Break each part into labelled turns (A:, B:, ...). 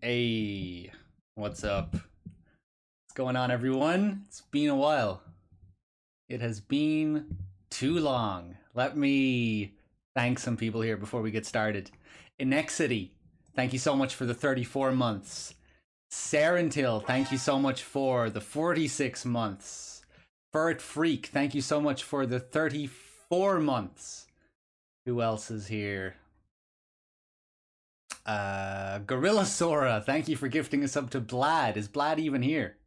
A: Hey, what's up? What's going on, everyone? It's been a while. It has been too long. Let me thank some people here before we get started. Inexity, thank you so much for the 34 months. Serentil, thank you so much for the 46 months. Furt Freak, thank you so much for the 34 months. Who else is here? Gorilla Sora, thank you for gifting us up to Blad. Is Blad even here?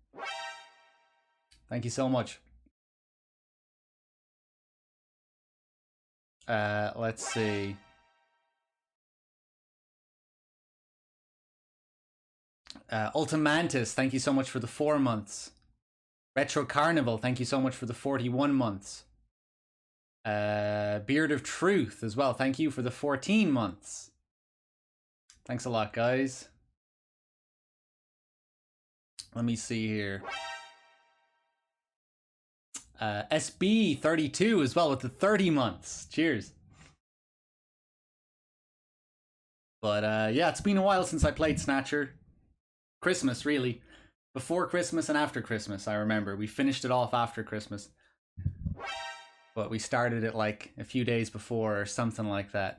A: Thank you so much. Let's see. Ultimantis, thank you so much for the 4 months. Retro Carnival, thank you so much for the 41 months. Beard of Truth as well, thank you for the 14 months. Thanks a lot, guys. Let me see here. SB32 as well with the 30 months. Cheers. But yeah, it's been a while since I played Snatcher. Christmas, really. Before Christmas and after Christmas, I remember. We finished it off after Christmas. But we started it like a few days before or something like that.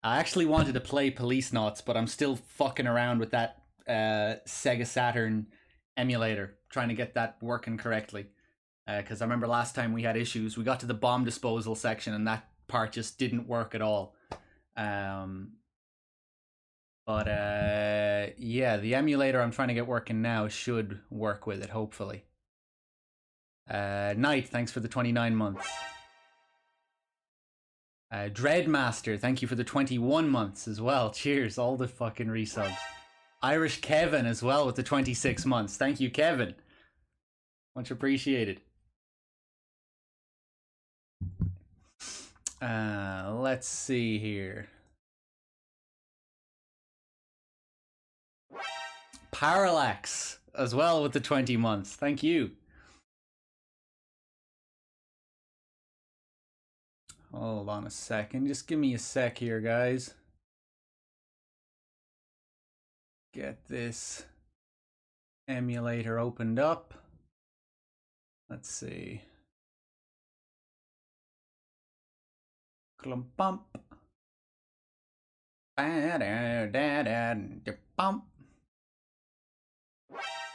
A: I actually wanted to play Policenauts, but I'm still fucking around with that Sega Saturn emulator, trying to get that working correctly. Because I remember last time we had issues. We got to the bomb disposal section and that part just didn't work at all. But yeah, the emulator I'm trying to get working now should work with it, hopefully. Knight, thanks for the 29 months. Dreadmaster, thank you for the 21 months as well. Cheers, all the fucking resubs. Irish Kevin as well with the 26 months. Thank you, Kevin. Much appreciated. Let's see here. Parallax as well with the 20 months. Thank you. Hold on a second. Just give me a sec here, guys. Get this emulator opened up. Let's see. Clump.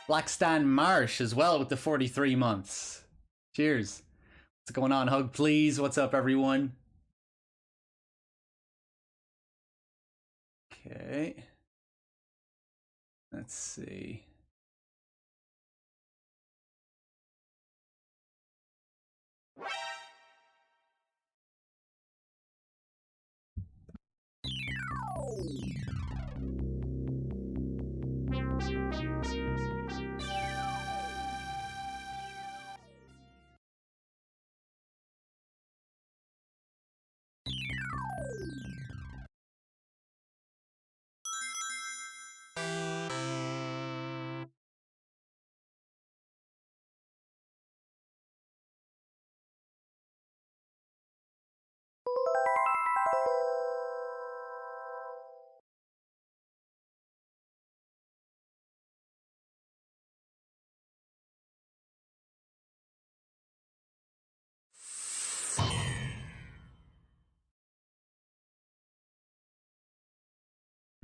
A: Blackstan Marsh as well with the 43 months. Cheers. What's going on, Hug Please? What's up, everyone? Okay. Let's see.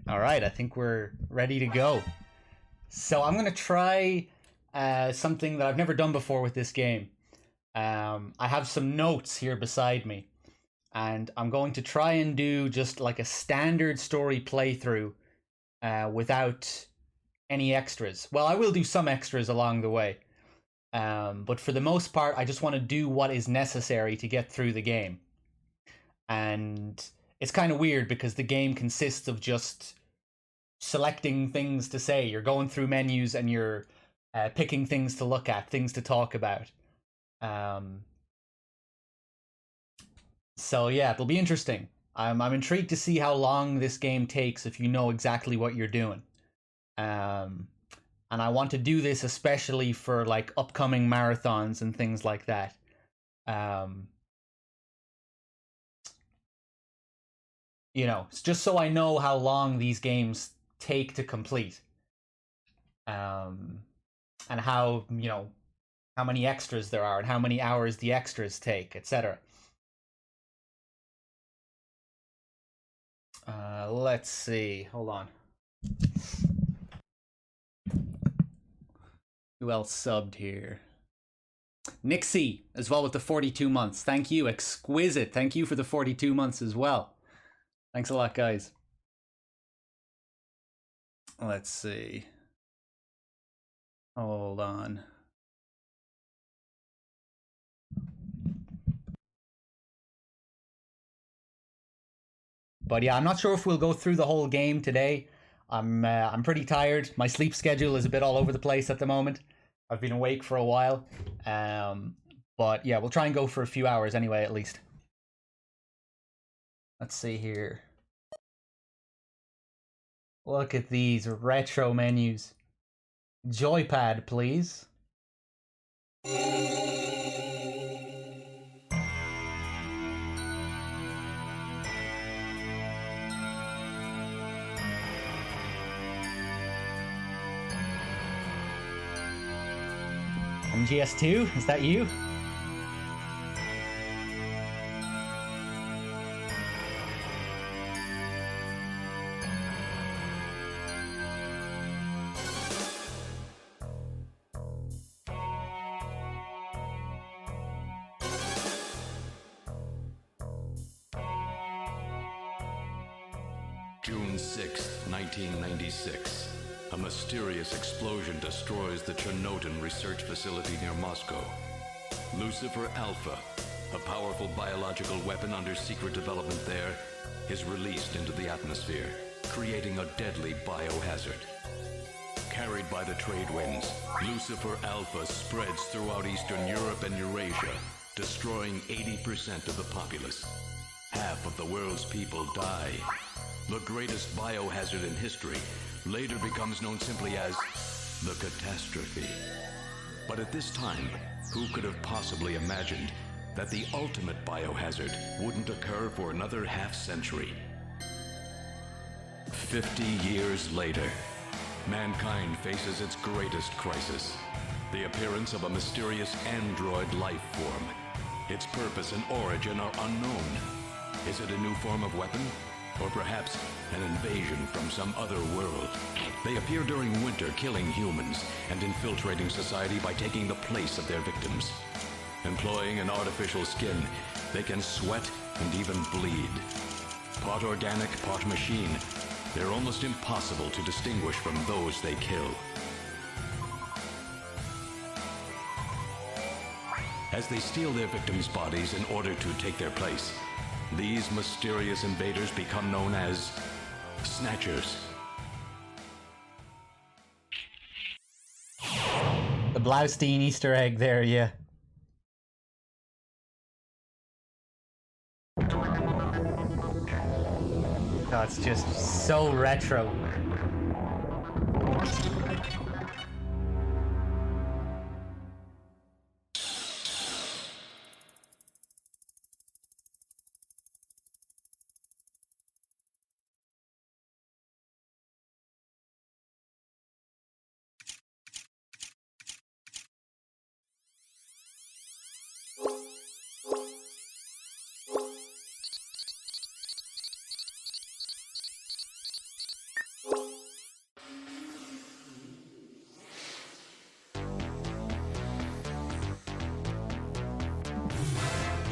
A: All right, I think we're ready to go. So I'm going to try something that I've never done before with this game. I have some notes here beside me, and I'm going to try and do just like a standard story playthrough without any extras. Well, I will do some extras along the way, but for the most part, I just want to do what is necessary to get through the game. And it's kind of weird because the game consists of just selecting things to say. You're going through menus and you're picking things to look at, things to talk about. So yeah, it'll be interesting. I'm intrigued to see how long this game takes if you know exactly what you're doing. And I want to do this especially for like upcoming marathons and things like that. You know, it's just so I know how long these games take to complete. um, and how, how many extras there are and how many hours the extras take, etc. Let's see. Hold on. Who else subbed here? Nixie as well with the 42 months. Thank you. Exquisite. Thank you for the 42 months as well. Thanks a lot, guys. Let's see. Hold on. But yeah, I'm not sure if we'll go through the whole game today. I'm pretty tired. My sleep schedule is a bit all over the place at the moment. I've been awake for a while. But yeah, we'll try and go for a few hours anyway, at least. Let's see here. Look at these retro menus. Joypad, please. MGS2, is that you?
B: June 6th, 1996. A mysterious explosion destroys the Chernobyl research facility near Moscow. Lucifer Alpha, a powerful biological weapon under secret development there, is released into the atmosphere, creating a deadly biohazard. Carried by the trade winds, Lucifer Alpha spreads throughout Eastern Europe and Eurasia, destroying 80% of the populace. Half of the world's people die. The greatest biohazard in history later becomes known simply as the catastrophe. But at this time, who could have possibly imagined that the ultimate biohazard wouldn't occur for another half-century? 50 years later, mankind faces its greatest crisis, the appearance of a mysterious android life form. Its purpose and origin are unknown. Is it a new form of weapon? Or perhaps an invasion from some other world? They appear during winter, killing humans and infiltrating society by taking the place of their victims. Employing an artificial skin, they can sweat and even bleed. Part organic, part machine, they're almost impossible to distinguish from those they kill. As they steal their victims' bodies in order to take their place, these mysterious invaders become known as Snatchers.
A: The Blaustein Easter egg there, yeah. Oh, it's just so retro.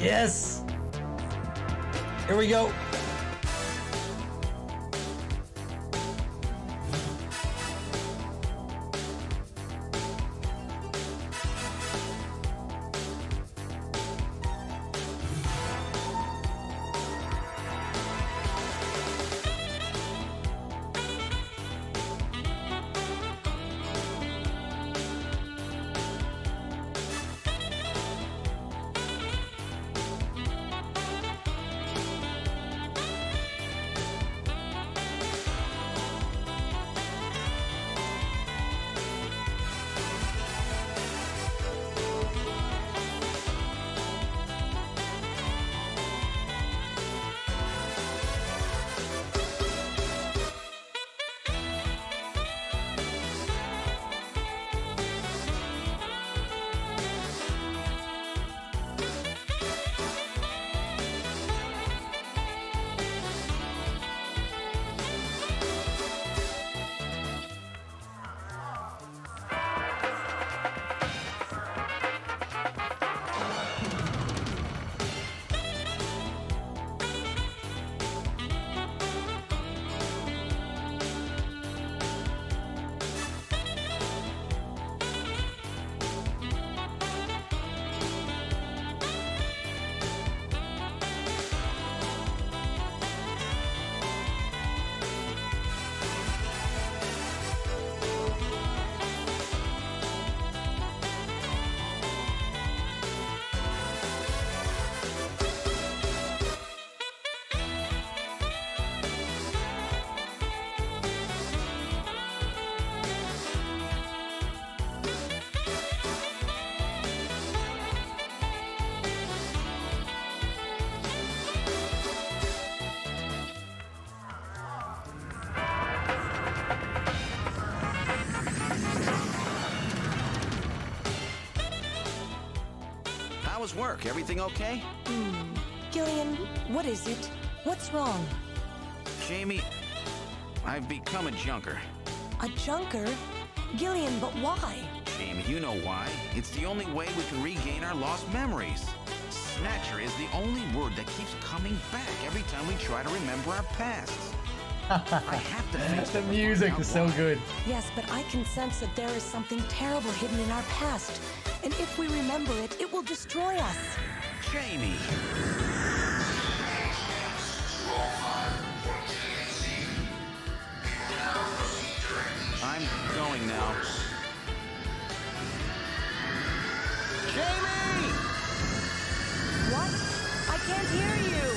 A: Yes! Here we go.
C: How's work? Everything okay?
D: Gillian, what is it? What's wrong?
C: Jamie, I've become a junker.
D: A junker? Gillian, but why?
C: Jamie, you know why. It's the only way we can regain our lost memories. Snatcher is the only word that keeps coming back every time we try to remember our pasts. I have to face
A: The music is so good.
D: Yes, but I can sense that there is something terrible hidden in our past. And if we remember it, it will destroy us.
C: Jamie! I'm going now. Jamie!
D: What? I can't hear you!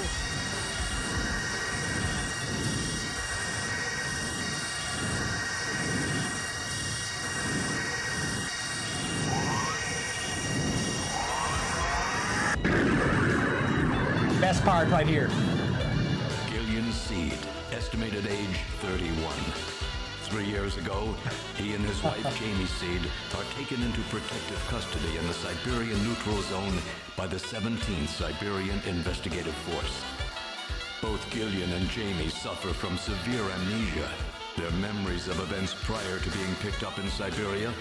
A: Best part right here.
B: Gillian Seed, estimated age 31. 3 years ago, he and his wife Jamie Seed are taken into protective custody in the Siberian Neutral Zone by the 17th Siberian Investigative Force. Both Gillian and Jamie suffer from severe amnesia. Their memories of events prior to being picked up in Siberia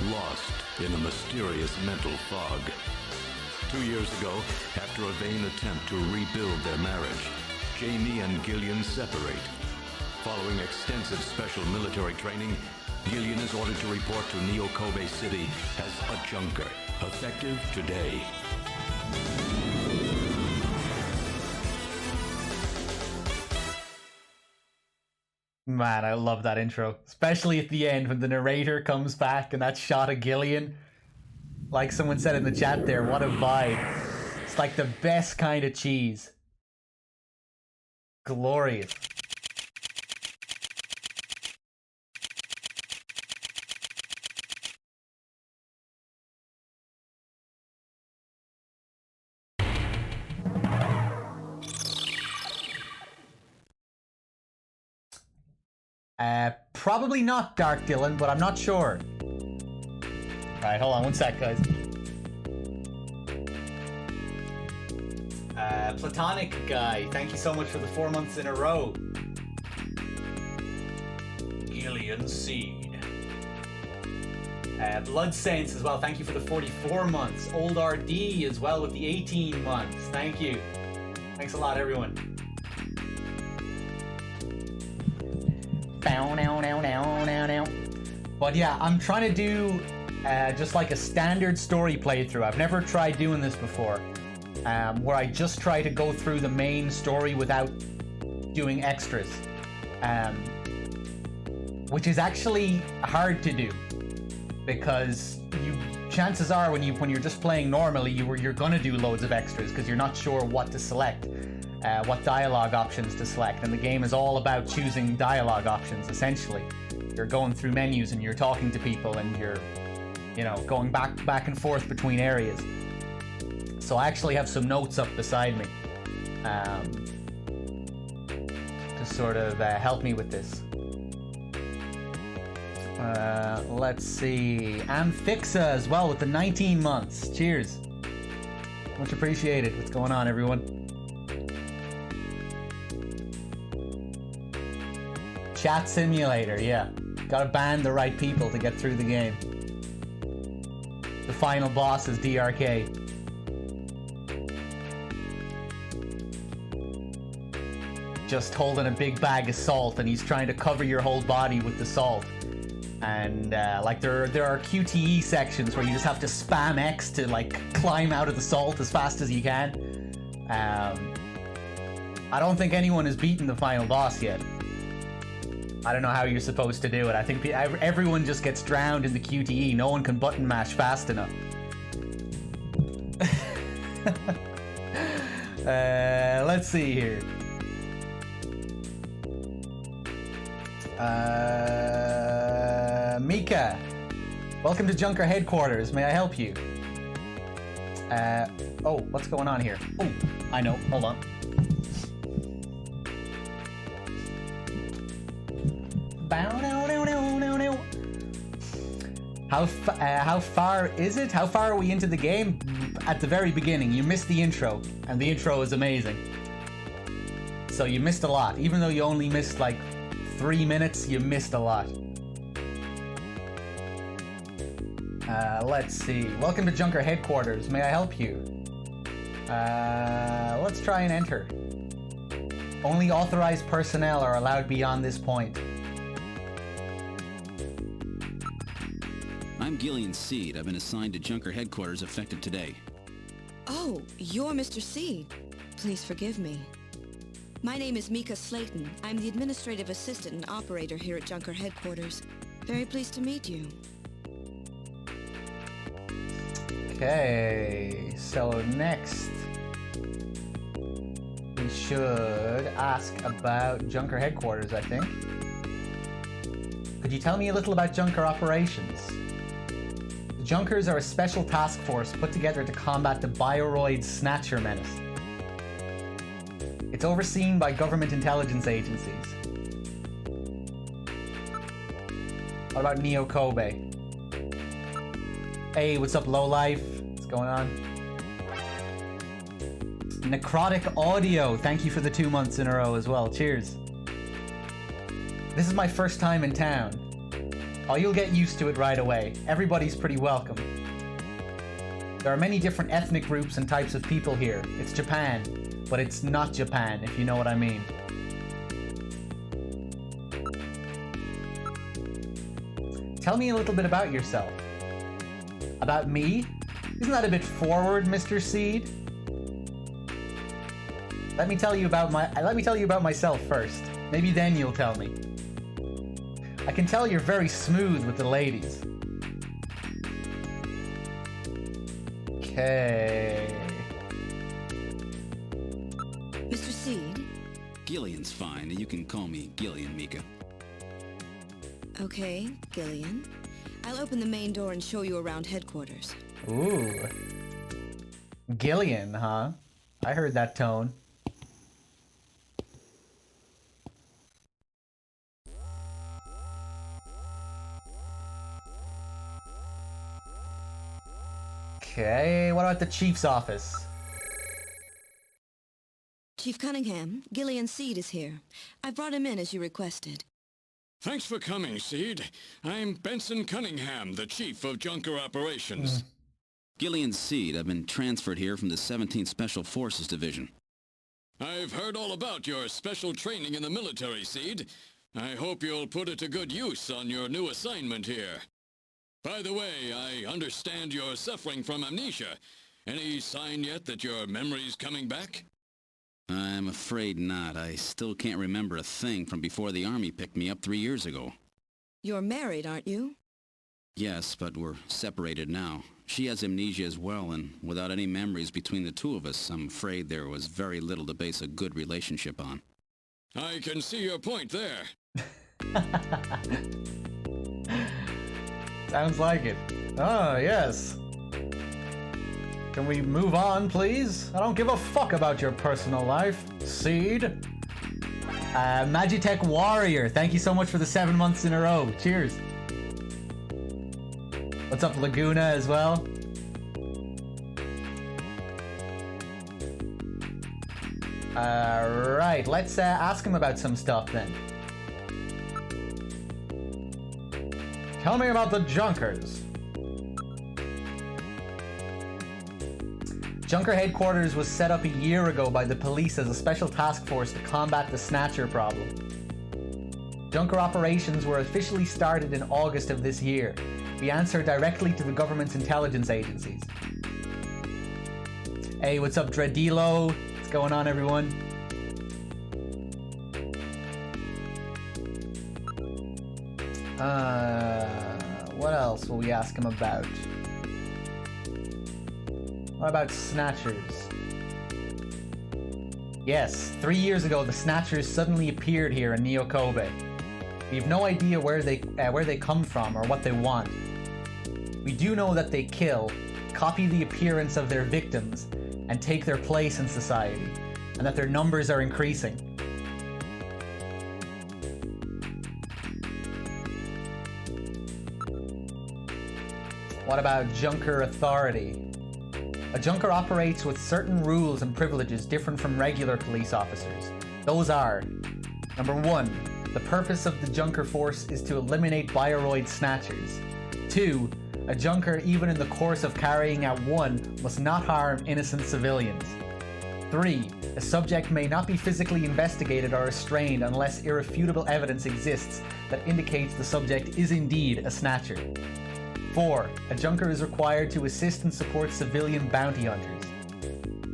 B: lost in a mysterious mental fog. 2 years ago, after a vain attempt to rebuild their marriage, Jamie and Gillian separate. Following extensive special military training, Gillian is ordered to report to Neo-Kobe City as a junker, effective today.
A: Man, I love that intro. Especially at the end when the narrator comes back and that shot of Gillian. Like someone said in the chat there, what a vibe. It's like the best kind of cheese. Glorious. Probably not Dark Dylan, but I'm not sure. Alright, hold on one sec, guys. Platonic Guy, thank you so much for the 4 months in a row. Gillian Seed. Blood Saints as well, thank you for the 44 months. Old RD as well with the 18 months, thank you. Thanks a lot, everyone. But yeah, I'm trying to do just like a standard story playthrough. I've never tried doing this before, where I just try to go through the main story without doing extras, which is actually hard to do because chances are when you're just playing normally, you're gonna do loads of extras because you're not sure what to select. What dialogue options to select, and the game is all about choosing dialogue options. Essentially, you're going through menus and you're talking to people and you're, going back and forth between areas. So I actually have some notes up beside me to sort of help me with this. Let's see, Amphixa as well with the 19 months. Cheers, much appreciated. What's going on, everyone? Chat Simulator, yeah. Gotta ban the right people to get through the game. The final boss is DRK. Just holding a big bag of salt and he's trying to cover your whole body with the salt. And like there are QTE sections where you just have to spam X to like climb out of the salt as fast as you can. I don't think anyone has beaten the final boss yet. I don't know how you're supposed to do it. I think everyone just gets drowned in the QTE. No one can button mash fast enough. Let's see here. Mika, welcome to Junker Headquarters. May I help you? Oh, what's going on here? Oh, I know. Hold on. How far is it? How far are we into the game? at the very beginning. You missed the intro, and the intro is amazing. So you missed a lot. Even though you only missed like 3 minutes, you missed a lot. Let's see. Welcome to Junker Headquarters. May I help you? Let's try and enter. Only authorized personnel are allowed beyond this point.
E: I'm Gillian Seed. I've been assigned to Junker Headquarters effective today.
F: Oh, you're Mr. Seed. Please forgive me. My name is Mika Slayton. I'm the administrative assistant and operator here at Junker Headquarters. Very pleased to meet you.
A: Okay, so next we should ask about Junker Headquarters, I think. Could you tell me a little about Junker operations? The Junkers are a special task force put together to combat the Bioroid Snatcher menace. It's overseen by government intelligence agencies. What about Neo Kobe? Hey, what's up, lowlife? What's going on? Necrotic Audio, thank you for the 2 months in a row as well. Cheers. This is my first time in town. Oh, you'll get used to it right away. Everybody's pretty welcome. There are many different ethnic groups and types of people here. It's Japan, but it's not Japan, if you know what I mean. Tell me a little bit about yourself. About me? Isn't that a bit forward, Mr. Seed? Let me tell you about myself first. Maybe then you'll tell me. I can tell you're very smooth with the ladies. Okay.
F: Mr. Seed?
E: Gillian's fine. You can call me Gillian, Mika.
F: Okay, Gillian. I'll open the main door and show you around headquarters.
A: Ooh. Gillian, huh? I heard that tone. Okay, what about the chief's office?
F: Chief Cunningham, Gillian Seed is here. I brought him in as you requested.
G: Thanks for coming, Seed. I'm Benson Cunningham, the Chief of Junker Operations.
E: Gillian Seed. I've been transferred here from the 17th Special Forces Division.
G: I've heard all about your special training in the military, Seed. I hope you'll put it to good use on your new assignment here. By the way, I understand you're suffering from amnesia. Any sign yet that your memory's coming back?
E: I'm afraid not. I still can't remember a thing from before the Army picked me up 3 years ago.
F: You're married, aren't you?
E: Yes, but we're separated now. She has amnesia as well, and without any memories between the two of us, I'm afraid there was very little to base a good relationship on.
G: I can see your point there.
A: Sounds like it. Oh, yes. Can we move on, please? I don't give a fuck about your personal life, Seed. Magitech Warrior, thank you so much for the 7 months in a row. Cheers. What's up, Laguna, as well? Alright, let's ask him about some stuff then. Tell me about the Junkers. Junker Headquarters was set up a year ago by the police as a special task force to combat the Snatcher problem. Junker operations were officially started in August of this year. We answer directly to the government's intelligence agencies. Hey, what's up, Dreadilo? What's going on, everyone? What else will we ask him about? What about Snatchers? Yes, 3 years ago the Snatchers suddenly appeared here in Neo Kobe. We have no idea where they come from or what they want. We do know that they kill, copy the appearance of their victims, and take their place in society, and that their numbers are increasing. What about Junker Authority? A junker operates with certain rules and privileges different from regular police officers. Those are: number 1, the purpose of the junker force is to eliminate bioroid snatchers. 2, a junker, even in the course of carrying out one, must not harm innocent civilians. 3, a subject may not be physically investigated or restrained unless irrefutable evidence exists that indicates the subject is indeed a snatcher. 4, a junker is required to assist and support civilian bounty hunters.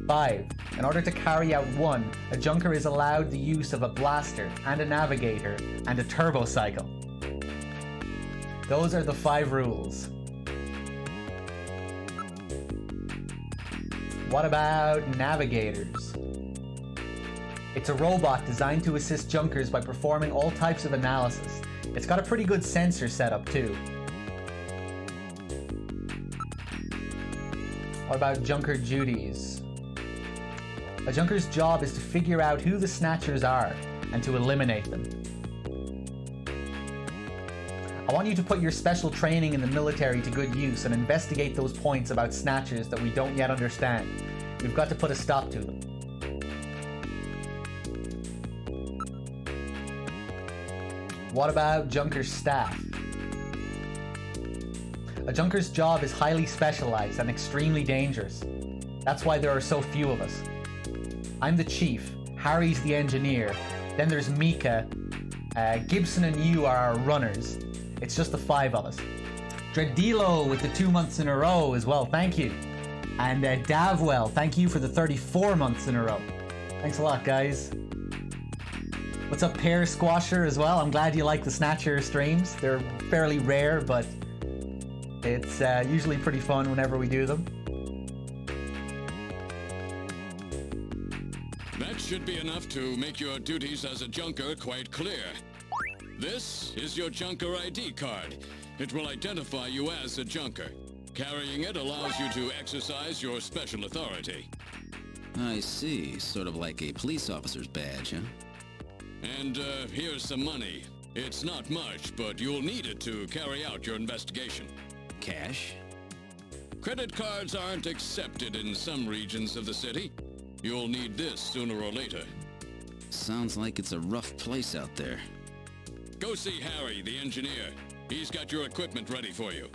A: 5, in order to carry out one, a junker is allowed the use of a blaster and a navigator and a turbocycle. Those are the 5 rules. What about navigators? It's a robot designed to assist junkers by performing all types of analysis. It's got a pretty good sensor setup too. What about junker duties? A junker's job is to figure out who the snatchers are and to eliminate them. I want you to put your special training in the military to good use and investigate those points about snatchers that we don't yet understand. We've got to put a stop to them. What about junker staff? A junker's job is highly specialized and extremely dangerous. That's why there are so few of us. I'm the chief, Harry's the engineer, then there's Mika, Gibson and you are our runners. It's just the 5 of us. Dreadilo with the 2 months in a row as well, thank you. And Davwell, thank you for the 34 months in a row. Thanks a lot, guys. What's up, Pear Squasher as well? I'm glad you like the Snatcher streams. They're fairly rare, but it's usually pretty fun whenever we do them.
G: That should be enough to make your duties as a junker quite clear. This is your junker ID card. It will identify you as a junker. Carrying it allows you to exercise your special authority.
E: I see. Sort of like a police officer's badge, huh?
G: And here's some money. It's not much, but you'll need it to carry out your investigation.
E: Cash?
G: Credit cards aren't accepted in some regions of the city. You'll need this sooner or later.
E: Sounds like it's a rough place out there.
G: Go see Harry, the engineer. He's got your equipment ready for you.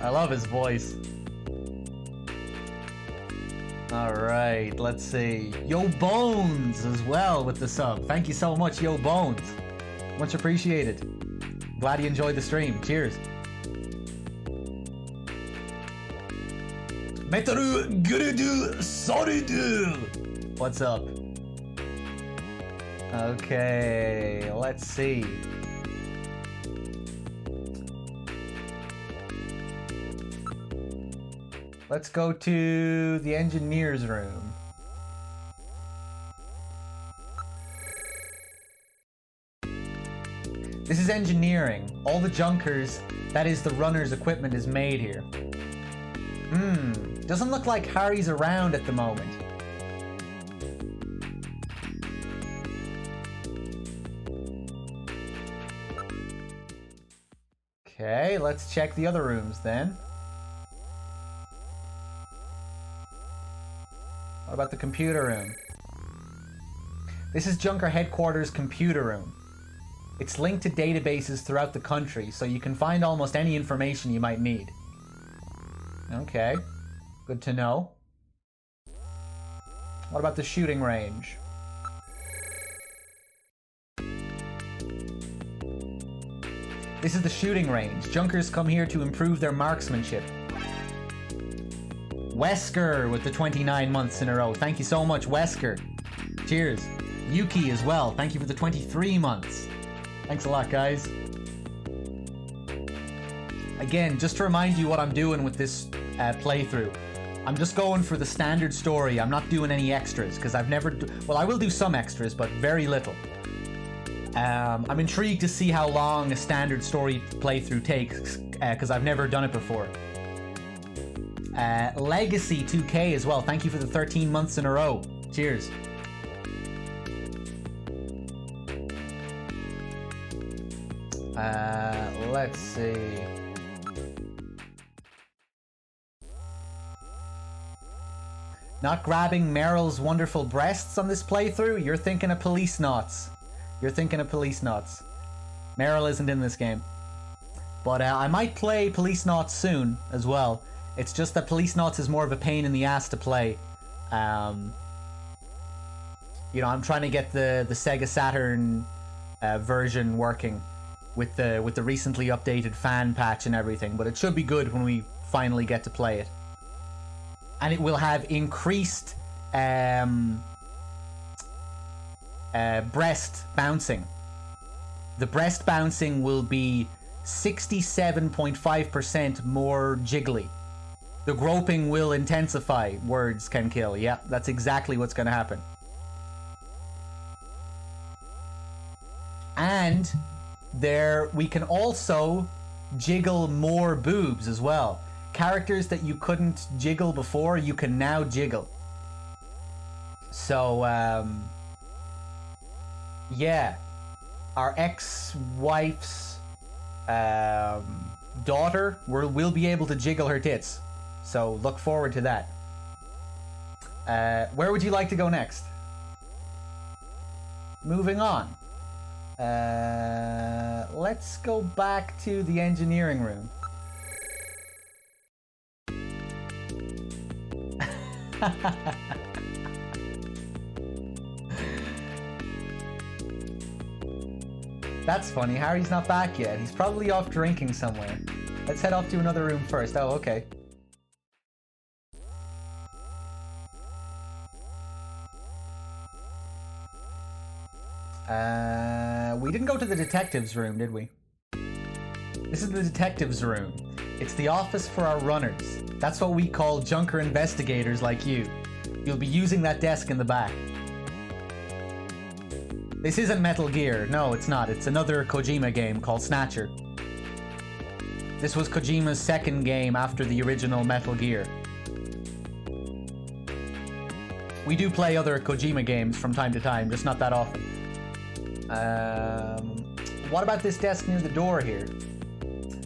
A: I love his voice. Alright, let's see. Yo Bones as well with the sub. Thank you so much, Yo Bones. Much appreciated. Glad you enjoyed the stream. Cheers. Metaru Gurudu Soridu. What's up? Okay, let's see. Let's go to the engineer's room. This is engineering. All the junkers, that is the runner's equipment, is made here. Doesn't look like Harry's around at the moment. Okay, let's check the other rooms then. What about the computer room? This is Junker Headquarters' computer room. It's linked to databases throughout the country, so you can find almost any information you might need. Okay, good to know. What about the shooting range? This is the shooting range. Junkers come here to improve their marksmanship. Wesker with the 29 months in a row. Thank you so much, Wesker. Cheers. Yuki as well. Thank you for the 23 months. Thanks a lot, guys. Again, just to remind you what I'm doing with this playthrough. I'm just going for the standard story. I'm not doing any extras, because I've never... Well, I will do some extras, but very little. I'm intrigued to see how long a standard story playthrough takes, because I've never done it before. Legacy 2K as well. Thank you for the 13 months in a row. Cheers. Let's see. Not grabbing Meryl's wonderful breasts on this playthrough? You're thinking of police knots. You're thinking of police knots. Meryl isn't in this game. But I might play Police Knots soon as well. It's just that Police Knots is more of a pain in the ass to play. You know, I'm trying to get the Sega Saturn version working with the recently updated fan patch and everything, but it should be good when we finally get to play it. And it will have increased breast bouncing. The breast bouncing will be 67.5% more jiggly. The groping will intensify. Words can kill. Yeah, that's exactly what's going to happen. And we can also jiggle more boobs as well. Characters that you couldn't jiggle before, you can now jiggle. So, yeah. Our ex-wife's daughter will be able to jiggle her tits. So look forward to that. Where would you like to go next? Moving on. Let's go back to the engineering room. That's funny. Harry's not back yet. He's probably off drinking somewhere. Let's head off to another room first. Oh, okay. We didn't go to the detective's room, did we? This is the detective's room. It's the office for our runners. That's what we call junker investigators like you. You'll be using that desk in the back. This isn't Metal Gear. No, it's not. It's another Kojima game called Snatcher. This was Kojima's second game after the original Metal Gear. We do play other Kojima games from time to time, just not that often. What about this desk near the door here?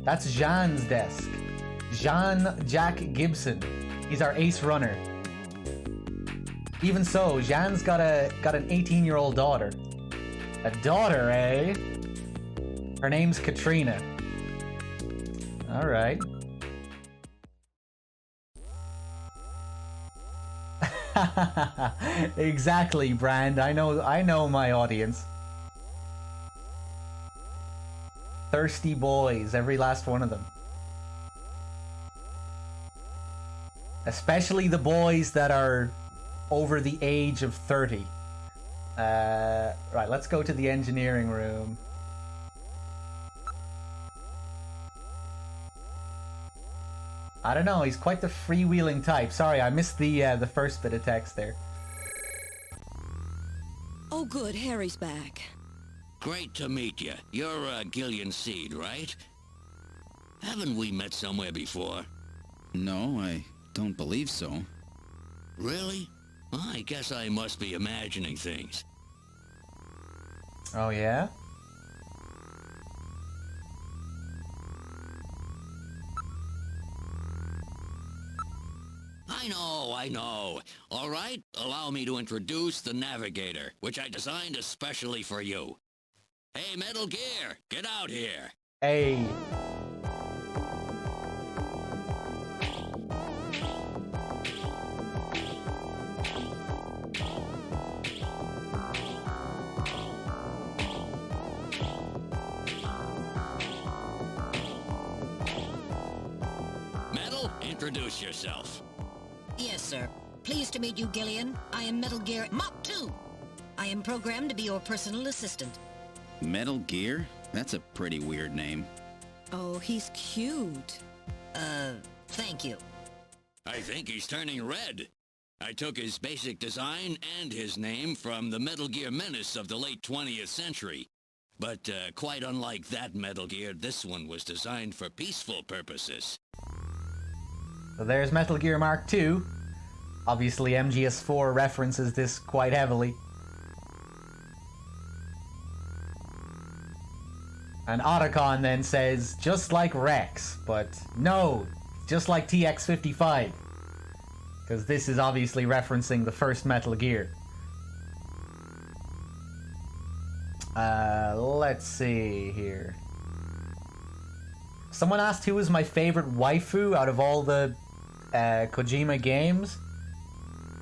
A: That's Jean's desk. Jean-Jack Gibson. He's our ace runner. Even so, Jean's got an 18-year-old daughter. A daughter, eh? Her name's Katrina. Alright. Exactly, Brand. I know my audience. Thirsty boys, every last one of them. Especially the boys that are over the age of 30. Right, let's go to the engineering room. I don't know, he's quite the freewheeling type. Sorry, I missed the first bit of text there.
F: Oh good, Harry's back.
G: Great to meet you. You're Gillian Seed, right? Haven't we met somewhere before?
E: No, I don't believe so.
G: Really? I guess I must be imagining things.
A: Oh yeah?
G: I know. All right, allow me to introduce the Navigator, which I designed especially for you. Hey, Metal Gear, get out here.
A: Hey.
G: Metal, introduce yourself.
H: Yes, sir. Pleased to meet you, Gillian. I am Metal Gear Mach 2. I am programmed to be your personal assistant.
E: Metal Gear? That's a pretty weird name.
F: Oh, he's cute.
H: Thank you.
G: I think he's turning red. I took his basic design and his name from the Metal Gear Menace of the late 20th century. But quite unlike that Metal Gear, this one was designed for peaceful purposes.
A: So there's Metal Gear Mark 2. Obviously MGS4 references this quite heavily. And Otacon then says, just like Rex, but no, just like TX-55. Because this is obviously referencing the first Metal Gear. Let's see here. Someone asked who was my favorite waifu out of all the Kojima games.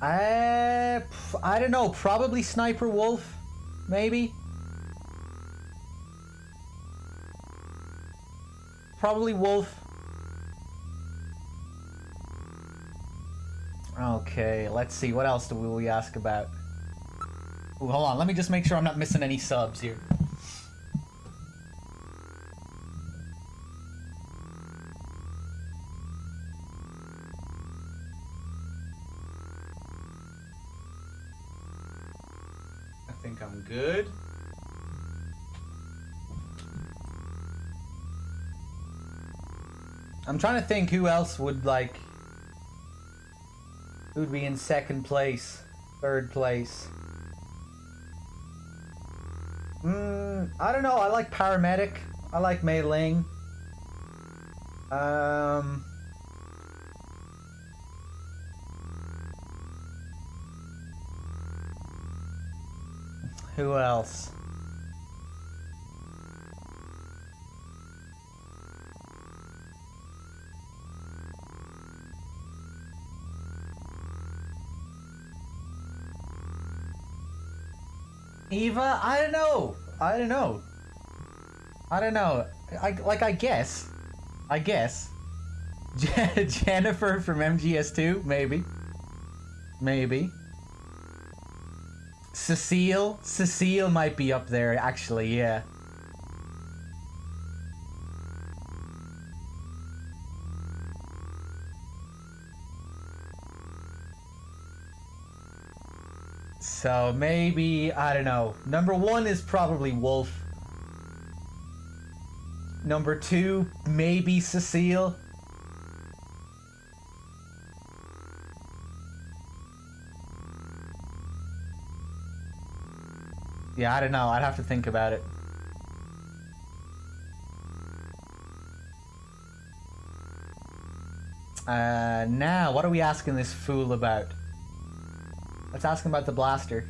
A: I don't know, probably Sniper Wolf, maybe? Probably Wolf. Okay, let's see, what else will we ask about? Ooh, hold on, let me just make sure I'm not missing any subs here. I think I'm good. I'm trying to think who else would, like... who'd be in second place, third place. I don't know, I like Paramedic. I like Mei Ling. Who else? Eva? I don't know. I guess. Jennifer from MGS2? Maybe. Cecile might be up there, actually, yeah. So maybe, I don't know. Number 1 is probably Wolf. Number 2, maybe Cecile. Yeah, I don't know. I'd have to think about it. Now, what are we asking this fool about? Let's ask him about the blaster.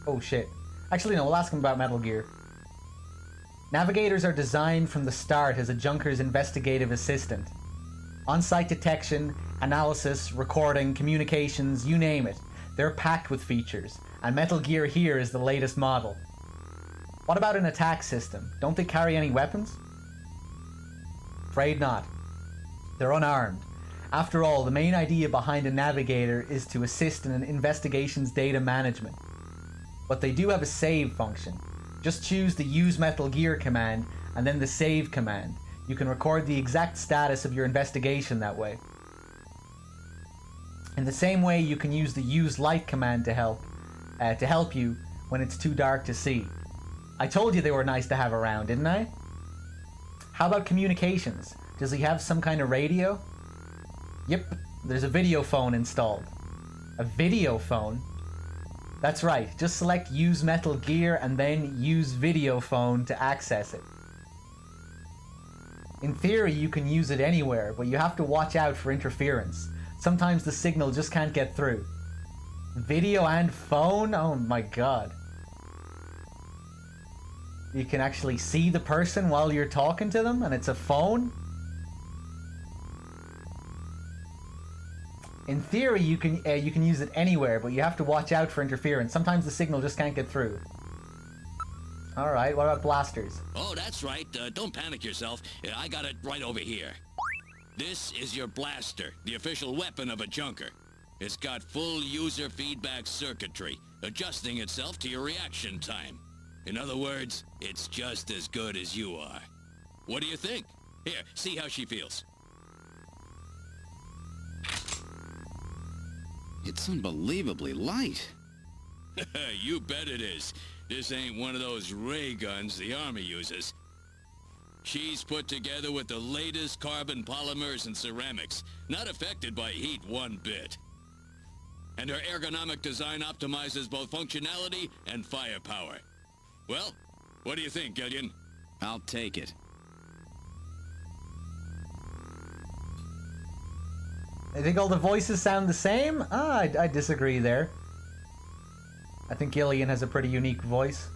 A: Oh shit. Actually no, we'll ask him about Metal Gear. Navigators are designed from the start as a Junker's investigative assistant. On-site detection, analysis, recording, communications, you name it. They're packed with features, and Metal Gear here is the latest model. What about an attack system? Don't they carry any weapons? Afraid not. They're unarmed. After all, the main idea behind a navigator is to assist in an investigation's data management. But they do have a save function. Just choose the Use Metal Gear command and then the Save command. You can record the exact status of your investigation that way. In the same way, you can use the Use Light command to help you when it's too dark to see. I told you they were nice to have around, didn't I? How about communications? Does he have some kind of radio? Yep, there's a video phone installed. A video phone? That's right, just select Use Metal Gear and then Use Video Phone to access it. In theory, you can use it anywhere, but you have to watch out for interference. Sometimes the signal just can't get through. Video and phone? Oh my god. You can actually see the person while you're talking to them, and it's a phone? In theory, you can use it anywhere, but you have to watch out for interference. Sometimes the signal just can't get through. Alright, what about blasters?
G: Oh, that's right. Don't panic yourself. I got it right over here. This is your blaster, the official weapon of a Junker. It's got full user feedback circuitry, adjusting itself to your reaction time. In other words, it's just as good as you are. What do you think? Here, see how she feels.
E: It's unbelievably light.
G: You bet it is. This ain't one of those ray guns the Army uses. She's put together with the latest carbon polymers and ceramics, not affected by heat one bit. And her ergonomic design optimizes both functionality and firepower. Well, what do you think, Gillian?
E: I'll take it.
A: I think all the voices sound the same? Ah, I disagree there. I think Gillian has a pretty unique voice.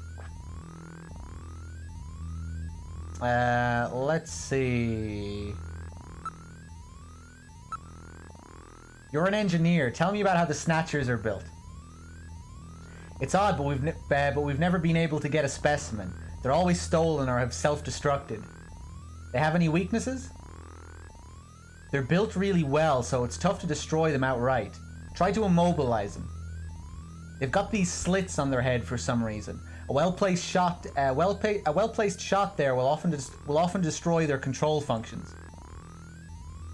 A: Let's see. You're an engineer. Tell me about how the Snatchers are built. It's odd, but we've never been able to get a specimen. They're always stolen or have self-destructed. They have any weaknesses? They're built really well, so it's tough to destroy them outright. Try to immobilize them. They've got these slits on their head for some reason. A well-placed shot there will often destroy their control functions.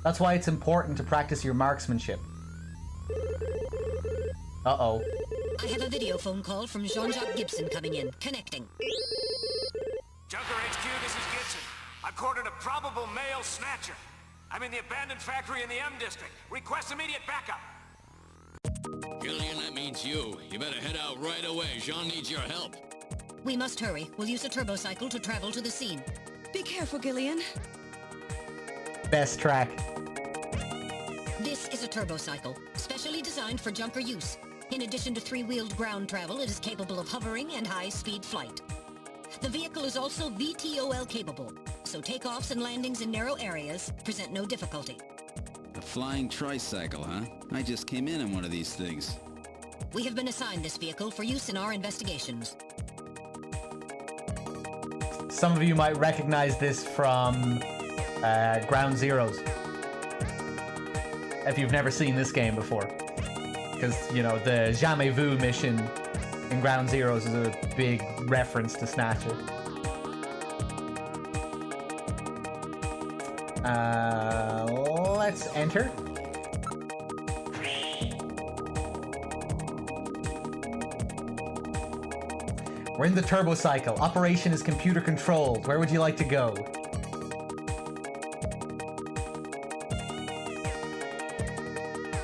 A: That's why it's important to practice your marksmanship. Uh-oh.
H: I have a video phone call from Jean-Jacques Gibson coming in. Connecting.
I: Junker HQ, this is Gibson. I've cornered a probable male snatcher. I'm in the abandoned factory in the M district. Request immediate backup.
G: Gillian, that means you. You better head out right away. Jean needs your help.
H: We must hurry. We'll use a turbocycle to travel to the scene.
F: Be careful, Gillian.
A: Best track.
H: This is a turbocycle, specially designed for junker use. In addition to three-wheeled ground travel, it is capable of hovering and high-speed flight. The vehicle is also VTOL capable, so takeoffs and landings in narrow areas present no difficulty.
E: A flying tricycle, huh? I just came in on one of these things.
H: We have been assigned this vehicle for use in our investigations.
A: Some of you might recognize this from Ground Zeroes. If you've never seen this game before. Because, you know, the Jamais Vu mission in Ground Zeroes is a big reference to Snatcher. Let's enter. We're in the turbocycle. Operation is computer controlled. Where would you like to go?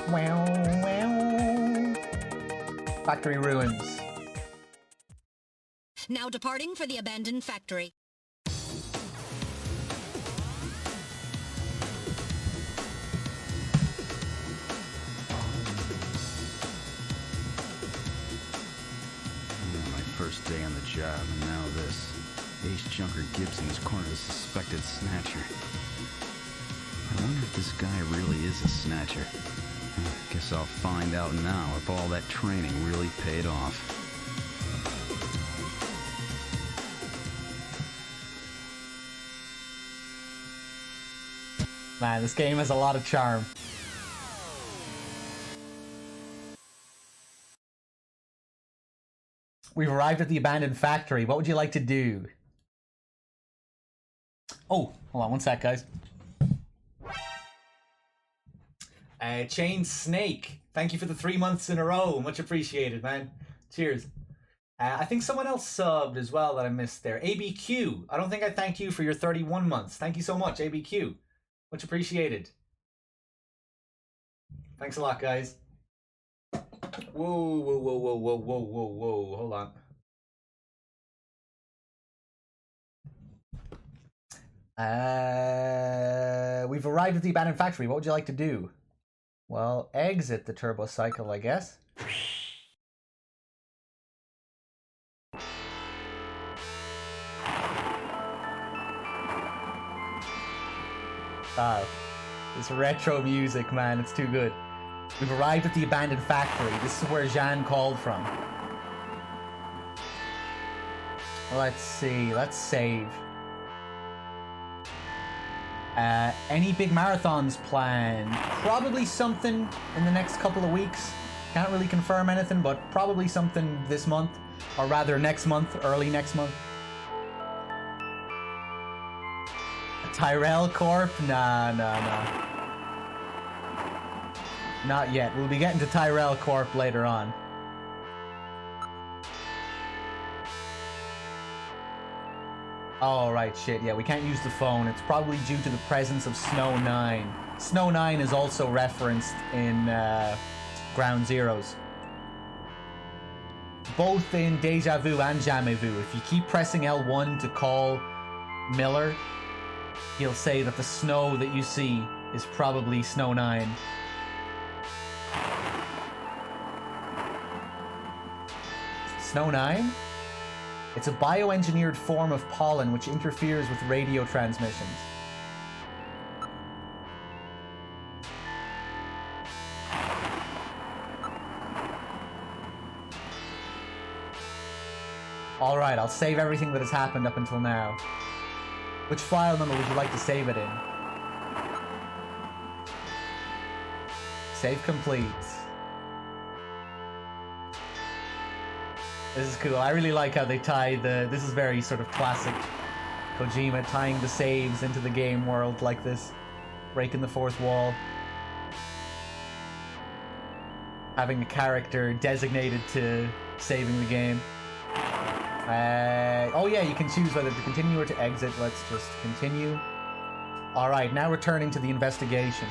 A: Wow, wow. Factory ruins.
H: Now departing for the abandoned factory.
E: First day on the job, and now this. Ace Junker Gibson has cornered a suspected snatcher. I wonder if this guy really is a snatcher. Guess I'll find out now if all that training really paid off.
A: Man, this game has a lot of charm. We've arrived at the abandoned factory. What would you like to do? Oh, hold on one sec, guys. Chain Snake, thank you for the 3 months in a row. Much appreciated, man. Cheers. I think someone else subbed as well that I missed there. ABQ, I don't think I thanked you for your 31 months. Thank you so much, ABQ. Much appreciated. Thanks a lot, guys. Whoa, whoa, whoa, whoa, whoa, whoa, whoa, whoa. Hold on. We've arrived at the abandoned factory. What would you like to do? Well, exit the turbocycle, I guess. Ah, this retro music, man, it's too good. We've arrived at the abandoned factory. This is where Jean called from. Let's see. Let's save. Any big marathons planned? Probably something in the next couple of weeks. Can't really confirm anything, but probably something this month. Or rather next month, early next month. Tyrell Corp? Nah. Not yet. We'll be getting to Tyrell Corp later on. Oh, right, shit. Yeah, we can't use the phone. It's probably due to the presence of Snow 9. Snow 9 is also referenced in Ground Zeroes. Both in Deja Vu and Jamais Vu. If you keep pressing L1 to call Miller, he'll say that the snow that you see is probably Snow 9. Snow 9? It's a bioengineered form of pollen which interferes with radio transmissions. Alright, I'll save everything that has happened up until now. Which file number would you like to save it in? Save complete. This is cool. I really like how they tie the... This is very sort of classic Kojima, tying the saves into the game world like this. Breaking the fourth wall. Having a character designated to saving the game. Oh yeah, you can choose whether to continue or to exit. Let's just continue. Alright, now returning to the investigation.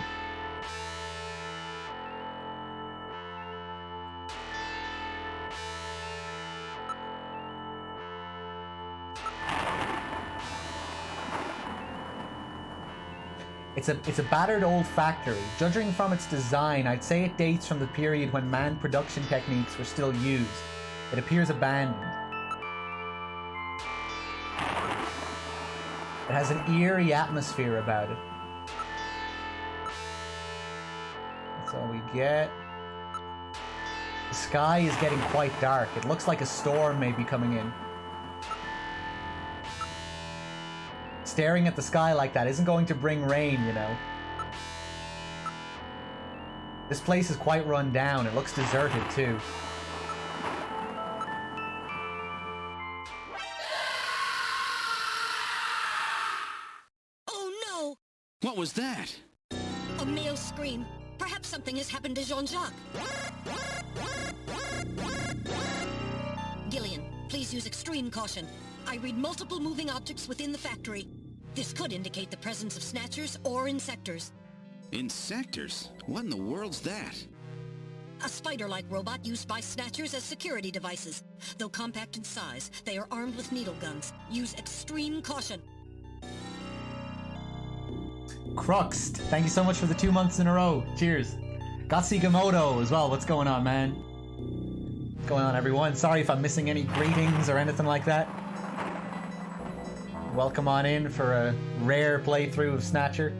A: It's a battered old factory. Judging from its design, I'd say it dates from the period when manned production techniques were still used. It appears abandoned. It has an eerie atmosphere about it. That's all we get. The sky is getting quite dark. It looks like a storm may be coming in. Staring at the sky like that isn't going to bring rain, you know. This place is quite run down. It looks deserted, too.
H: Oh no!
C: What was that?
H: A male scream. Perhaps something has happened to Jean-Jacques. Gillian, please use extreme caution. I read multiple moving objects within the factory. This could indicate the presence of Snatchers or Insectors.
C: Insectors? What in the world's that?
H: A spider-like robot used by Snatchers as security devices. Though compact in size, they are armed with needle guns. Use extreme caution.
A: Cruxed, thank you so much for the 2 months in a row. Cheers. Gatsikamoto as well. What's going on, man? What's going on, everyone? Sorry if I'm missing any greetings or anything like that. Welcome on in for a rare playthrough of Snatcher.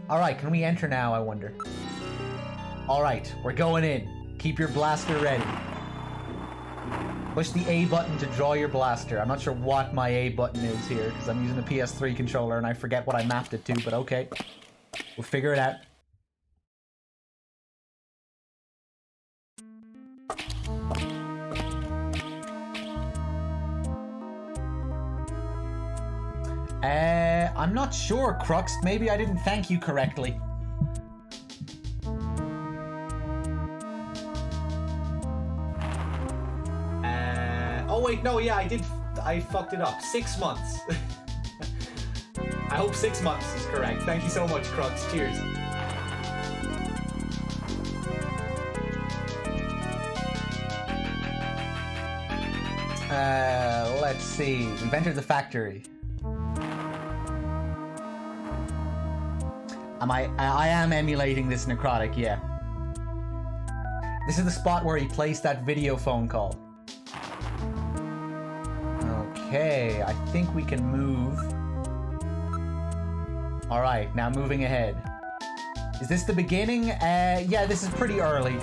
A: Alright, can we enter now, I wonder? Alright, we're going in. Keep your blaster ready. Push the A button to draw your blaster. I'm not sure what my A button is here, because I'm using a PS3 controller and I forget what I mapped it to, but okay. We'll figure it out. I'm not sure, Crux. Maybe I didn't thank you correctly. Oh wait, no, yeah, I did. I fucked it up. 6 months. I hope 6 months is correct. Thank you so much, Crux. Cheers. Let's see. We've entered the factory. I am emulating this necrotic, yeah. This is the spot where he placed that video phone call. Okay, I think we can move. Alright, now moving ahead. Is this the beginning? Yeah, this is pretty early.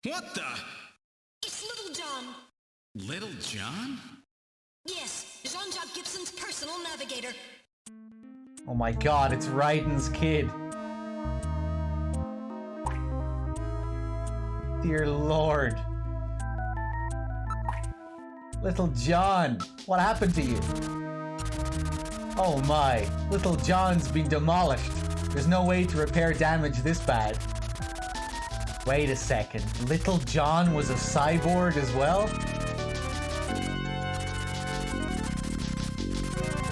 C: What the?
H: It's Little John.
C: Little John?
H: Yes, Jean-Jacques Gibson's personal navigator.
A: Oh my god, it's Raiden's kid. Dear Lord. Little John, what happened to you? Oh my, Little John's been demolished. There's no way to repair damage this bad. Wait a second, Little John was a cyborg as well?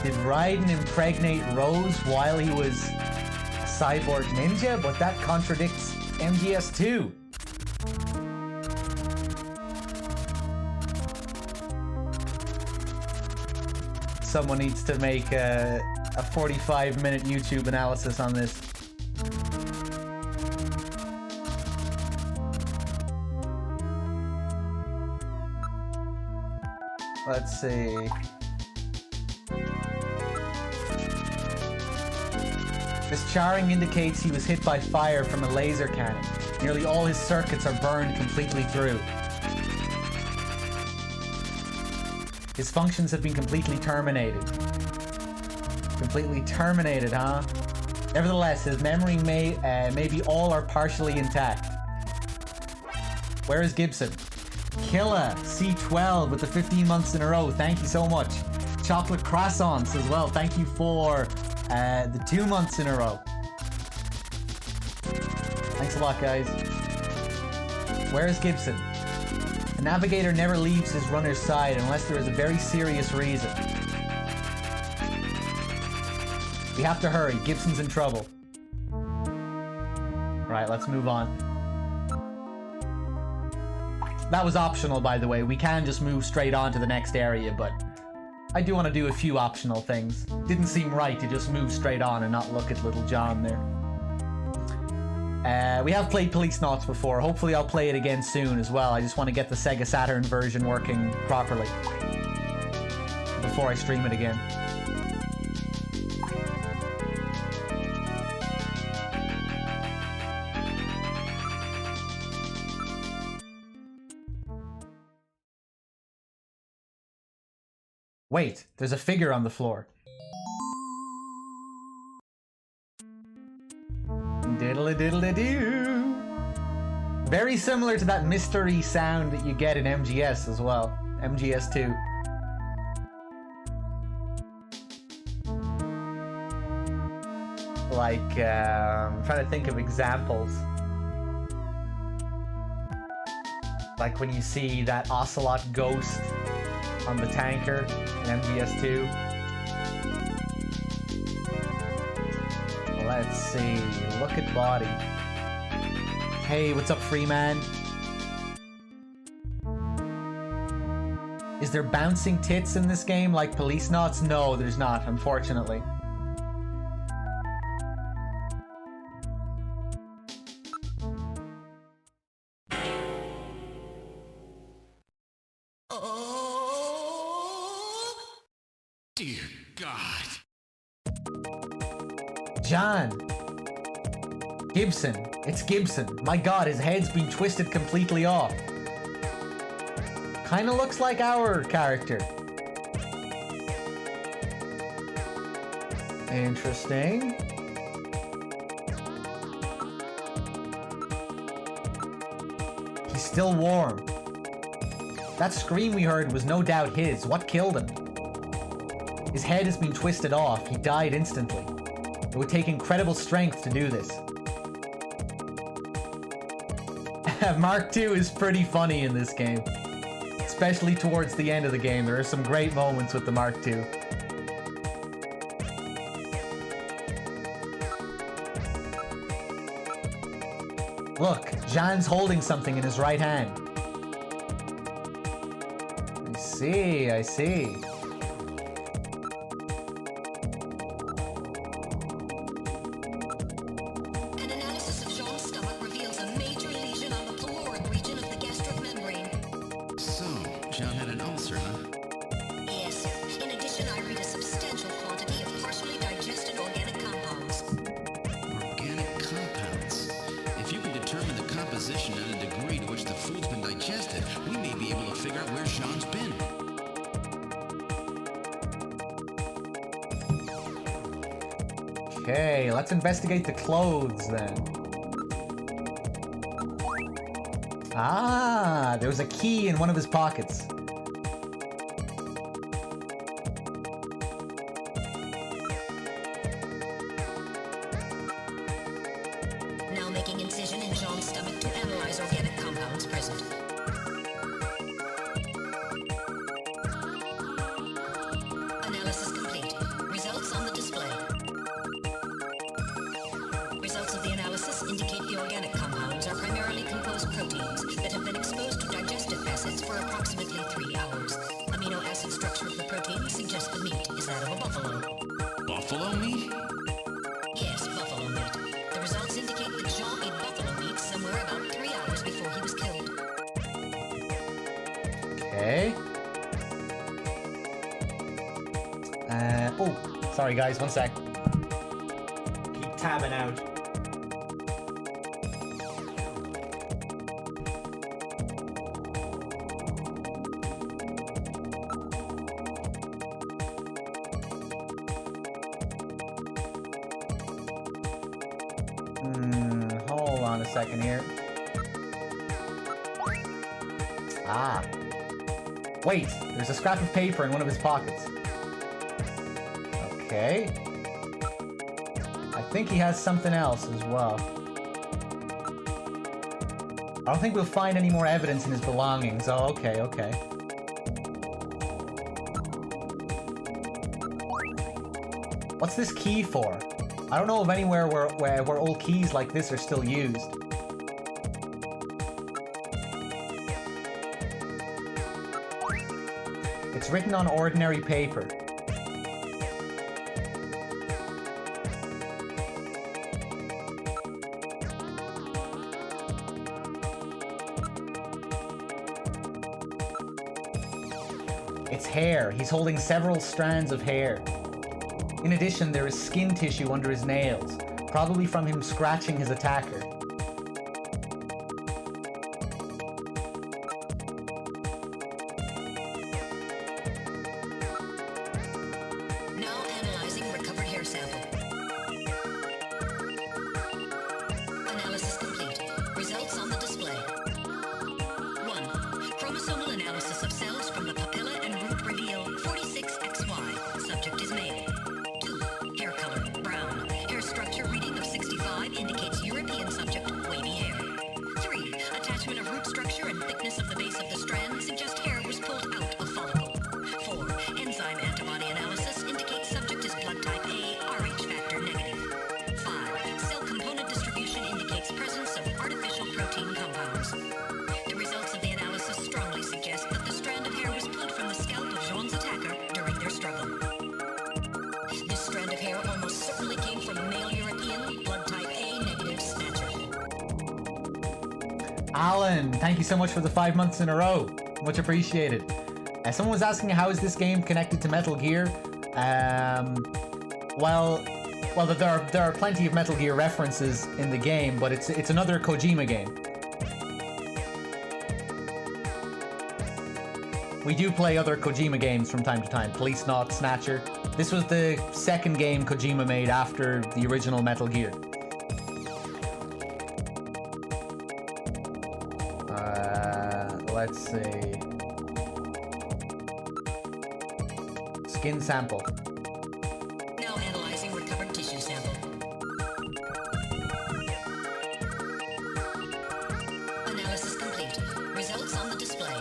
A: Did Raiden impregnate Rose while he was a cyborg ninja? But that contradicts MGS2. someone needs to make a 45-minute YouTube analysis on this. Let's see. This charring indicates he was hit by fire from a laser cannon. Nearly all his circuits are burned completely through. His functions have been completely terminated. Completely terminated, huh? Nevertheless, his memory may be all or partially intact. Where is Gibson? Killa, C12 with the 15 months in a row. Thank you so much. Chocolate croissants as well. Thank you for the 2 months in a row. Thanks a lot, guys. Where is Gibson? The navigator never leaves his runner's side unless there is a very serious reason. We have to hurry. Gibson's in trouble. Right, let's move on. That was optional, by the way. We can just move straight on to the next area, but I do want to do a few optional things. Didn't seem right to just move straight on and not look at little John there. We have played Policenauts before. Hopefully I'll play it again soon as well. I just want to get the Sega Saturn version working properly before I stream it again. Wait, there's a figure on the floor. Diddle-a-diddle-a-doo. Very similar to that mystery sound that you get in MGS as well. MGS2. Like, I'm trying to think of examples. Like when you see that Ocelot ghost on the tanker in MGS2. Let's see. Look at body. Hey, what's up, Freeman? Is there bouncing tits in this game like Policenauts? No, there's not, unfortunately.
C: Dear God.
A: John. Gibson. It's Gibson. My God, his head's been twisted completely off. Kinda looks like our character. Interesting. He's still warm. That scream we heard was no doubt his. What killed him? His head has been twisted off. He died instantly. It would take incredible strength to do this. Mark II is pretty funny in this game. Especially towards the end of the game. There are some great moments with the Mark II. Look, John's holding something in his right hand. I see, I see. Okay, let's investigate the clothes then. Ah, there was a key in one of his pockets.
H: Now making incision in John's stomach to analyze organic compounds present. Analysis complete. Results on the display. Results of the analysis indicate the organic compounds are primarily composed proteins that have been exposed to digestive acids for approximately 3 hours. Amino acid structure of the protein suggests the meat is
C: Buffalo meat?
H: Yes, buffalo meat. The results indicate that Jean ate buffalo meat somewhere about 3 hours before he was killed.
A: Okay. Oh, sorry guys, one sec.
J: Keep tabbing out.
A: Hold on a second here. Ah. Wait, there's a scrap of paper in one of his pockets. Okay. I think he has something else as well. I don't think we'll find any more evidence in his belongings. Oh, okay, okay. What's this key for? I don't know of anywhere where old keys like this are still used. It's written on ordinary paper. It's hair. He's holding several strands of hair. In addition, there is skin tissue under his nails, probably from him scratching his attacker.
H: Now analyzing recovered hair sample. Analysis complete. Results on the display. 1. Chromosomal analysis of cells from the papilla and root reveal 46XY. Subject is male. 2. Hair color, brown. Hair structure reading of 65 indicates European subject, wavy hair. 3. Attachment of root structure and thickness of the base of the strand suggest hair was pulled out of follicle. 4. Enzyme antibody analysis indicates subject is blood type A, Rh factor negative. 5. Cell component distribution indicates presence of artificial protein compounds. The results of the analysis strongly suggest that the strand of hair was pulled from the scalp of Jean's attacker during their struggle. This strand of hair almost certainly came from a male European, blood type A negative Snatcher.
A: Alan, thank you so much for the 5 months in a row. Much appreciated. Someone was asking how is this game connected to Metal Gear? Well, there are plenty of Metal Gear references in the game, but it's another Kojima game. We do play other Kojima games from time to time. Police Knock, Snatcher. This was the second game Kojima made after the original Metal Gear. Let's see. Skin sample.
H: Now analyzing recovered tissue sample. Analysis complete. Results on the display.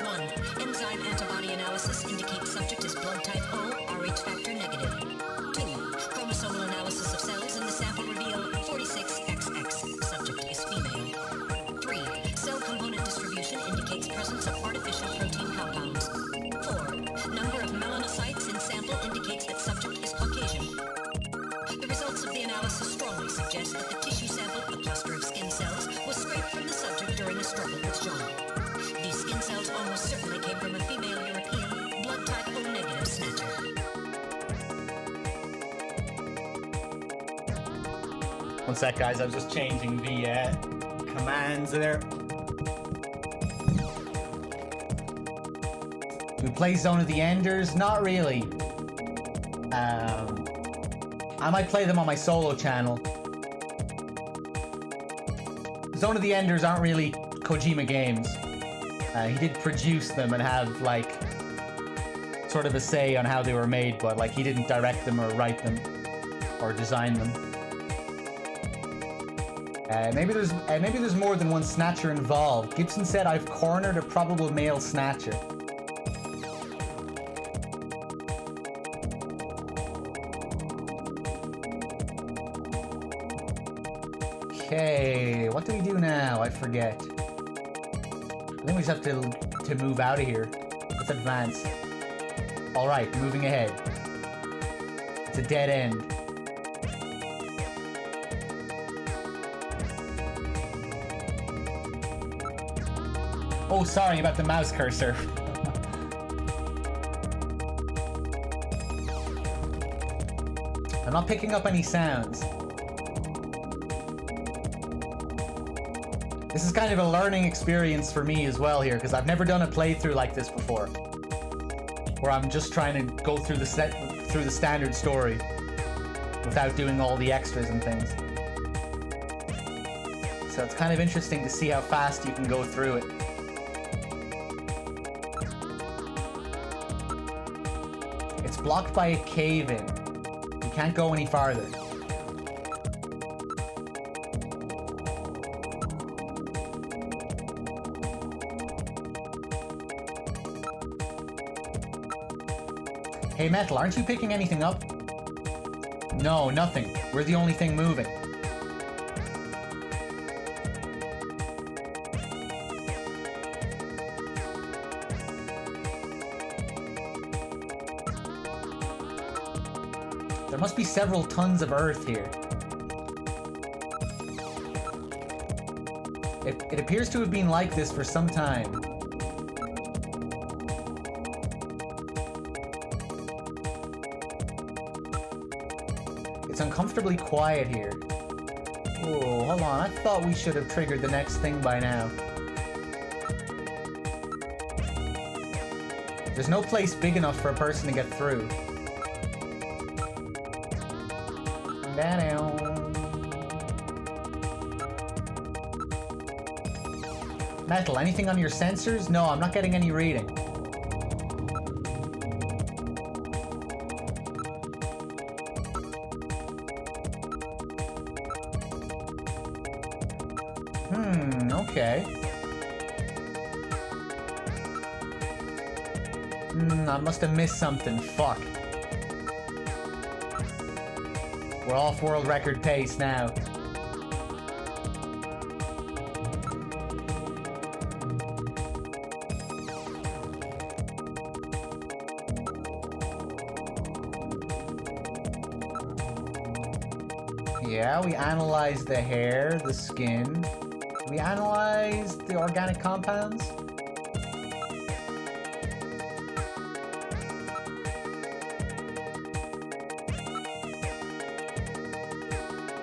H: 1. Enzyme antibody analysis indicates subject is blood type O, Rh factor negative. 2. Chromosomal analysis of cells in the sample reveal 46XX. Subject is female. 3. Cell component distribution indicates presence of artificial protein compounds. 4. Number of melanocytes in sample indicates that subject is Caucasian. The results of the analysis strongly suggest that the tissue sample, a cluster of skin cells, was scraped from the subject during a struggle with Jean. These skin cells almost certainly came from a female European, blood type O negative Snatcher.
A: One sec, guys. I was just changing the commands there. Do we play Zone of the Enders? Not really. I might play them on my solo channel. Zone of the Enders aren't really Kojima games. He did produce them and have, like, sort of a say on how they were made, but, like, he didn't direct them or write them or design them. Maybe there's more than one Snatcher involved. Gibson said, I've cornered a probable male Snatcher. Okay, what do we do now? I forget. I think we just have to move out of here. Let's advance. Alright, moving ahead. It's a dead end. Oh, sorry about the mouse cursor. I'm not picking up any sounds. This is kind of a learning experience for me as well here, because I've never done a playthrough like this before, where I'm just trying to go through the standard story without doing all the extras and things. So it's kind of interesting to see how fast you can go through it. It's blocked by a cave-in. You can't go any farther. Hey Metal, aren't you picking anything up? No, nothing. We're the only thing moving. There must be several tons of earth here. It appears to have been like this for some time. It's uncomfortably quiet here. Oh, hold on. I thought we should have triggered the next thing by now. There's no place big enough for a person to get through. Metal, anything on your sensors? No, I'm not getting any reading. Okay. I must have missed something. Fuck. We're off world record pace now. Yeah, we analyzed the hair, the skin. We analyzed the organic compounds.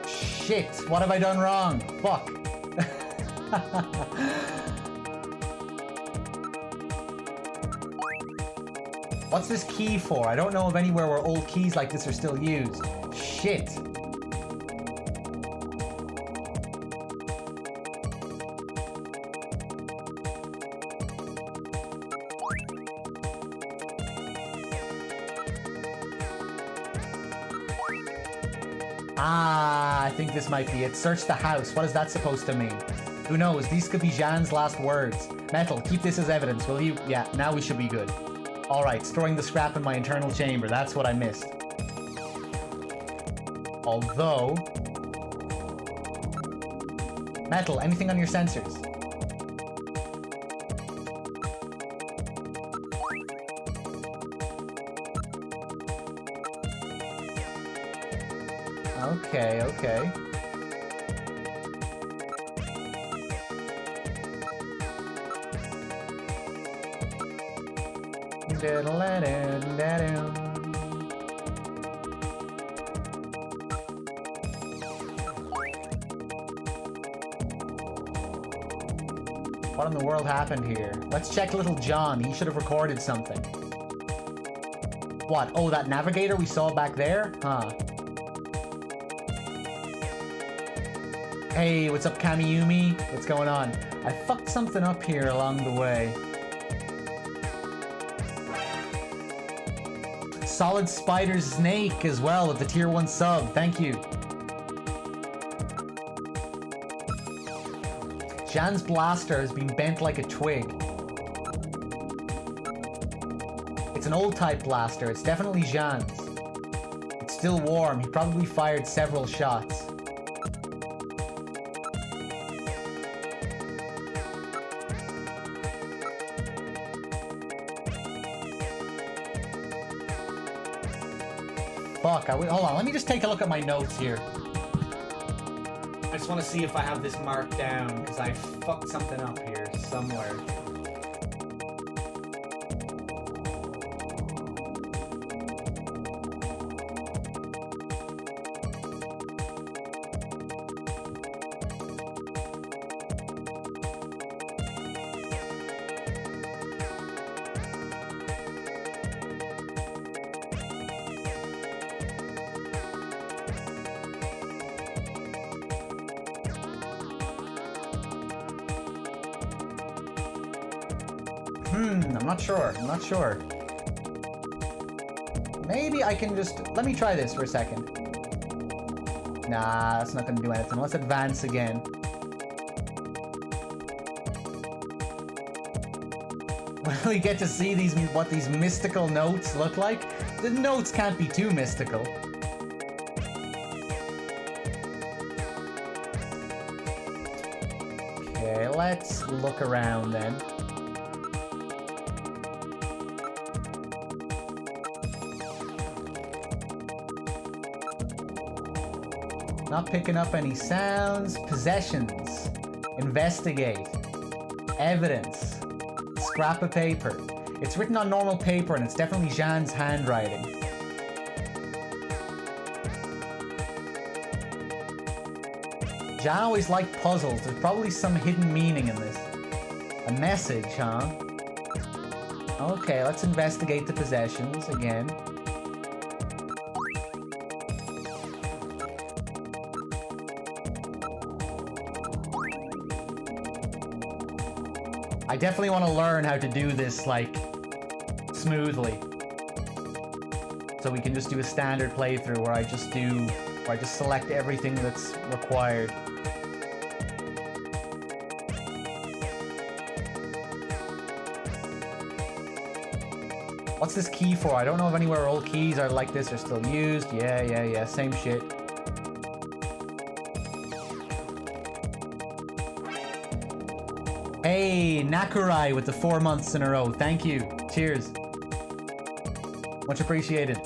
A: Shit, what have I done wrong? Fuck. What's this key for? I don't know of anywhere where old keys like this are still used. Shit. Ah, I think this might be it. Search the house. What is that supposed to mean? Who knows? These could be Jean's last words. Metal, keep this as evidence, will you? Yeah, now we should be good. Alright, storing the scrap in my internal chamber. That's what I missed. Although... Metal, anything on your sensors? Okay, okay. What in the world happened here? Let's check little John. He should have recorded something. What? Oh, that navigator we saw back there? Huh. Hey, what's up, Kamiyumi? What's going on? I fucked something up here along the way. Solid Spider Snake as well with the tier 1 sub. Thank you. Jan's blaster has been bent like a twig. It's an old type blaster. It's definitely Jan's. It's still warm. He probably fired several shots. fuck? Hold on, let me just take a look at my notes here.
J: I just want to see if I have this marked down, because I fucked something up here somewhere.
A: I'm not sure. Maybe I can just... Let me try this for a second. Nah, that's not going to do anything. Let's advance again. When we get to see what these mystical notes look like, the notes can't be too mystical. Okay, let's look around then. Not picking up any sounds. Possessions. Investigate. Evidence. Scrap of paper. It's written on normal paper and it's definitely Jean's handwriting. Jean always liked puzzles. There's probably some hidden meaning in this. A message, huh? Okay, let's investigate the possessions again. I definitely want to learn how to do this, like, smoothly. So we can just do a standard playthrough where I just select everything that's required. What's this key for? I don't know if anywhere old keys are like this are still used. Yeah, same shit. Hey, Nakurai with the 4 months in a row. Thank you. Cheers. Much appreciated.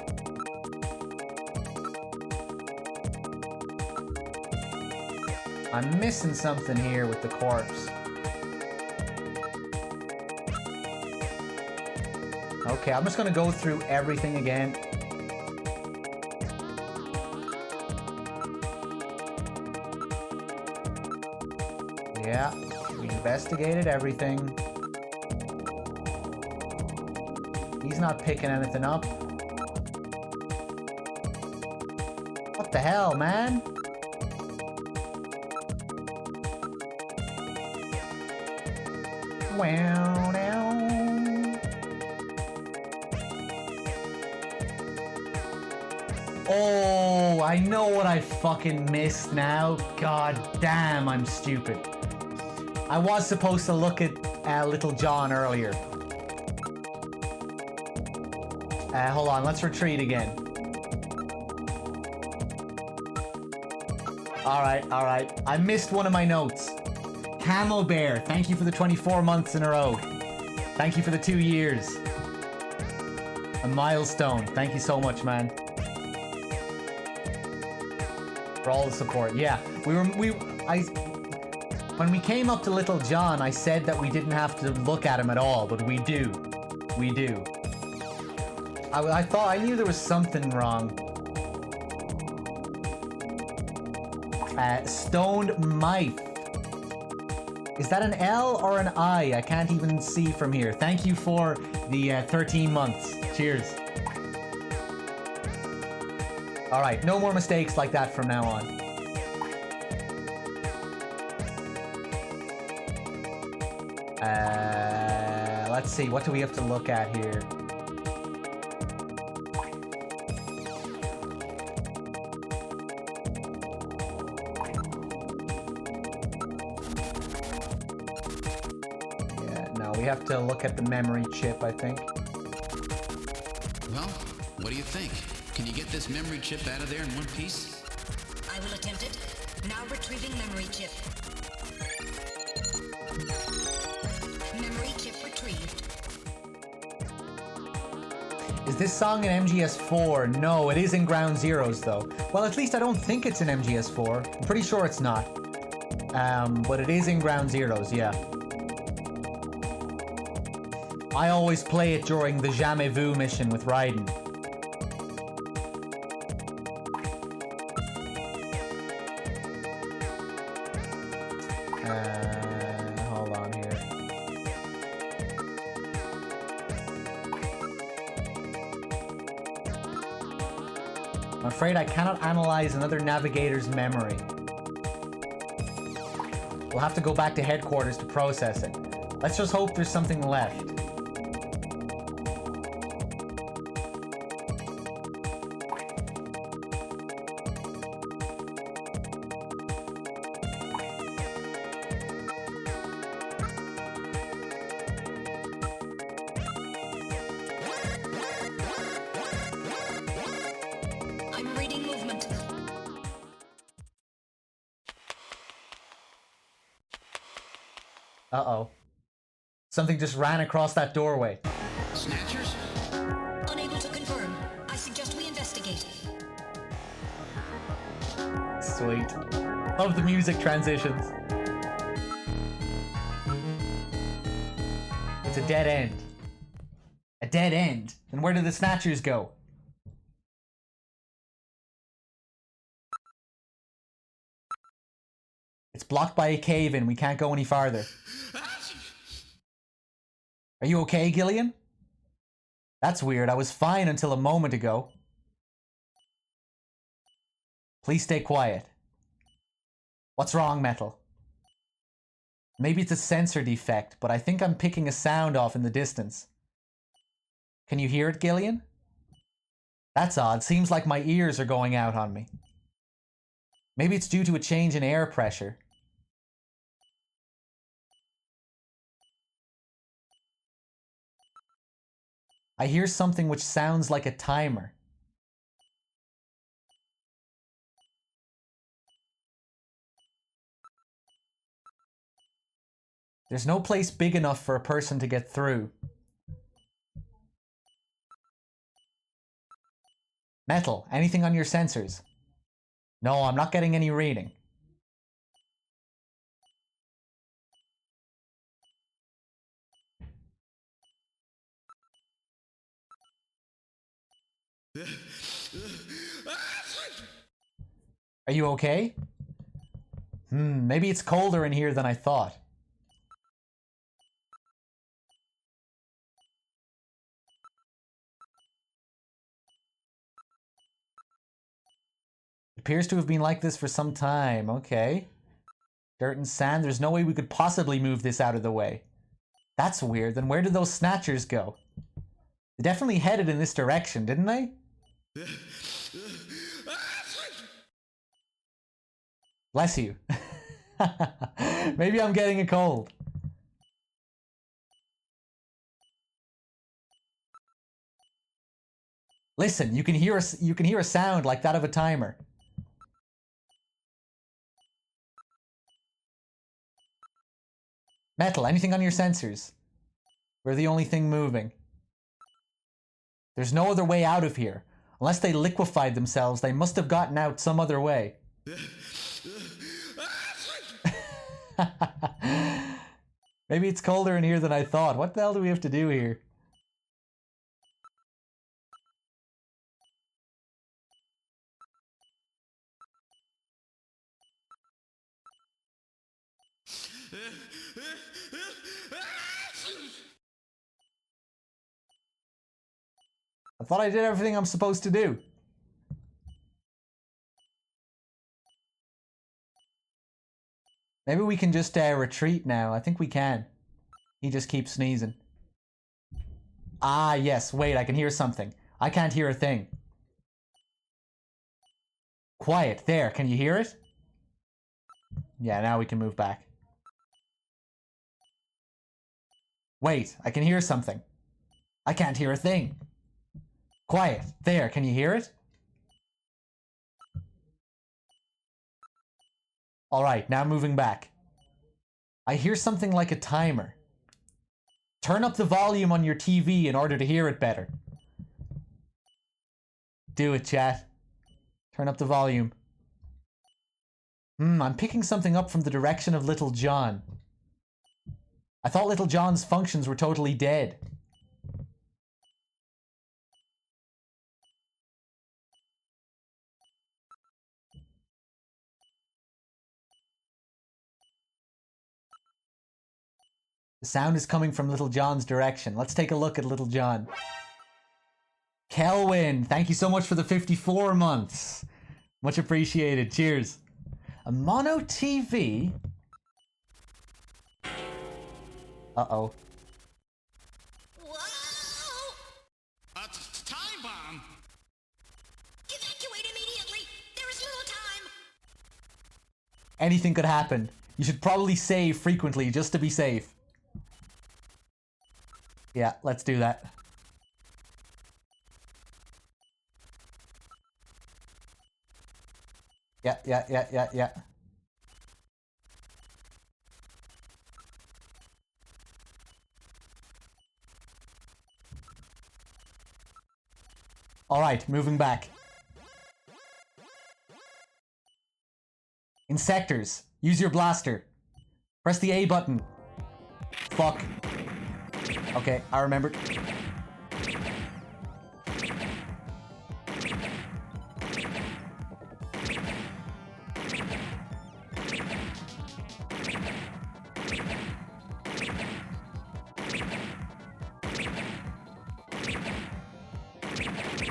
A: I'm missing something here with the corpse. Okay, I'm just gonna go through everything again. Yeah. Investigated everything. He's not picking anything up. What the hell, man? Wow, now. Oh, I know what I fucking missed now. God damn, I'm stupid. I was supposed to look at Little John earlier. Hold on, let's retreat again. Alright. I missed one of my notes. Camel Bear, thank you for the 24 months in a row. Thank you for the 2 years. A milestone. Thank you so much, man. For all the support. Yeah, when we came up to Little John, I said that we didn't have to look at him at all, but we do. We do. I knew there was something wrong. Stoned Mife. Is that an L or an I? I can't even see from here. Thank you for the 13 months. Cheers. Alright, no more mistakes like that from now on. Let's see, what do we have to look at here? Yeah, no, we have to look at the memory chip, I think.
C: Well, what do you think? Can you get this memory chip out of there in one piece?
H: I will attempt it. Now retrieving memory chip. Memory chip retrieved.
A: Is this song in MGS4? No, it is in Ground Zeroes though. Well, at least I don't think it's in MGS4. I'm pretty sure it's not. But it is in Ground Zeroes, yeah. I always play it during the Jamais Vu mission with Raiden. Hold on here. I'm afraid I cannot analyze another navigator's memory. We'll have to go back to headquarters to process it. Let's just hope there's something left.
H: I'm reading movement.
A: Uh-oh. Something just ran across that doorway.
C: Snatchers?
H: Unable to confirm. I suggest we investigate.
A: Sweet. Love the music transitions. It's a dead end. A dead end? Then where do the Snatchers go? It's blocked by a cave-in. We can't go any farther. Are you okay, Gillian? That's weird. I was fine until a moment ago. Please stay quiet. What's wrong, Metal? Maybe it's a sensor defect, but I think I'm picking a sound off in the distance. Can you hear it, Gillian? That's odd. Seems like my ears are going out on me. Maybe it's due to a change in air pressure. I hear something which sounds like a timer. There's no place big enough for a person to get through. Metal, anything on your sensors? No, I'm not getting any reading. Are you okay? Maybe it's colder in here than I thought. It appears to have been like this for some time. Okay. Dirt and sand. There's no way we could possibly move this out of the way. That's weird. Then where did those Snatchers go? They definitely headed in this direction, didn't they? Bless you. Maybe I'm getting a cold. Listen, you can hear a sound like that of a timer. Metal, anything on your sensors? We're the only thing moving. There's no other way out of here. Unless they liquefied themselves, they must have gotten out some other way. Maybe it's colder in here than I thought. What the hell do we have to do here? I thought I did everything I'm supposed to do. Maybe we can just retreat now. I think we can. He just keeps sneezing. Ah, yes. Wait, I can hear something. I can't hear a thing. Quiet. There. Can you hear it? Yeah, now we can move back. Wait, I can hear something. I can't hear a thing. Quiet. There. Can you hear it? Alright, now moving back. I hear something like a timer. Turn up the volume on your TV in order to hear it better. Do it, chat. Turn up the volume. I'm picking something up from the direction of Little John. I thought Little John's functions were totally dead. The sound is coming from Little John's direction. Let's take a look at Little John. Kelwin, thank you so much for the 54 months. Much appreciated. Cheers. A mono TV? Uh-oh.
H: Whoa!
C: A time bomb?
H: Evacuate immediately! There is little time!
A: Anything could happen. You should probably save frequently just to be safe. Yeah, let's do that. Yeah. Alright, moving back. In sectors, use your blaster. Press the A button. Fuck. Okay, I remembered.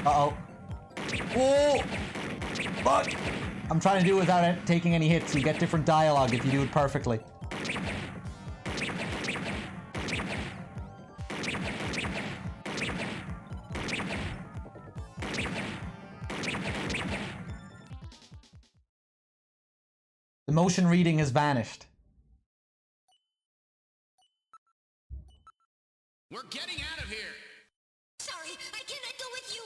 A: Uh-oh. Whoa! Fuck! I'm trying to do it without taking any hits. You get different dialogue if you do it perfectly. The motion reading has vanished.
C: We're getting out of here.
H: Sorry, I cannot go with you.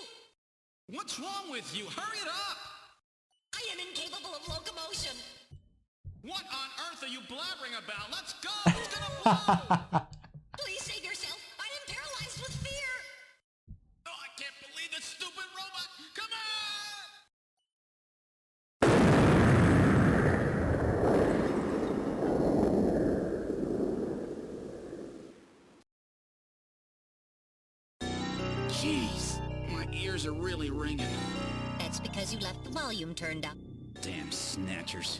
C: What's wrong with you? Hurry it up.
H: I am incapable of locomotion.
C: What on earth are you blabbering about? Let's go. It's gonna blow.
H: Please save yourself. I am paralyzed with fear.
C: Oh, I can't believe this stupid robot. Come on. Jeez, my ears are really ringing.
H: That's because you left the volume turned up.
C: Damn snatchers.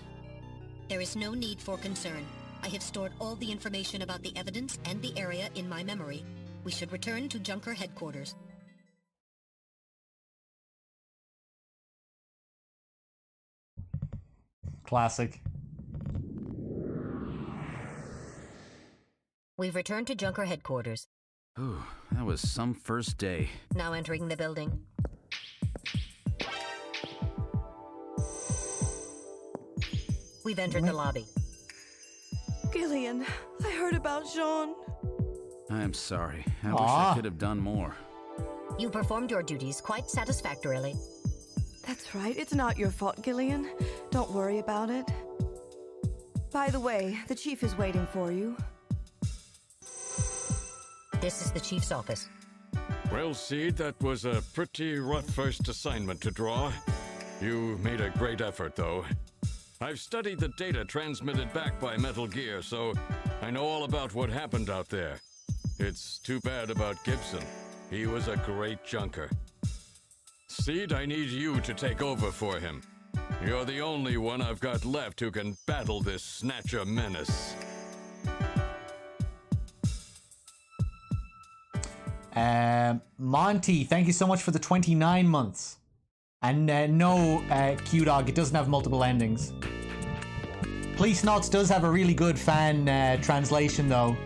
H: There is no need for concern. I have stored all the information about the evidence and the area in my memory. We should return to Junker headquarters.
A: Classic.
H: We've returned to Junker headquarters.
E: Ooh, that was some first day.
H: Now entering the building. We've entered the lobby.
K: Gillian, I heard about Jean.
E: I'm sorry. I wish I could have done more.
H: You performed your duties quite satisfactorily.
K: That's right. It's not your fault, Gillian. Don't worry about it. By the way, the chief is waiting for you.
H: This is the chief's office.
G: Well, Seed, that was a pretty rough first assignment to draw. You made a great effort, though. I've studied the data transmitted back by Metal Gear, so I know all about what happened out there. It's too bad about Gibson. He was a great junker. Seed, I need you to take over for him. You're the only one I've got left who can battle this Snatcher menace.
A: Monty, thank you so much for the 29 months. And no, Q-Dog, it doesn't have multiple endings. Police Nuts does have a really good fan translation, though.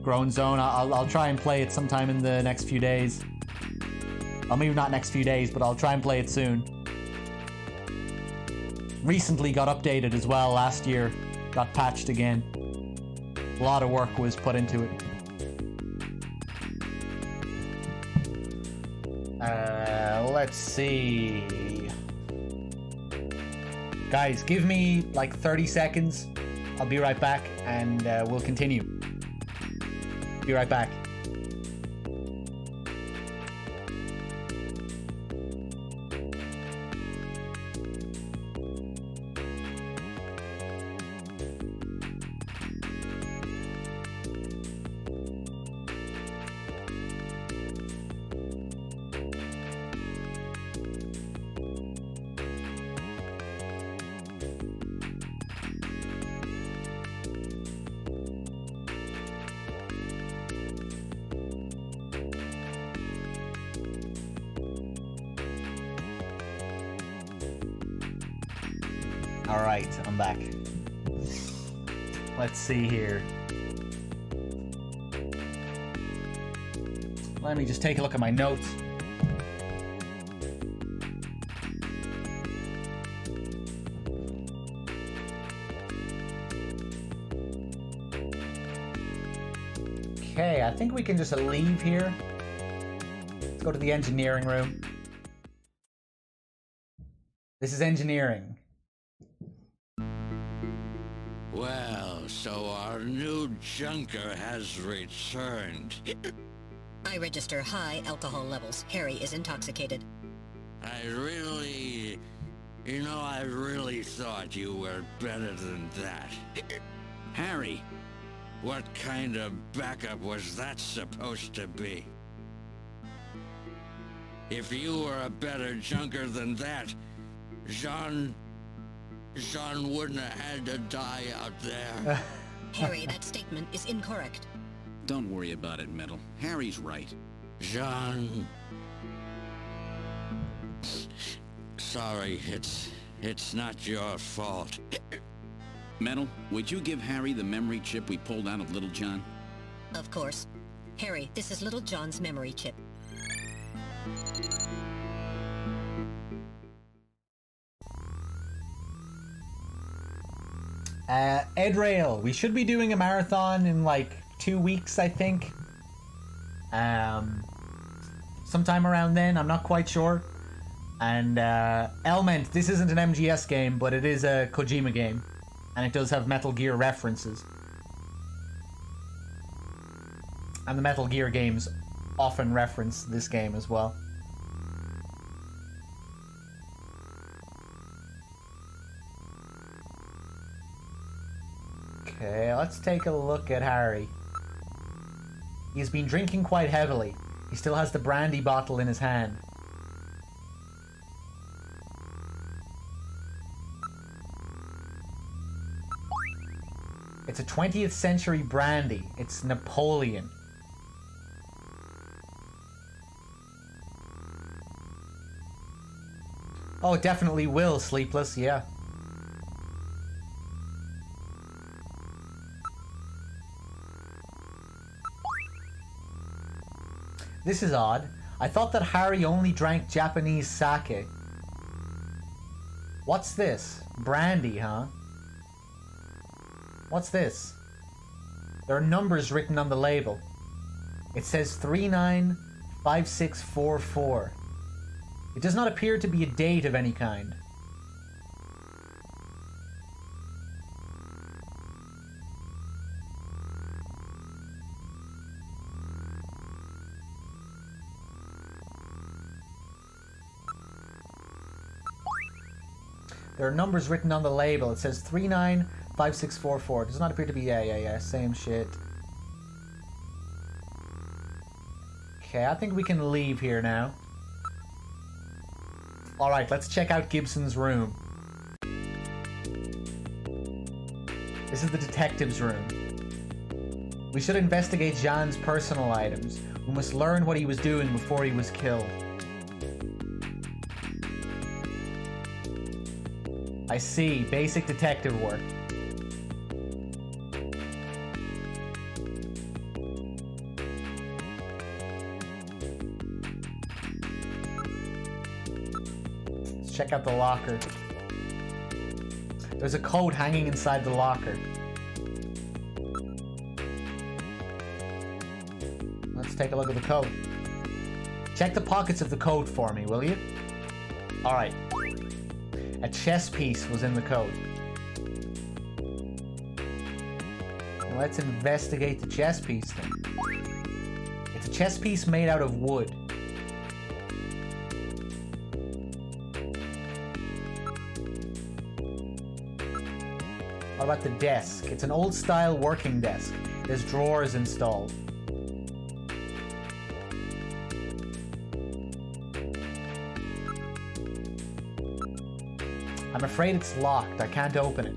A: Grown Zone, I'll try and play it sometime in the next few days. Well, maybe not next few days, but I'll try and play it soon. Recently got updated as well last year. Got patched again. A lot of work was put into it. Let's see. Guys, give me like 30 seconds. I'll be right back and we'll continue. Be right back. Alright, I'm back. Let's see here. Let me just take a look at my notes. Okay, I think we can just leave here. Let's go to the engineering room. This is engineering.
G: Well, so our new junker has returned.
H: I register high alcohol levels. Harry is intoxicated.
G: I really thought you were better than that.
C: Harry!
G: What kind of backup was that supposed to be? If you were a better junker than that, Jean wouldn't have had to die out there.
H: Harry, that statement is incorrect.
C: Don't worry about it, Metal. Harry's right.
G: Jean... Sorry, it's not your fault.
C: Metal, would you give Harry the memory chip we pulled out of Little John?
H: Of course. Harry, this is Little John's memory chip.
A: Edrail, we should be doing a marathon in like 2 weeks, I think. Sometime around then, I'm not quite sure. And Element, this isn't an MGS game, but it is a Kojima game. And it does have Metal Gear references. And the Metal Gear games often reference this game as well. Okay, let's take a look at Harry. He's been drinking quite heavily. He still has the brandy bottle in his hand. It's a 20th century brandy. It's Napoleon. Oh, it definitely will, Sleepless, yeah. This is odd. I thought that Harry only drank Japanese sake. What's this? Brandy, huh? What's this? There are numbers written on the label. It says 395644. It does not appear to be a date of any kind. There are numbers written on the label. It says 395644. It does not appear to be... Yeah. Same shit. Okay, I think we can leave here now. Alright, let's check out Gibson's room. This is the detective's room. We should investigate Jean's personal items. We must learn what he was doing before he was killed. I see. Basic detective work. Let's check out the locker. There's a code hanging inside the locker. Let's take a look at the code. Check the pockets of the code for me, will you? Alright. A chess piece was in the code. Let's investigate the chess piece then. It's a chess piece made out of wood. What about the desk? It's an old style working desk. There's drawers installed. I'm afraid it's locked. I can't open it.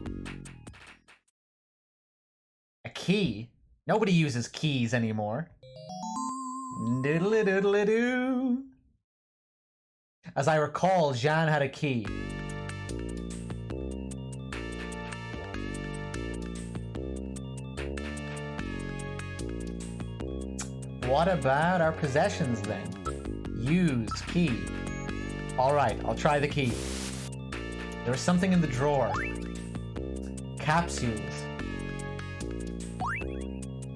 A: A key? Nobody uses keys anymore. Doodle-doodle-doo. As I recall, Jean had a key. What about our possessions then? Use key. Alright, I'll try the key. There was something in the drawer. Capsules.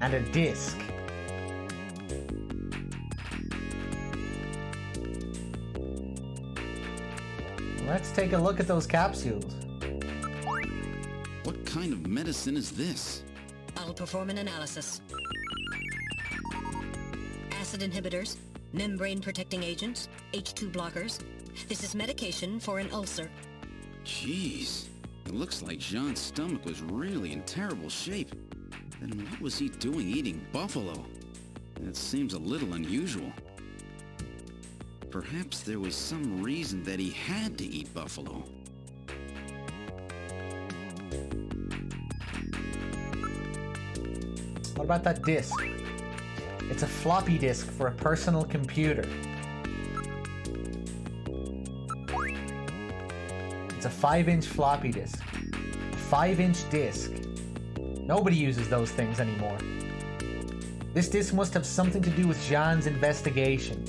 A: And a disc. Let's take a look at those capsules.
C: What kind of medicine is this?
H: I'll perform an analysis. Acid inhibitors, membrane-protecting agents, H2 blockers. This is medication for an ulcer.
C: Jeez. It looks like Jean's stomach was really in terrible shape. Then what was he doing eating buffalo? That seems a little unusual. Perhaps there was some reason that he had to eat buffalo.
A: What about that disc? It's a floppy disk for a personal computer. It's a 5-inch floppy disk. A 5-inch disc. Nobody uses those things anymore. This disc must have something to do with Jean's investigation.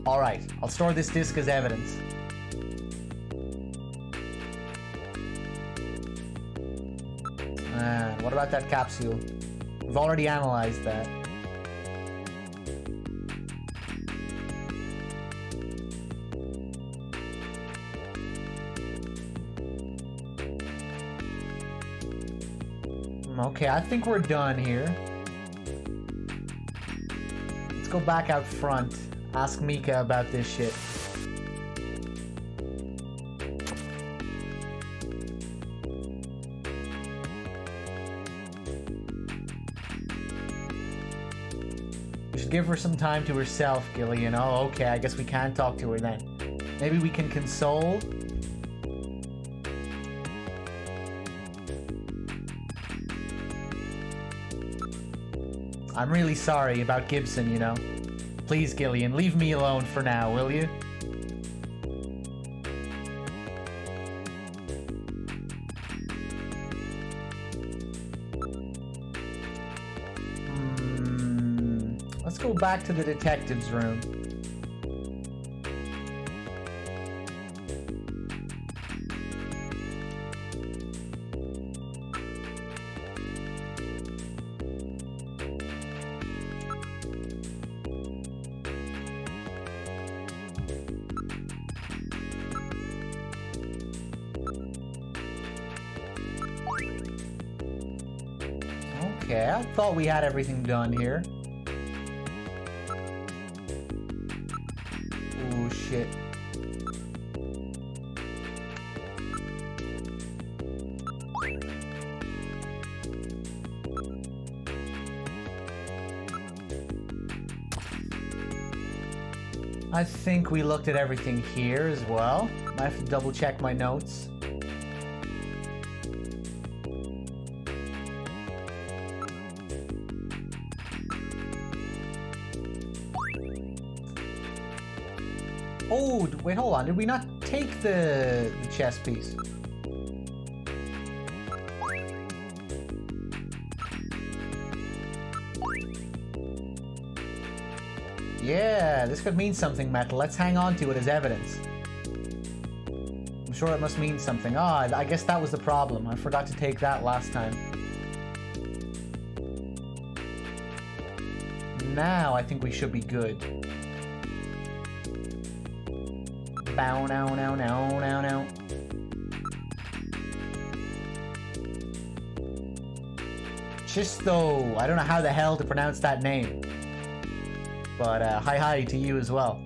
A: Alright, I'll store this disc as evidence. And what about that capsule? We've already analyzed that. Okay, I think we're done here. Let's go back out front. Ask Mika about this shit. We should give her some time to herself, Gillian. Oh, okay, I guess we can't talk to her then. Maybe we can console? I'm really sorry about Gibson, you know. Please, Gillian, leave me alone for now, will you? Let's go back to the detective's room. Okay, I thought we had everything done here. Oh shit. I think we looked at everything here as well. I have to double check my notes. Oh, wait, hold on. Did we not take the chess piece? Yeah, this could mean something, Metal. Let's hang on to it as evidence. I'm sure it must mean something. Ah, I guess that was the problem. I forgot to take that last time. Now I think we should be good. Bow, now, now, now, now, now. Chisto. I don't know how the hell to pronounce that name. But hi to you as well.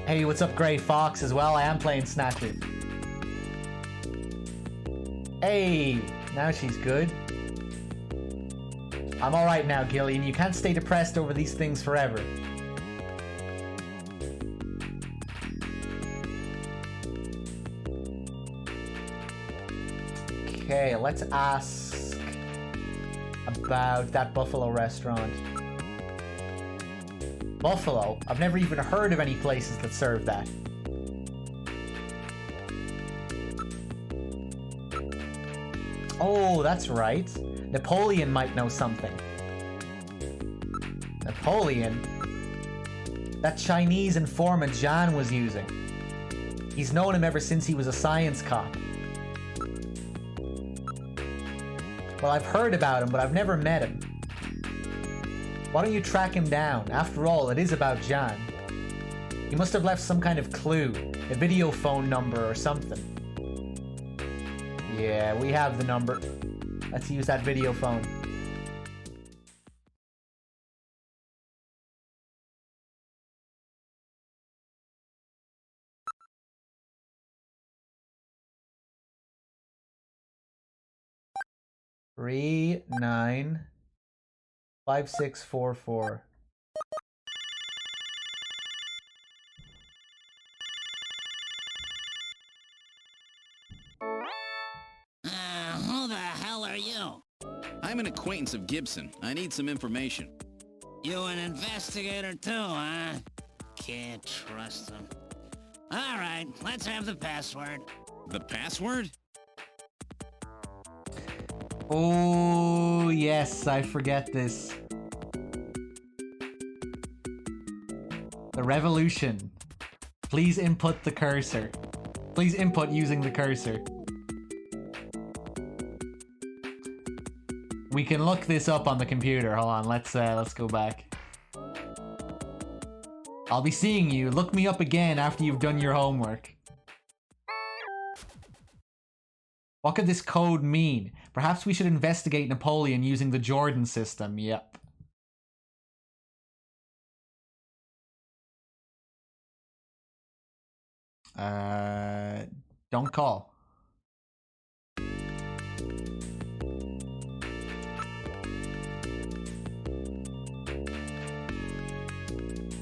A: Hey, what's up, Grey Fox as well? I am playing Snatcher. Hey, now she's good. I'm alright now, Gillian. You can't stay depressed over these things forever. Okay, let's ask about that Buffalo restaurant. Buffalo? I've never even heard of any places that serve that. Oh, that's right.
J: Napoleon might know something. Napoleon? That Chinese informant Jean was using. He's known him ever since he was a science cop. Well, I've heard about him, but I've never met him. Why don't you track him down? After all, it is about Jean. He must have left some kind of clue, a video phone number or something. Yeah, we have the number. Let's use that video phone. Three 95644.
C: Who the hell are you? I'm an acquaintance of Gibson. I need some information.
L: You an investigator too, huh? Can't trust him. All right, let's have the password.
C: The password?
J: Oh, yes, I forget this. The revolution. Please input the cursor. Please input using the cursor. We can look this up on the computer. Hold on, let's go back. I'll be seeing you. Look me up again after you've done your homework. What could this code mean? Perhaps we should investigate Napoleon using the Jordan system. Yep. Don't call.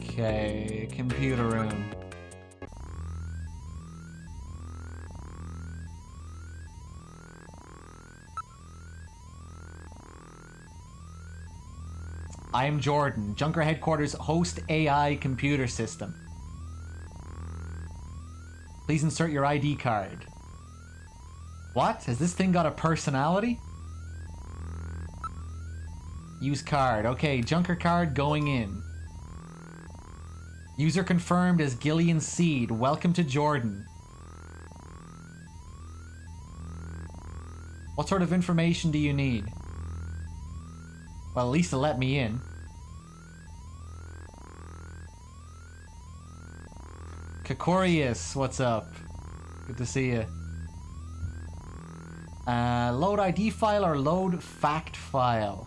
J: Okay, computer room. I am Jordan, Junker Headquarters host AI computer system. Please insert your ID card. What? Has this thing got a personality? Use card. Okay, Junker card going in. User confirmed as Gillian Seed. Welcome to Jordan. What sort of information do you need? Well, at least to let me in. Kakorius, what's up? Good to see you. Load ID file or load fact file?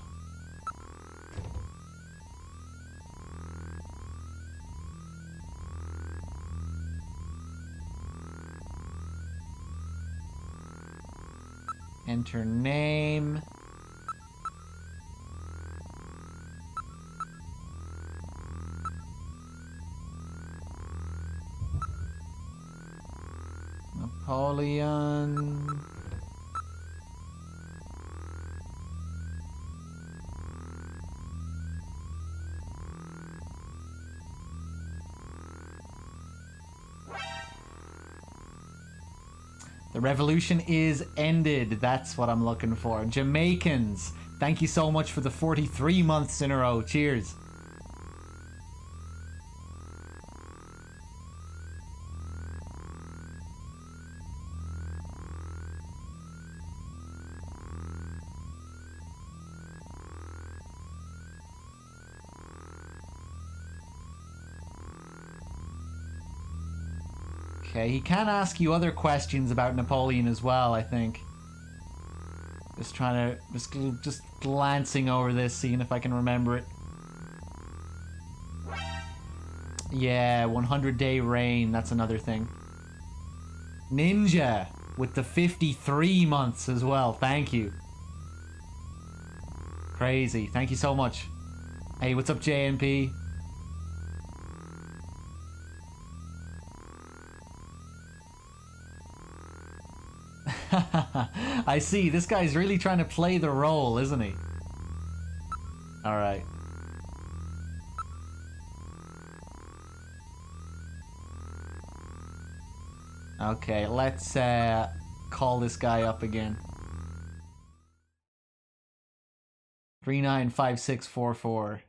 J: Enter name. Napoleon. The revolution is ended. That's what I'm looking for. Jamaicans, thank you so much for the 43 months in a row. Cheers. Okay, he can ask you other questions about Napoleon as well, I think. Just trying to, just glancing over this, seeing if I can remember it. Yeah, 100-day reign, that's another thing. Ninja, with the 53 months as well, thank you. Crazy, thank you so much. Hey, what's up, JNP? I see, this guy's really trying to play the role, isn't he? Alright. Okay, let's call this guy up again. 395644.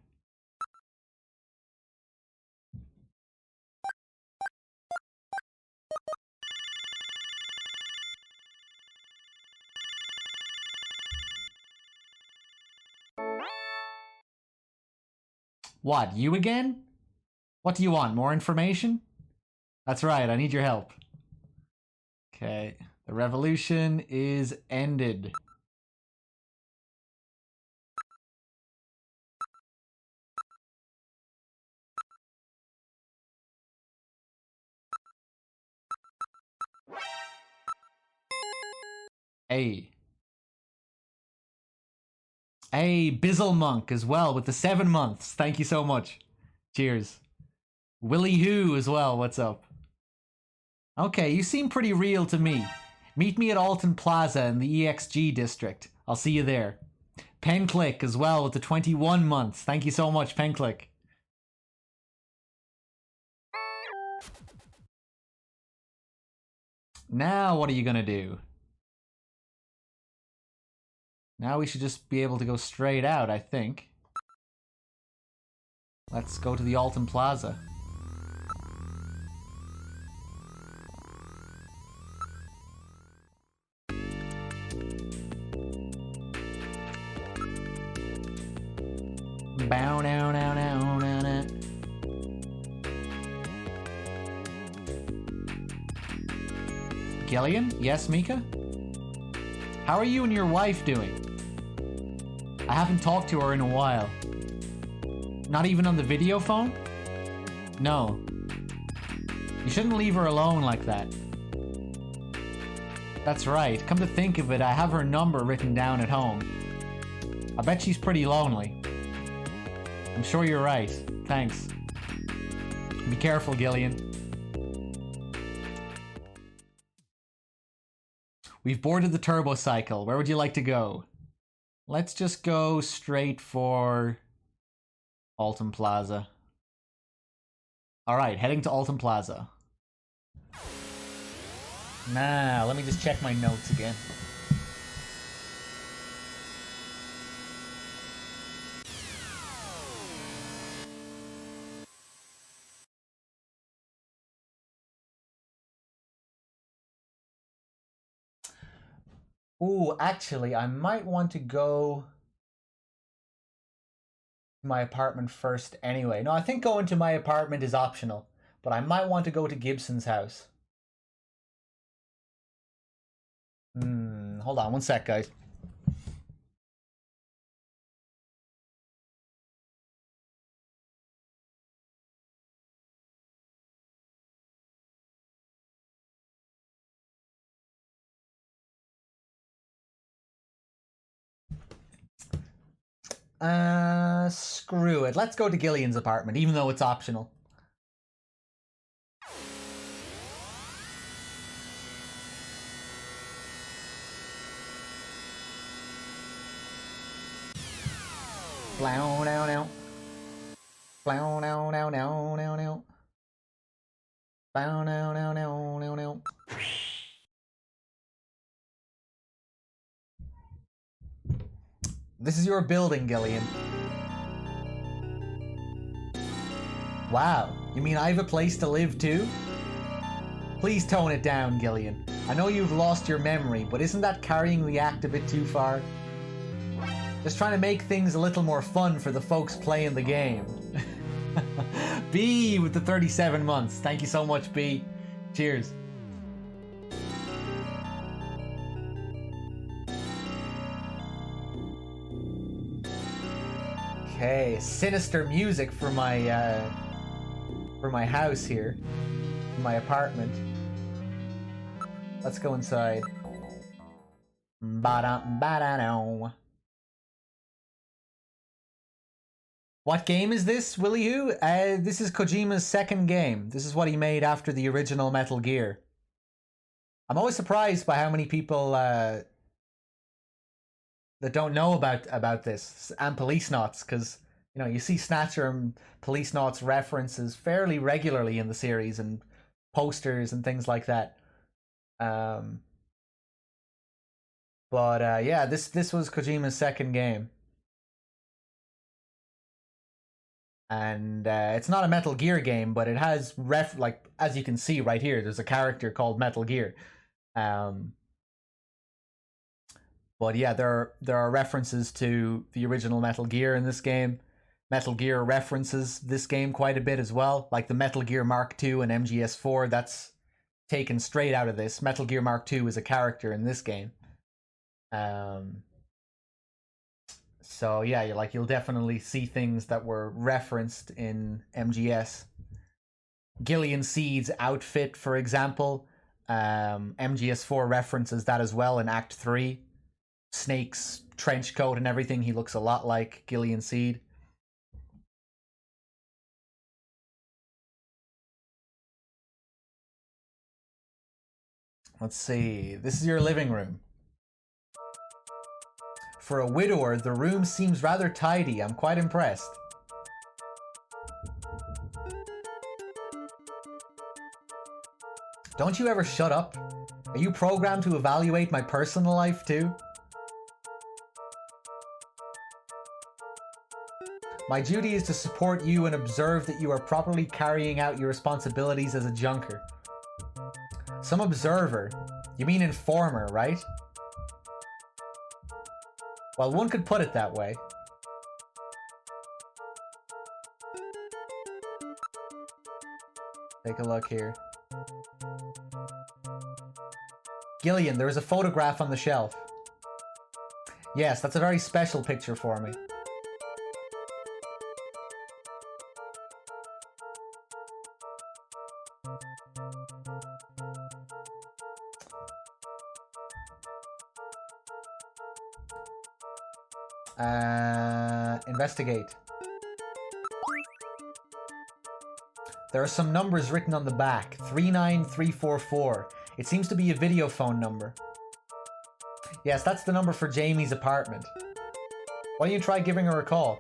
J: What, you again? What do you want? More information? That's right, I need your help. Okay, the revolution is ended. Hey. Hey, Bizzle Monk as well with the 7 months. Thank you so much. Cheers. Willie Who as well, what's up? Okay, you seem pretty real to me. Meet me at Alton Plaza in the EXG district. I'll see you there. Penclick as well with the 21 months. Thank you so much, Penclick. Now what are you gonna do? Now we should just be able to go straight out, I think. Let's go to the Alton Plaza. Bow now now now now now. Gillian? Yes, Mika? How are you and your wife doing? I haven't talked to her in a while. Not even on the video phone? No. You shouldn't leave her alone like that. That's right. Come to think of it, I have her number written down at home. I bet she's pretty lonely. I'm sure you're right. Thanks. Be careful, Gillian. We've boarded the turbo cycle. Where would you like to go? Let's just go straight for Alton Plaza. Alright, heading to Alton Plaza. Nah, let me just check my notes again. Ooh, actually, I might want to go to my apartment first anyway. No, I think going to my apartment is optional, but I might want to go to Gibson's house. Hold on one sec, guys. Screw it. Let's go to Gillian's apartment, even though it's optional. Blow now now. Blow now now now now now. Blow now now now now now. This is your building, Gillian. Wow, you mean I have a place to live too? Please tone it down, Gillian. I know you've lost your memory, but isn't that carrying the act a bit too far? Just trying to make things a little more fun for the folks playing the game. B with the 37 months. Thank you so much, B. Cheers. Okay, sinister music for my house here, my apartment. Let's go inside. Ba-da-ba-da-no. What game is this, Willie Who? This is Kojima's second game. This is what he made after the original Metal Gear. I'm always surprised by how many people that don't know about this, and Policenauts, because you know you see Snatcher and Policenauts references fairly regularly in the series and posters and things like that. But yeah, this was Kojima's second game. And it's not a Metal Gear game, but it has like, as you can see right here, there's a character called Metal Gear. But yeah, there are references to the original Metal Gear in this game. Metal Gear references this game quite a bit as well, like the Metal Gear Mark II and MGS4. That's taken straight out of this. Metal Gear Mark II is a character in this game. So yeah, you'll definitely see things that were referenced in MGS. Gillian Seed's outfit, for example, MGS4 references that as well in Act 3. Snake's trench coat and everything, he looks a lot like Gillian Seed. Let's see, this is your living room. For a widower, the room seems rather tidy. I'm quite impressed. Don't you ever shut up? Are you programmed to evaluate my personal life too? My duty is to support you and observe that you are properly carrying out your responsibilities as a junker. Some observer? You mean informer, right? Well, one could put it that way. Take a look here. Gillian, there is a photograph on the shelf. Yes, that's a very special picture for me. Investigate. There are some numbers written on the back. 39344. It seems to be a video phone number. Yes, that's the number for Jamie's apartment. Why don't you try giving her a call?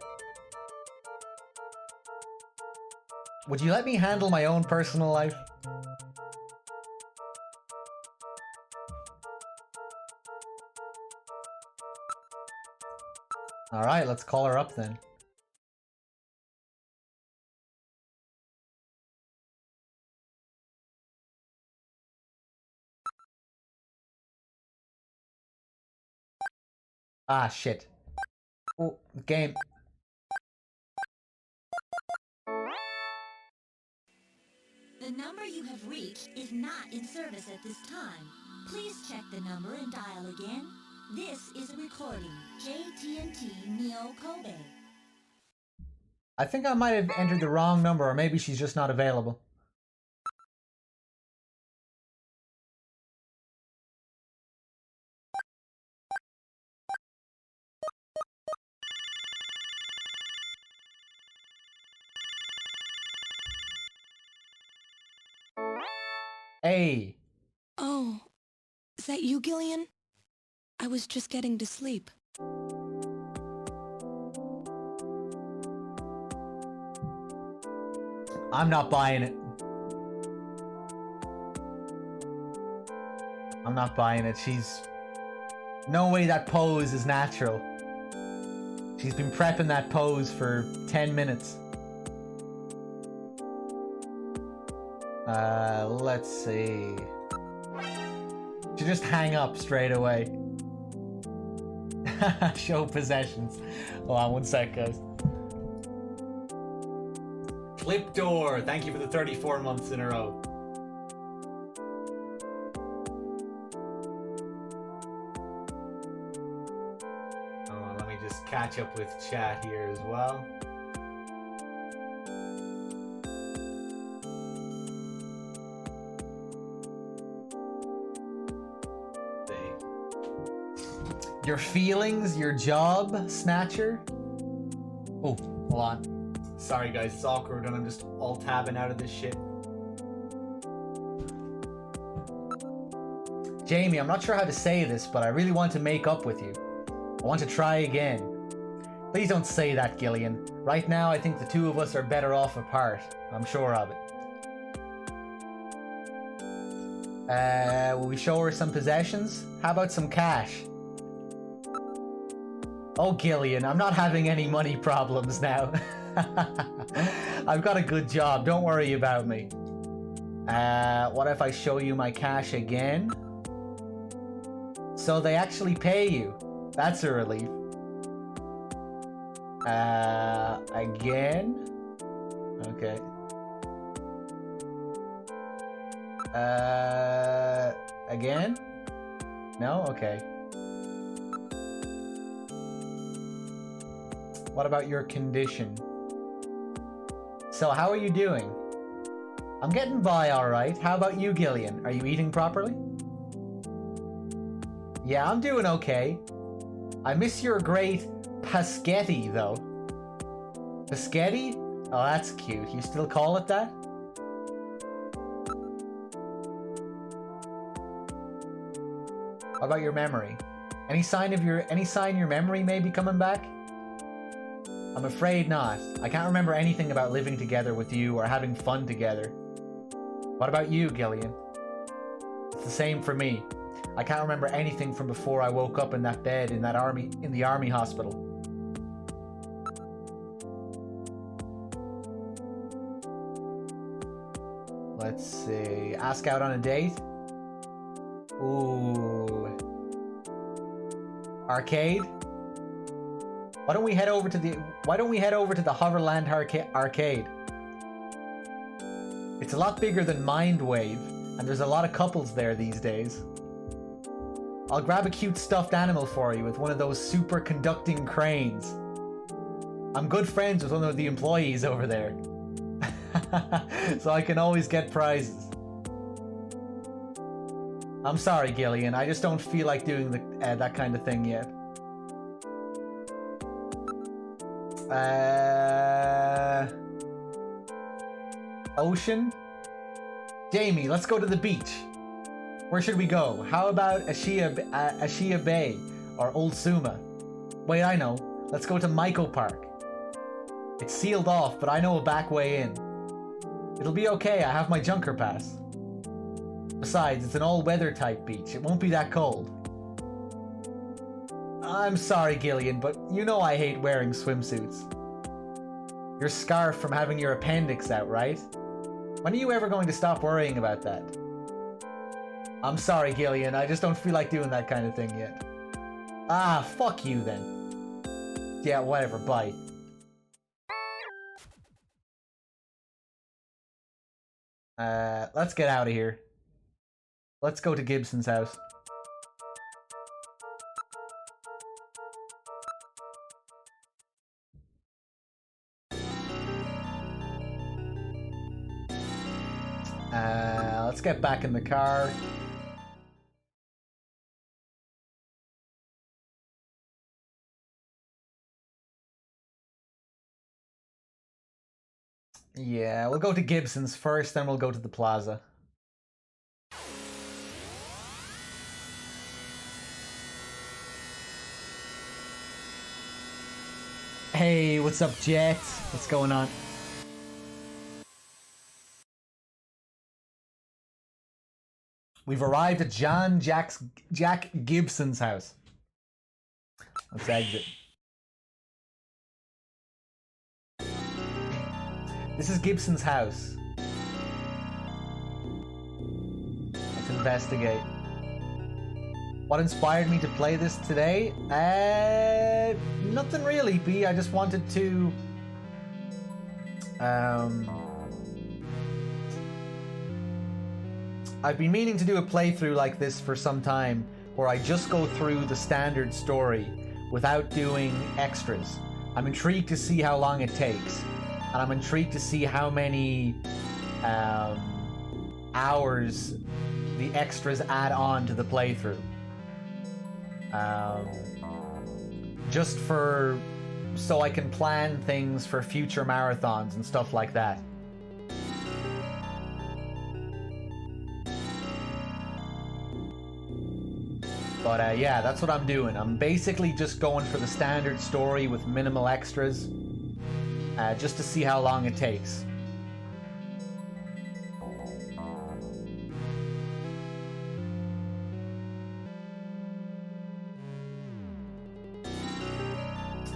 J: Would you let me handle my own personal life? Alright, let's call her up then. Ah, shit. Oh, game.
M: The number you have reached is not in service at this time. Please check the number and dial again. This is a recording. JT&T Neo Kobe.
J: I think I might have entered the wrong number, or maybe she's just not available. Hey.
D: Oh, is that you, Gillian? I was just getting to sleep.
J: I'm not buying it. I'm not buying it. She's... No way that pose is natural. She's been prepping that pose for 10 minutes. Let's see. She just hang up straight away. Show possessions. Hold on 1 sec, guys. Clip door. Thank you for the 34 months in a row. Oh, let me just catch up with chat here as well. Your feelings, your job, Snatcher? Oh, hold on. Sorry guys, it's awkward and I'm just alt-tabbing out of this shit. Jamie, I'm not sure how to say this, but I really want to make up with you. I want to try again. Please don't say that, Gillian. Right now, I think the two of us are better off apart. I'm sure of it. Will we show her some possessions? How about some cash? Oh, Gillian, I'm not having any money problems now. I've got a good job. Don't worry about me. What if I show you my cash again? So they actually pay you. That's a relief. Again? Okay. Again? No? Okay. What about your condition? So how are you doing? I'm getting by alright. How about you, Gillian? Are you eating properly? Yeah, I'm doing okay. I miss your great paschetti, though. Paschetti? Oh, that's cute. You still call it that? How about your memory? Any sign your memory may be coming back? I'm afraid not. I can't remember anything about living together with you or having fun together. What about you, Gillian? It's the same for me. I can't remember anything from before I woke up in that bed in the army hospital. Let's see. Ask out on a date? Ooh. Arcade? Why don't we head over to the Hoverland arcade? It's a lot bigger than Mindwave, and there's a lot of couples there these days. I'll grab a cute stuffed animal for you with one of those superconducting cranes. I'm good friends with one of the employees over there. So I can always get prizes. I'm sorry, Gillian. I just don't feel like doing that kind of thing yet. Ocean? Jamie, let's go to the beach. Where should we go? How about Ashia Bay or Old Suma? Wait, I know. Let's go to Maiko Park. It's sealed off, but I know a back way in. It'll be okay, I have my Junker Pass. Besides, it's an all-weather type beach. It won't be that cold. I'm sorry, Gillian, but you know I hate wearing swimsuits. You're scarred from having your appendix out, right? When are you ever going to stop worrying about that? I'm sorry, Gillian, I just don't feel like doing that kind of thing yet. Ah, fuck you then. Yeah, whatever, bye. Let's get out of here. Let's go to Gibson's house. Let's get back in the car. Yeah, we'll go to Gibson's first, then we'll go to the plaza. Hey, what's up, Jet? What's going on? We've arrived at Jack Gibson's house. Let's exit. This is Gibson's house. Let's investigate. What inspired me to play this today? Nothing really, B. I just wanted to... I've been meaning to do a playthrough like this for some time, where I just go through the standard story without doing extras. I'm intrigued to see how long it takes, and I'm intrigued to see how many hours the extras add on to the playthrough. Just so I can plan things for future marathons and stuff like that. But yeah, that's what I'm doing. I'm basically just going for the standard story with minimal extras, just to see how long it takes.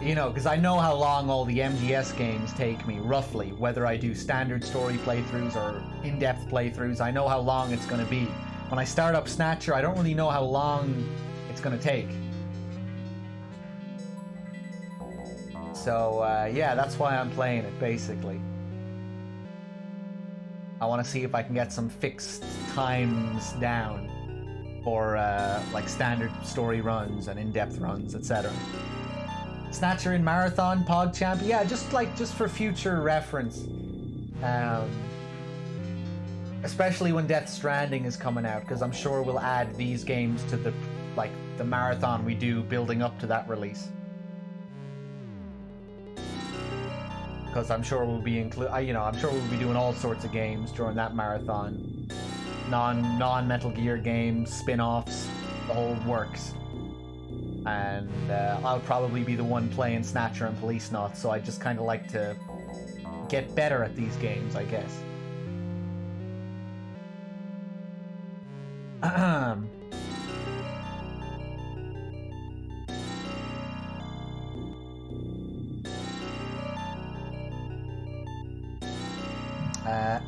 J: You know, because I know how long all the MGS games take me, roughly, whether I do standard story playthroughs or in-depth playthroughs. I know how long it's going to be. When I start up Snatcher, I don't really know how long it's going to take. So, yeah, that's why I'm playing it, basically. I want to see if I can get some fixed times down for, like, standard story runs and in-depth runs, etc. Snatcher in Marathon, PogChamp, yeah, just for future reference. Especially when Death Stranding is coming out, because I'm sure we'll add these games to the marathon we do building up to that release. Because I'm sure we'll be I'm sure we'll be doing all sorts of games during that marathon. Non-Metal Gear games, spin-offs, the whole works. And I'll probably be the one playing Snatcher and Policenauts, so I just kind of like to get better at these games, I guess.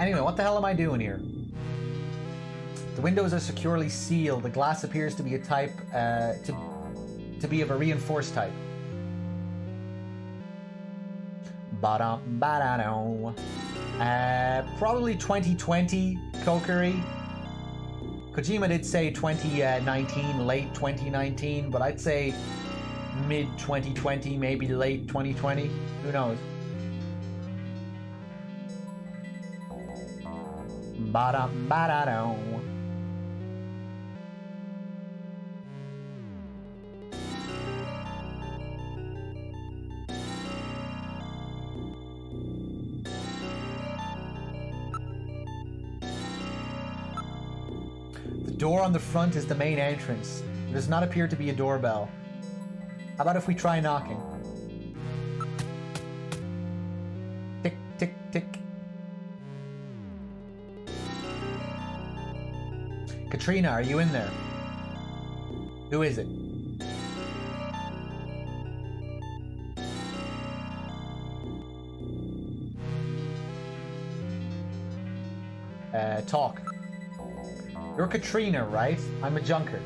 J: Anyway, what the hell am I doing here? The windows are securely sealed. The glass appears to be a type, to be of a reinforced type. Probably 2020, Kokiri. Kojima did say 2019, late 2019, but I'd say mid 2020, maybe late 2020. Who knows? The door on the front is the main entrance. There does not appear to be a doorbell. How about if we try knocking? Tick, tick, tick. Katrina, are you in there? Who is it? Talk. You're Katrina, right? I'm a junker.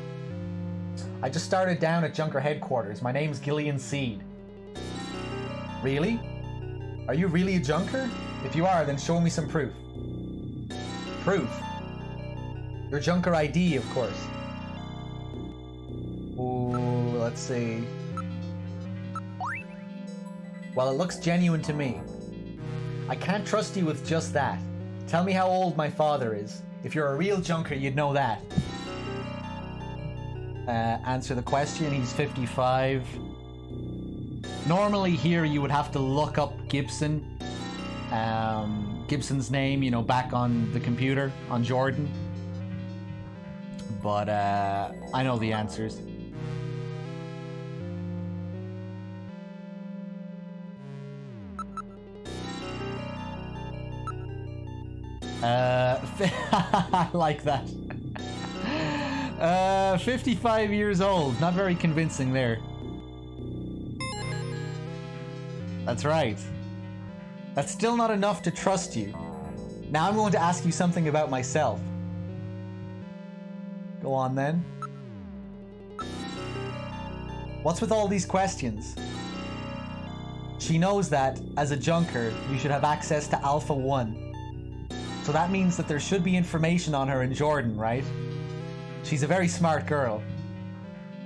J: I just started down at Junker headquarters. My name's Gillian Seed. Really? Are you really a junker? If you are, then show me some proof. Proof? Your Junker ID, of course. Ooh, let's see. Well, it looks genuine to me. I can't trust you with just that. Tell me how old my father is. If you're a real junker, you'd know that. Answer the question. He's 55. Normally here you would have to look up Gibson. Gibson's name, you know, back on the computer, on Jordan. But I know the answers. I like that. 55 years old. Not very convincing there. That's right. That's still not enough to trust you. Now I'm going to ask you something about myself. Go on then. What's with all these questions? She knows that, as a junker, you should have access to Alpha 1. So that means that there should be information on her in Jordan, right? She's a very smart girl.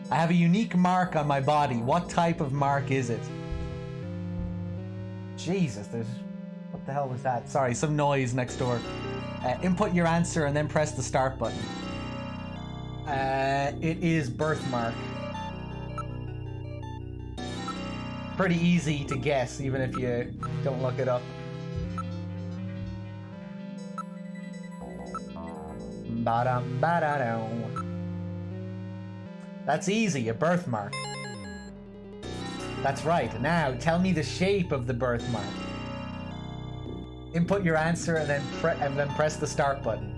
J: I have a unique mark on my body. What type of mark is it? Jesus, there's... What the hell was that? Sorry, some noise next door. Input your answer and then press the start button. It is birthmark. Pretty easy to guess, even if you don't look it up. That's easy, a birthmark. That's right. Now, tell me the shape of the birthmark. Input your answer and then press the start button.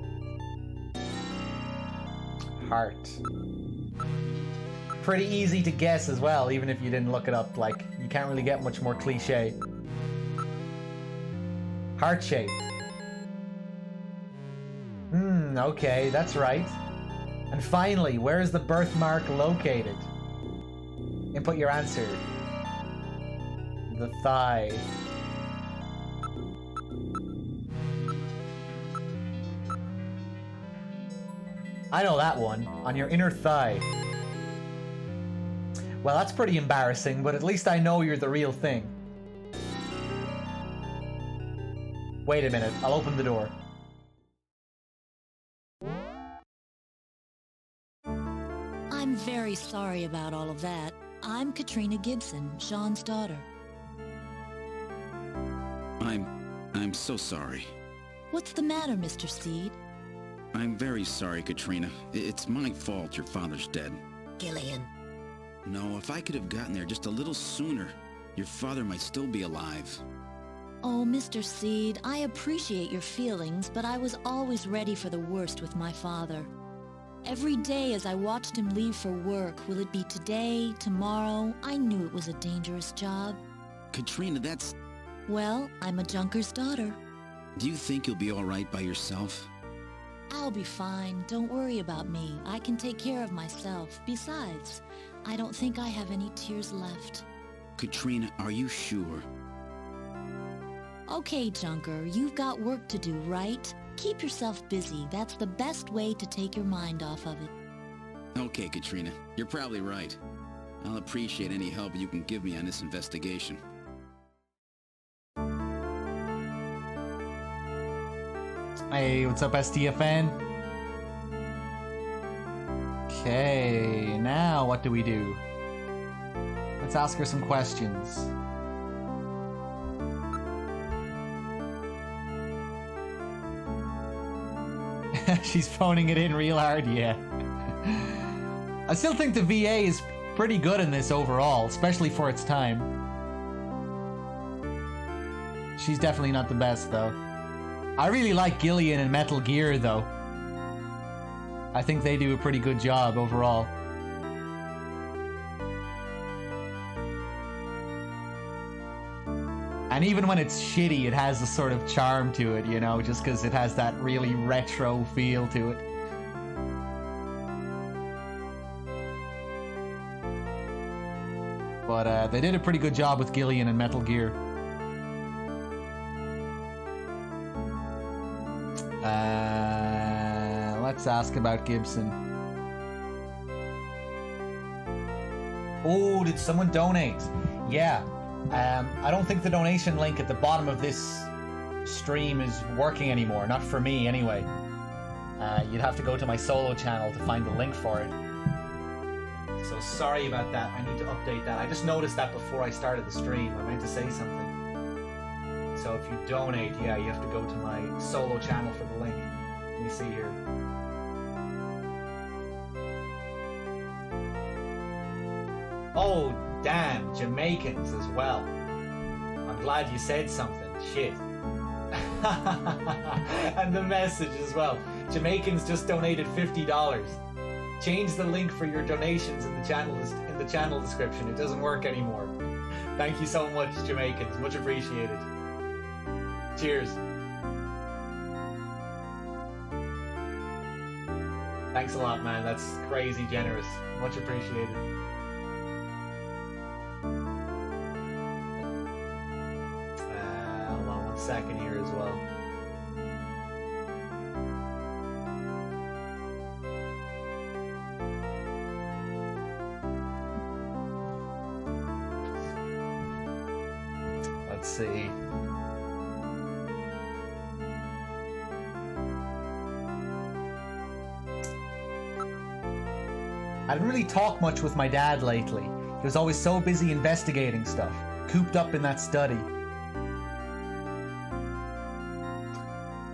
J: Heart. Pretty easy to guess as well, even if you didn't look it up. Like, you can't really get much more cliche. Heart-shaped. Okay, that's right. And finally, where is the birthmark located? Input your answer. The thigh. I know that one. On your inner thigh. Well, that's pretty embarrassing, but at least I know you're the real thing. Wait a minute, I'll open the door.
M: I'm very sorry about all of that. I'm Katrina Gibson, Sean's daughter.
C: I'm so sorry.
M: What's the matter, Mr. Seed?
C: I'm very sorry, Katrina. It's my fault your father's dead.
H: Gillian.
C: No, if I could have gotten there just a little sooner, your father might still be alive.
M: Oh, Mr. Seed, I appreciate your feelings, but I was always ready for the worst with my father. Every day as I watched him leave for work, will it be today, tomorrow, I knew it was a dangerous job.
C: Katrina, that's...
M: Well, I'm a junker's daughter.
C: Do you think you'll be all right by yourself?
M: I'll be fine. Don't worry about me. I can take care of myself. Besides, I don't think I have any tears left.
C: Katrina, are you sure?
M: Okay, Junker, you've got work to do, right? Keep yourself busy. That's the best way to take your mind off of it.
C: Okay, Katrina. You're probably right. I'll appreciate any help you can give me on this investigation.
J: Hey, what's up, STFN? Okay, now what do we do? Let's ask her some questions. She's phoning it in real hard, yeah. I still think the VA is pretty good in this overall, especially for its time. She's definitely not the best, though. I really like Gillian and Metal Gear, though. I think they do a pretty good job overall. And even when it's shitty, it has a sort of charm to it, you know, just because it has that really retro feel to it. But they did a pretty good job with Gillian and Metal Gear. Let's ask about Gibson. Oh, did someone donate? Yeah. I don't think the donation link at the bottom of this stream is working anymore. Not for me, anyway. You'd have to go to my solo channel to find the link for it. So sorry about that. I need to update that. I just noticed that before I started the stream. I meant to say something. So if you donate, yeah, you have to go to my solo channel for the link. Let me see here. Oh, damn, Jamaicans as well. I'm glad you said something. Shit. And the message as well. Jamaicans just donated $50. Change the link for your donations in the channel description. It doesn't work anymore. Thank you so much, Jamaicans. Much appreciated. Cheers. Thanks a lot, man. That's crazy generous. Much appreciated. Hold on 1 second here as well. Let's see. I didn't really talk much with my dad lately. He was always so busy investigating stuff, cooped up in that study.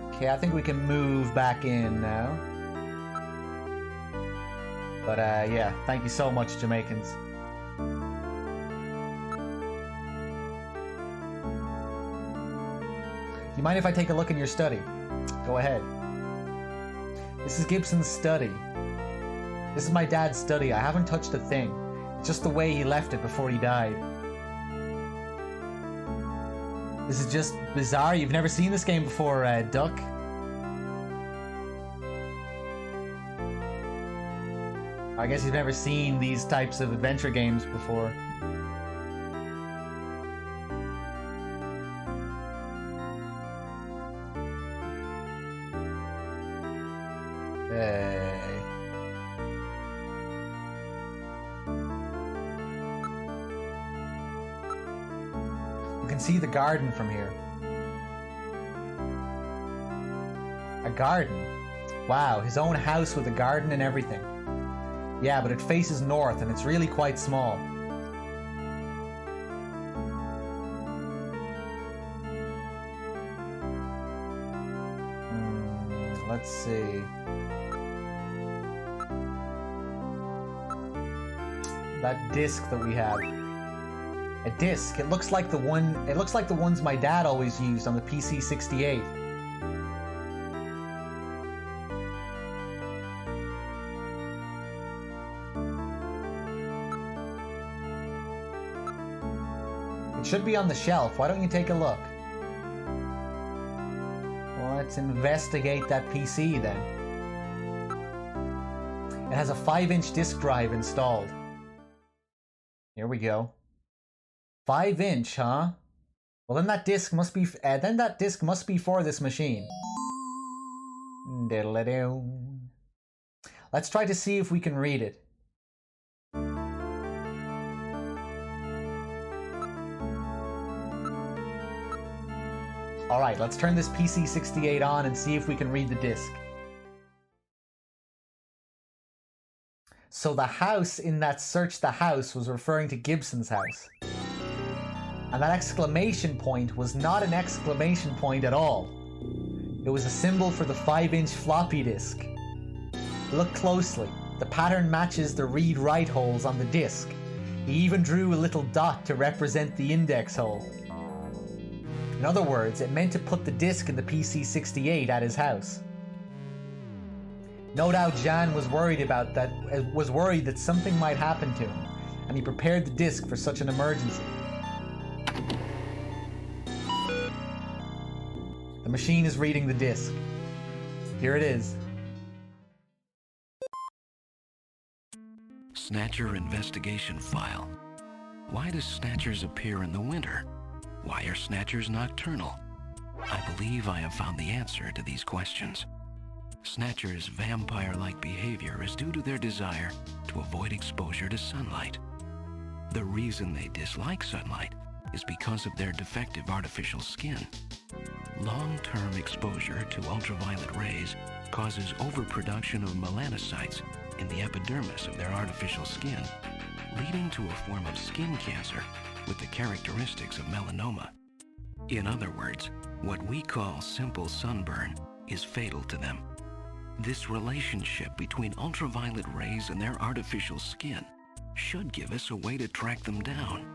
J: Okay, I think we can move back in now. But yeah, thank you so much, Jamaicans. Do you mind if I take a look in your study? Go ahead. This is Gibson's study. This is my dad's study. I haven't touched a thing. It's just the way he left it before he died. This is just bizarre. You've never seen this game before, Duck. I guess you've never seen these types of adventure games before. Hey. You can see the garden from here. A garden? Wow, his own house with a garden and everything. Yeah, but it faces north and it's really quite small. Let's see. That disc that we have. A disc. It looks like the ones my dad always used on the PC-68. It should be on the shelf. Why don't you take a look? Well, let's investigate that PC then. It has a 5-inch disk drive installed. Here we go. 5-inch, huh? Well, then that disc must be for this machine. Let's try to see if we can read it. Alright, let's turn this PC-68 on and see if we can read the disc. So the house in that search the house was referring to Gibson's house. And that exclamation point was not an exclamation point at all. It was a symbol for the 5-inch floppy disk. Look closely. The pattern matches the read-write holes on the disk. He even drew a little dot to represent the index hole. In other words, it meant to put the disc in the PC-68 at his house. No doubt Jan was worried that something might happen to him, and he prepared the disc for such an emergency. The machine is reading the disc. Here it is.
N: Snatcher investigation file. Why do Snatchers appear in the winter? Why are Snatchers nocturnal? I believe I have found the answer to these questions. Snatchers' vampire-like behavior is due to their desire to avoid exposure to sunlight. The reason they dislike sunlight is because of their defective artificial skin. Long-term exposure to ultraviolet rays causes overproduction of melanocytes in the epidermis of their artificial skin, leading to a form of skin cancer with the characteristics of melanoma. In other words, what we call simple sunburn is fatal to them. This relationship between ultraviolet rays and their artificial skin should give us a way to track them down.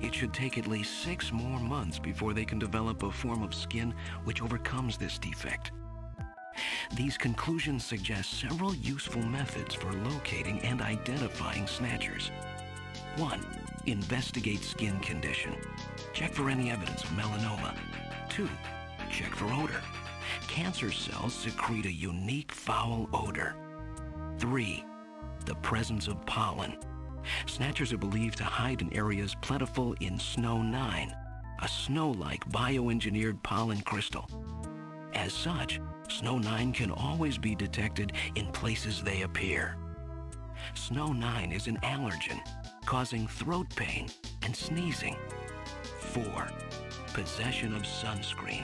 N: It should take at least 6 more months before they can develop a form of skin which overcomes this defect. These conclusions suggest several useful methods for locating and identifying Snatchers. 1. Investigate skin condition. Check for any evidence of melanoma. 2. Check for odor. Cancer cells secrete a unique foul odor. 3. The presence of pollen. Snatchers are believed to hide in areas plentiful in Snow 9, a snow-like bioengineered pollen crystal. As such, Snow 9 can always be detected in places they appear. Snow 9 is an allergen, causing throat pain and sneezing. 4. Possession of sunscreen.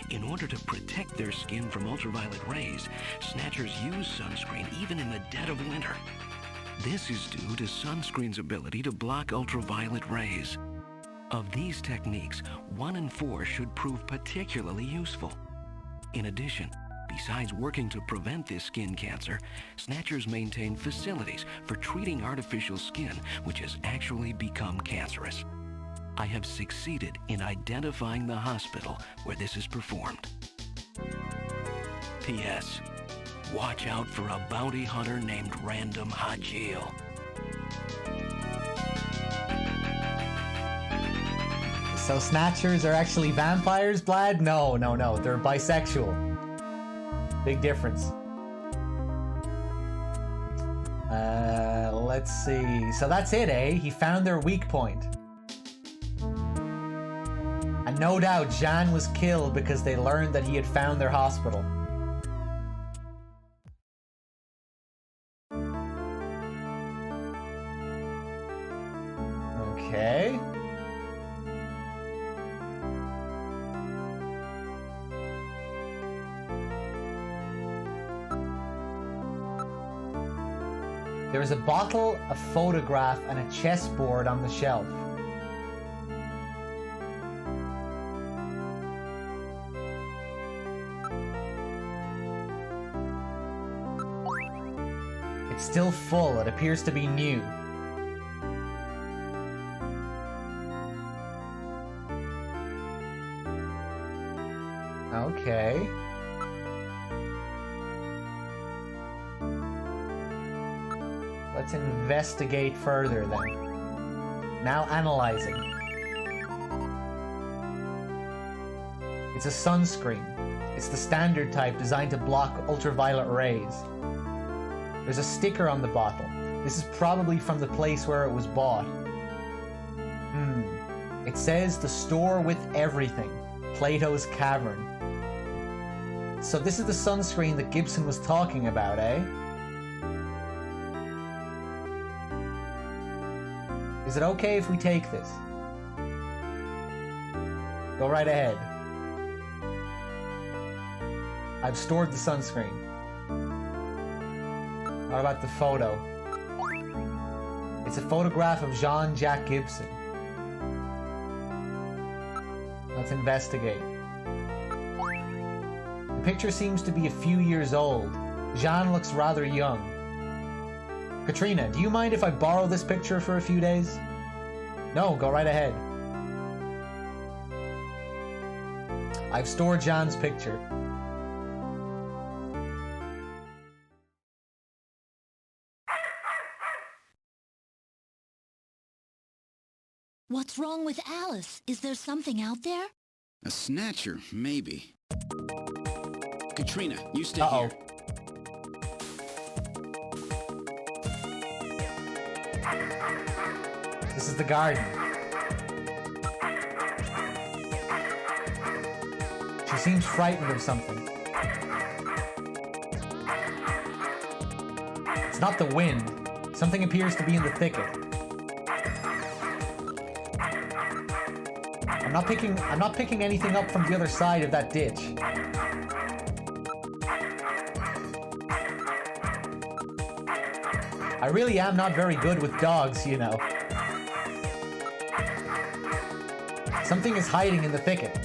N: In order to protect their skin from ultraviolet rays, Snatchers use sunscreen even in the dead of winter. This is due to sunscreen's ability to block ultraviolet rays. Of these techniques, 1 in 4 should prove particularly useful. In addition, besides working to prevent this skin cancer, Snatchers maintain facilities for treating artificial skin which has actually become cancerous. I have succeeded in identifying the hospital where this is performed. P.S. Watch out for a bounty hunter named Random Hajil.
J: So Snatchers are actually vampires, Vlad? No, no, no. They're bisexual. Big difference. Let's see. So that's it, eh? He found their weak point. And no doubt Jan was killed because they learned that he had found their hospital. Okay. There is a bottle, a photograph, and a chessboard on the shelf. It's still full. It appears to be new. Okay. Let's investigate further then. Now analyzing. It's a sunscreen. It's the standard type designed to block ultraviolet rays. There's a sticker on the bottle. This is probably from the place where it was bought. It says the store with everything. Plato's Cavern. So this is the sunscreen that Gibson was talking about, eh? Is it okay if we take this? Go right ahead. I've stored the sunscreen. What about the photo? It's a photograph of Jean-Jacques Gibson. Let's investigate. The picture seems to be a few years old. Jean looks rather young. Katrina, do you mind if I borrow this picture for a few days? No, go right ahead. I've stored Jean's picture.
M: What's wrong with Alice? Is there something out there?
C: A snatcher, maybe. Katrina, you stay here.
J: This is the garden. She seems frightened of something. It's not the wind. Something appears to be in the thicket. I'm not picking anything up from the other side of that ditch. I really am not very good with dogs, you know. Something is hiding in the thicket.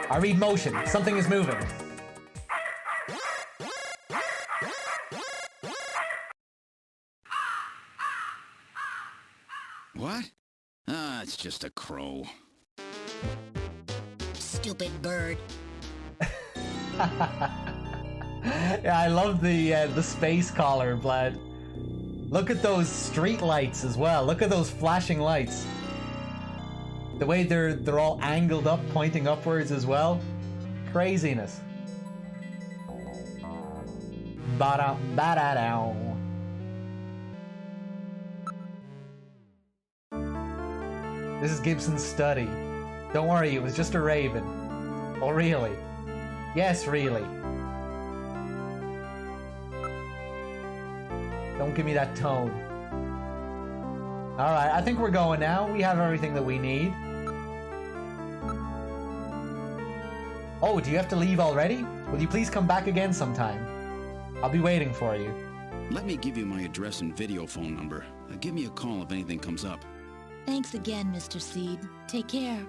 J: I read motion. Something is moving.
C: What? Ah, it's just a crow.
H: Stupid bird.
J: Yeah, I love the space collar, Vlad. Look at those street lights as well. Look at those flashing lights. The way they're all angled up, pointing upwards as well. Craziness. Ba-da, ba-da-dow. This is Gibson's study. Don't worry, it was just a raven. Oh, really? Yes, really. Don't give me that tone. Alright, I think we're going now. We have everything that we need. Oh, do you have to leave already? Will you please come back again sometime? I'll be waiting for you.
C: Let me give you my address and video phone number. Give me a call if anything comes up.
M: Thanks again, Mr. Seed. Take care.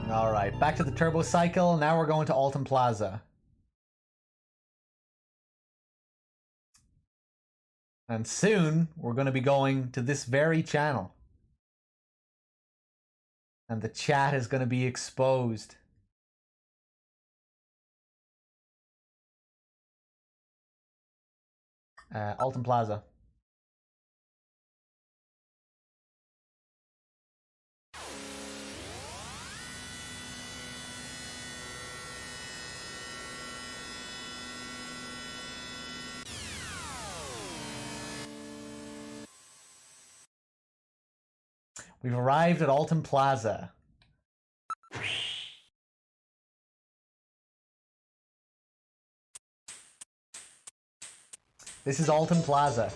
J: Alright, back to the turbo cycle. Now we're going to Alton Plaza. And soon, we're going to be going to this very channel. And the chat is going to be exposed. Alton Plaza. We've arrived at Alton Plaza. This is Alton Plaza.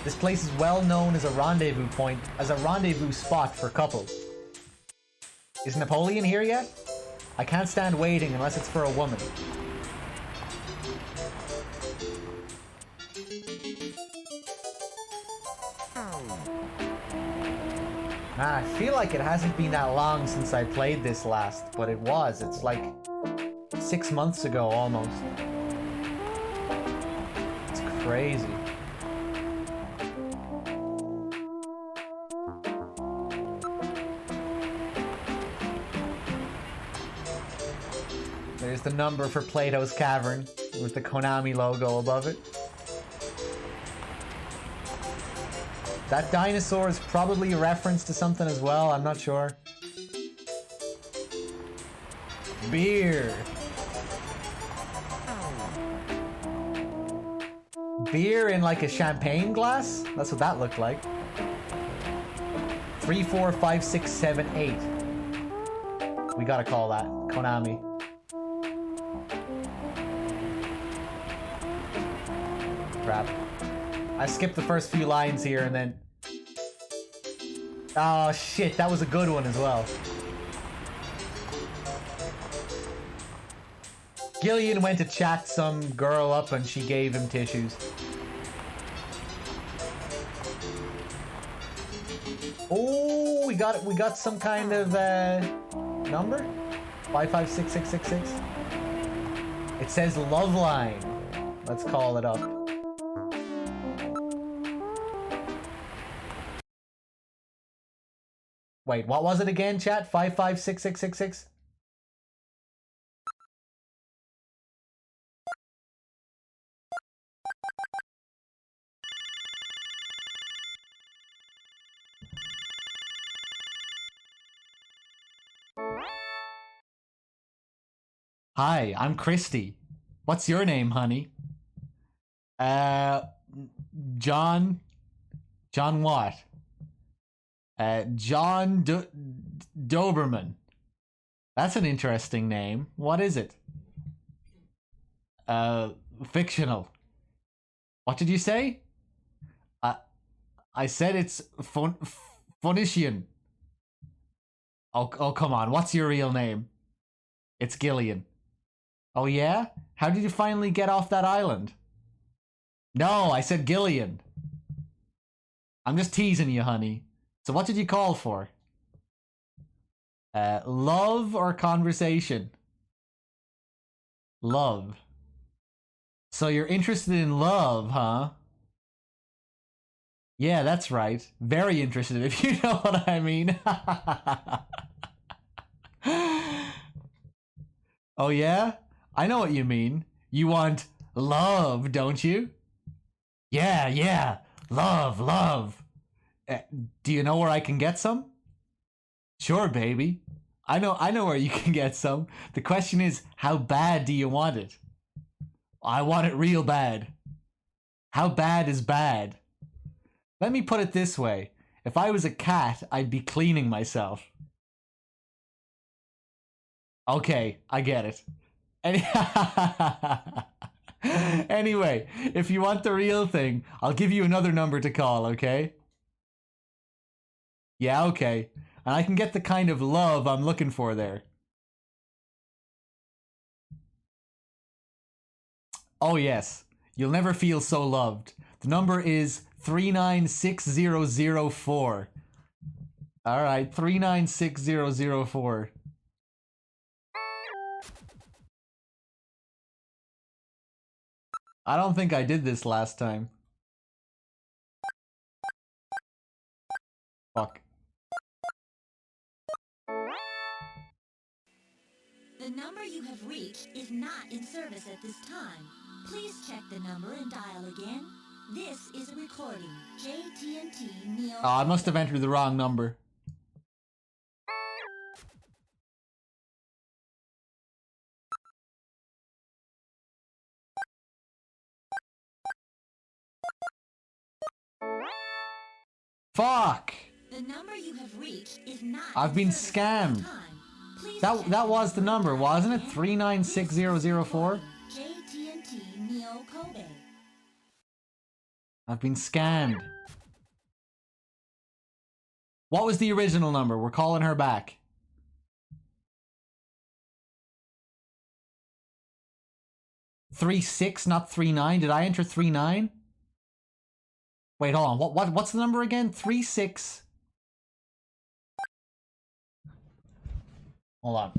J: This place is well known as a rendezvous point, as a rendezvous spot for couples. Is Napoleon here yet? I can't stand waiting unless it's for a woman. I feel like it hasn't been that long since I played this last, but it was. It's like 6 months ago almost. It's crazy. There's the number for Plato's Cavern with the Konami logo above it. That dinosaur is probably a reference to something as well, I'm not sure. Beer. Beer in like a champagne glass? That's what that looked like. 3, 4, 5, 6, 7, 8. We gotta call that Konami. Crap. I skipped the first few lines here and then... Oh shit, that was a good one as well. Gillian went to chat some girl up and she gave him tissues. Oh, we got some kind of number? 556666. It says love line. Let's call it up. Wait, what was it again, chat? 556666? Hi, I'm Christy. What's your name, honey? John what? John Doberman. That's an interesting name. What is it? Fictional. What did you say? I said it's Phoenician. Oh, come on. What's your real name? It's Gillian. Oh, yeah? How did you finally get off that island? No, I said Gillian. I'm just teasing you, honey. So what did you call for? Love or conversation? Love. So you're interested in love, huh? Yeah, that's right. Very interested, if you know what I mean. Oh yeah? I know what you mean. You want love, don't you? Yeah. Love. Do you know where I can get some? Sure, baby. I know where you can get some. The question is, how bad do you want it? I want it real bad. How bad is bad? Let me put it this way. If I was a cat, I'd be cleaning myself. Okay, I get it. Anyway, if you want the real thing, I'll give you another number to call, okay? Yeah, okay. And I can get the kind of love I'm looking for there. Oh yes, you'll never feel so loved. The number is 396004. Alright, 396004. I don't think I did this last time. Fuck.
M: The number you have reached is not in service at this time. Please check the number and dial again. This is a recording. JTNT Neo.
J: Oh, I must have entered the wrong number. Fuck!
M: The number you have reached is not.
J: I've been scammed. That was the number, wasn't it? 396004?
M: JTNT Neo Kobe.
J: I've been scammed. What was the original number? We're calling her back. Three six, not 39. Did I enter 39? Wait, hold on. What's the number again? 36. Hold on.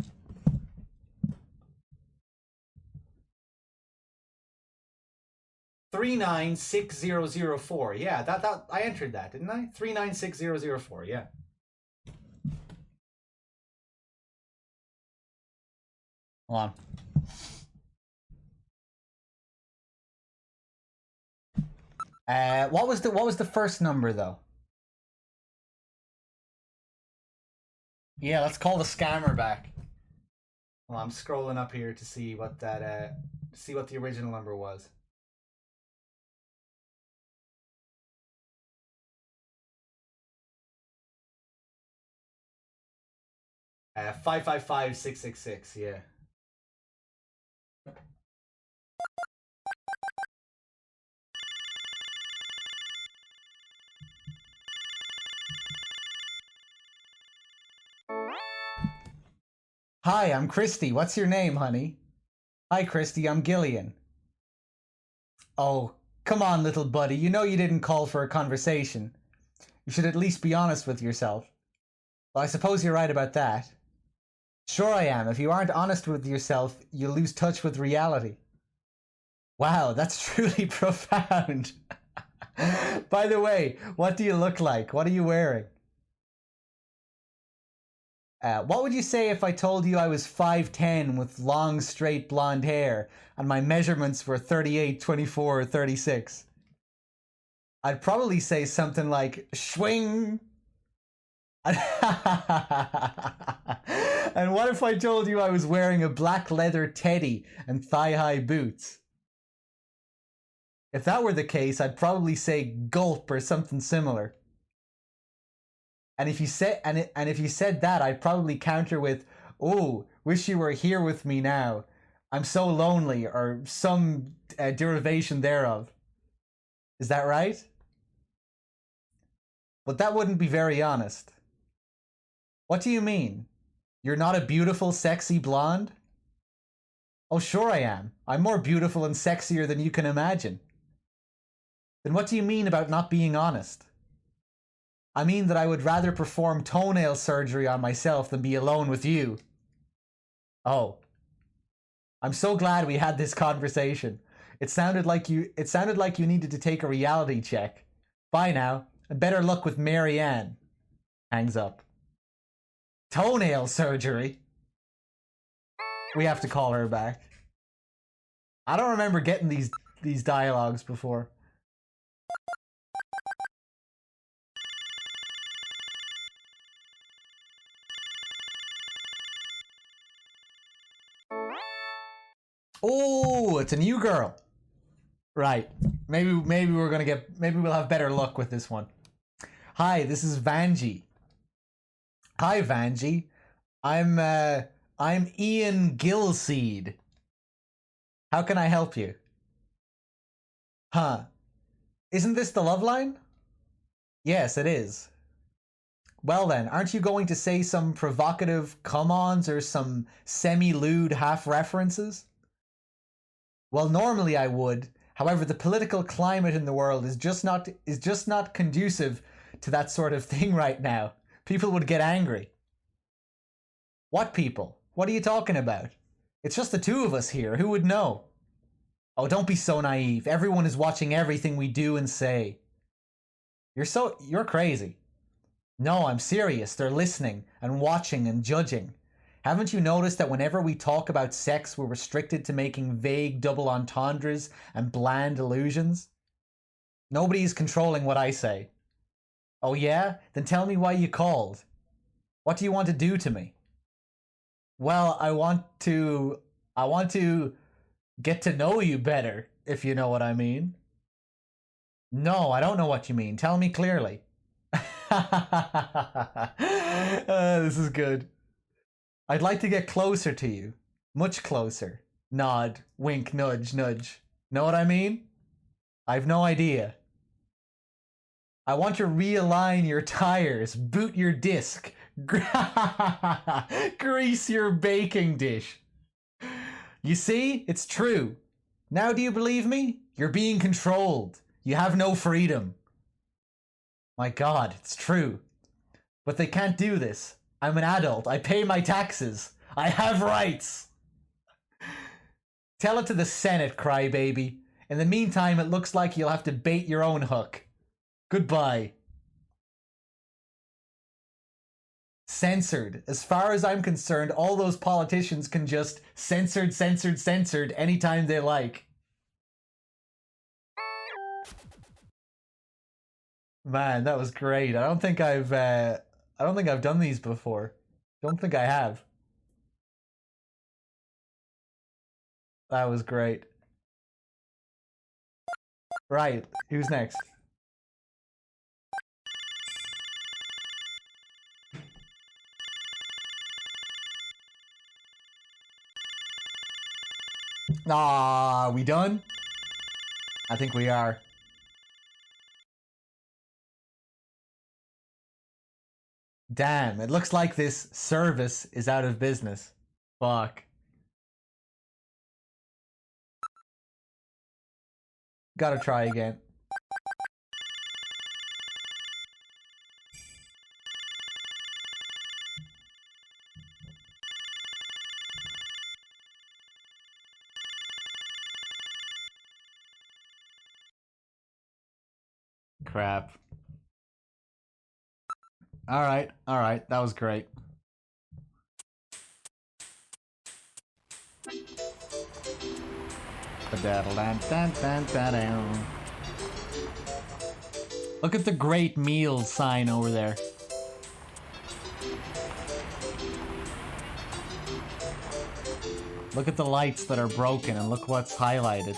J: $396004. Yeah, that I entered that, didn't I? 396004. Yeah. Hold on. What was the first number though? Yeah, let's call the scammer back. Well, I'm scrolling up here to see what that see what the original number was. Uh, 555666. Yeah. Hi, I'm Christy. What's your name, honey? Hi, Christy. I'm Gillian. Oh, come on, little buddy. You know you didn't call for a conversation. You should at least be honest with yourself. Well, I suppose you're right about that. Sure I am. If you aren't honest with yourself, you lose touch with reality. Wow, that's truly profound. By the way, what do you look like? What are you wearing? What would you say if I told you I was 5'10" with long, straight blonde hair and my measurements were 38, 24, or 36? I'd probably say something like, swing. And what if I told you I was wearing a black leather teddy and thigh-high boots? If that were the case, I'd probably say gulp or something similar. And if you said if you said that, I'd probably counter with, "Oh, wish you were here with me now. I'm so lonely," or some derivation thereof. Is that right? But that wouldn't be very honest. What do you mean? You're not a beautiful, sexy blonde? Oh, sure I am. I'm more beautiful and sexier than you can imagine. Then what do you mean about not being honest? I mean that I would rather perform toenail surgery on myself than be alone with you. Oh. I'm so glad we had this conversation. It sounded like you needed to take a reality check. Bye now, and better luck with Mary Ann. Hangs up. Toenail surgery? We have to call her back. I don't remember getting these dialogues before. Oh, it's a new girl. Right. Maybe we'll have better luck with this one. Hi, this is Vanjie. Hi, Vanjie. I'm Ian Gilseed. How can I help you? Huh. Isn't this the love line? Yes, it is. Well then, aren't you going to say some provocative come-ons or some semi-lewd half-references? Well, normally I would. However, the political climate in the world is just not conducive to that sort of thing right now. People would get angry. What people? What are you talking about? It's just the two of us here. Who would know? Oh, don't be so naive. Everyone is watching everything we do and say. You're crazy. No, I'm serious. They're listening and watching and judging. Haven't you noticed that whenever we talk about sex, we're restricted to making vague double entendres and bland illusions? Nobody's controlling what I say. Oh yeah? Then tell me why you called. What do you want to do to me? Well, I want to get to know you better, if you know what I mean. No, I don't know what you mean. Tell me clearly. This is good. I'd like to get closer to you. Much closer. Nod, wink, nudge, nudge. Know what I mean? I've no idea. I want to realign your tires, boot your disc, grease your baking dish. You see? It's true. Now do you believe me? You're being controlled. You have no freedom. My God, it's true. But they can't do this. I'm an adult. I pay my taxes. I have rights. Tell it to the Senate, crybaby. In the meantime, it looks like you'll have to bait your own hook. Goodbye. Censored. As far as I'm concerned, all those politicians can just censored anytime they like. Man, that was great. I don't think I've done these before. Don't think I have. That was great. Right, who's next? Ah, we done? I think we are. Damn, it looks like this service is out of business. Fuck. Gotta try again. Crap. Alright, that was great. Look at the great meals sign over there. Look at the lights that are broken and look what's highlighted.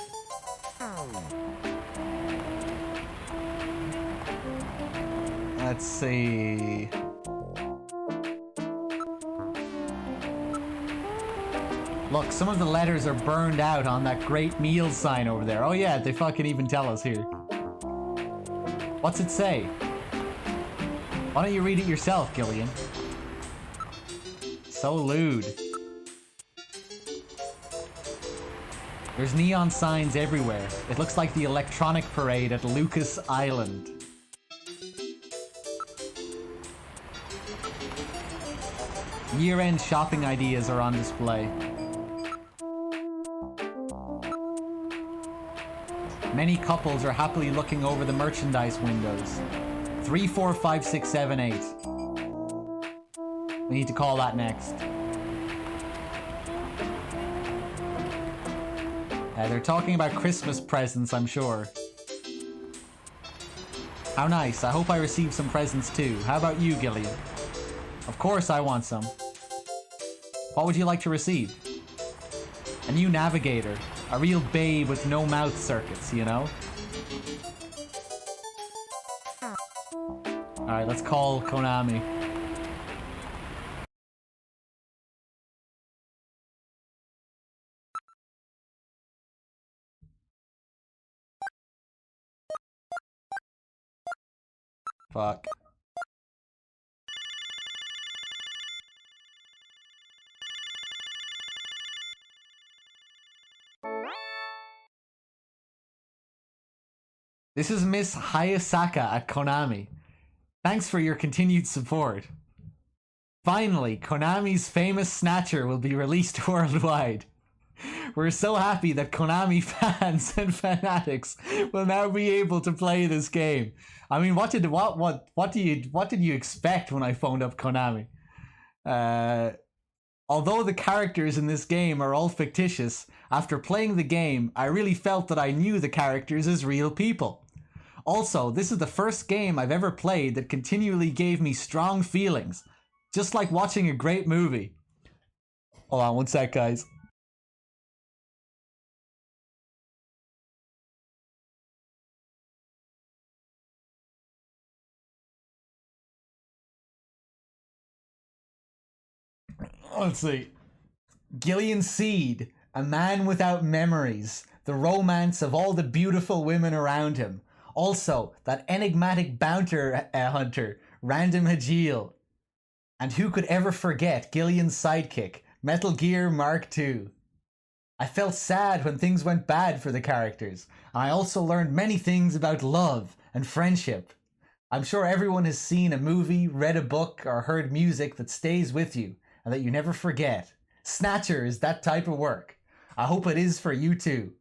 J: Let's see. Look, some of the letters are burned out on that great meal sign over there. Oh yeah, they fucking even tell us here. What's it say? Why don't you read it yourself, Gillian? So lewd. There's neon signs everywhere. It looks like the electronic parade at Lucas Island. Year-end shopping ideas are on display. Many couples are happily looking over the merchandise windows. 3, 4, 5, 6, 7, 8. We need to call that next. They're talking about Christmas presents, I'm sure. How nice. I hope I receive some presents too. How about you, Gillian? Of course I want some. What would you like to receive? A new navigator. A real babe with no mouth circuits, you know? Alright, let's call Konami. Fuck. This is Miss Hayasaka at Konami. Thanks for your continued support. Finally, Konami's famous Snatcher will be released worldwide. We're so happy that Konami fans and fanatics will now be able to play this game. I mean, what did you expect when I phoned up Konami? Although the characters in this game are all fictitious, after playing the game, I really felt that I knew the characters as real people. Also, this is the first game I've ever played that continually gave me strong feelings, just like watching a great movie. Hold on one sec, guys. Let's see. Gillian Seed, a man without memories, the romance of all the beautiful women around him. Also, that enigmatic bounty hunter, Random Hajil. And who could ever forget Gillian's sidekick, Metal Gear Mark II? I felt sad when things went bad for the characters, and I also learned many things about love and friendship. I'm sure everyone has seen a movie, read a book, or heard music that stays with you, and that you never forget. Snatcher is that type of work. I hope it is for you too.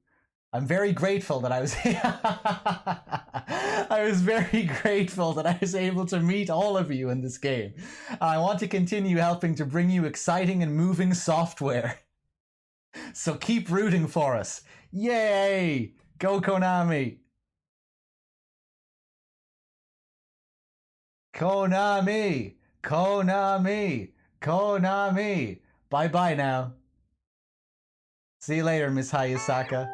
J: I'm very grateful that I was very grateful that I was able to meet all of you in this game. I want to continue helping to bring you exciting and moving software. So keep rooting for us. Yay! Go Konami! Konami! Konami! Konami! Bye-bye now. See you later, Miss Hayasaka.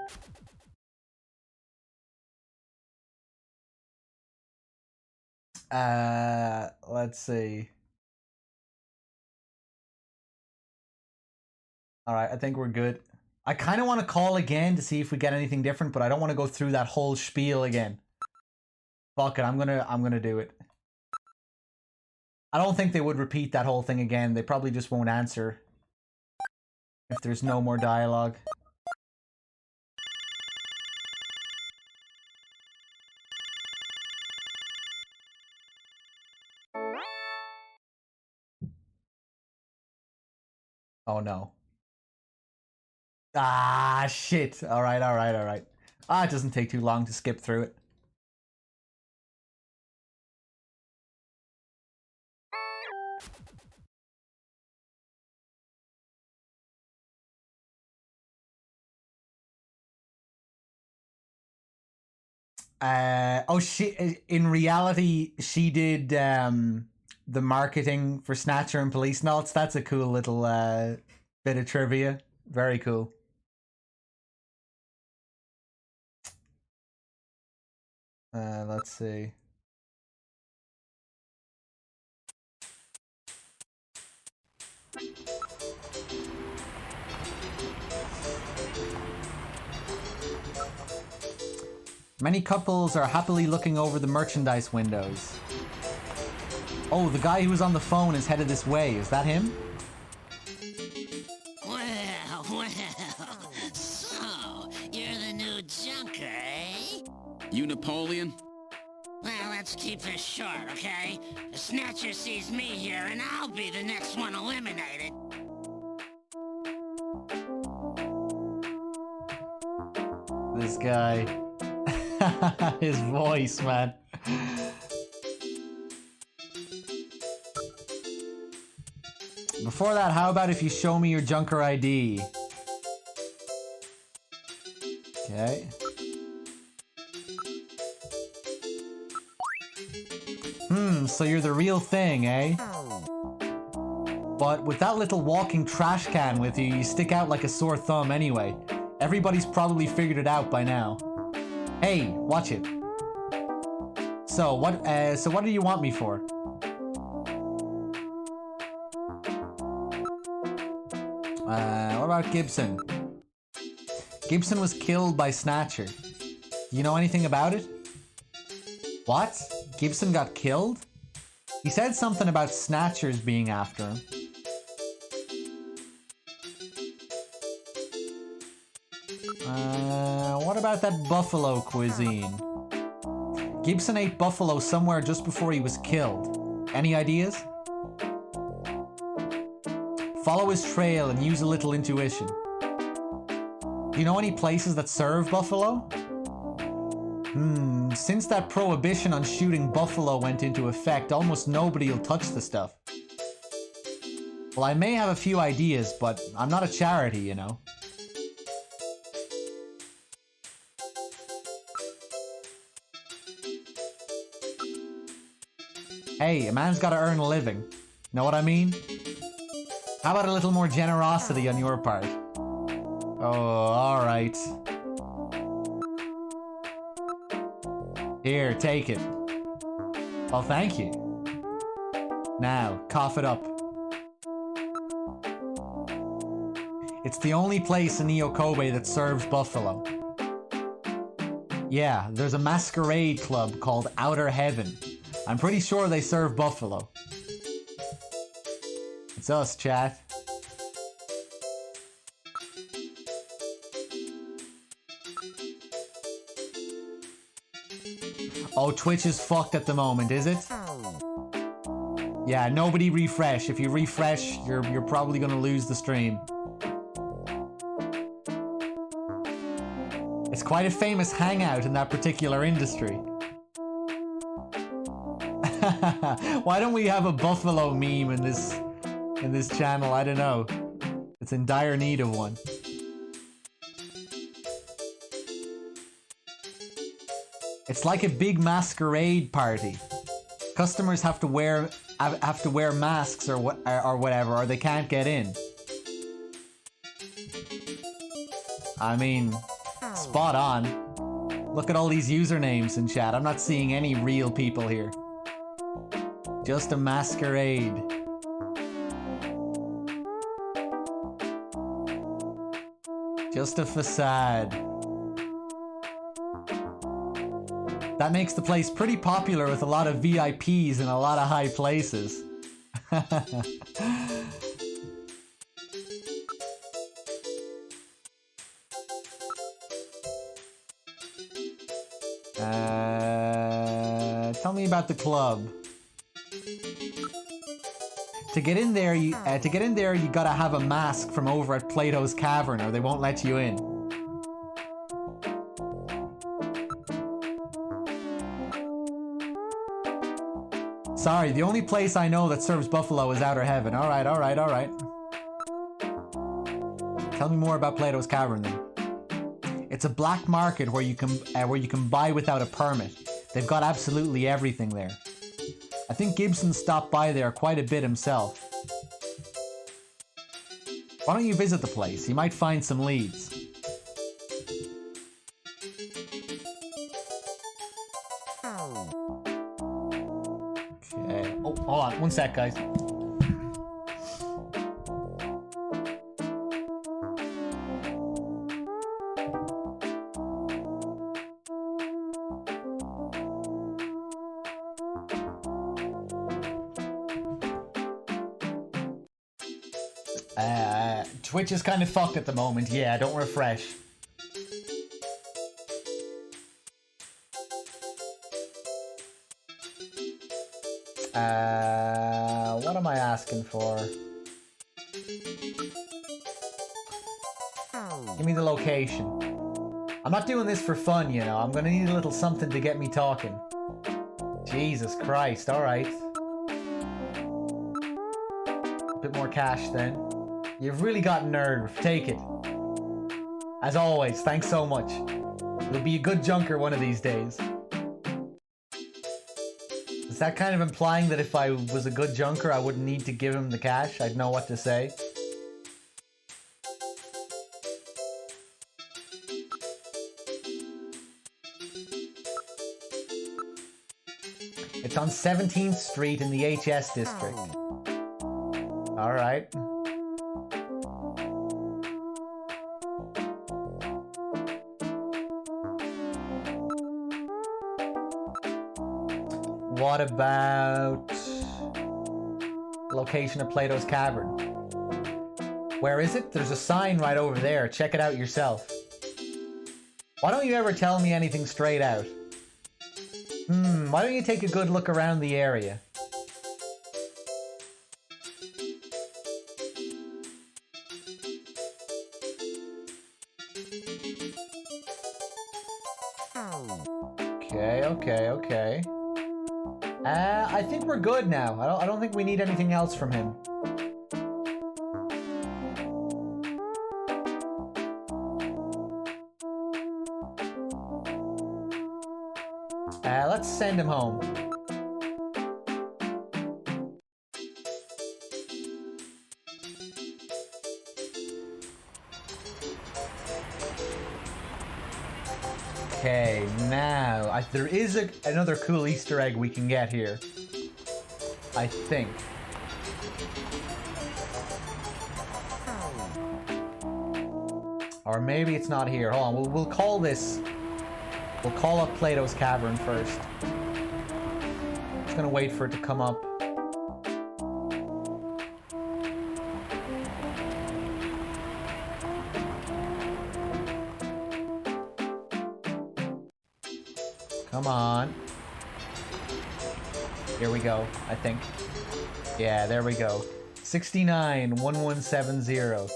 J: Let's see. Alright, I think we're good. I kind of want to call again to see if we get anything different, but I don't want to go through that whole spiel again. Fuck it, I'm gonna do it. I don't think they would repeat that whole thing again. They probably just won't answer if there's no more dialogue. Oh no. Ah, shit. Alright, alright, alright. Ah, it doesn't take too long to skip through it. Oh shit, in reality, she did the marketing for Snatcher and Police Notes. That's a cool little bit of trivia. Very cool. Let's see. Many couples are happily looking over the merchandise windows. Oh, the guy who was on the phone is headed this way. Is that him?
L: Well, so, you're the new junker, eh?
C: You Napoleon?
L: Well, let's keep this short, okay? The Snatcher sees me here, and I'll be the next one eliminated.
J: This guy. His voice, man. Before that, how about if you show me your Junker ID? Okay. So you're the real thing, eh? But with that little walking trash can with you, you stick out like a sore thumb anyway. Everybody's probably figured it out by now. Hey, watch it. So what do you want me for? What about Gibson? Gibson was killed by Snatcher. You know anything about it? What? Gibson got killed? He said something about Snatchers being after him. What about that buffalo cuisine? Gibson ate buffalo somewhere just before he was killed. Any ideas? Follow his trail and use a little intuition. Do you know any places that serve buffalo? Since that prohibition on shooting buffalo went into effect, almost nobody will touch the stuff. Well, I may have a few ideas, but I'm not a charity, you know. Hey, a man's gotta earn a living. Know what I mean? How about a little more generosity on your part? Oh, alright. Here, take it. Well, thank you. Now, cough it up. It's the only place in Neo Kobe that serves buffalo. Yeah, there's a masquerade club called Outer Heaven. I'm pretty sure they serve buffalo. It's us, chat. Oh, Twitch is fucked at the moment, is it? Yeah, nobody refresh. If you refresh, you're probably gonna lose the stream. It's quite a famous hangout in that particular industry. Why don't we have a buffalo meme in this channel? I don't know. It's in dire need of one. It's like a big masquerade party. Customers have to wear masks or whatever, or they can't get in. I mean, spot on. Look at all these usernames in chat. I'm not seeing any real people here. Just a masquerade. Just a facade. That makes the place pretty popular with a lot of VIPs in a lot of high places. Tell me about the club. To get in there, you gotta have a mask from over at Plato's Cavern, or they won't let you in. Sorry, the only place I know that serves buffalo is Outer Heaven. Alright, alright, alright. Tell me more about Plato's Cavern then. It's a black market where you can buy without a permit. They've got absolutely everything there. I think Gibson stopped by there quite a bit himself. Why don't you visit the place? You might find some leads. Okay. Oh, hold on. One sec, guys. Twitch is kind of fucked at the moment. Yeah, don't refresh. What am I asking for? Give me the location. I'm not doing this for fun, you know. I'm gonna need a little something to get me talking. Jesus Christ, alright. A bit more cash then. You've really got nerve. Take it. As always, thanks so much. You'll be a good junker one of these days. Is that kind of implying that if I was a good junker, I wouldn't need to give him the cash? I'd know what to say. It's on 17th Street in the HS district. Alright. What about location of Plato's Cavern? Where is it? There's a sign right over there. Check it out yourself. Why don't you ever tell me anything straight out? Why don't you take a good look around the area? Okay. I think we're good now. I don't think we need anything else from him. let's send him home. Okay, now there is another cool Easter egg we can get here. I think. Or maybe it's not here. Hold on, we'll call this. We'll call up Plato's Cavern first. Just gonna wait for it to come up. Come on. Here we go, I think. Yeah, there we go. 691170.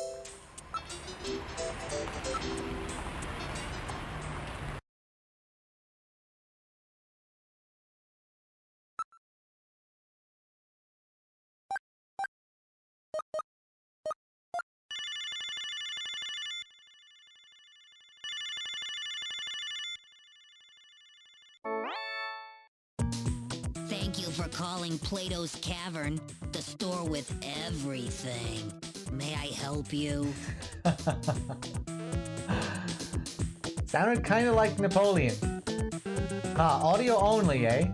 H: Thank you for calling Plato's Cavern, the store with everything. May I help you?
J: Sounded kind of like Napoleon. Audio only, eh?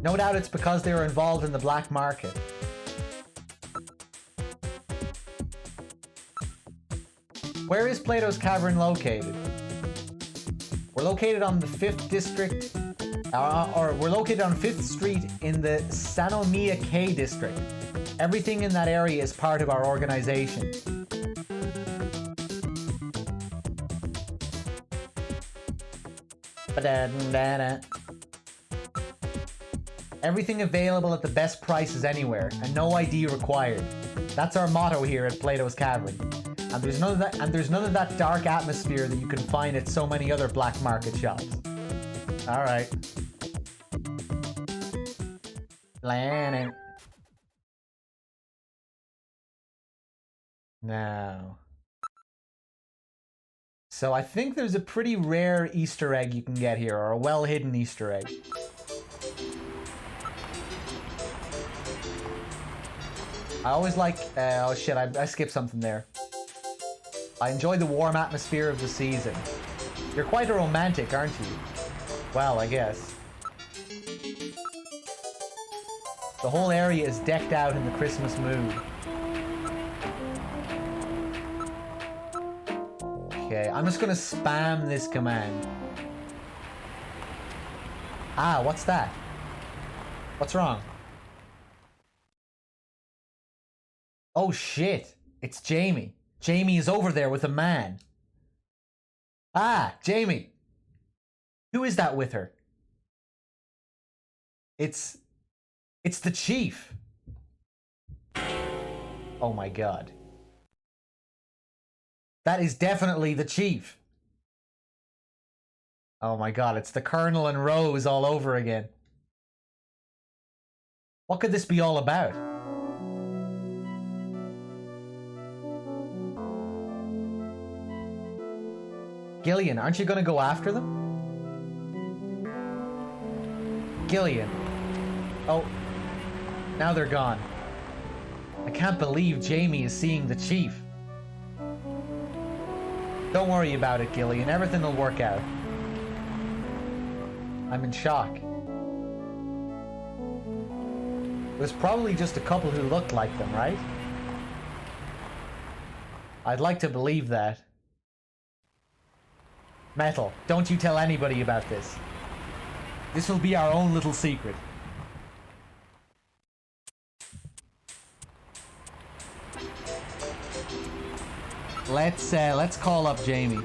J: No doubt it's because they were involved in the black market. Where is Plato's Cavern located? We're located on the 5th district, or we're located on 5th Street in the Sanomiya K district. Everything in that area is part of our organization. Everything available at the best prices anywhere, and no ID required. That's our motto here at Plato's Cavern. And there's none of that dark atmosphere that you can find at so many other black market shops. Alright. Planet. Now. So I think there's a pretty rare Easter egg you can get here, or a well-hidden Easter egg. I always like... oh shit, I skipped something there. I enjoy the warm atmosphere of the season. You're quite a romantic, aren't you? Well, I guess. The whole area is decked out in the Christmas mood. Okay, I'm just gonna spam this command. Ah, what's that? What's wrong? Oh shit, it's Jamie. Jamie is over there with a man. Ah, Jamie. Who is that with her? It's the chief. Oh my god. That is definitely the chief. Oh my god, it's the Colonel and Rose all over again. What could this be all about? Gillian, aren't you gonna go after them? Gillian. Oh, now they're gone. I can't believe Jamie is seeing the chief. Don't worry about it, Gillian. Everything will work out. I'm in shock. There's probably just a couple who looked like them, right? I'd like to believe that. Metal, don't you tell anybody about this. This will be our own little secret. Let's call up Jamie.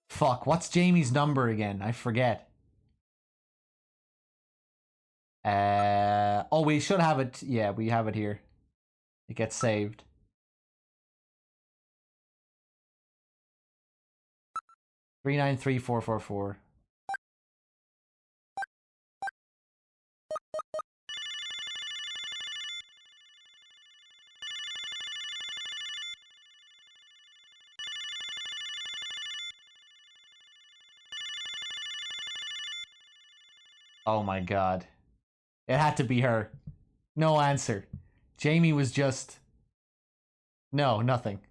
J: Fuck, what's Jamie's number again? I forget. Oh, we should have it. Yeah, we have it here. It gets saved. Three 393-444. Oh my god. It had to be her. No answer. Jamie was just... No, nothing.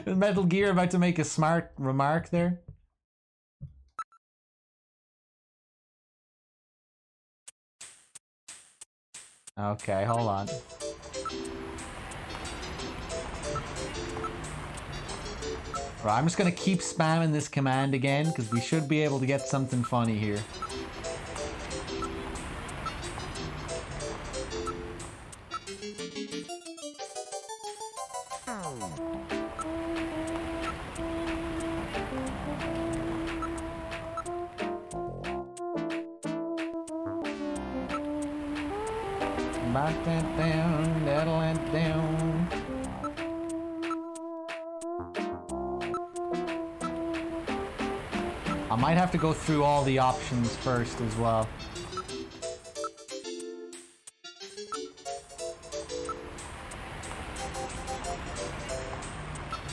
J: Metal Gear about to make a smart remark there? Okay, hold on. Right, I'm just gonna keep spamming this command again, because we should be able to get something funny here. Back that down, that'll let down. I might have to go through all the options first as well.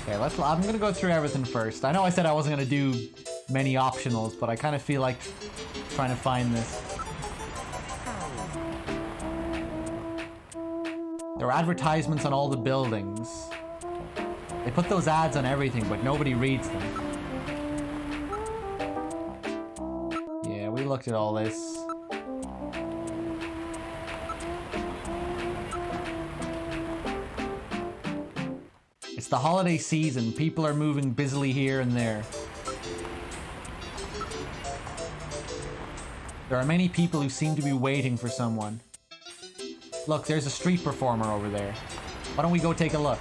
J: Okay, I'm gonna go through everything first. I know I said I wasn't gonna do many optionals, but I kind of feel like trying to find this. There are advertisements on all the buildings. They put those ads on everything, but nobody reads them. Yeah, we looked at all this. It's the holiday season. People are moving busily here and there. There are many people who seem to be waiting for someone. Look, there's a street performer over there. Why don't we go take a look?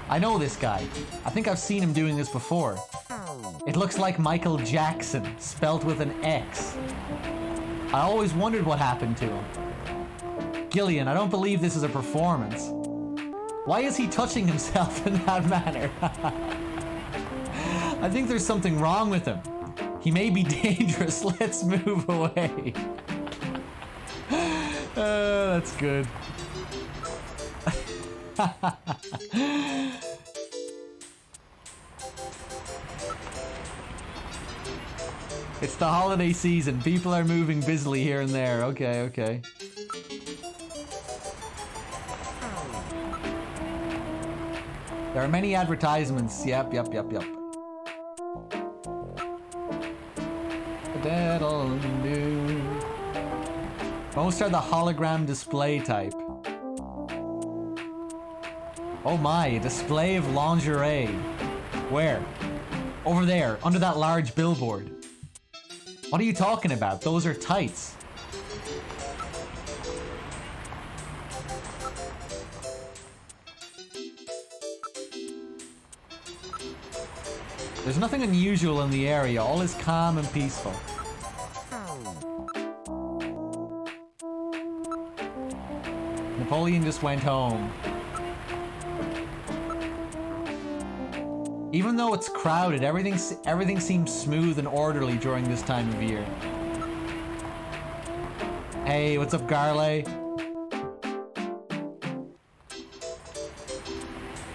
J: I know this guy. I think I've seen him doing this before. It looks like Michael Jackson, spelt with an X. I always wondered what happened to him. Gillian, I don't believe this is a performance. Why is he touching himself in that manner? I think there's something wrong with him. He may be dangerous. Let's move away. That's good. It's the holiday season. People are moving busily here and there. Okay, okay. There are many advertisements. Yep. That'll do. Most are the hologram display type. Oh my, a display of lingerie. Where? Over there, under that large billboard. What are you talking about? Those are tights. There's nothing unusual in the area. All is calm and peaceful. Napoleon just went home. Even though it's crowded, everything seems smooth and orderly during this time of year. Hey, what's up, Garley?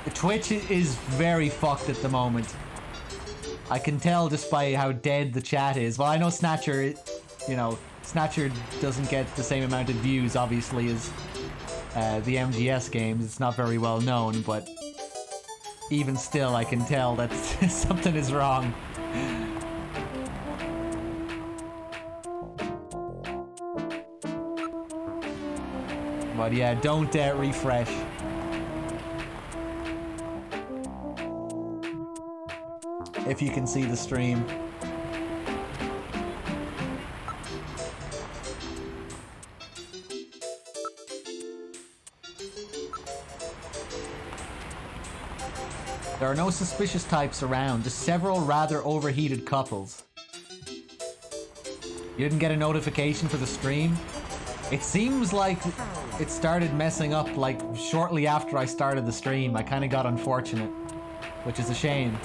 J: The Twitch is very fucked at the moment. I can tell just by how dead the chat is. Well, I know Snatcher, you know, Snatcher doesn't get the same amount of views, obviously, as the MGS games. It's not very well known, but even still, I can tell that something is wrong. But yeah, don't refresh. If you can see the stream. There are no suspicious types around, just several rather overheated couples. You didn't get a notification for the stream? It seems like it started messing up like shortly after I started the stream. I kind of got unfortunate, which is a shame.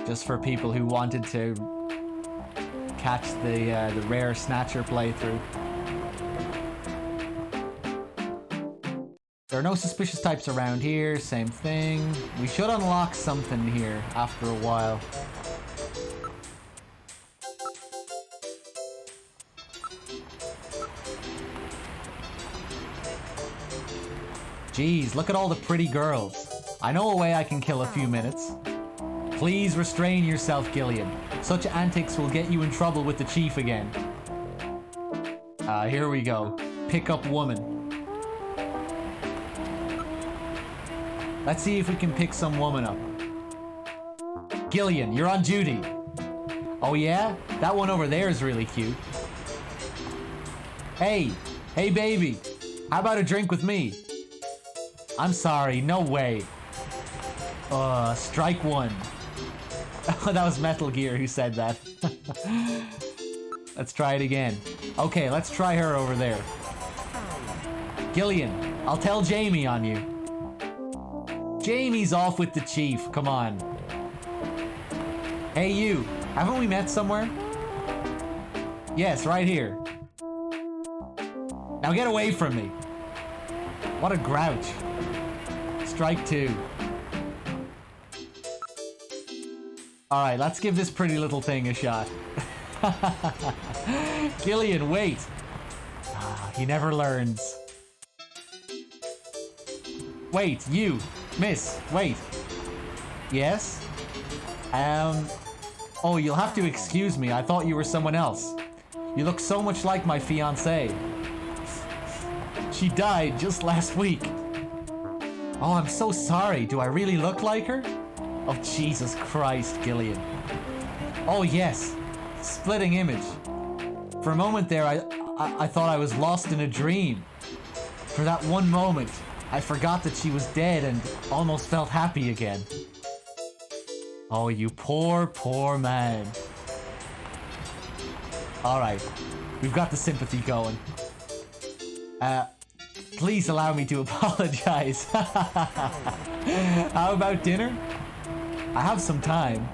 J: Just for people who wanted to catch the rare Snatcher playthrough. are no suspicious types around here. Same thing. We should unlock something here after a while. Jeez, look at all the pretty girls. I know a way I can kill a few minutes. Please restrain yourself, Gillian. Such antics will get you in trouble with the chief again. Here we go. Pick up woman. Let's see if we can pick some woman up. Gillian, you're on duty. Oh yeah? That one over there is really cute. Hey, baby. How about a drink with me? I'm sorry, no way. Strike one. That was Metal Gear who said that. Let's try it again. Okay, let's try her over there. Gillian, I'll tell Jamie on you. Jamie's off with the chief, come on. Hey you, haven't we met somewhere? Yes, right here. Now get away from me. What a grouch. Strike two. Alright, let's give this pretty little thing a shot. Gillian, wait. He never learns. Wait, you. Miss, wait. Yes? Oh, you'll have to excuse me. I thought you were someone else. You look so much like my fiancée. She died just last week. Oh, I'm so sorry. Do I really look like her? Oh, Jesus Christ, Gillian. Oh, yes. Splitting image. For a moment there, I thought I was lost in a dream. For that one moment, I forgot that she was dead and almost felt happy again. Oh, you poor, poor man. Alright. We've got the sympathy going. Please allow me to apologize. How about dinner? I have some time.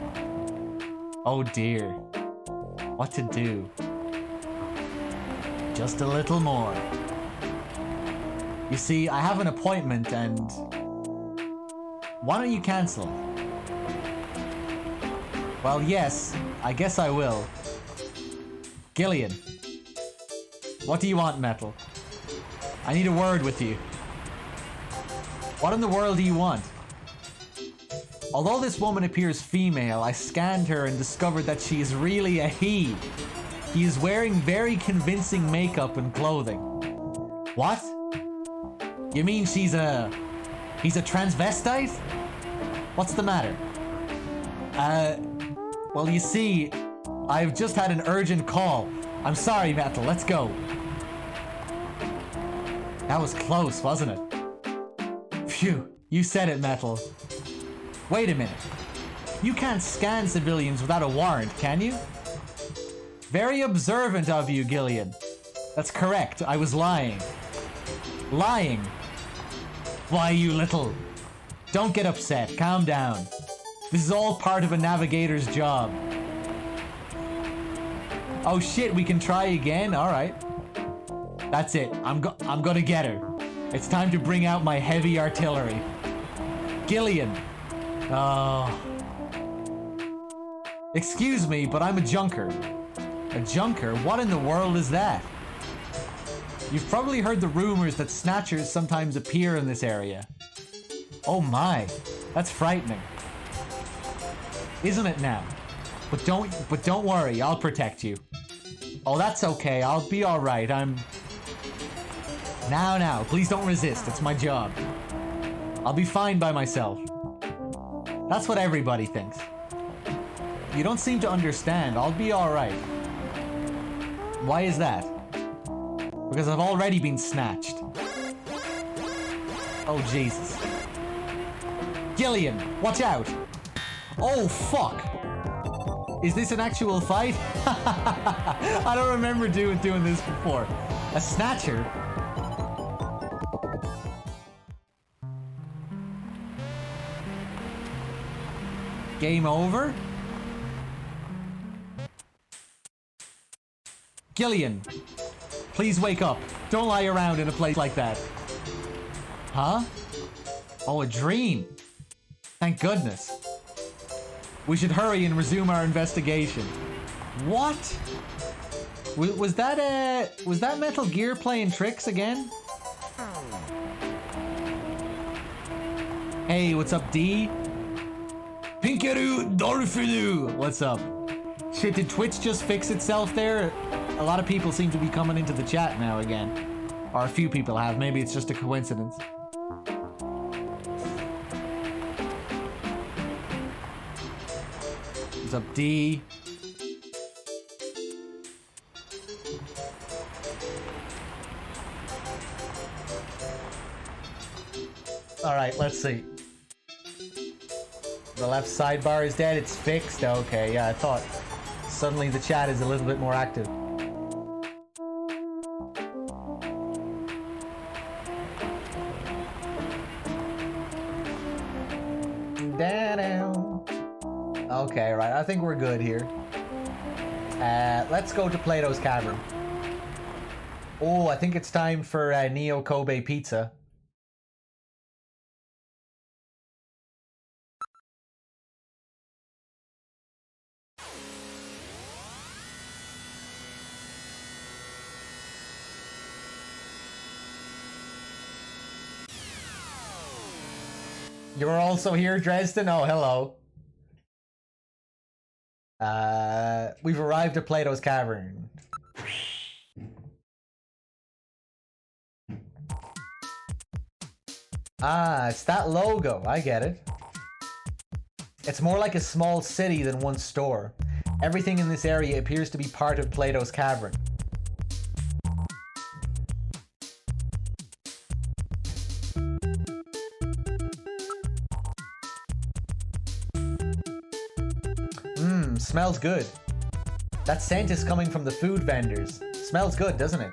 J: Oh dear. What to do? Just a little more. You see, I have an appointment and... Why don't you cancel? Well, yes, I guess I will. Gillian. What do you want, Metal? I need a word with you. What in the world do you want? Although this woman appears female, I scanned her and discovered that she is really a he. He is wearing very convincing makeup and clothing. What? You mean he's a transvestite? What's the matter? Well, you see, I've just had an urgent call. I'm sorry, Metal, let's go. That was close, wasn't it? Phew, you said it, Metal. Wait a minute. You can't scan civilians without a warrant, can you? Very observant of you, Gillian. That's correct, I was lying. Lying? Why, you little... Don't get upset, calm down. This is all part of a navigator's job. Oh shit, we can try again? Alright. That's it, I'm gonna get her. It's time to bring out my heavy artillery. Gillian. Oh. Excuse me, but I'm a junker. A junker? What in the world is that? You've probably heard the rumors that snatchers sometimes appear in this area. Oh my, that's frightening. Isn't it now? But don't worry, I'll protect you. Oh, that's okay, I'll be alright, Now, please don't resist, it's my job. I'll be fine by myself. That's what everybody thinks. You don't seem to understand, I'll be alright. Why is that? Because I've already been snatched. Oh, Jesus. Gillian, watch out! Oh, fuck! Is this an actual fight? I don't remember doing this before. A snatcher? Game over? Gillian, please wake up. Don't lie around in a place like that. Huh? Oh, a dream. Thank goodness. We should hurry and resume our investigation. What? Was that Metal Gear playing tricks again? Hey, what's up, D? Pinkaru Dorfinu! What's up? Shit, did Twitch just fix itself there? A lot of people seem to be coming into the chat now again. Or a few people have. Maybe it's just a coincidence. What's up, D? Alright, let's see. The left sidebar is dead, it's fixed. Okay, yeah, I thought suddenly the chat is a little bit more active. Okay, right, I think we're good here. Let's go to Plato's Cavern. Oh, I think it's time for Neo Kobe pizza. You're also here, Dresden? Oh, hello. We've arrived at Plato's Cavern. Ah, it's that logo. I get it. It's more like a small city than one store. Everything in this area appears to be part of Plato's Cavern. Smells good. That scent is coming from the food vendors. Smells good, doesn't it?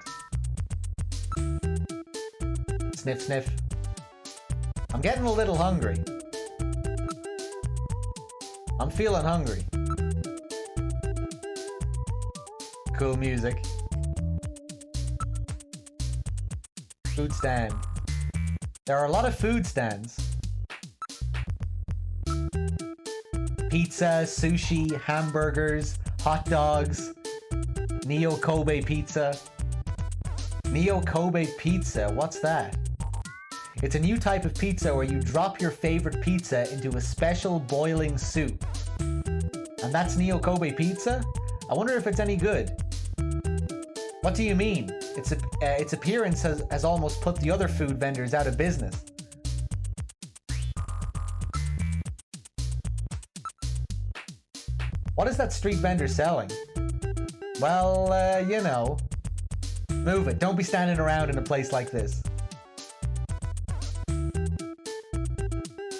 J: Sniff, sniff. I'm getting a little hungry. I'm feeling hungry. Cool music. Food stand. There are a lot of food stands. Pizza, sushi, hamburgers, hot dogs, Neo Kobe pizza. Neo Kobe pizza, what's that? It's a new type of pizza where you drop your favorite pizza into a special boiling soup. And that's Neo Kobe pizza? I wonder if it's any good. What do you mean? Its appearance has almost put the other food vendors out of business. What is that street vendor selling? Well, you know. Move it. Don't be standing around in a place like this.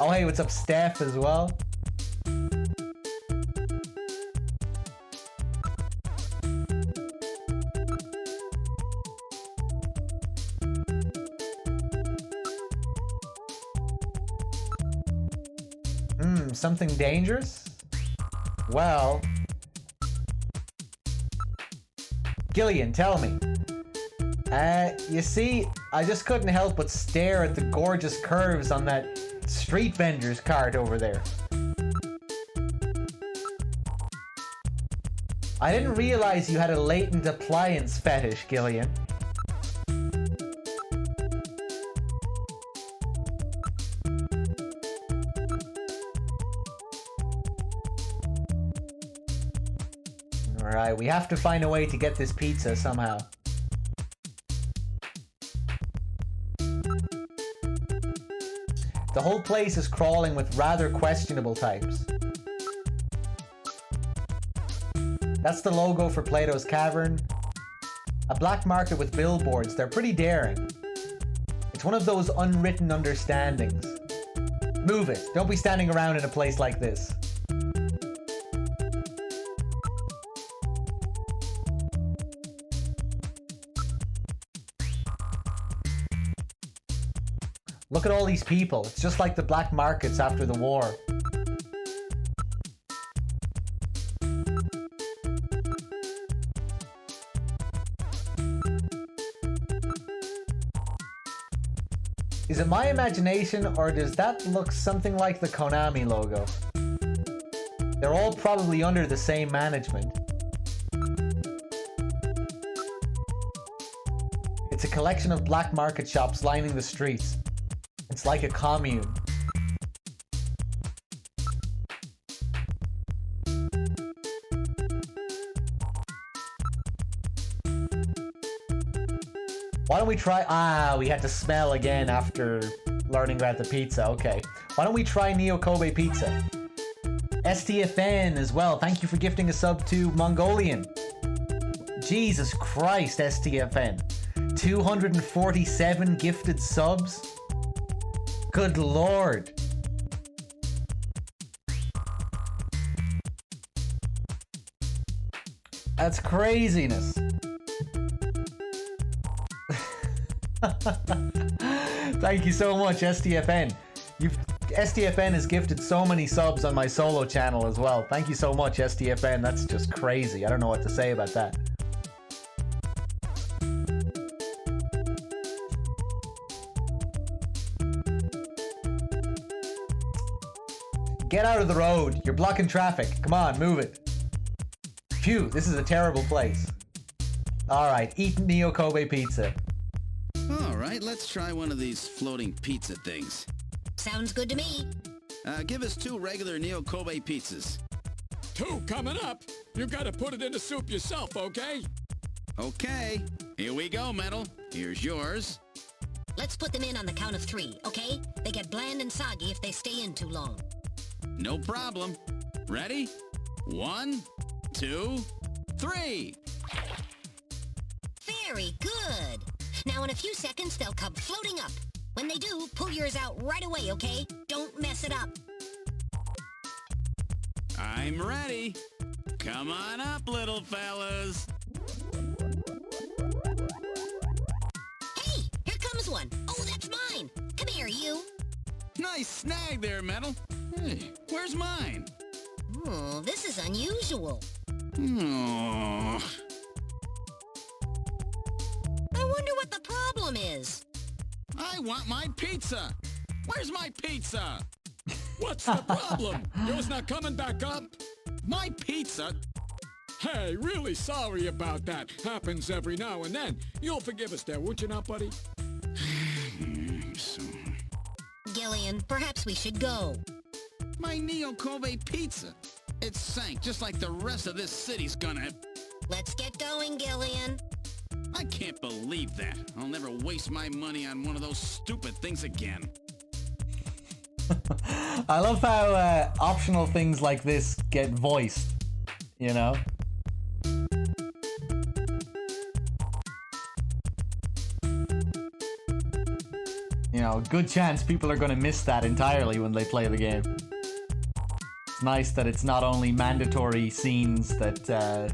J: Oh, hey, what's up, Steph, as well? Something dangerous? Well, Gillian, tell me. You see, I just couldn't help but stare at the gorgeous curves on that street vendor's cart over there. I didn't realize you had a latent appliance fetish, Gillian. Alright, we have to find a way to get this pizza somehow. The whole place is crawling with rather questionable types. That's the logo for Plato's Cavern. A black market with billboards. They're pretty daring. It's one of those unwritten understandings. Move it. Don't be standing around in a place like this. Look at all these people. It's just like the black markets after the war. Is it my imagination, or does that look something like the Konami logo? They're all probably under the same management. It's a collection of black market shops lining the streets. It's like a commune. Why don't we try... Ah, we had to smell again after learning about the pizza. Okay. Why don't we try Neo Kobe Pizza? STFN as well. Thank you for gifting a sub to Mongolian. Jesus Christ, STFN. 247 gifted subs? Good lord. That's craziness. Thank you so much, STFN. STFN has gifted so many subs on my solo channel as well. Thank you so much, STFN. That's just crazy. I don't know what to say about that. Get out of the road. You're blocking traffic. Come on, move it. Phew, this is a terrible place. Alright, eat Neo Kobe pizza.
C: Alright, let's try one of these floating pizza things.
H: Sounds good to me.
C: Give us 2 regular Neo Kobe pizzas.
G: 2 coming up. You gotta put it in the soup yourself, okay?
C: Okay. Here we go, Metal. Here's yours.
H: Let's put them in on the count of 3, okay? They get bland and soggy if they stay in too long.
C: No problem. Ready? 1, 2, 3.
H: Very good. Now in a few seconds, they'll come floating up. When they do, pull yours out right away, okay? Don't mess it up.
C: I'm ready. Come on up, little fellas.
H: Hey, here comes one. Oh, that's mine. Come here, you.
C: Nice snag there, Metal. Hey, where's mine?
H: Oh, this is unusual.
C: Oh.
H: I wonder what the problem is.
C: I want my pizza. Where's my pizza?
G: What's the problem? Yours not coming back up?
C: My pizza?
G: Hey, really sorry about that. Happens every now and then. You'll forgive us there, would you not, buddy?
H: Gillian, perhaps we should go.
C: My Neo Kobe pizza. It sank just like the rest of this city's gonna.
H: Let's get going, Gillian.
C: I can't believe that. I'll never waste my money on one of those stupid things again.
J: I love how optional things like this get voiced, you know? You know, good chance people are going to miss that entirely when they play the game. It's nice that it's not only mandatory scenes that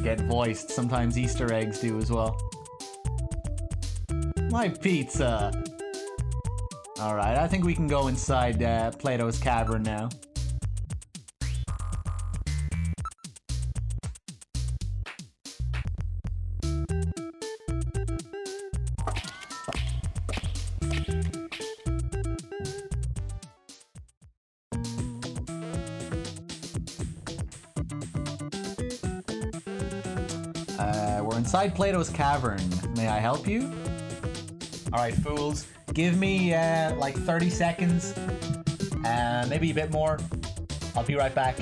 J: get voiced, sometimes Easter eggs do as well. My pizza! Alright, I think we can go inside Plato's Cavern now. We're inside Plato's Cavern. May I help you? Alright, fools. Give me, like 30 seconds. Maybe a bit more. I'll be right back.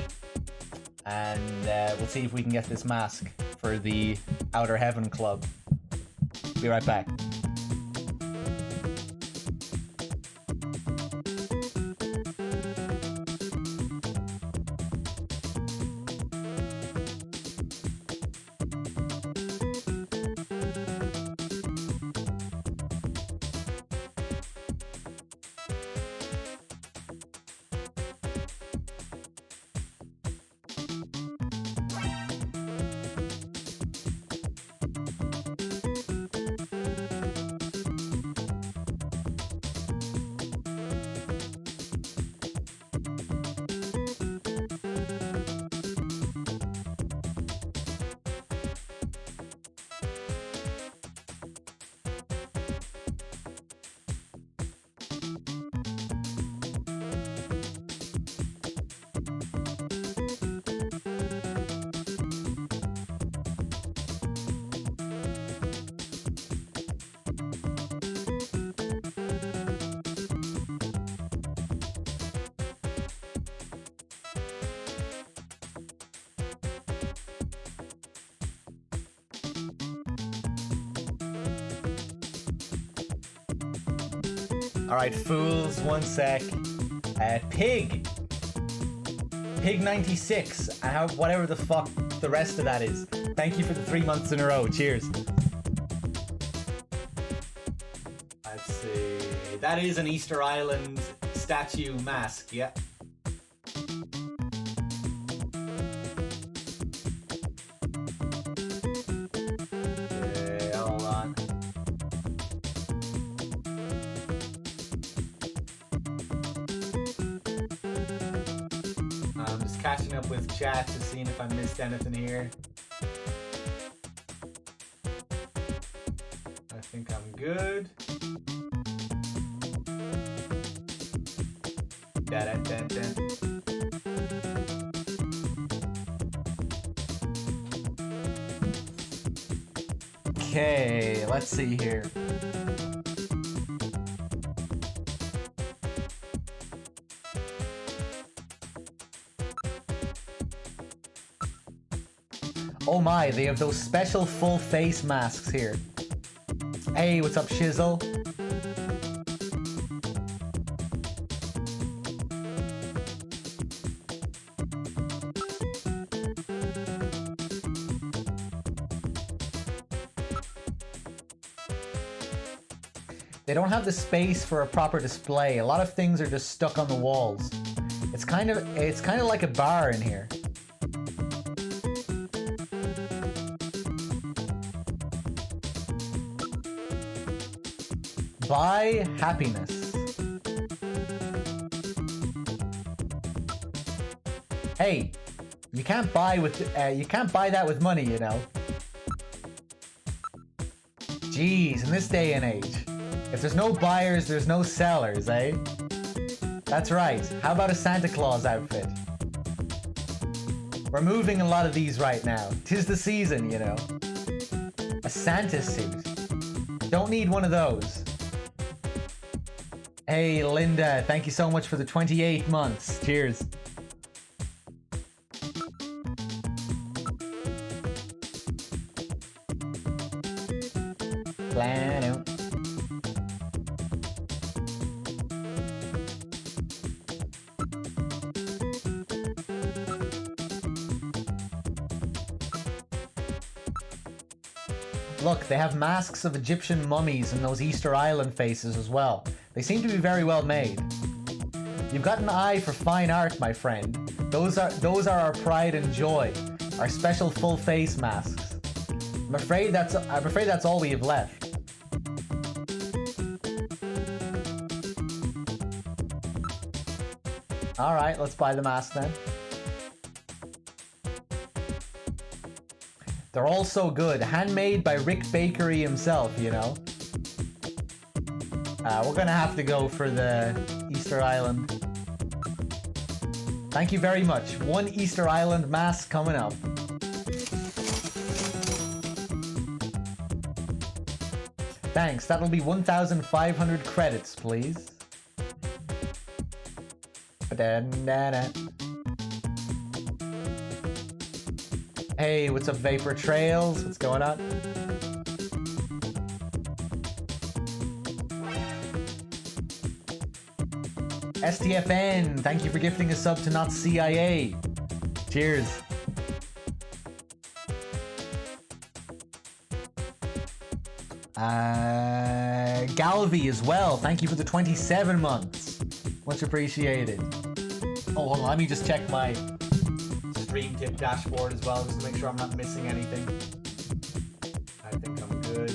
J: And we'll see if we can get this mask for the Outer Heaven Club. Be right back. Alright, fools, one sec. Pig. Pig 96, and how, whatever the fuck the rest of that is. Thank you for the 3 months in a row. Cheers. Let's see. That is an Easter Island statue mask, yeah. Okay, hold on. I'm just catching up with chat, just seeing if I missed anything here. I think I'm good. Da-da-da-da. Okay, let's see here. Oh my, they have those special full face masks here. Hey, what's up, Shizzle? They don't have the space for a proper display. A lot of things are just stuck on the walls. It's kind of like a bar in here. Buy happiness. Hey, you can't buy that with money, you know. Jeez, in this day and age. If there's no buyers, there's no sellers, eh? That's right. How about a Santa Claus outfit? We're moving a lot of these right now. 'Tis the season, you know. A Santa suit. Don't need one of those. Hey, Linda, thank you so much for the 28 months. Cheers. Plano. Look, they have masks of Egyptian mummies and those Easter Island faces as well. They seem to be very well made. You've got an eye for fine art, my friend. Those are our pride and joy, our special full face masks. I'm afraid that's all we have left. All right, let's buy the mask then. They're all so good. Handmade by Rick Bakery himself, you know. We're gonna have to go for the Easter Island. Thank you very much. One Easter Island mask coming up. Thanks, that'll be 1,500 credits, please. Ba-da-da-da. Hey, what's up, Vapor Trails? What's going on? STFN, thank you for gifting a sub to Not CIA. Cheers. Galvi as well, thank you for the 27 months. Much appreciated. Oh, hold on, let me just check my stream tip dashboard as well, just to make sure I'm not missing anything. I think I'm good.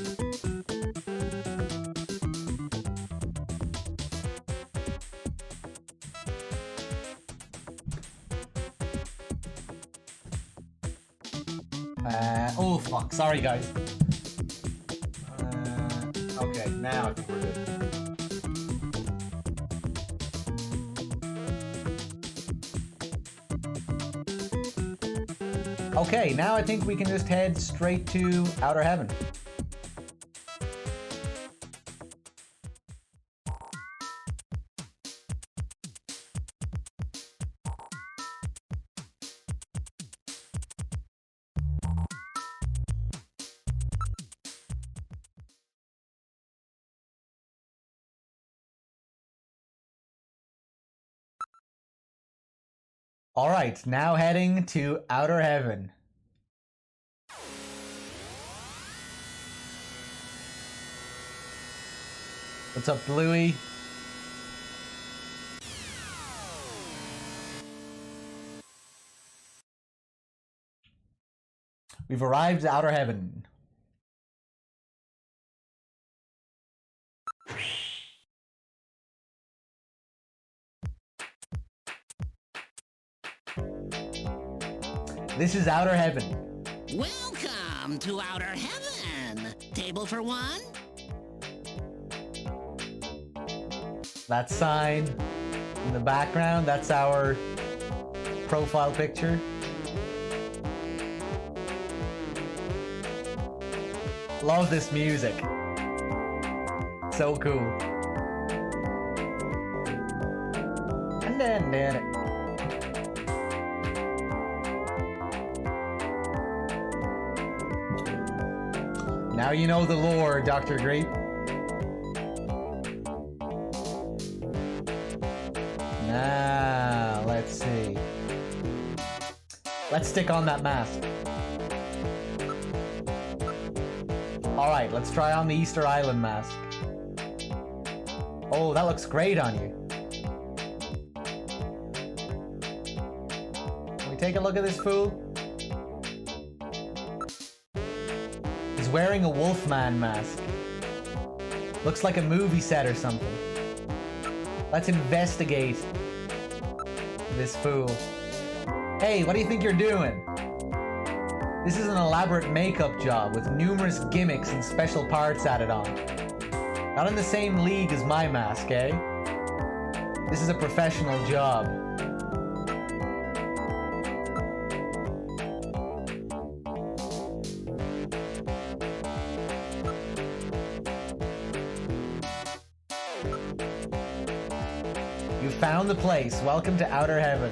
J: Oh fuck, sorry guys. Okay, now I think we're good. Okay, now I think we can just head straight to Outer Heaven. Alright, now heading to Outer Heaven. What's up, Bluey? We've arrived at Outer Heaven. This is Outer Heaven.
L: Welcome to Outer Heaven. Table for one?
J: That sign in the background, that's our profile picture. Love this music. So cool. And then now you know the lore, Dr. Grape. Now, let's see. Let's stick on that mask. Alright, let's try on the Easter Island mask. Oh, that looks great on you. Can we take a look at this fool? He's wearing a Wolfman mask. Looks like a movie set or something. Let's investigate this fool. Hey, what do you think you're doing? This is an elaborate makeup job with numerous gimmicks and special parts added on. Not in the same league as my mask, eh? This is a professional job. You found the place. Welcome to Outer Heaven.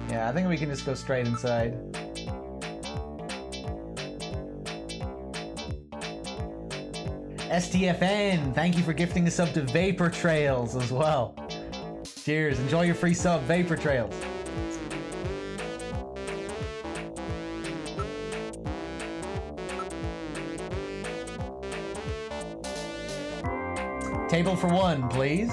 J: Yeah, I think we can just go straight inside. STFN, thank you for gifting a sub to Vapor Trails as well. Cheers, enjoy your free sub, Vapor Trails. Table for one, please.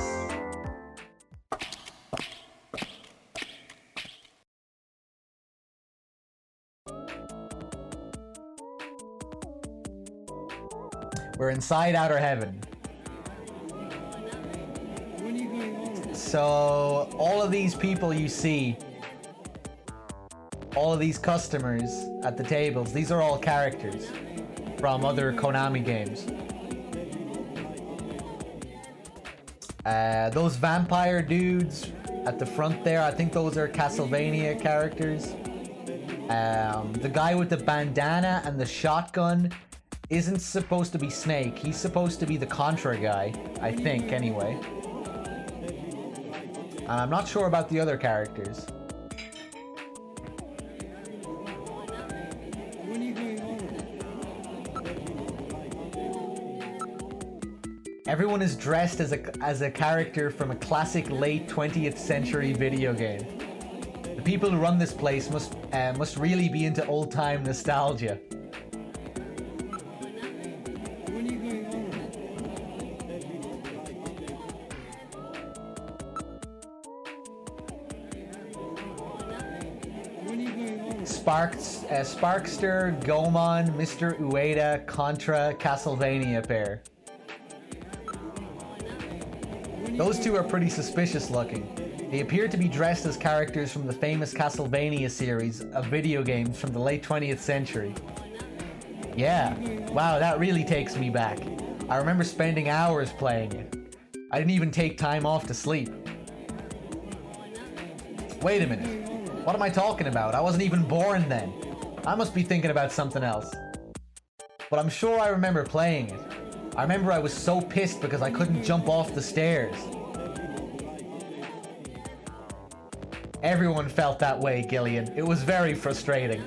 J: We're inside Outer Heaven. So, all of these people you see, all of these customers at the tables, these are all characters from other Konami games. Those vampire dudes at the front there, I think those are Castlevania characters. The guy with the bandana and the shotgun isn't supposed to be Snake. He's supposed to be the Contra guy, I think, anyway. And I'm not sure about the other characters. Everyone is dressed as a character from a classic late 20th century video game. The people who run this place must really be into old-time nostalgia. Sparkster, Gomon, Mr. Ueda, Contra, Castlevania pair. Those two are pretty suspicious looking. They appear to be dressed as characters from the famous Castlevania series of video games from the late 20th century. Yeah, wow, that really takes me back. I remember spending hours playing it. I didn't even take time off to sleep. Wait a minute. What am I talking about? I wasn't even born then. I must be thinking about something else. But I'm sure I remember playing it. I remember I was so pissed because I couldn't jump off the stairs. Everyone felt that way, Gillian. It was very frustrating.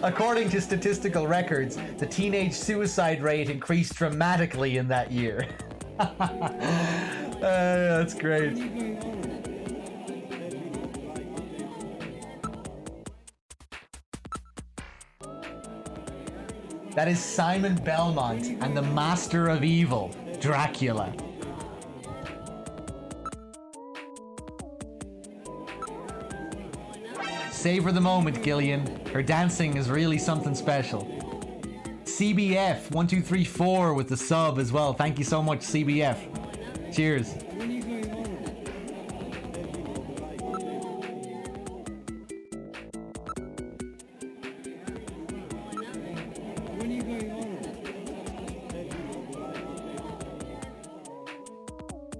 J: According to statistical records, the teenage suicide rate increased dramatically in that year. That's great. That is Simon Belmont and the Master of Evil, Dracula. Savor the moment, Gillian. Her dancing is really something special. CBF1234 with the sub as well. Thank you so much, CBF. Cheers.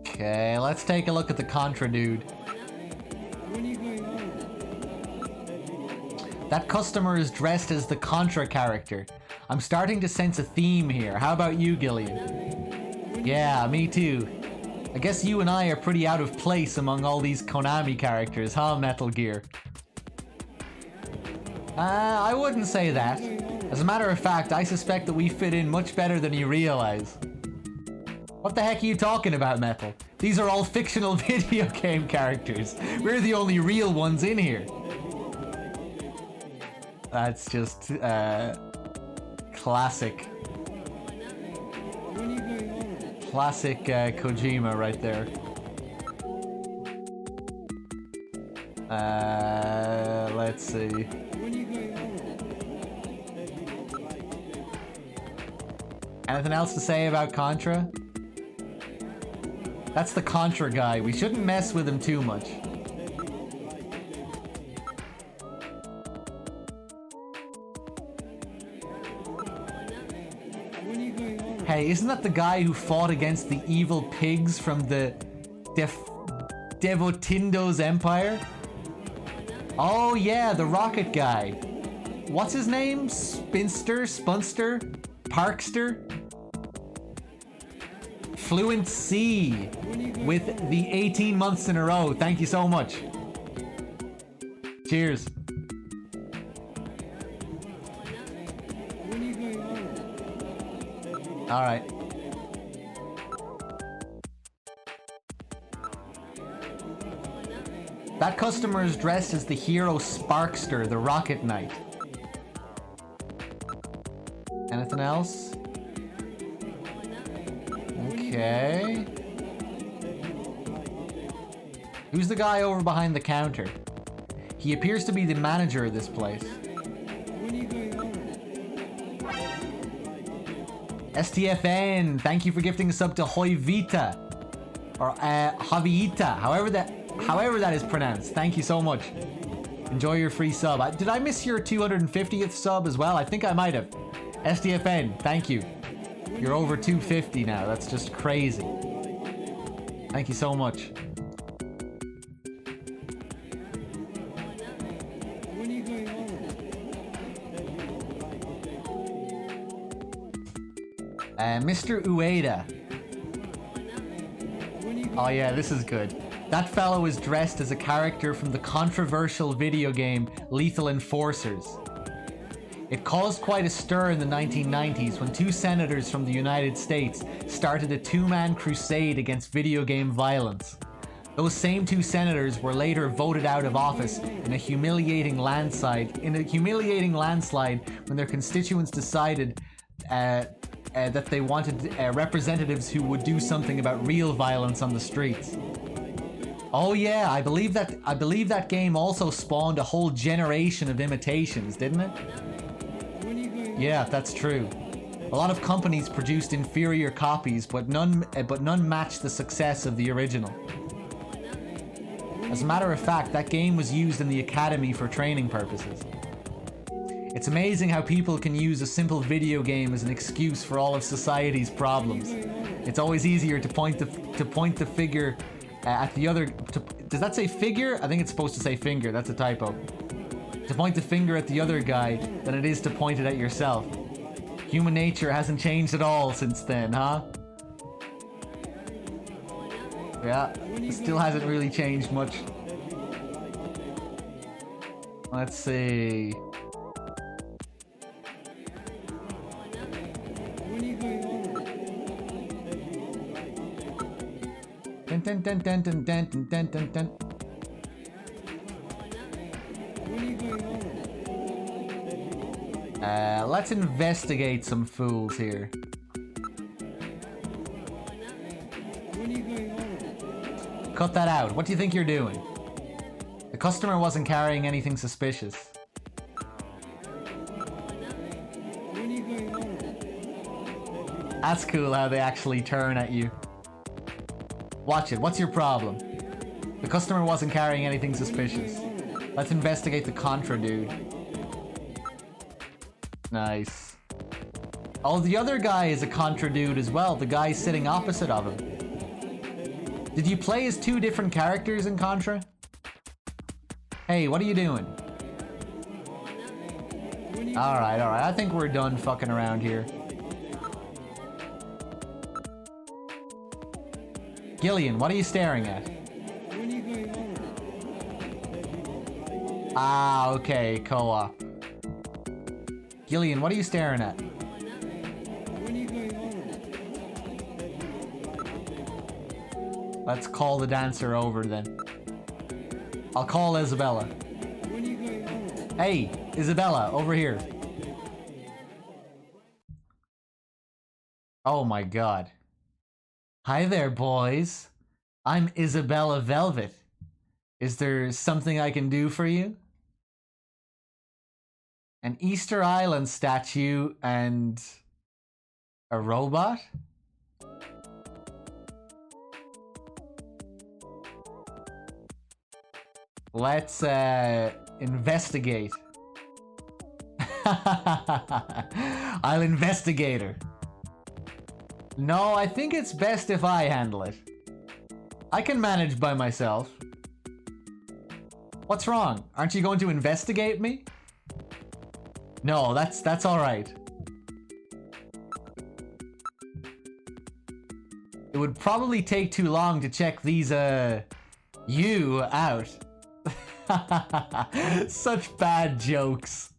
J: Okay, let's take a look at the Contra dude. That customer is dressed as the Contra character. I'm starting to sense a theme here. How about you, Gillian? Yeah, me too. I guess you and I are pretty out of place among all these Konami characters, huh, Metal Gear? I wouldn't say that. As a matter of fact, I suspect that we fit in much better than you realize. What the heck are you talking about, Metal? These are all fictional video game characters. We're the only real ones in here. That's just, classic. Classic, Kojima right there. Let's see. Anything else to say about Contra? That's the Contra guy. We shouldn't mess with him too much. Hey, isn't that the guy who fought against the evil pigs from the Devotindo's Empire? Oh yeah, the rocket guy. What's his name? Spinster? Spunster? Parkster? Fluent C with the 18 months in a row. Thank you so much. Cheers. All right. That customer is dressed as the hero Sparkster, the Rocket Knight. Anything else? Okay. Who's the guy over behind the counter? He appears to be the manager of this place. STFN, thank you for gifting a sub to Hoivita. Or Javiita, however that is pronounced. Thank you so much. Enjoy your free sub. Did I miss your 250th sub as well? I think I might have. STFN, thank you. You're over 250 now. That's just crazy. Thank you so much. Mr. Ueda. Oh yeah, this is good. That fellow is dressed as a character from the controversial video game Lethal Enforcers. It caused quite a stir in the 1990s when two senators from the United States started a two-man crusade against video game violence. Those same two senators were later voted out of office in a humiliating landslide when their constituents decided that they wanted representatives who would do something about real violence on the streets. Oh yeah, I believe that game also spawned a whole generation of imitations, didn't it? Yeah, that's true. A lot of companies produced inferior copies, but none matched the success of the original. As a matter of fact, that game was used in the academy for training purposes. It's amazing how people can use a simple video game as an excuse for all of society's problems. It's always easier to point the finger at the other. Does that say figure? I think it's supposed to say finger. That's a typo. To point the finger at the other guy than it is to point it at yourself. Human nature hasn't changed at all since then, huh? Yeah, it still hasn't really changed much. Let's see. Dun, dun, dun, dun, dun, dun, dun, dun, dun. Let's investigate some fools here. Cut that out. What do you think you're doing? The customer wasn't carrying anything suspicious. That's cool how they actually turn at you. Watch it. What's your problem? The customer wasn't carrying anything suspicious. Let's investigate the Contra dude. Nice. Oh, the other guy is a Contra dude as well. The guy sitting opposite of him. Did you play as two different characters in Contra? Hey, what are you doing? Alright, alright. I think we're done fucking around here. Gillian, what are you staring at? Ah, okay, co-op. Gillian, what are you staring at? Let's call the dancer over then. I'll call Isabella. Hey, Isabella, over here. Oh my god. Hi there, boys. I'm Isabella Velvet. Is there something I can do for you? An Easter Island statue and a robot? Let's investigate. I'll investigate her. No, I think it's best if I handle it. I can manage by myself. What's wrong? Aren't you going to investigate me? No, that's all right. It would probably take too long to check these you out. Such bad jokes.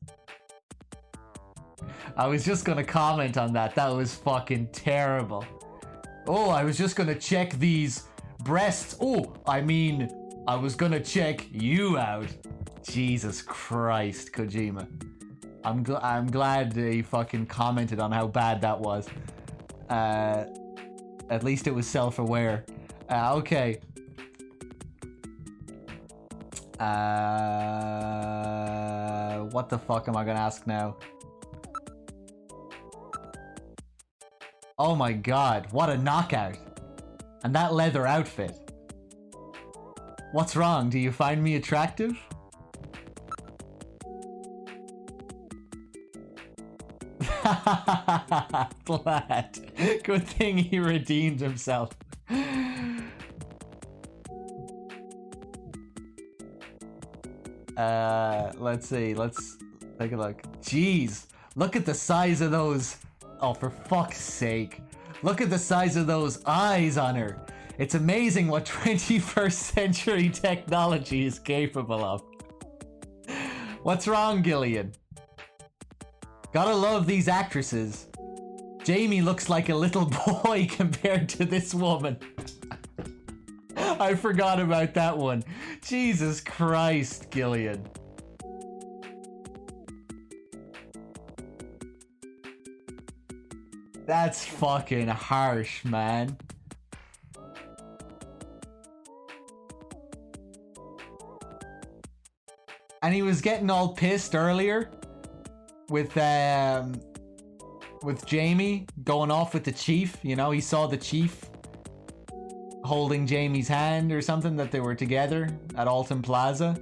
J: I was just gonna comment on that. That was fucking terrible. Oh, I was just gonna check these breasts. Oh, I mean, I was gonna check you out. Jesus Christ, Kojima. I'm glad he fucking commented on how bad that was. At least it was self-aware. Okay. What the fuck am I gonna ask now? Oh my god, what a knockout. And that leather outfit. What's wrong? Do you find me attractive? Glad. Good thing he redeemed himself. Let's see. Let's take a look. Jeez. Look at the size of those. Oh, for fuck's sake. Look at the size of those eyes on her. It's amazing what 21st century technology is capable of. What's wrong, Gillian? Gotta love these actresses. Jamie looks like a little boy compared to this woman. I forgot about that one. Jesus Christ, Gillian. That's fucking harsh, man. And he was getting all pissed earlier with Jamie going off with the chief. You know, he saw the chief holding Jamie's hand or something, that they were together at Alton Plaza.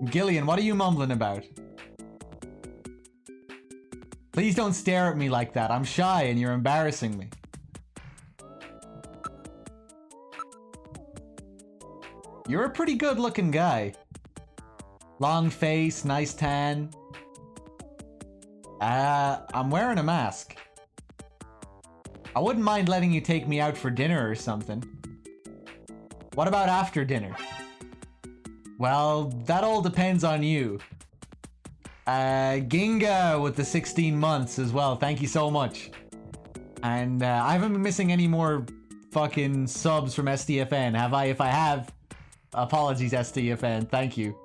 J: Gillian, what are you mumbling about? Please don't stare at me like that. I'm shy and you're embarrassing me. You're a pretty good looking guy. Long face, nice tan. I'm wearing a mask. I wouldn't mind letting you take me out for dinner or something. What about after dinner? Well, that all depends on you. Ginga with the 16 months as well. Thank you so much. And I haven't been missing any more fucking subs from SDFN, have I? If I have, Apologies, STFN. Thank you.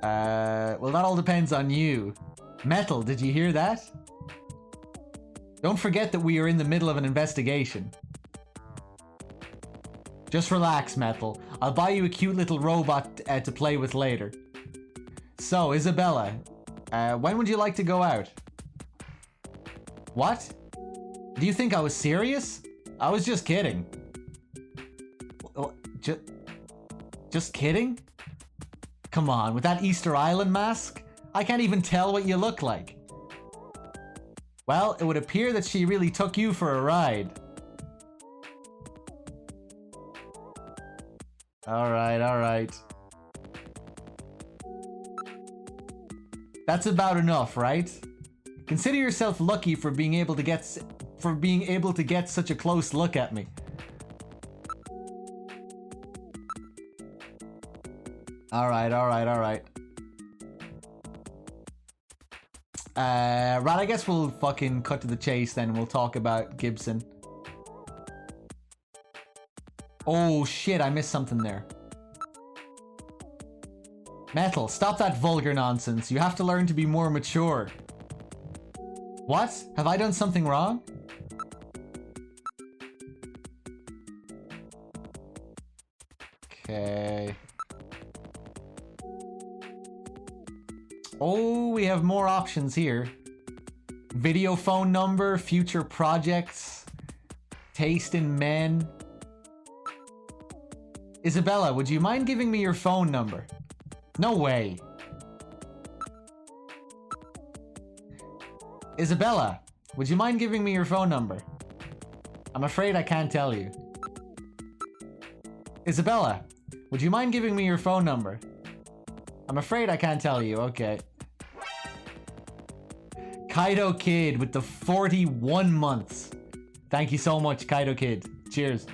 J: Well, that all depends on you. Metal, did you hear that? Don't forget that we are in the middle of an investigation. Just relax, Metal. I'll buy you a cute little robot to play with later. So, Isabella, when would you like to go out? What? Do you think I was serious? I was just kidding. Just kidding? Come on, with that Easter Island mask? I can't even tell what you look like. Well, it would appear that she really took you for a ride. Alright, alright. That's about enough, right? Consider yourself lucky for being able to get such a close look at me. Alright, alright, alright. Right, I guess we'll fucking cut to the chase then. We'll talk about Gibson. Oh shit, I missed something there. Metal, stop that vulgar nonsense. You have to learn to be more mature. What? Have I done something wrong? Okay. Oh, we have more options here. Video phone number, future projects, taste in men. Isabella, would you mind giving me your phone number? No way. Isabella, would you mind giving me your phone number? I'm afraid I can't tell you. Isabella, would you mind giving me your phone number? I'm afraid I can't tell you. Okay. Kaido Kid with the 41 months. Thank you so much, Kaido Kid. Cheers.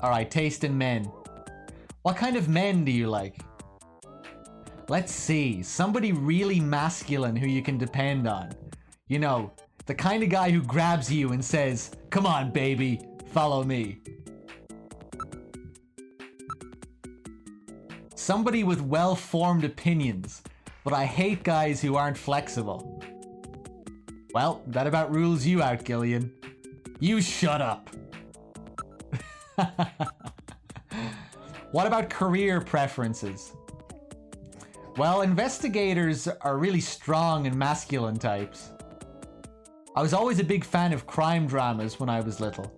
J: Alright, taste in men. What kind of men do you like? Let's see. Somebody really masculine who you can depend on. You know, the kind of guy who grabs you and says, "Come on, baby, follow me." Somebody with well-formed opinions, but I hate guys who aren't flexible. Well, that about rules you out, Gillian. You shut up. What about career preferences? Well, investigators are really strong and masculine types. I was always a big fan of crime dramas when I was little.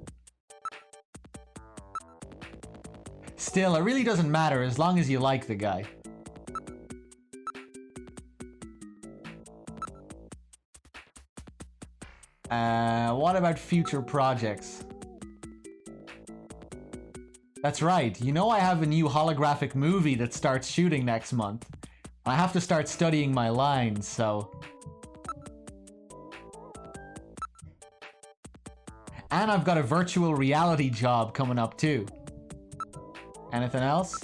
J: Still, it really doesn't matter as long as you like the guy. What about future projects? That's right, you know I have a new holographic movie that starts shooting next month. I have to start studying my lines, so... And I've got a virtual reality job coming up too. Anything else?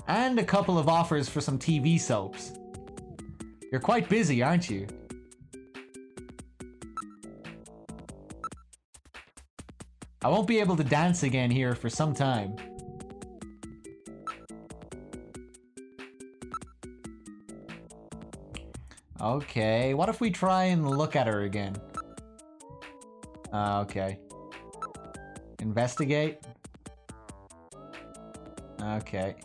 J: And a couple of offers for some TV soaps. You're quite busy, aren't you? I won't be able to dance again here for some time. Okay, what if we try and look at her again? Okay. Investigate. Okay.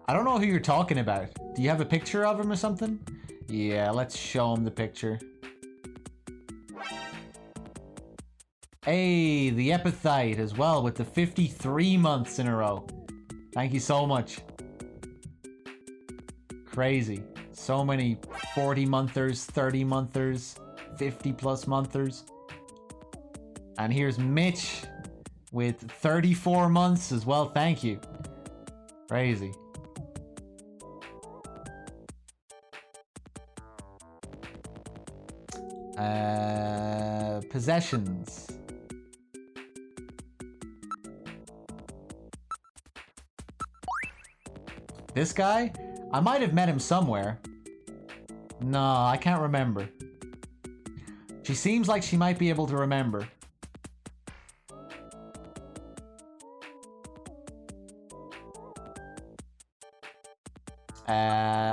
J: I don't know who you're talking about. Do you have a picture of him or something? Yeah, let's show him the picture. Hey, the epithite as well with the 53 months in a row. Thank you so much. Crazy. So many 40-monthers, 30-monthers, 50-plus monthers. And here's Mitch with 34 months as well. Thank you. Crazy. Possessions. This guy? I might have met him somewhere. No, I can't remember. She seems like she might be able to remember.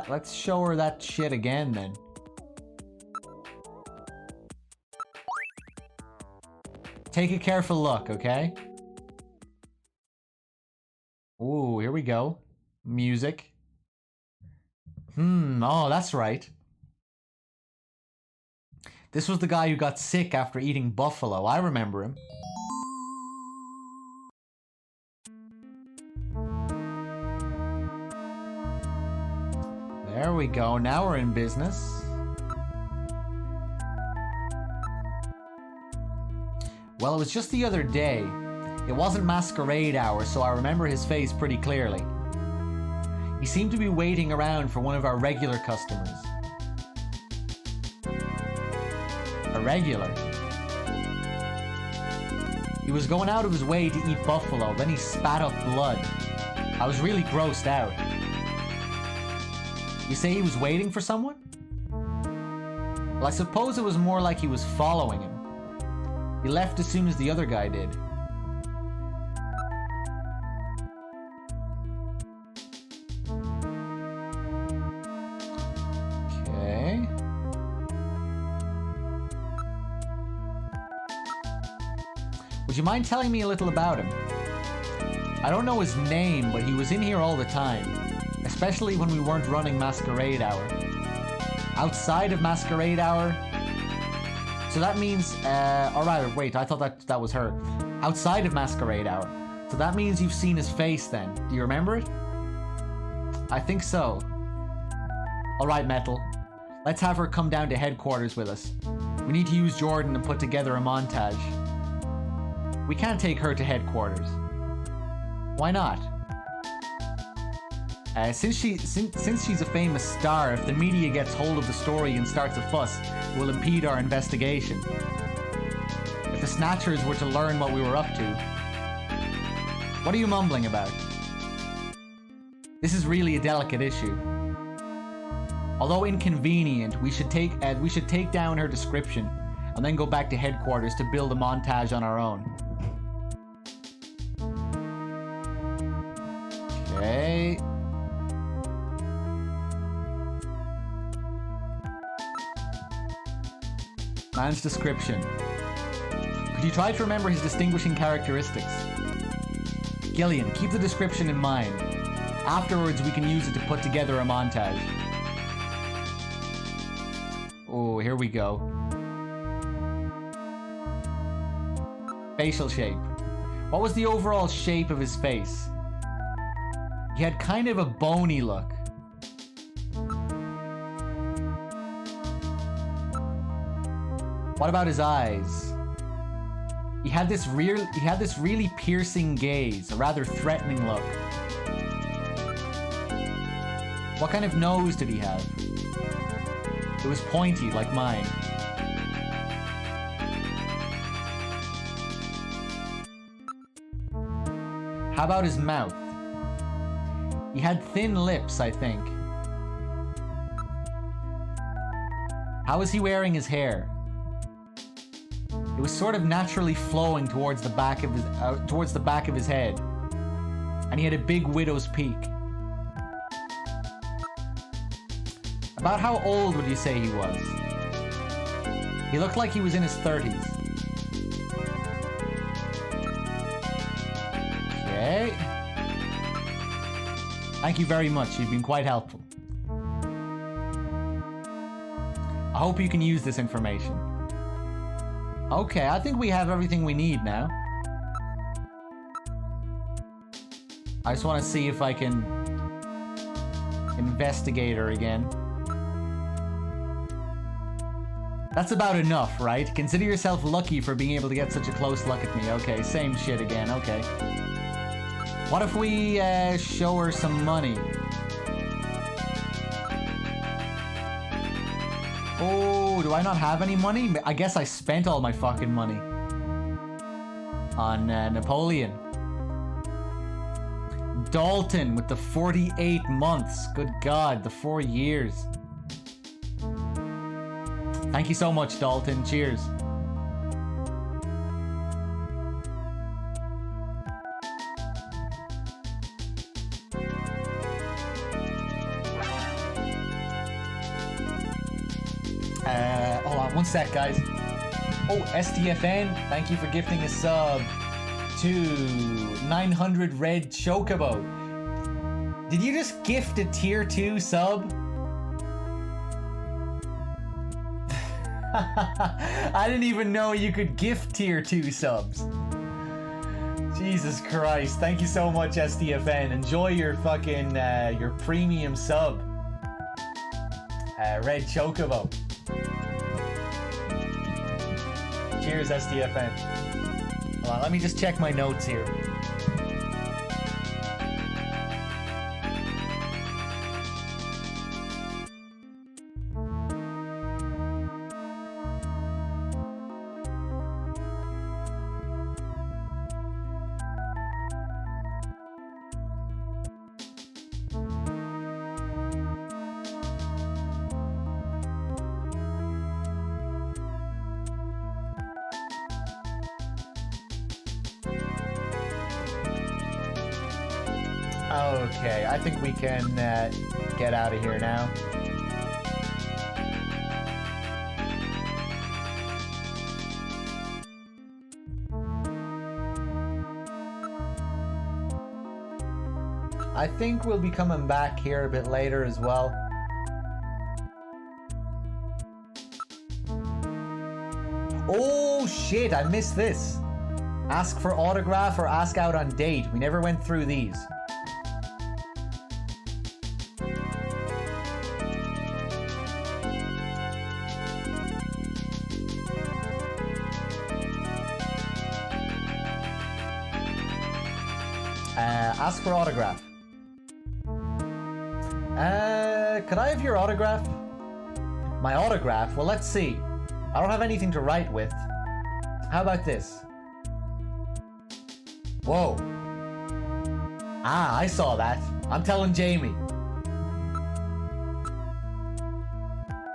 J: Let's show her that shit again then. Take a careful look, okay? Ooh, here we go. Music. Oh, that's right. This was the guy who got sick after eating buffalo. I remember him. There we go. Now we're in business. Well, it was just the other day. It wasn't masquerade hour, so I remember his face pretty clearly. He seemed to be waiting around for one of our regular customers. A regular? He was going out of his way to eat buffalo, then he spat up blood. I was really grossed out. You say he was waiting for someone? Well, I suppose it was more like he was following him. He left as soon as the other guy did. Okay. Would you mind telling me a little about him? I don't know his name, but he was in here all the time. Especially when we weren't running Masquerade Hour. Outside of Masquerade Hour... So that means... alright, wait, I thought that was her. Outside of Masquerade Hour. So that means you've seen his face then. Do you remember it? I think so. Alright, Metal. Let's have her come down to headquarters with us. We need to use Jordan and put together a montage. We can't take her to headquarters. Why not? Since she's a famous star, if the media gets hold of the story and starts a fuss, it will impede our investigation. If the Snatchers were to learn what we were up to... What are you mumbling about? This is really a delicate issue. Although inconvenient, we should take down her description and then go back to headquarters to build a montage on our own. Okay... Man's description. Could you try to remember his distinguishing characteristics? Gillian, keep the description in mind. Afterwards, we can use it to put together a montage. Oh, here we go. Facial shape. What was the overall shape of his face? He had kind of a bony look. What about his eyes? He had this really piercing gaze, a rather threatening look. What kind of nose did he have? It was pointy, like mine. How about his mouth? He had thin lips, I think. How was he wearing his hair? It was sort of naturally flowing towards the back of his head, and he had a big widow's peak. About how old would you say he was? He looked like he was in his 30s. Okay. Thank you very much. You've been quite helpful. I hope you can use this information. Okay, I think we have everything we need now. I just want to see if I can investigate her again. That's about enough, right? Consider yourself lucky for being able to get such a close look at me. Okay, same shit again, okay. What if we show her some money? Oh, do I not have any money? I guess I spent all my fucking money on Napoleon. Dalton with the 48 months. Good God, the 4 years. Thank you so much, Dalton. Cheers. Hold on one sec, guys. Oh, STFN, thank you for gifting a sub to 900 Red Chocobo. Did you just gift a tier 2 sub? I didn't even know you could gift tier 2 subs. Jesus Christ. Thank you so much, STFN. Enjoy your fucking, your premium sub. Red Chocobo. Cheers, STFN. Hold on, let me just check my notes here. Okay, I think we can get out of here now. I think we'll be coming back here a bit later as well. Oh shit, I missed this. Ask for autograph or ask out on date. We never went through these. Ask for autograph. Could I have your autograph? My autograph? Well, let's see. I don't have anything to write with. How about this? Whoa. Ah, I saw that. I'm telling Jamie.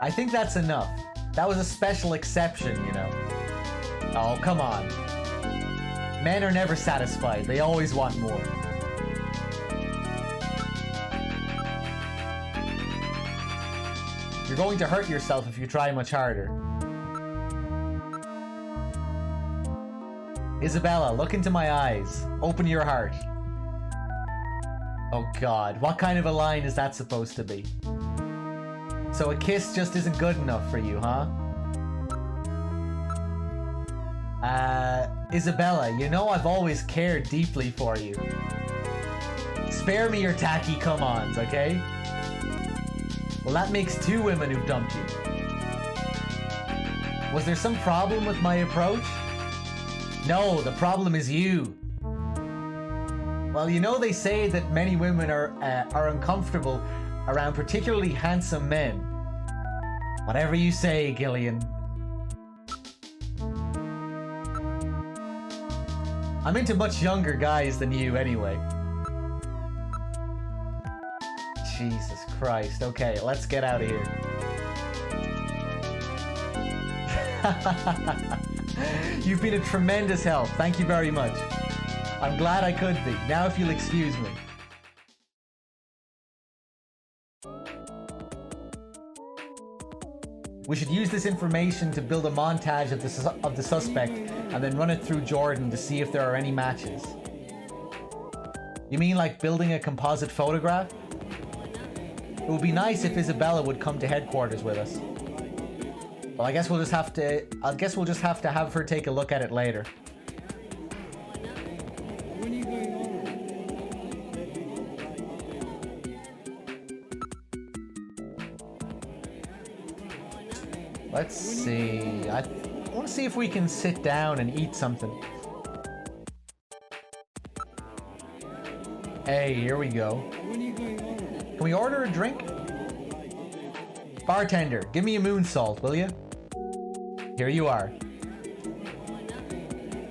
J: I think that's enough. That was a special exception, you know. Oh, come on. Men are never satisfied. They always want more. You're going to hurt yourself if you try much harder. Isabella, look into my eyes. Open your heart. Oh God, what kind of a line is that supposed to be? So a kiss just isn't good enough for you, huh? Isabella, you know I've always cared deeply for you. Spare me your tacky come-ons, okay? Well, that makes 2 women who've dumped you. Was there some problem with my approach? No, the problem is you. Well, you know they say that many women are uncomfortable around particularly handsome men. Whatever you say, Gillian. I'm into much younger guys than you anyway. Jesus Christ. Okay, let's get out of here. You've been a tremendous help. Thank you very much. I'm glad I could be. Now if you'll excuse me. We should use this information to build a montage of the suspect and then run it through Jordan to see if there are any matches. You mean like building a composite photograph? It would be nice if Isabella would come to headquarters with us. Well, I guess we'll just have to have her take a look at it later. Let's see. I want to see if we can sit down and eat something. Hey, here we go. Can we order a drink? Bartender, give me a moon salt, will you? Here you are.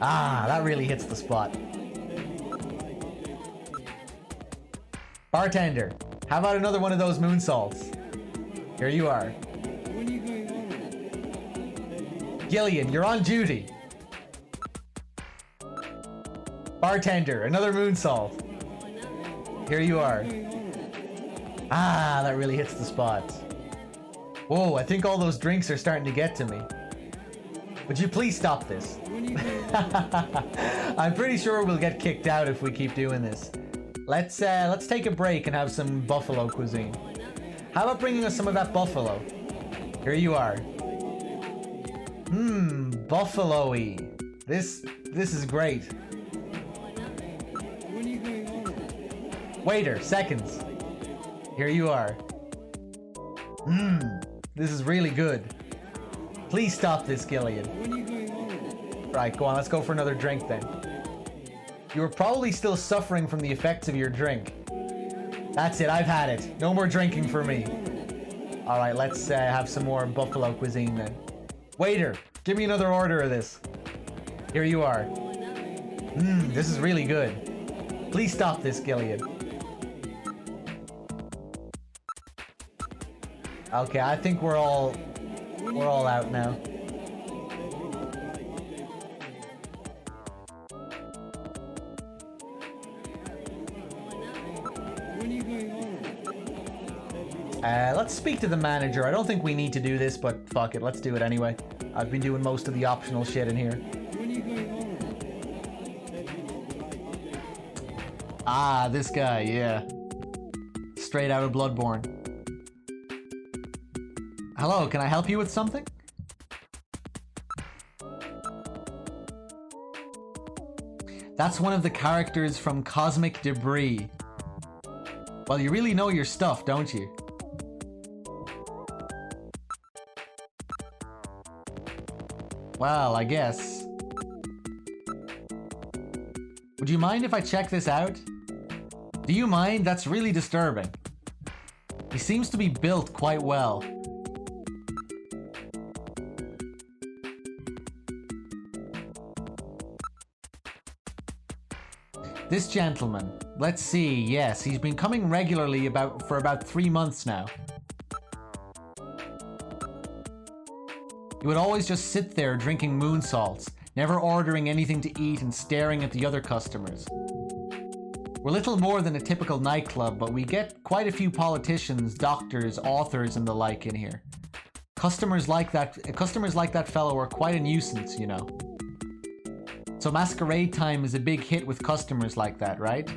J: Ah, that really hits the spot. Bartender, how about another one of those moonsaults? Here you are. Gillian, you're on duty. Bartender, another moonsault. Here you are. Ah, that really hits the spot. Whoa, I think all those drinks are starting to get to me. Would you please stop this? I'm pretty sure we'll get kicked out if we keep doing this. Let's take a break and have some buffalo cuisine. How about bringing us some of that buffalo? Here you are. Buffalo-y. This is great. Waiter, seconds. Here you are. This is really good. Please stop this, Gillian. Right, go on, let's go for another drink then. You were probably still suffering from the effects of your drink. That's it, I've had it. No more drinking for me. Alright, let's have some more buffalo cuisine then. Waiter, give me another order of this. Here you are. This is really good. Please stop this, Gillian. Okay, I think we're all out now. Let's speak to the manager. I don't think we need to do this, but fuck it, let's do it anyway. I've been doing most of the optional shit in here. Ah, this guy, yeah. Straight out of Bloodborne. Hello, can I help you with something? That's one of the characters from Cosmic Debris. Well, you really know your stuff, don't you? Well, I guess. Would you mind if I check this out? Do you mind? That's really disturbing. He seems to be built quite well. This gentleman, let's see, yes, he's been coming regularly for about 3 months now. He would always just sit there drinking moonsaults, never ordering anything to eat and staring at the other customers. We're little more than a typical nightclub, but we get quite a few politicians, doctors, authors, and the like in here. Customers like that fellow are quite a nuisance, you know. So Masquerade Time is a big hit with customers like that, right?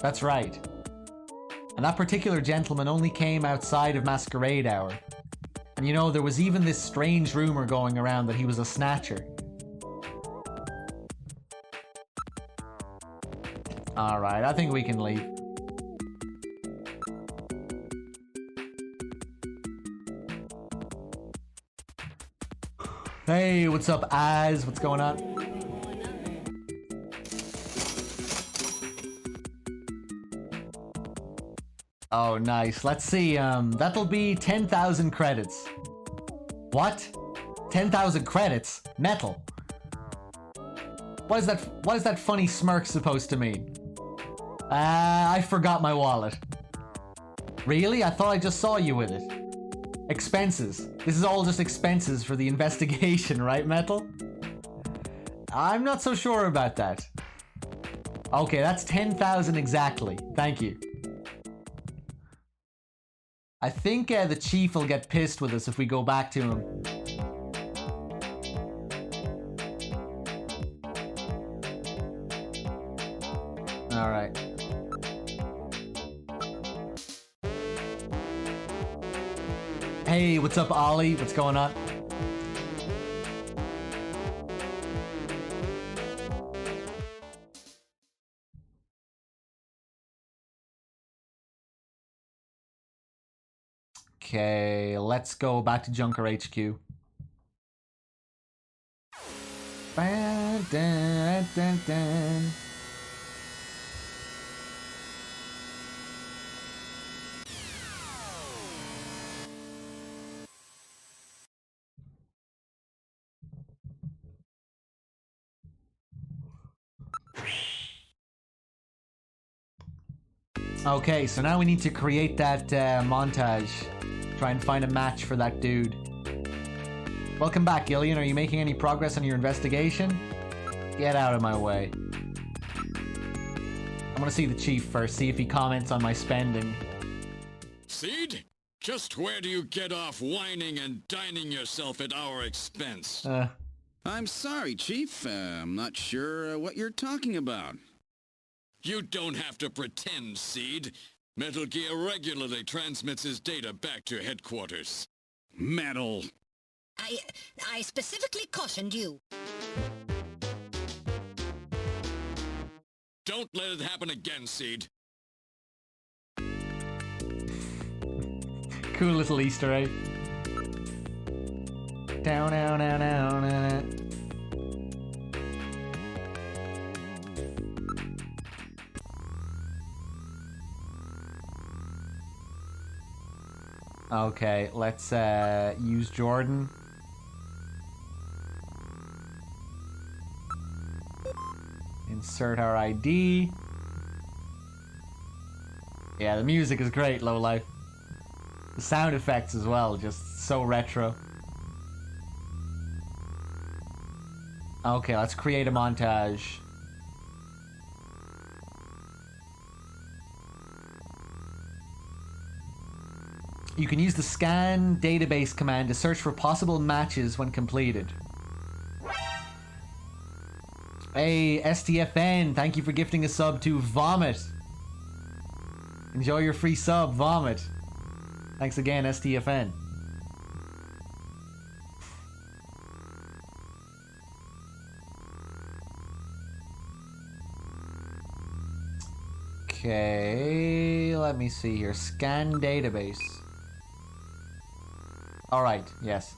J: That's right. And that particular gentleman only came outside of Masquerade Hour. And you know, there was even this strange rumor going around that he was a snatcher. Alright, I think we can leave. Hey, what's up, Az? What's going on? Oh, nice. Let's see, that'll be 10,000 credits. What? 10,000 credits? Metal. What is that funny smirk supposed to mean? I forgot my wallet. Really? I thought I just saw you with it. Expenses. This is all just expenses for the investigation, right, Metal? I'm not so sure about that. Okay, that's 10,000 exactly. Thank you. I think the chief will get pissed with us if we go back to him. Alright. Hey, what's up, Ollie? What's going on? Okay, let's go back to Junker HQ. Dun, dun, dun, dun. Okay, so now we need to create that montage. Try and find a match for that dude. Welcome back, Gillian. Are you making any progress on your investigation? Get out of my way. I want to see the chief first, see if he comments on my spending.
G: Seed? Just where do you get off whining and dining yourself at our expense?
C: I'm sorry, Chief. I'm not sure what you're talking about.
G: You don't have to pretend, Seed. Metal Gear regularly transmits his data back to headquarters.
C: Metal.
H: I specifically cautioned you.
G: Don't let it happen again, Seed.
J: Cool little Easter egg. Down, down, down, down, down. Okay, let's use Jordan. Insert our ID. Yeah, the music is great, Lowlife. The sound effects as well, just so retro. Okay, let's create a montage. You can use the scan database command to search for possible matches when completed. Hey, STFN, thank you for gifting a sub to Vomit. Enjoy your free sub, Vomit. Thanks again, STFN. Okay, let me see here. Scan database. Alright, yes.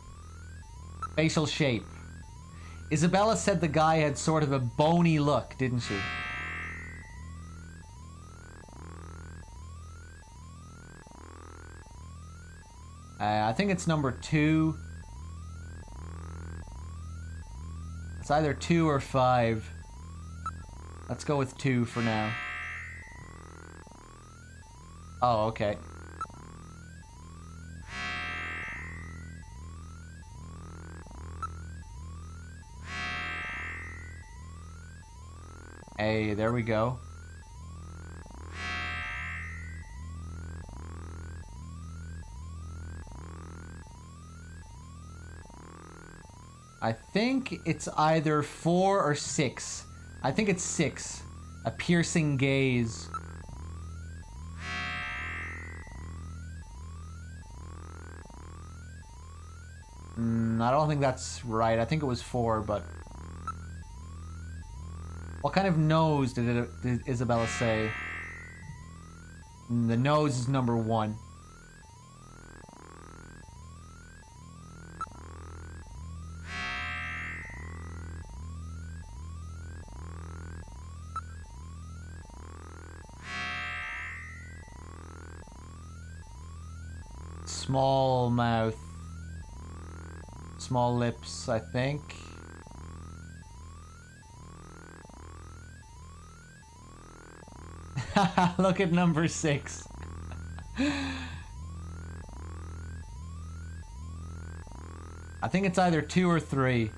J: Facial shape. Isabella said the guy had sort of a bony look, didn't she? I think it's number 2. It's either 2 or 5. Let's go with 2 for now. Oh, okay. Hey, there we go. I think it's either 4 or 6. I think it's 6. A piercing gaze. I don't think that's right. I think it was 4, but... What kind of nose did Isabella say? The nose is number 1. Small mouth. Small lips, I think. Look at number 6. I think it's either 2 or 3.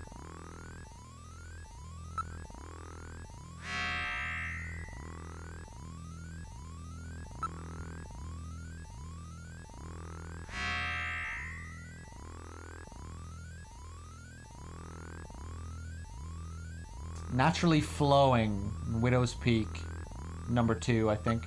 J: Naturally flowing. Widow's Peak. Number 2, I think.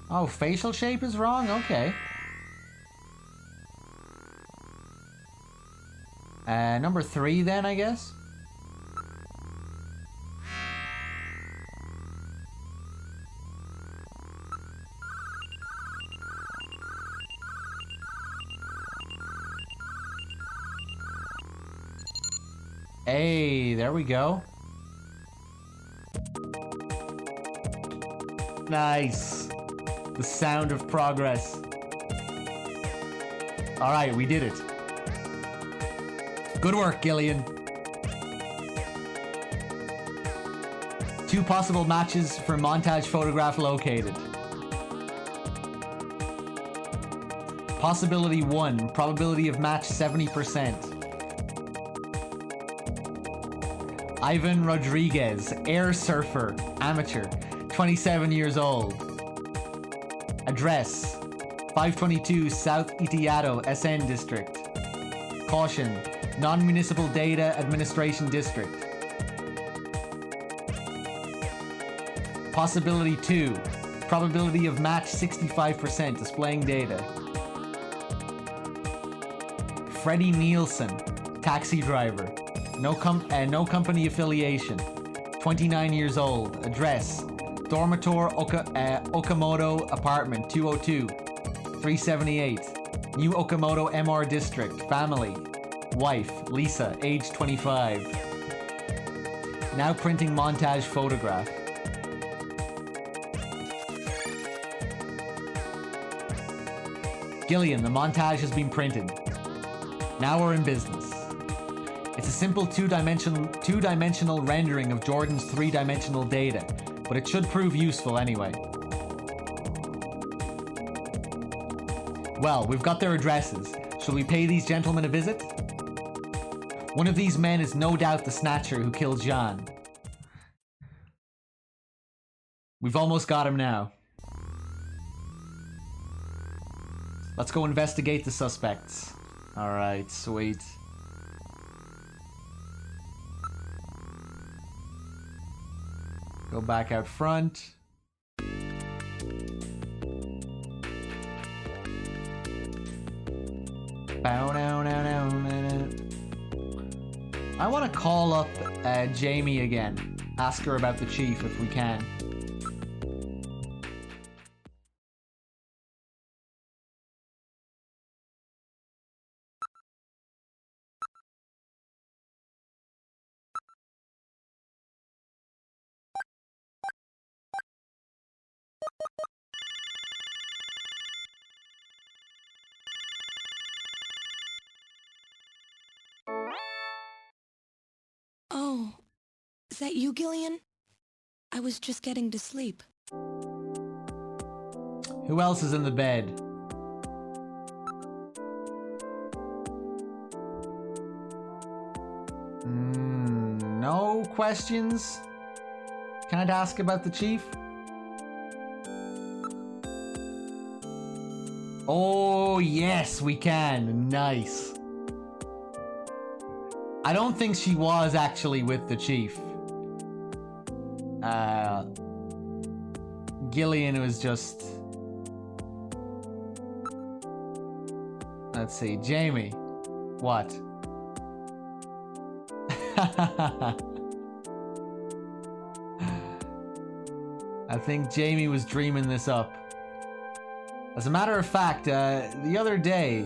J: Oh, facial shape is wrong? Okay. Number 3 then, I guess? Hey, there we go. Nice. The sound of progress. Alright, we did it. Good work, Gillian. 2 possible matches for montage photograph located. Possibility 1, probability of match 70%. Ivan Rodriguez, air surfer, amateur, 27 years old. Address, 522 South Itiado, SN District. Caution, non-municipal data administration district. Possibility 2, probability of match 65%, displaying data. Freddie Nielsen, taxi driver. No company affiliation. 29 years old. Address: Dormitor Okamoto Apartment 202 378 New Okamoto MR District. Family: wife Lisa, age 25. Now printing montage photograph. Gillian, the montage has been printed. Now we're in business. It's a simple two-dimensional rendering of Jordan's 3-dimensional data, but it should prove useful anyway. Well, we've got their addresses. Shall we pay these gentlemen a visit? One of these men is no doubt the Snatcher who killed Jean. We've almost got him now. Let's go investigate the suspects. Alright, sweet. Go back out front. I want to call up Jamie again. Ask her about the chief if we can.
F: Oh, is that you, Gillian? I was just getting to sleep.
J: Who else is in the bed? No questions? Can't ask about the chief? Oh, yes, we can. Nice. I don't think she was actually with the chief. Gillian was just... Let's see, Jamie. What? I think Jamie was dreaming this up. As a matter of fact, the other day...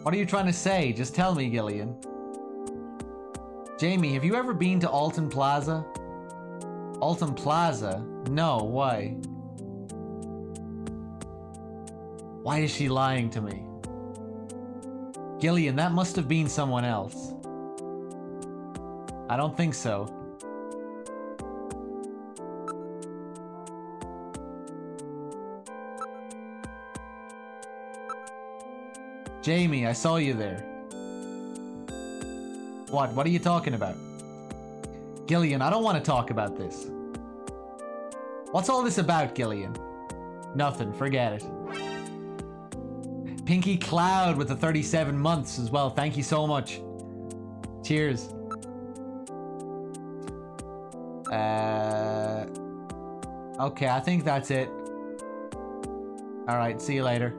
J: What are you trying to say? Just tell me, Gillian. Jamie, have you ever been to Alton Plaza? Alton Plaza? No, why? Why is she lying to me? Gillian, that must have been someone else. I don't think so. Jamie, I saw you there. What? What are you talking about? Gillian, I don't want to talk about this. What's all this about, Gillian? Nothing, forget it. Pinky Cloud with the 37 months as well. Thank you so much. Cheers. Okay, I think that's it. Alright, see you later.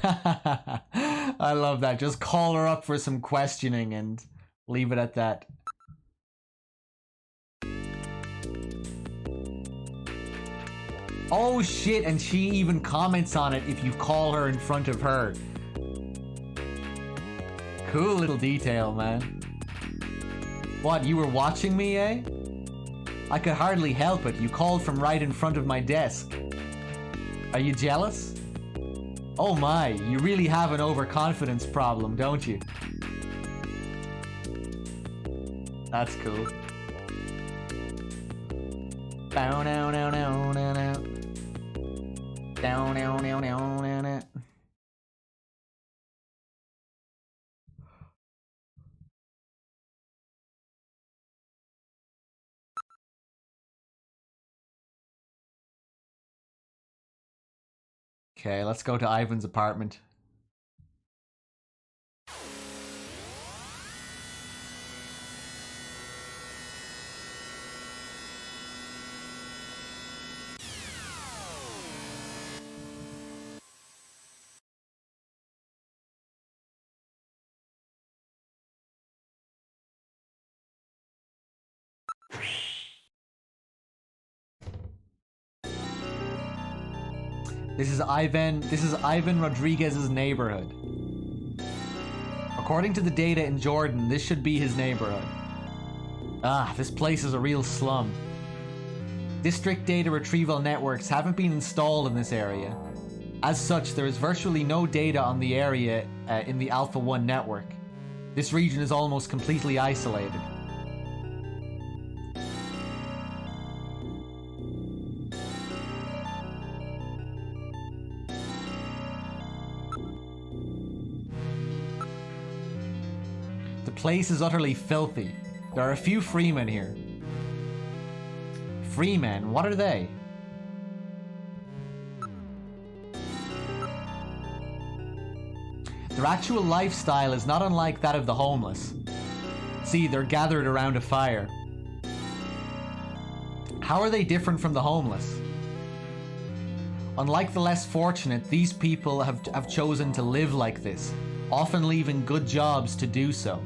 J: I love that. Just call her up for some questioning and leave it at that. Oh shit, and she even comments on it if you call her in front of her. Cool little detail, man. What, you were watching me, eh? I could hardly help it. You called from right in front of my desk. Are you jealous? Oh my, you really have an overconfidence problem, don't you? That's cool. Bow now now now now now. Down now now now now now. Okay, let's go to Ivan's apartment. This is Ivan Rodriguez's neighborhood. According to the data in Jordan, this should be his neighborhood. Ah, this place is a real slum. District data retrieval networks haven't been installed in this area. As such, there is virtually no data on the area in the Alpha 1 network. This region is almost completely isolated. The place is utterly filthy. There are a few freemen here. Freemen? What are they? Their actual lifestyle is not unlike that of the homeless. See, they're gathered around a fire. How are they different from the homeless? Unlike the less fortunate, these people have chosen to live like this, often leaving good jobs to do so.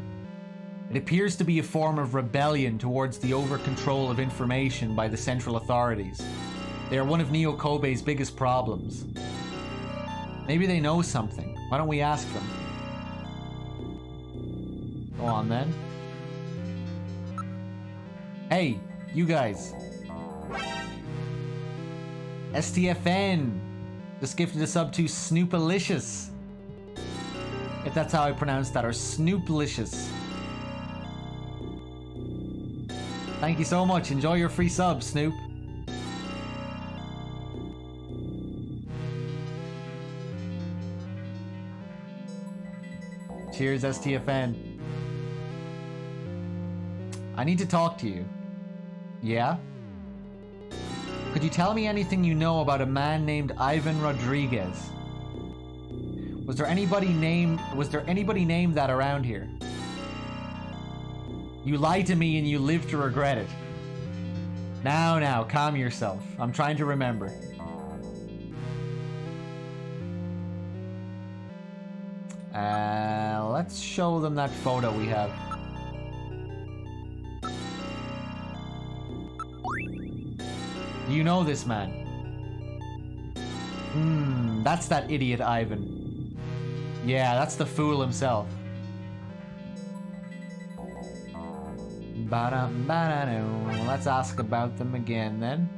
J: It appears to be a form of rebellion towards the over-control of information by the central authorities. They are one of Neo Kobe's biggest problems. Maybe they know something. Why don't we ask them? Go on then. Hey, you guys. STFN just gifted a sub to Snoopalicious. If that's how I pronounce that, or Snooplicious. Thank you so much. Enjoy your free sub, Snoop. Cheers, STFN. I need to talk to you. Yeah? Could you tell me anything you know about a man named Ivan Rodriguez? Was there anybody named that around here? You lied to me and you live to regret it. Now, calm yourself. I'm trying to remember. Let's show them that photo we have. You know this man. That's that idiot Ivan. Yeah, that's the fool himself. Let's ask about them again then.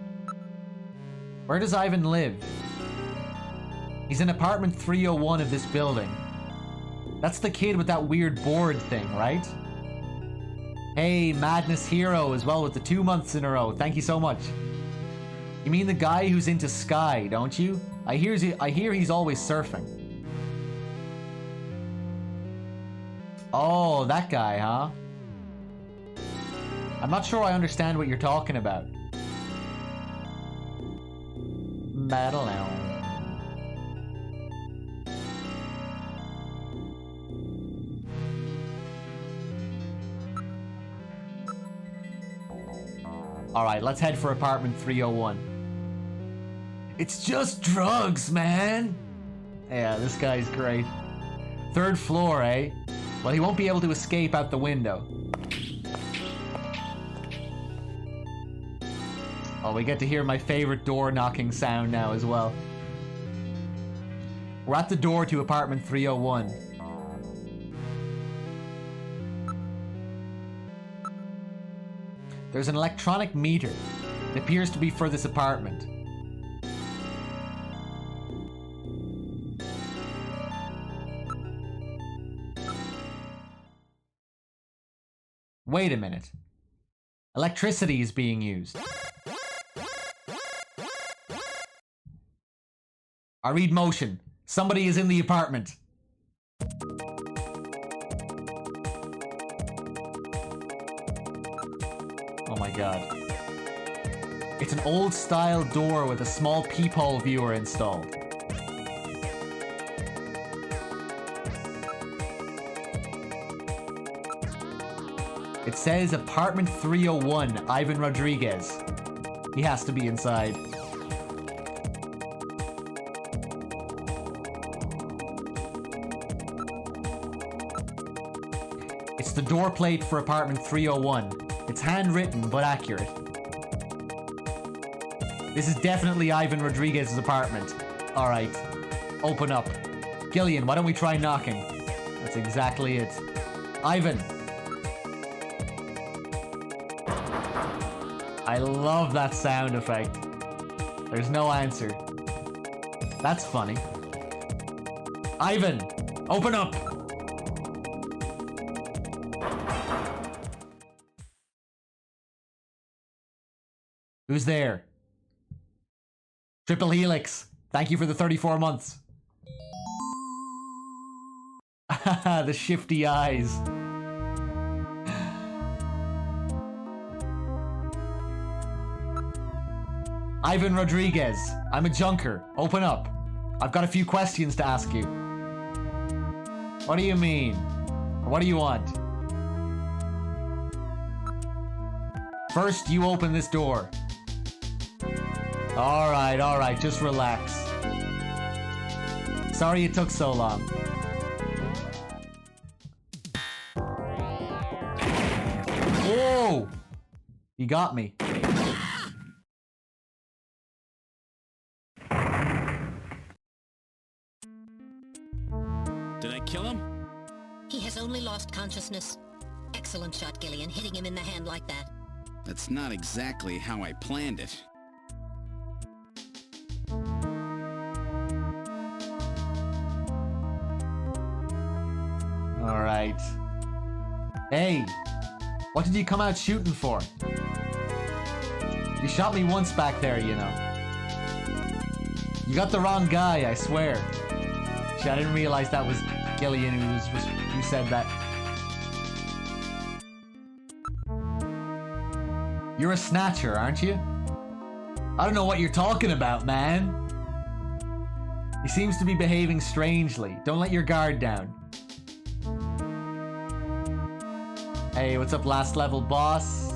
J: Where does Ivan live? He's in apartment 301 of this building. That's the kid with that weird board thing, right? Hey, Madness Hero as well with the 2 months in a row. Thank you so much. You mean the guy who's into Sky, don't you? I hear he's always surfing. Oh, that guy, huh? I'm not sure I understand what you're talking about. Battle now. Alright, let's head for apartment 301. It's just drugs, man! Yeah, this guy's great. 3rd floor, eh? Well, he won't be able to escape out the window. Oh, we get to hear my favorite door knocking sound now as well. We're at the door to apartment 301. There's an electronic meter. It appears to be for this apartment. Wait a minute. Electricity is being used. I read motion. Somebody is in the apartment. Oh my god. It's an old style door with a small peephole viewer installed. It says apartment 301, Ivan Rodriguez. He has to be inside. It's the door plate for apartment 301. It's handwritten, but accurate. This is definitely Ivan Rodriguez's apartment. Alright. Open up. Gillian, why don't we try knocking? That's exactly it. Ivan! I love that sound effect. There's no answer. That's funny. Ivan! Open up! Who's there? Triple Helix. Thank you for the 34 months. The shifty eyes. Ivan Rodriguez. I'm a junker. Open up. I've got a few questions to ask you. What do you mean? What do you want? First, you open this door. Alright, just relax. Sorry it took so long. Whoa! You got me.
L: Did I kill him?
H: He has only lost consciousness. Excellent shot, Gillian, hitting him in the hand like that.
C: That's not exactly how I planned it.
J: Alright. Hey! What did you come out shooting for? You shot me once back there, you know. You got the wrong guy, I swear. Shit, I didn't realize that was Gillian who said that. You're a snatcher, aren't you? I don't know what you're talking about, man. He seems to be behaving strangely. Don't let your guard down. Hey, what's up, last level boss?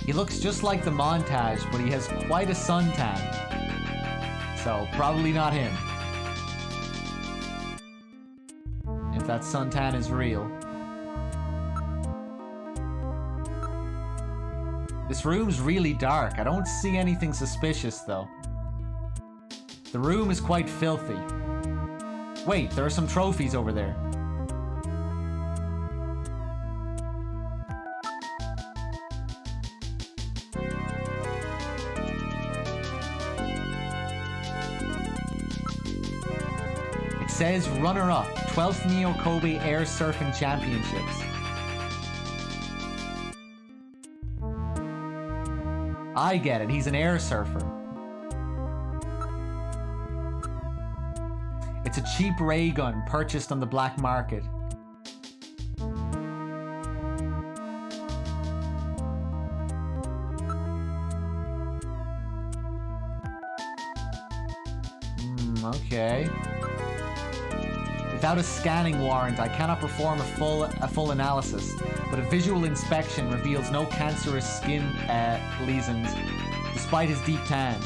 J: He looks just like the montage, but he has quite a suntan. So, probably not him. If that suntan is real. This room's really dark. I don't see anything suspicious, though. The room is quite filthy. Wait, there are some trophies over there. It says runner-up, 12th Neo Kobe Air Surfing Championships. I get it, he's an air surfer. It's a cheap ray gun purchased on the black market. Okay. Without a scanning warrant, I cannot perform a full analysis, but a visual inspection reveals no cancerous skin lesions, despite his deep tan.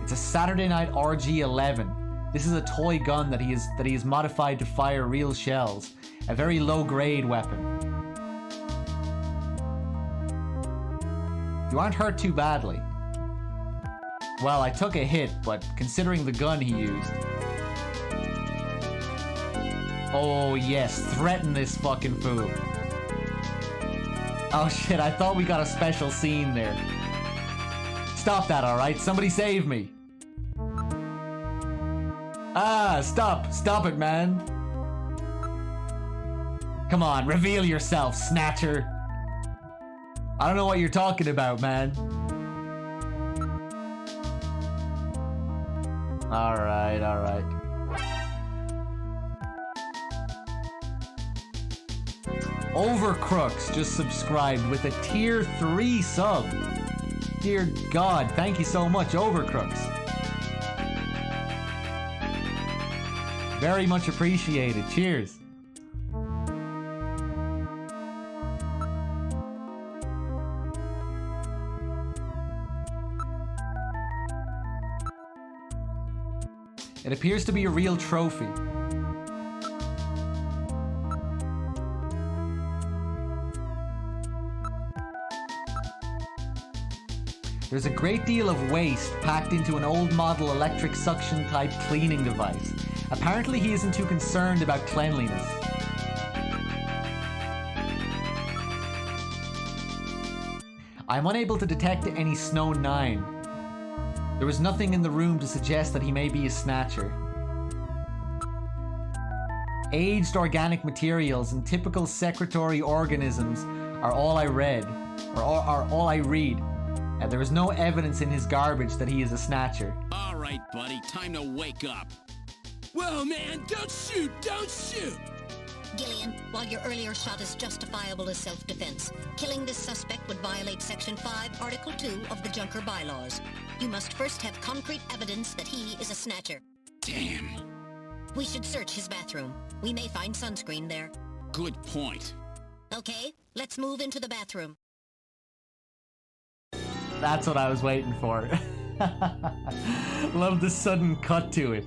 J: It's a Saturday Night RG-11. This is a toy gun that he is modified to fire real shells. A very low-grade weapon. You aren't hurt too badly. Well, I took a hit, but considering the gun he used... Oh yes, threaten this fucking fool. Oh shit, I thought we got a special scene there. Stop that, alright? Somebody save me. Ah, stop. Stop it, man. Come on, reveal yourself, Snatcher. I don't know what you're talking about, man. Alright, alright. Overcrooks just subscribed with a tier 3 sub. Dear God, thank you so much, Overcrooks. Very much appreciated. Cheers. It appears to be a real trophy. There's a great deal of waste packed into an old model electric suction type cleaning device. Apparently he isn't too concerned about cleanliness. I'm unable to detect any Snow 9. There was nothing in the room to suggest that he may be a Snatcher. Aged organic materials and typical secretory organisms are all I read, or are all I read. And there is no evidence in his garbage that he is a Snatcher.
L: All right, buddy, time to wake up. Whoa, man, don't shoot, don't shoot!
H: Gillian, while your earlier shot is justifiable as self-defense, killing this suspect would violate Section 5, Article 2 of the Junker Bylaws. You must first have concrete evidence that he is a Snatcher.
L: Damn.
H: We should search his bathroom. We may find sunscreen there.
L: Good point.
H: Okay, let's move into the bathroom.
J: That's what I was waiting for. Love the sudden cut to it.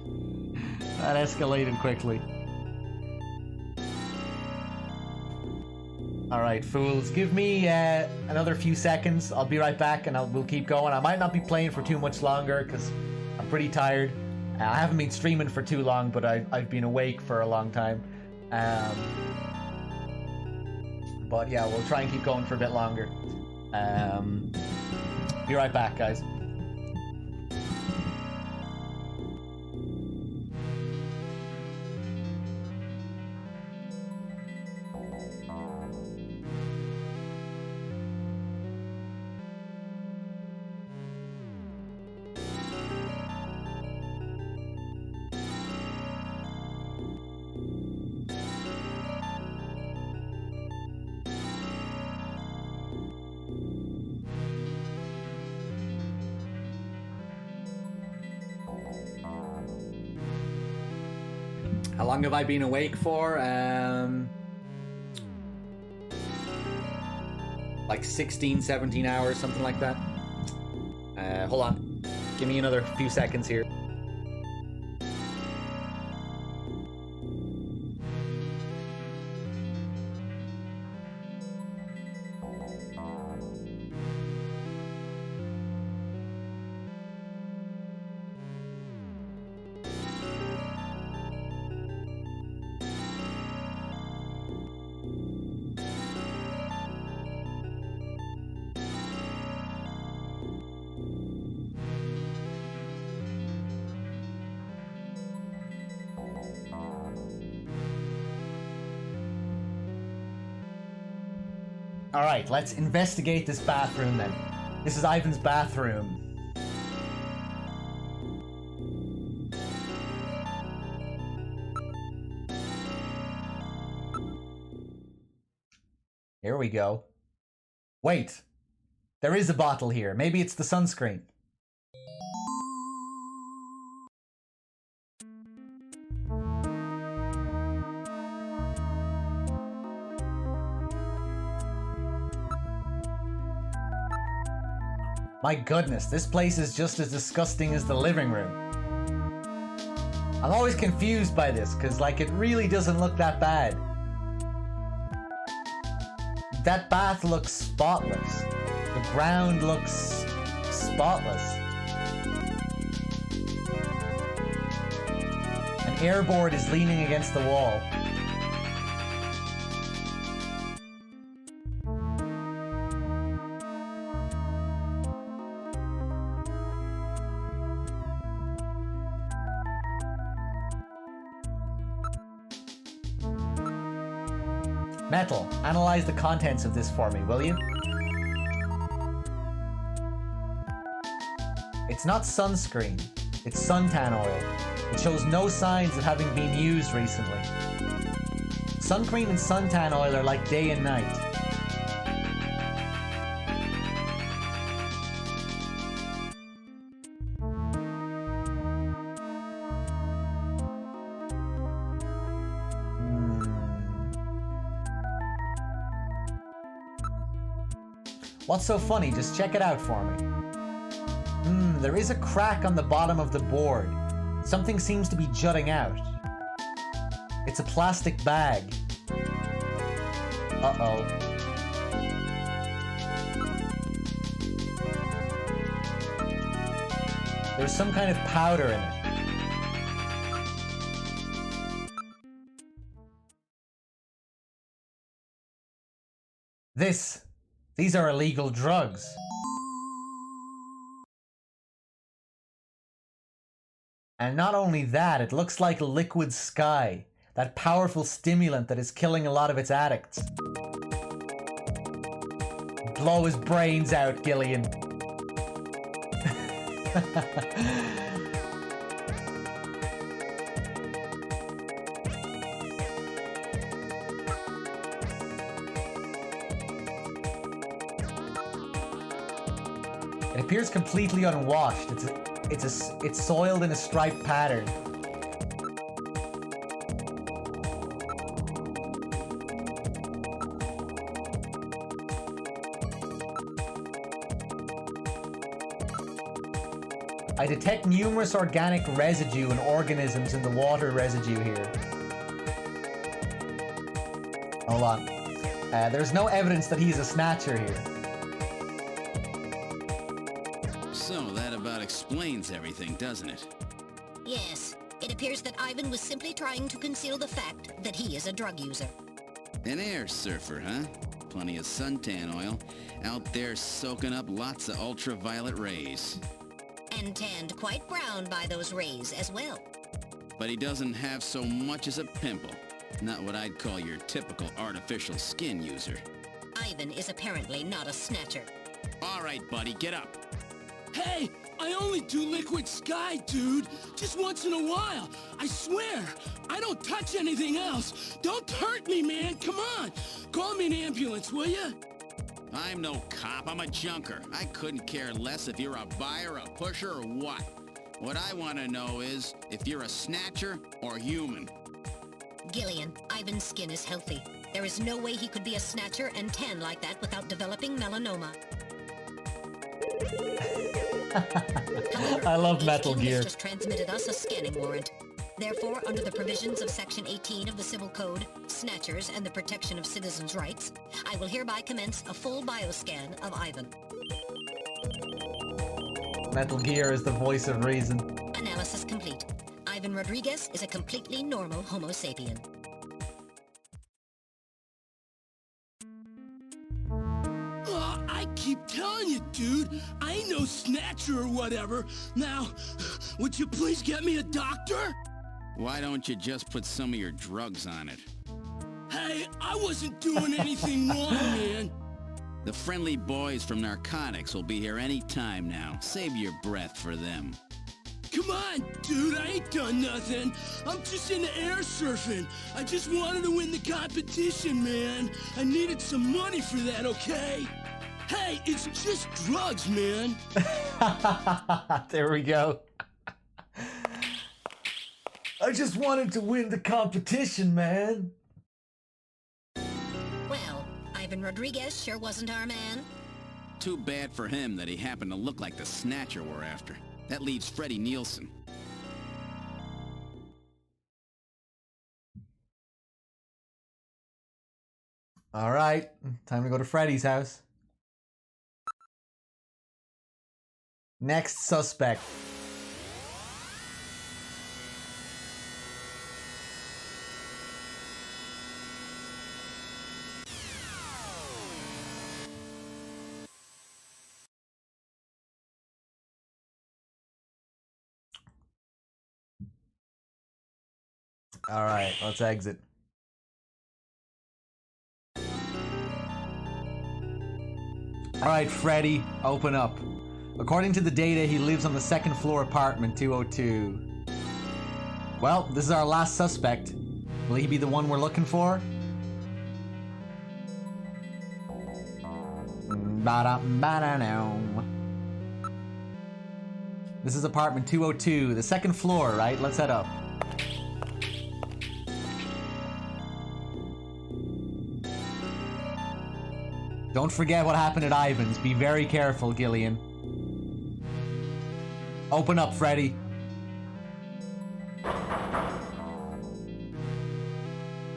J: That escalated quickly. Alright, fools. Give me another few seconds. I'll be right back and we'll keep going. I might not be playing for too much longer because I'm pretty tired. I haven't been streaming for too long, but I've been awake for a long time. But yeah, we'll try and keep going for a bit longer. Be right back, guys. How long have I been awake for? Like 16, 17 hours, something like that. Hold on. Give me another few seconds here. Alright, let's investigate this bathroom then. This is Ivan's bathroom. Here we go. Wait. There is a bottle here. Maybe it's the sunscreen. My goodness, this place is just as disgusting as the living room. I'm always confused by this, because like it really doesn't look that bad. That bath looks spotless. The ground looks spotless. An airboard is leaning against the wall. Metal, analyze the contents of this for me, will you? It's not sunscreen, it's suntan oil. It shows no signs of having been used recently. Suncream and suntan oil are like day and night. What's so funny? Just check it out for me. There is a crack on the bottom of the board. Something seems to be jutting out. It's a plastic bag. Uh-oh. There's some kind of powder in it. These are illegal drugs. And not only that, it looks like liquid sky, that powerful stimulant that is killing a lot of its addicts. Blow his brains out, Gillian. It appears completely unwashed. It's soiled in a striped pattern. I detect numerous organic residue and organisms in the water residue here. Hold on. There's no evidence that he's a snatcher here.
C: So that about explains everything, doesn't it?
H: Yes. It appears that Ivan was simply trying to conceal the fact that he is a drug user.
C: An air surfer, huh? Plenty of suntan oil. Out there soaking up lots of ultraviolet rays.
H: And tanned quite brown by those rays as well.
C: But he doesn't have so much as a pimple. Not what I'd call your typical artificial skin user.
H: Ivan is apparently not a snatcher.
C: All right, buddy, get up.
O: Hey, I only do liquid sky, dude. Just once in a while. I swear. I don't touch anything else. Don't hurt me, man. Come on. Call me an ambulance, will ya?
C: I'm no cop. I'm a junker. I couldn't care less if you're a buyer, a pusher, or what. What I want to know is if you're a snatcher or human.
H: Gillian, Ivan's skin is healthy. There is no way he could be a snatcher and tan like that without developing melanoma. However,
J: I love Metal
H: HQ
J: Gear.
H: has just transmitted us a scanning warrant. Therefore, under the provisions of Section 18 of the Civil Code, Snatchers and the Protection of Citizens' Rights, I will hereby commence a full bioscan of Ivan.
J: Metal Gear is the voice of reason.
H: Analysis complete. Ivan Rodriguez is a completely normal Homo sapien.
O: I keep telling you, dude. I ain't no snatcher or whatever. Now, would you please get me a doctor?
C: Why don't you just put some of your drugs on it?
O: Hey, I wasn't doing anything wrong, man.
C: The friendly boys from narcotics will be here any time now. Save your breath for them.
O: Come on, dude, I ain't done nothing. I'm just into air surfing. I just wanted to win the competition, man. I needed some money for that, okay? Hey, it's just drugs, man.
J: There we go. I just wanted to win the competition, man.
H: Well, Ivan Rodriguez sure wasn't our man.
C: Too bad for him that he happened to look like the Snatcher we're after. That leaves Freddie Nielsen.
J: Alright, time to go to Freddy's house. Next suspect. Alright, let's exit. Alright, Freddy, open up. According to the data, he lives on the second floor apartment 202. Well, this is our last suspect. Will he be the one we're looking for? This is apartment 202, the second floor, right? Let's head up. Don't forget what happened at Ivan's. Be very careful, Gillian. Open up, Freddy.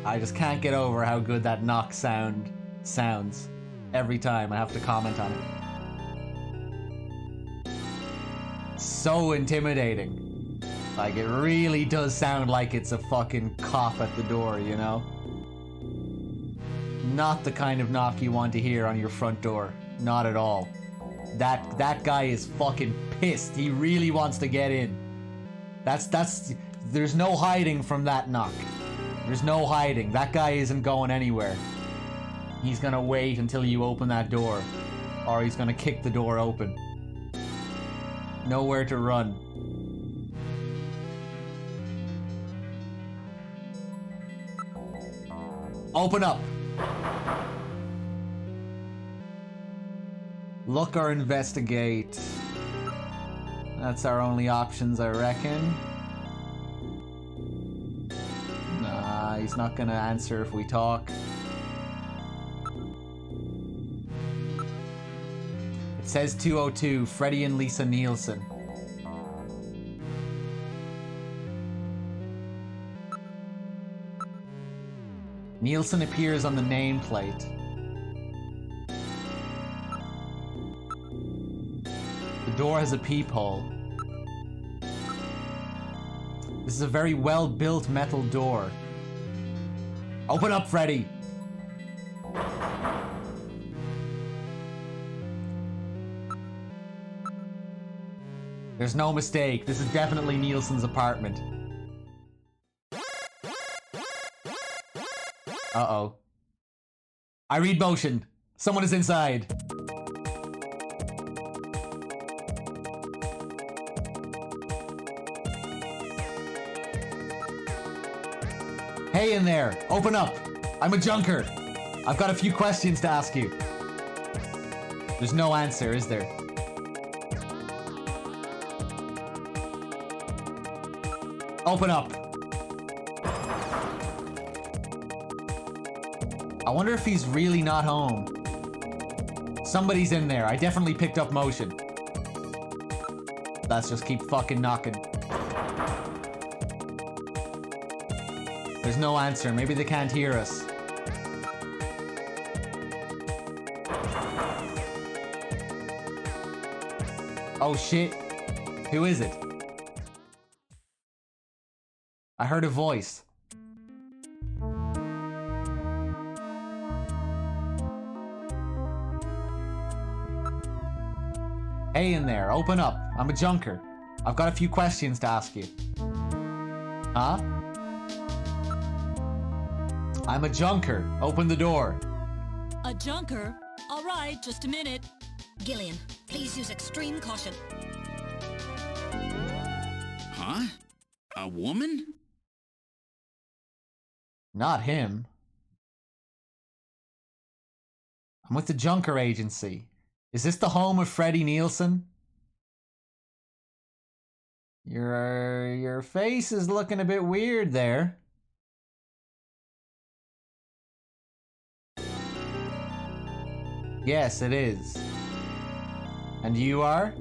J: I just can't get over how good that knock sounds. Every time I have to comment on it. So intimidating. Like, it really does sound like it's a fucking cop at the door, you know? Not the kind of knock you want to hear on your front door. Not at all. That guy is fucking pissed. He really wants to get in. There's no hiding from that knock. There's no hiding. That guy isn't going anywhere. He's gonna wait until you open that door. Or he's gonna kick the door open. Nowhere to run. Open up! Look or investigate. That's our only options, I reckon. Nah, he's not gonna answer if we talk. It says 202, Freddie and Lisa Nielsen. Nielsen appears on the nameplate. The door has a peephole. This is a very well-built metal door. Open up, Freddy! There's no mistake. This is definitely Nielsen's apartment. Uh-oh. I read motion. Someone is inside. Hey in there, open up. I'm a junker. I've got a few questions to ask you. There's no answer, is there? Open up. I wonder if he's really not home. Somebody's in there. I definitely picked up motion. Let's just keep fucking knocking. There's no answer. Maybe they can't hear us. Oh shit. Who is it? I heard a voice. Hey in there, open up. I'm a junker. I've got a few questions to ask you. Huh? I'm a junker. Open the door.
H: A junker? All right, just a minute. Gillian, please use extreme caution.
C: Huh? A woman?
J: Not him. I'm with the Junker Agency. Is this the home of Freddie Nielsen? Your face is looking a bit weird there. Yes, it is. And you are?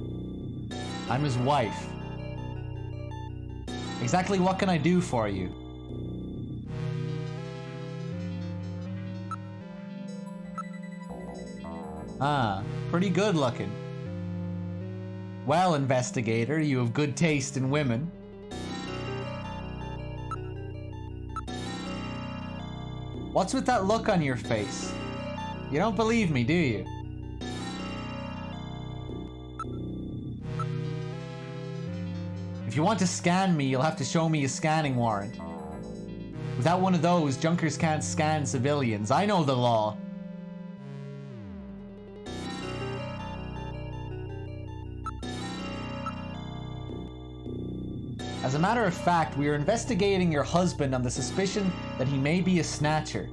J: I'm his wife. Exactly what can I do for you? Ah, pretty good looking. Well, investigator, you have good taste in women. What's with that look on your face? You don't believe me, do you? If you want to scan me, you'll have to show me a scanning warrant. Without one of those, junkers can't scan civilians. I know the law. As a matter of fact, we are investigating your husband on the suspicion that he may be a snatcher.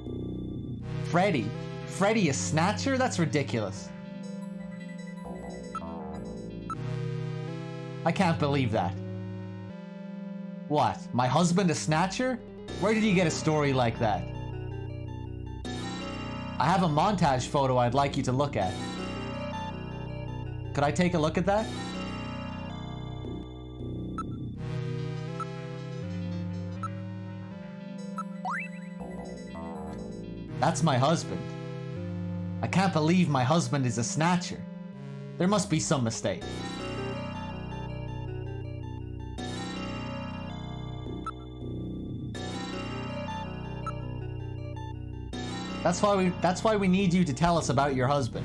J: Freddy? Freddy a snatcher? That's ridiculous. I can't believe that. What? My husband a snatcher? Where did you get a story like that? I have a montage photo I'd like you to look at. Could I take a look at that? That's my husband. I can't believe my husband is a snatcher. There must be some mistake. That's why we need you to tell us about your husband.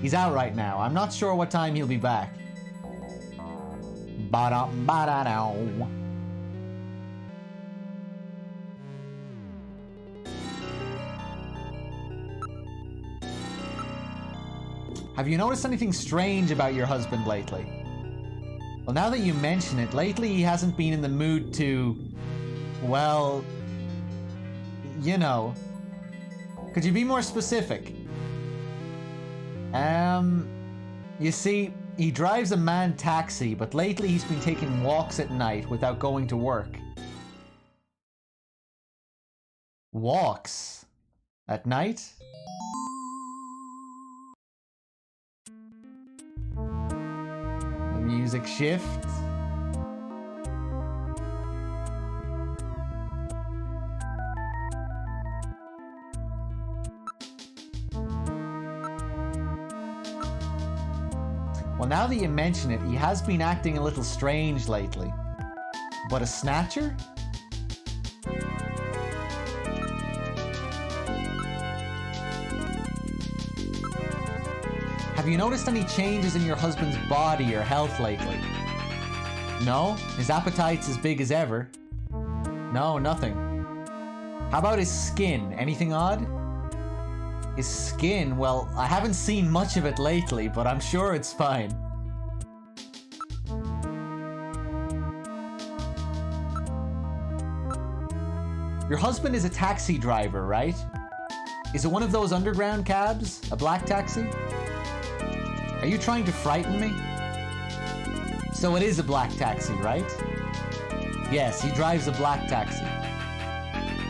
J: He's out right now. I'm not sure what time he'll be back. Ba-da-ba-da-dow. Have you noticed anything strange about your husband lately? Well, now that you mention it, lately he hasn't been in the mood to... well... you know... Could you be more specific? You see, he drives a manned taxi, but lately he's been taking walks at night without going to work. Walks? At night? The music shifts. Well, now that you mention it, he has been acting a little strange lately. But a snatcher? Have you noticed any changes in your husband's body or health lately? No? His appetite's as big as ever? No, nothing. How about his skin? Anything odd? His skin? Well, I haven't seen much of it lately, but I'm sure it's fine. Your husband is a taxi driver, right? Is it one of those underground cabs? A black taxi? Are you trying to frighten me? So it is a black taxi, right? Yes, he drives a black taxi.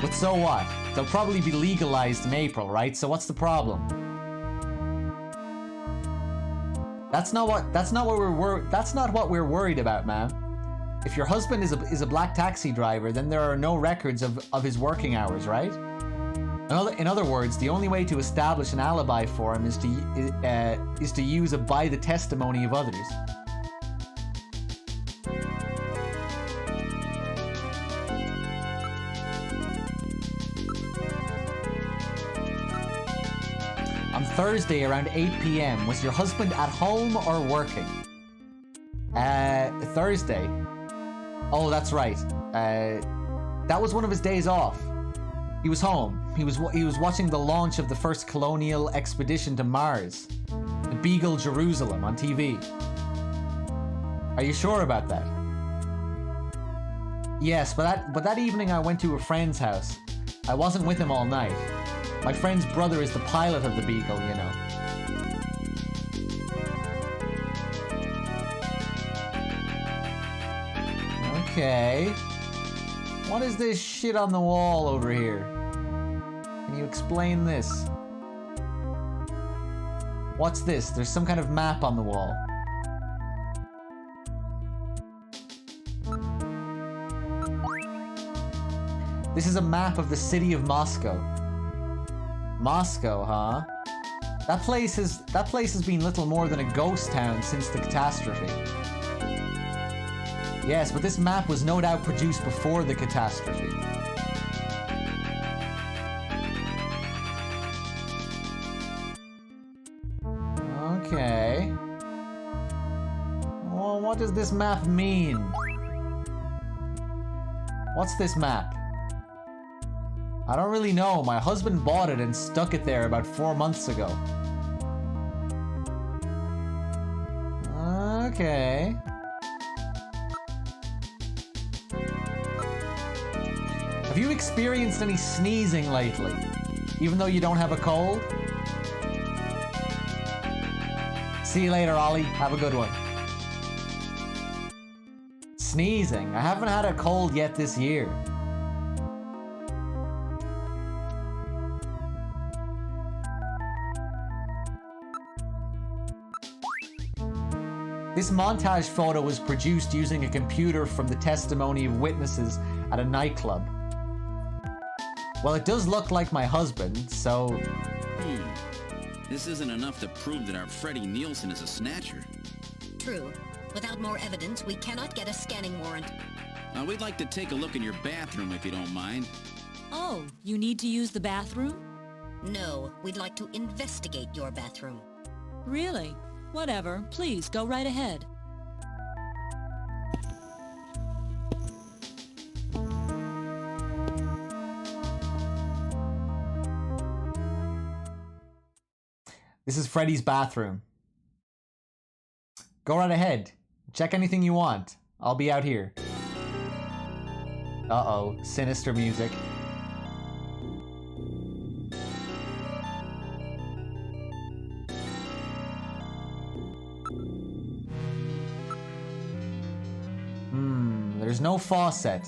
J: But so what? They'll probably be legalized in April, right? So what's the problem? That's not what we're worried about, ma'am. If your husband is a black taxi driver, then there are no records of his working hours, right? In other words, the only way to establish an alibi for him is to use a by the testimony of others. On Thursday around 8 p.m., was your husband at home or working? Thursday. Oh, that's right. That was one of his days off. He was home. He was watching the launch of the first colonial expedition to Mars, the Beagle Jerusalem, on TV. Are you sure about that? Yes, but that evening I went to a friend's house. I wasn't with him all night. My friend's brother is the pilot of the Beagle, you know. Okay. What is this shit on the wall over here? Can you explain this? What's this? There's some kind of map on the wall. This is a map of the city of Moscow. Moscow, huh? That place has been little more than a ghost town since the catastrophe. Yes, but this map was no doubt produced before the catastrophe. Okay. Well, what does this map mean? What's this map? I don't really know. My husband bought it and stuck it there about 4 months ago. Okay. Have you experienced any sneezing lately? Even though you don't have a cold? See you later, Ollie. Have a good one. Sneezing? I haven't had a cold yet this year. This montage photo was produced using a computer from the testimony of witnesses at a nightclub. Well, it does look like my husband, so...
C: This isn't enough to prove that our Freddie Nielsen is a snatcher.
H: True. Without more evidence, we cannot get a scanning warrant.
C: Now, we'd like to take a look in your bathroom, if you don't mind.
P: Oh, you need to use the bathroom?
H: No, we'd like to investigate your bathroom.
P: Really? Whatever. Please, go right ahead.
J: This is Freddy's bathroom. Go right ahead. Check anything you want. I'll be out here. Uh-oh. Sinister music. There's no faucet.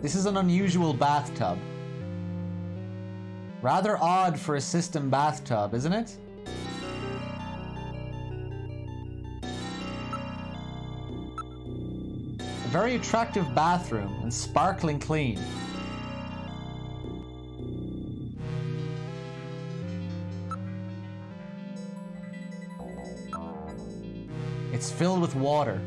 J: This is an unusual bathtub. Rather odd for a system bathtub, isn't it? A very attractive bathroom and sparkling clean. It's filled with water.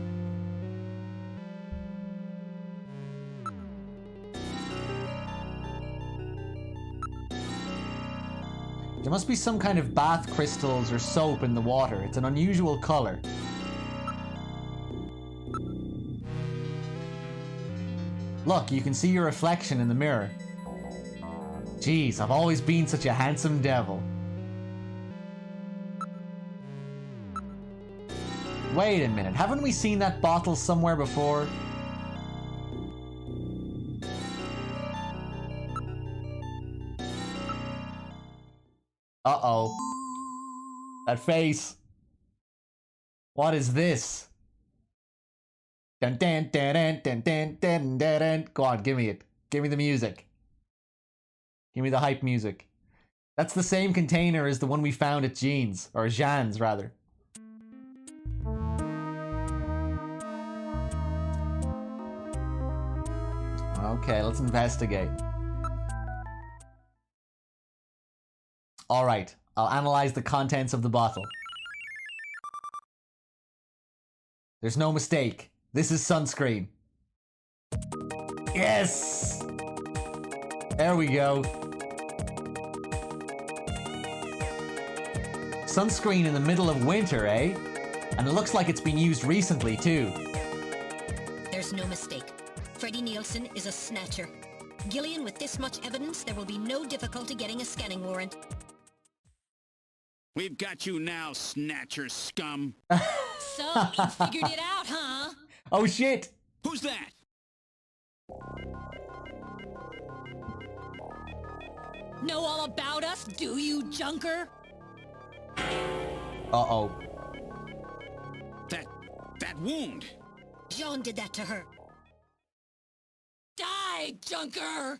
J: There must be some kind of bath crystals or soap in the water. It's an unusual color. Look, you can see your reflection in the mirror. Jeez, I've always been such a handsome devil. Wait a minute, haven't we seen that bottle somewhere before? Uh-oh. That face. What is this? Dun, dun, dun, dun, dun, dun, dun, dun, dun. Go on, give me it. Give me the music. Give me the hype music. That's the same container as the one we found at Jean's. Or Jean's, rather. Okay, let's investigate. Alright, I'll analyze the contents of the bottle. There's no mistake. This is sunscreen. Yes! There we go. Sunscreen in the middle of winter, eh? And it looks like it's been used recently, too.
H: There's no mistake. Freddie Nielsen is a snatcher. Gillian, with this much evidence, there will be no difficulty getting a scanning warrant.
C: We've got you now, snatcher scum.
P: So, you figured it out, huh?
J: Oh shit!
C: Who's that?
P: Know all about us, do you, Junker?
J: Uh-oh.
C: That wound.
H: Jean did that to her.
P: Die, Junker!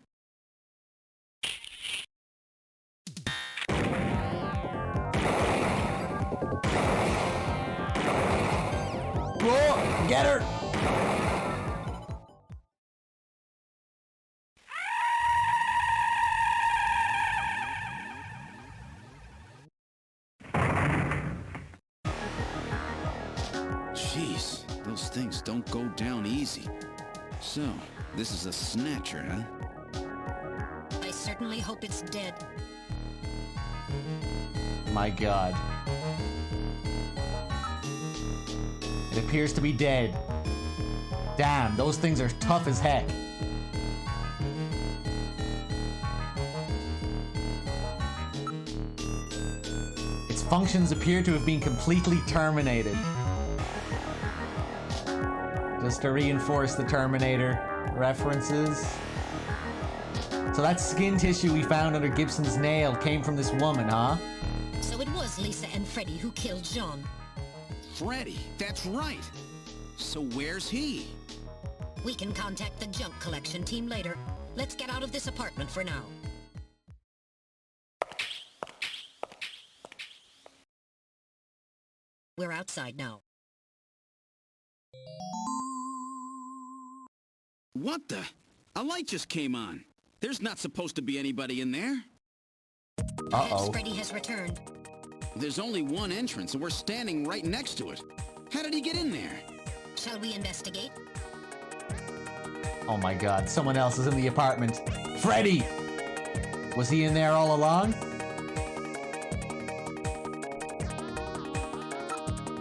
J: Get her!
C: Jeez, those things don't go down easy. So, this is a Snatcher, huh?
H: I certainly hope it's dead.
A: My god. It appears to be dead. Damn, those things are tough as heck. Its functions appear to have been completely terminated. Just to reinforce the Terminator references. So that skin tissue we found under Gibson's nail came from this woman, huh?
H: So it was Lisa and Freddy who killed Jean.
C: Freddy, that's right. So where's he?
H: We can contact the junk collection team later. Let's get out of this apartment for now. We're outside now.
C: What the? A light just came on. There's not supposed to be anybody in there.
H: Perhaps Freddy has returned.
C: There's only one entrance, and we're standing right next to it. How did he get in there?
H: Shall we investigate?
A: Oh my god, someone else is in the apartment. Freddy! Was he in there all along?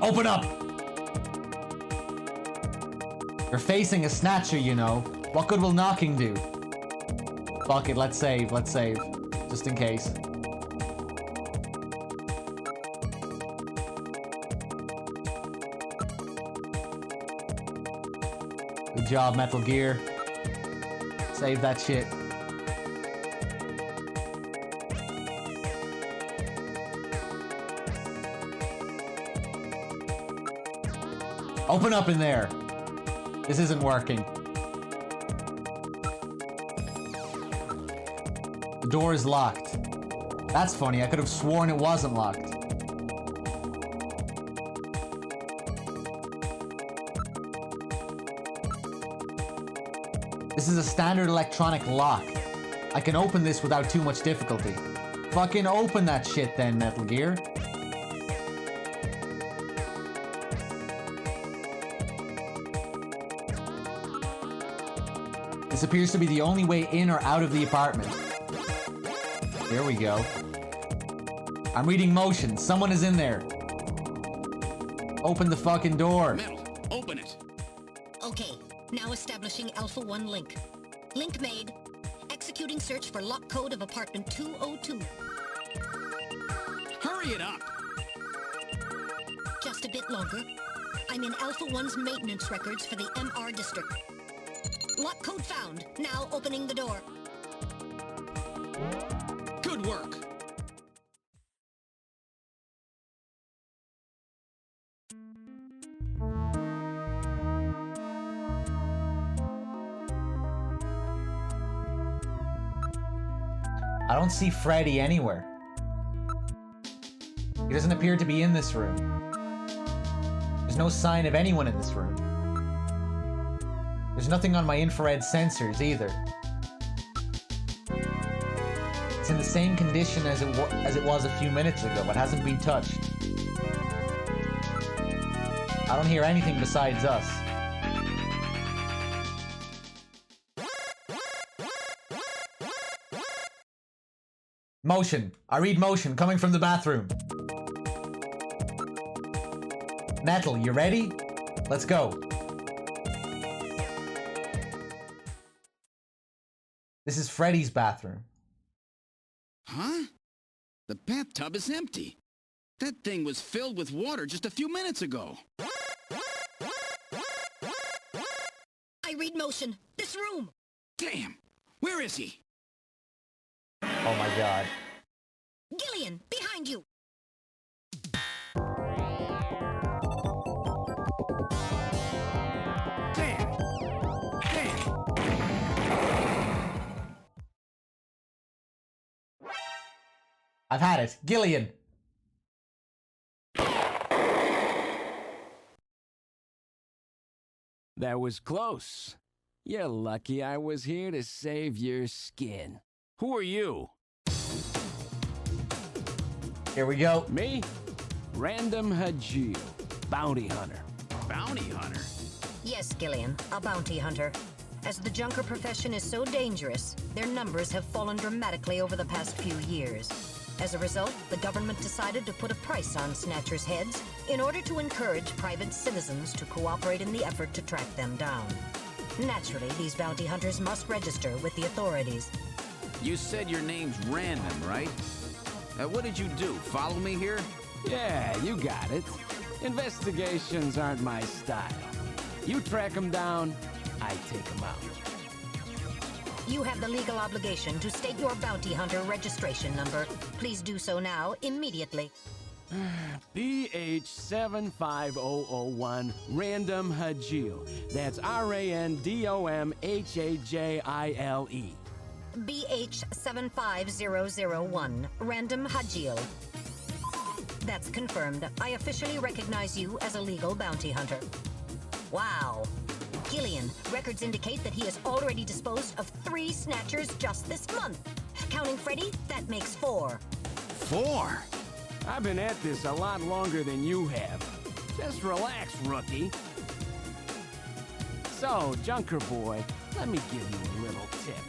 A: Open up! You're facing a Snatcher, you know. What good will knocking do? Fuck it, let's save, just in case. Good job, Metal Gear. Save that shit. Open up in there. This isn't working. The door is locked. That's funny, I could have sworn it wasn't locked. This is a standard electronic lock. I can open this without too much difficulty. Fucking open that shit then, Metal Gear. This appears to be the only way in or out of the apartment. There we go. I'm reading motion. Someone is in there. Open the fucking door.
C: Metal, open it.
H: Okay, now establishing Alpha 1 link. Link made. Executing search for lock code of apartment 202.
C: Hurry it up.
H: Just a bit longer. I'm in Alpha 1's maintenance records for the MR district. Lock code found. Now opening the door.
C: Good work.
J: I don't see Freddy anywhere. He doesn't appear to be in this room. There's no sign of anyone in this room. There's nothing on my infrared sensors either. It's in the same condition as it was a few minutes ago. It hasn't been touched. I don't hear anything besides us. Motion. I read motion coming from the bathroom. Metal, you ready? Let's go. This is Freddy's bathroom.
C: Huh? The bathtub is empty. That thing was filled with water just a few minutes ago.
H: I read motion. This room.
C: Damn. Where is he?
J: Oh my god.
H: Gillian, behind you.
J: I've had it. Gillian.
L: That was close. You're lucky I was here to save your skin. Who are you?
J: Here we go.
L: Me? Random Hajil, bounty hunter.
C: Bounty hunter?
H: Yes, Gillian, a bounty hunter. As the junker profession is so dangerous, their numbers have fallen dramatically over the past few years. As a result, the government decided to put a price on Snatcher's heads in order to encourage private citizens to cooperate in the effort to track them down. Naturally, these bounty hunters must register with the authorities.
C: You said your name's Random, right? What did you do? Follow me here?
L: Yeah, you got it. Investigations aren't my style. You track them down, I take them out.
H: You have the legal obligation to state your bounty hunter registration number. Please do so now, immediately.
L: BH75001, Random Hajil. That's RANDOMHAJILE.
H: BH75001, Random Hajil. That's confirmed. I officially recognize you as a legal bounty hunter. Wow. Gillian, records indicate that he has already disposed of 3 Snatchers just this month. Counting Freddy, that makes 4.
C: 4?
L: I've been at this a lot longer than you have. Just relax, rookie. So, Junker Boy, let me give you a little tip.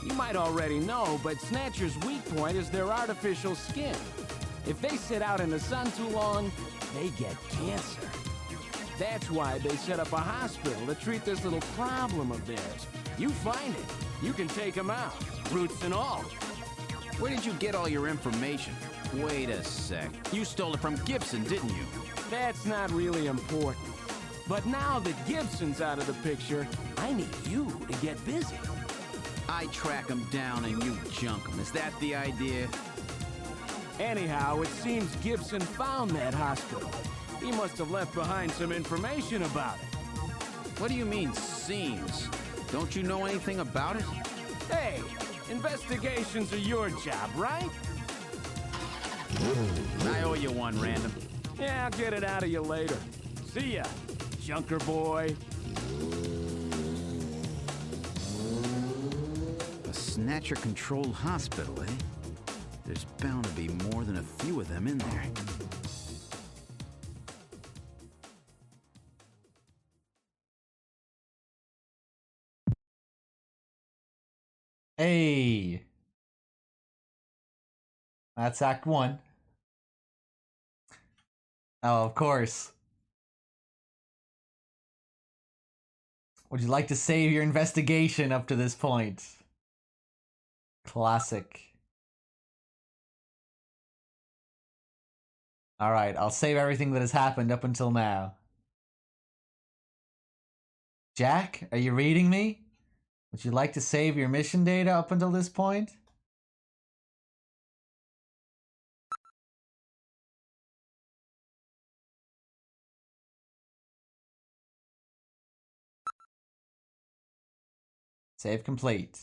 L: You might already know, but Snatcher's weak point is their artificial skin. If they sit out in the sun too long, they get cancer. That's why they set up a hospital to treat this little problem of theirs. You find it, you can take them out, roots and all.
C: Where did you get all your information? Wait a sec. You stole it from Gibson, didn't you?
L: That's not really important. But now that Gibson's out of the picture, I need you to get busy.
C: I track him down and you junk him. Is that the idea?
L: Anyhow, it seems Gibson found that hospital. He must have left behind some information about it.
C: What do you mean, seems? Don't you know anything about it?
L: Hey, investigations are your job, right?
C: I owe you one, Random.
L: Yeah, I'll get it out of you later. See ya, Junker Boy.
C: A Snatcher-controlled hospital, eh? There's bound to be more than a few of them in there.
J: Hey. That's Act 1. Oh, of course. Would you like to save your investigation up to this point? Classic. Alright, I'll save everything that has happened up until now. Jack, are you reading me? Would you like to save your mission data up until this point? Save complete.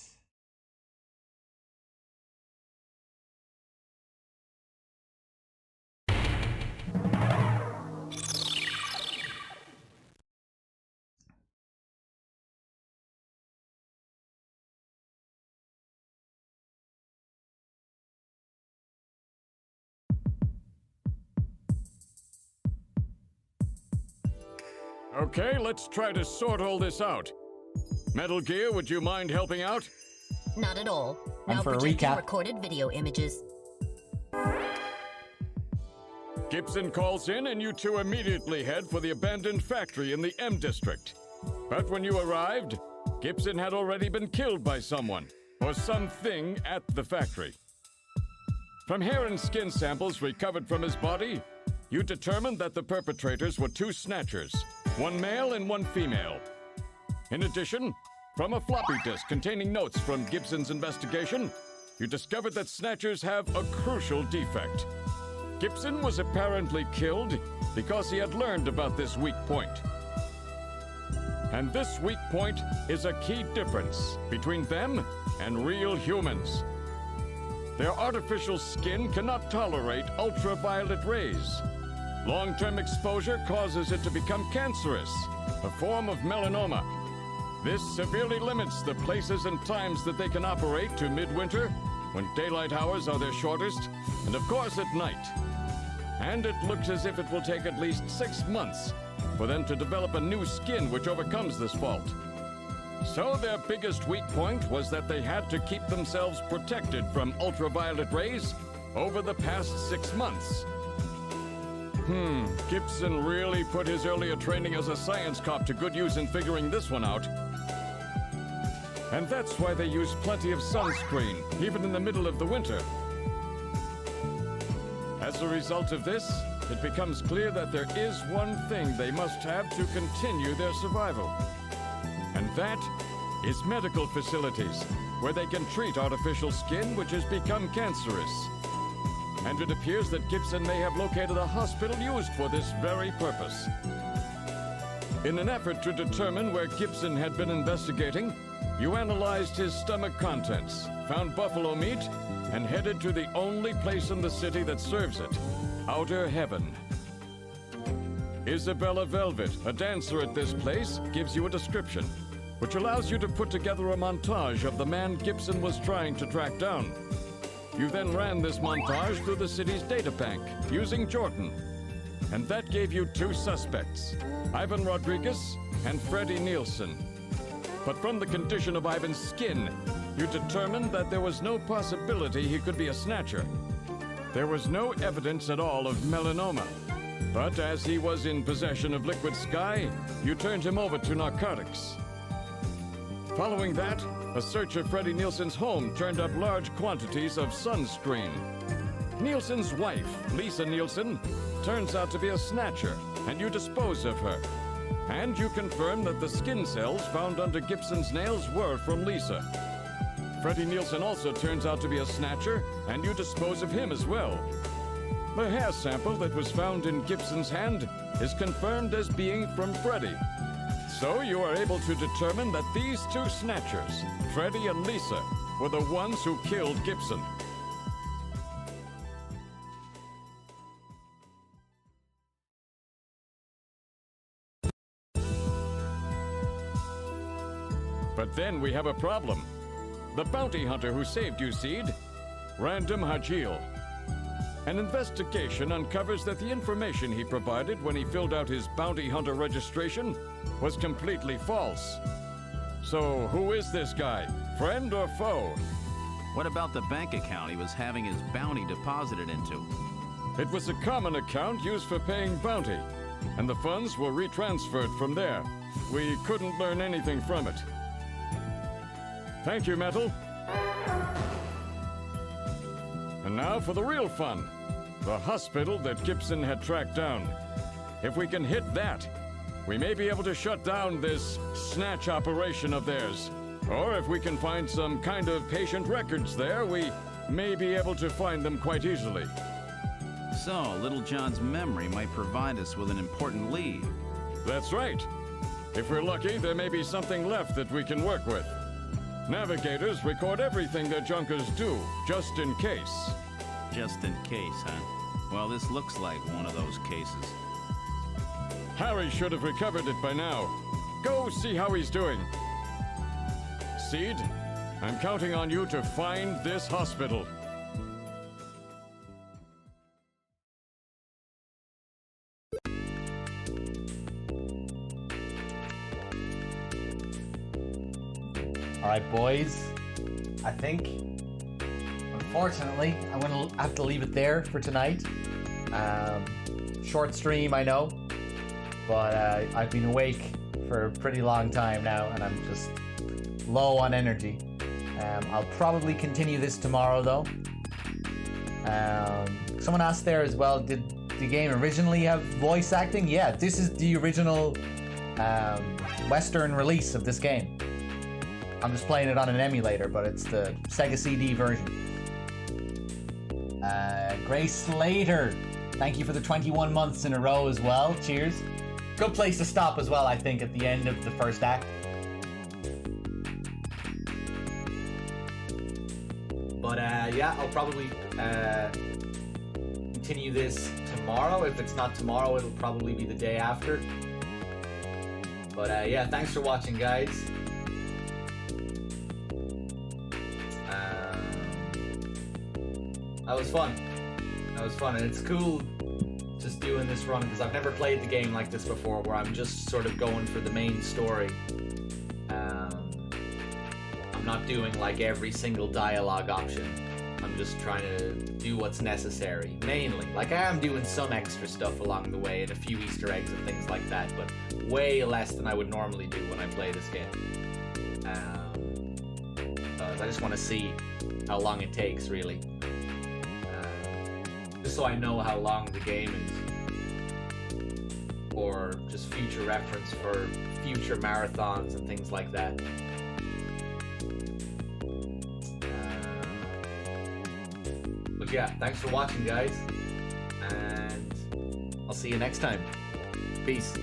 G: Okay, let's try to sort all this out. Metal Gear, would you mind helping out?
H: Not at all.
J: And
H: Now
J: for a
H: projecting
J: recap.
H: recorded video images.
G: Gibson calls in and you two immediately head for the abandoned factory in the M District. But when you arrived, Gibson had already been killed by someone, or something at the factory. From hair and skin samples recovered from his body, you determined that the perpetrators were 2 Snatchers, 1 male and 1 female. In addition, from a floppy disk containing notes from Gibson's investigation, you discovered that Snatchers have a crucial defect. Gibson was apparently killed because he had learned about this weak point. And this weak point is a key difference between them and real humans. Their artificial skin cannot tolerate ultraviolet rays. Long-term exposure causes it to become cancerous, a form of melanoma. This severely limits the places and times that they can operate to midwinter, when daylight hours are their shortest, and of course at night. And it looks as if it will take at least 6 months for them to develop a new skin which overcomes this fault. So their biggest weak point was that they had to keep themselves protected from ultraviolet rays over the past 6 months. Gibson really put his earlier training as a science cop to good use in figuring this one out. And that's why they use plenty of sunscreen, even in the middle of the winter. As a result of this, it becomes clear that there is one thing they must have to continue their survival. And that is medical facilities, where they can treat artificial skin which has become cancerous. And it appears that Gibson may have located a hospital used for this very purpose. In an effort to determine where Gibson had been investigating, you analyzed his stomach contents, found buffalo meat, and headed to the only place in the city that serves it, Outer Heaven. Isabella Velvet, a dancer at this place, gives you a description, which allows you to put together a montage of the man Gibson was trying to track down. You then ran this montage through the city's data bank, using Jordan. And that gave you 2 suspects, Ivan Rodriguez and Freddie Nielsen. But from the condition of Ivan's skin, you determined that there was no possibility he could be a Snatcher. There was no evidence at all of melanoma. But as he was in possession of liquid sky, you turned him over to narcotics. Following that, a search of Freddie Nielsen's home turned up large quantities of sunscreen. Nielsen's wife, Lisa Nielsen, turns out to be a Snatcher, and you dispose of her. And you confirm that the skin cells found under Gibson's nails were from Lisa. Freddie Nielsen also turns out to be a Snatcher, and you dispose of him as well. The hair sample that was found in Gibson's hand is confirmed as being from Freddie. So you are able to determine that these 2 Snatchers, Freddie and Lisa, were the ones who killed Gibson. But then we have a problem. The bounty hunter who saved you, Seed, Random Hajil. An investigation uncovers that the information he provided when he filled out his bounty hunter registration was completely false. So who is this guy? Friend or foe?
C: What about the bank account he was having his bounty deposited into?
G: It was a common account used for paying bounty, and the funds were retransferred from there. We couldn't learn anything from it. Thank you, Metal. And now for the real fun. The hospital that Gibson had tracked down. If we can hit that, we may be able to shut down this snatch operation of theirs. Or if we can find some kind of patient records there, we may be able to find them quite easily.
C: So, Little John's memory might provide us with an important lead.
G: That's right. If we're lucky, there may be something left that we can work with. Navigators record everything their junkers do, just in case.
C: Just in case, huh? Well, this looks like one of those cases.
G: Harry should have recovered it by now. Go see how he's doing. Seed, I'm counting on you to find this hospital.
J: Alright, boys. I think, unfortunately, I'm going to have to leave it there for tonight. Short stream, I know. But I've been awake for a pretty long time now, and I'm just low on energy. I'll probably continue this tomorrow, though. Someone asked there as well, did the game originally have voice acting? Yeah, this is the original Western release of this game. I'm just playing it on an emulator, but it's the Sega CD version. Grace Slater, thank you for the 21 months in a row as well. Cheers. Good place to stop as well, I think, at the end of the first act. But yeah, I'll probably continue this tomorrow. If it's not tomorrow, it'll probably be the day after. But yeah, thanks for watching, guys. That was fun. That was fun, and it's cool just doing this run because I've never played the game like this before, where I'm just sort of going for the main story. I'm not doing like every single dialogue option. I'm just trying to do what's necessary, mainly. Like, I am doing some extra stuff along the way and a few Easter eggs and things like that, but way less than I would normally do when I play this game. Because I just want to see how long it takes, really. Just so I know how long the game is. Or just future reference for future marathons and things like that. But yeah, thanks for watching, guys. And I'll see you next time. Peace.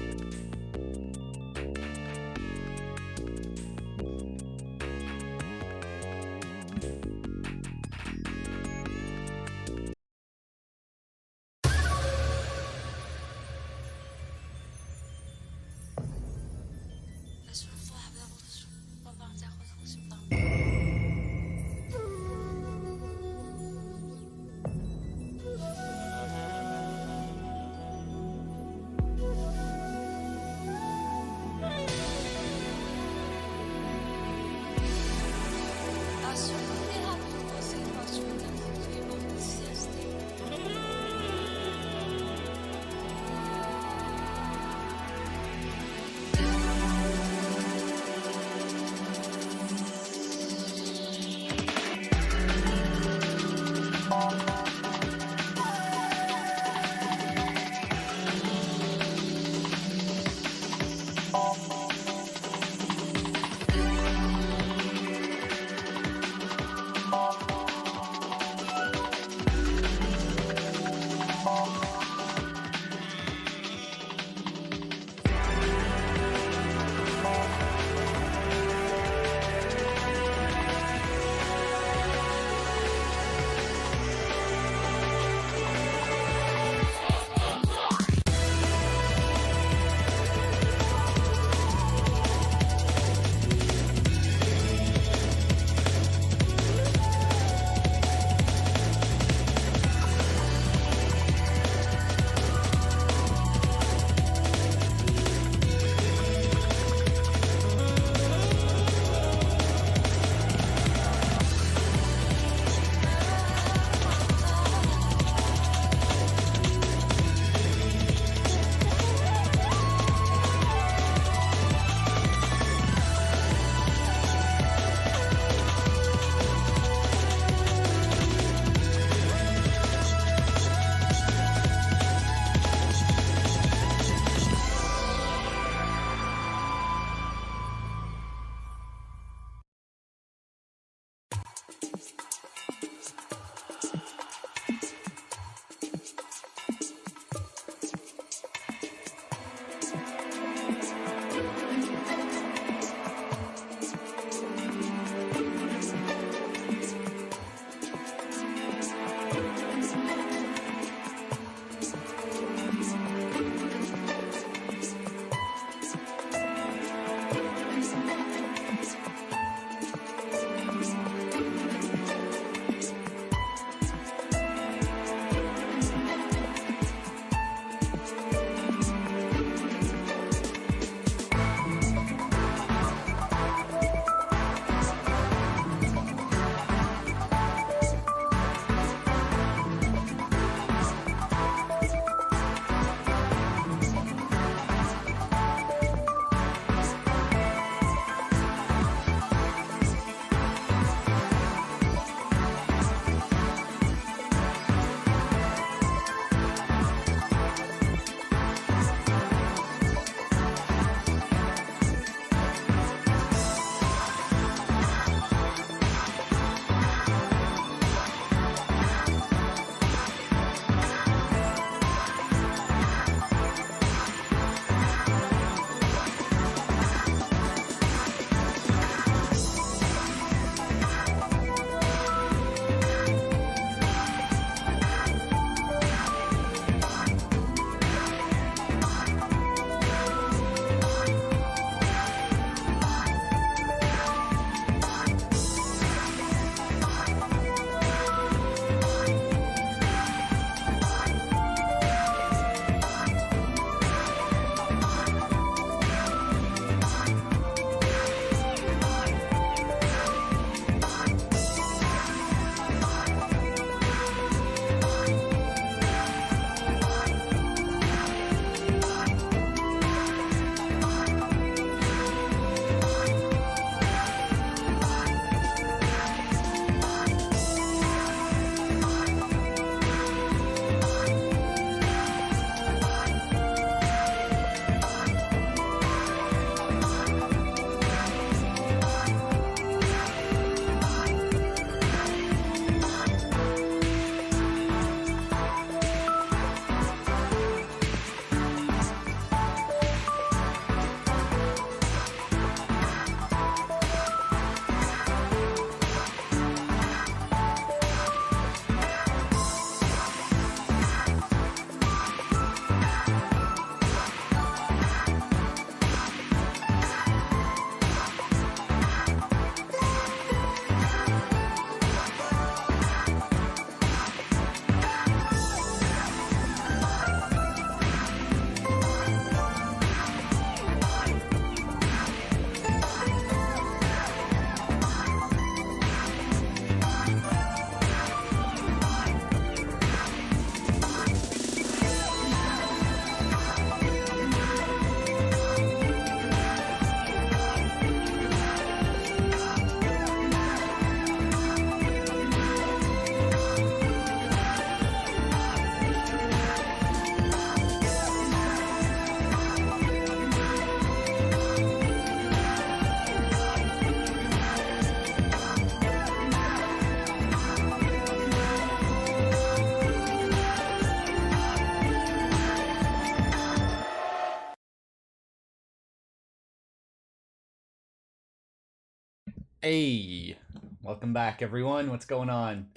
A: Hey, welcome back, everyone. What's going on?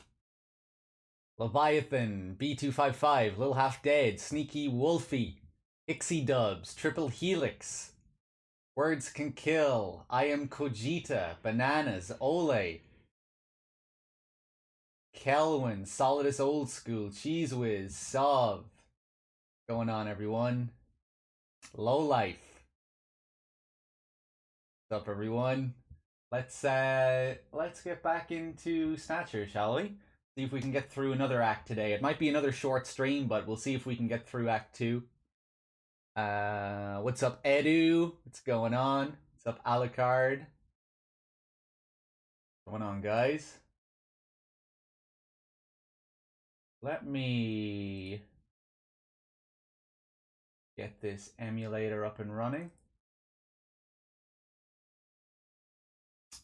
A: Leviathan, B255, Lil Half Dead, Sneaky Wolfie, Ixie Dubs, Triple Helix, Words Can Kill, I Am Kojita, Bananas, Ole, Kelwin, Solidus Old School, Cheese Whiz, Sov. What's going on, everyone? Lowlife. What's up, everyone? Let's get back into Snatcher, shall we? See if we can get through another act today. It might be another short stream, but we'll see if we can get through Act 2. What's up, Edu? What's going on? What's up, Alucard? What's going on, guys? Let me get this emulator up and running.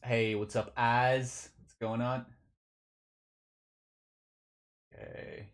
A: Hey, what's up, Az? What's going on? Okay.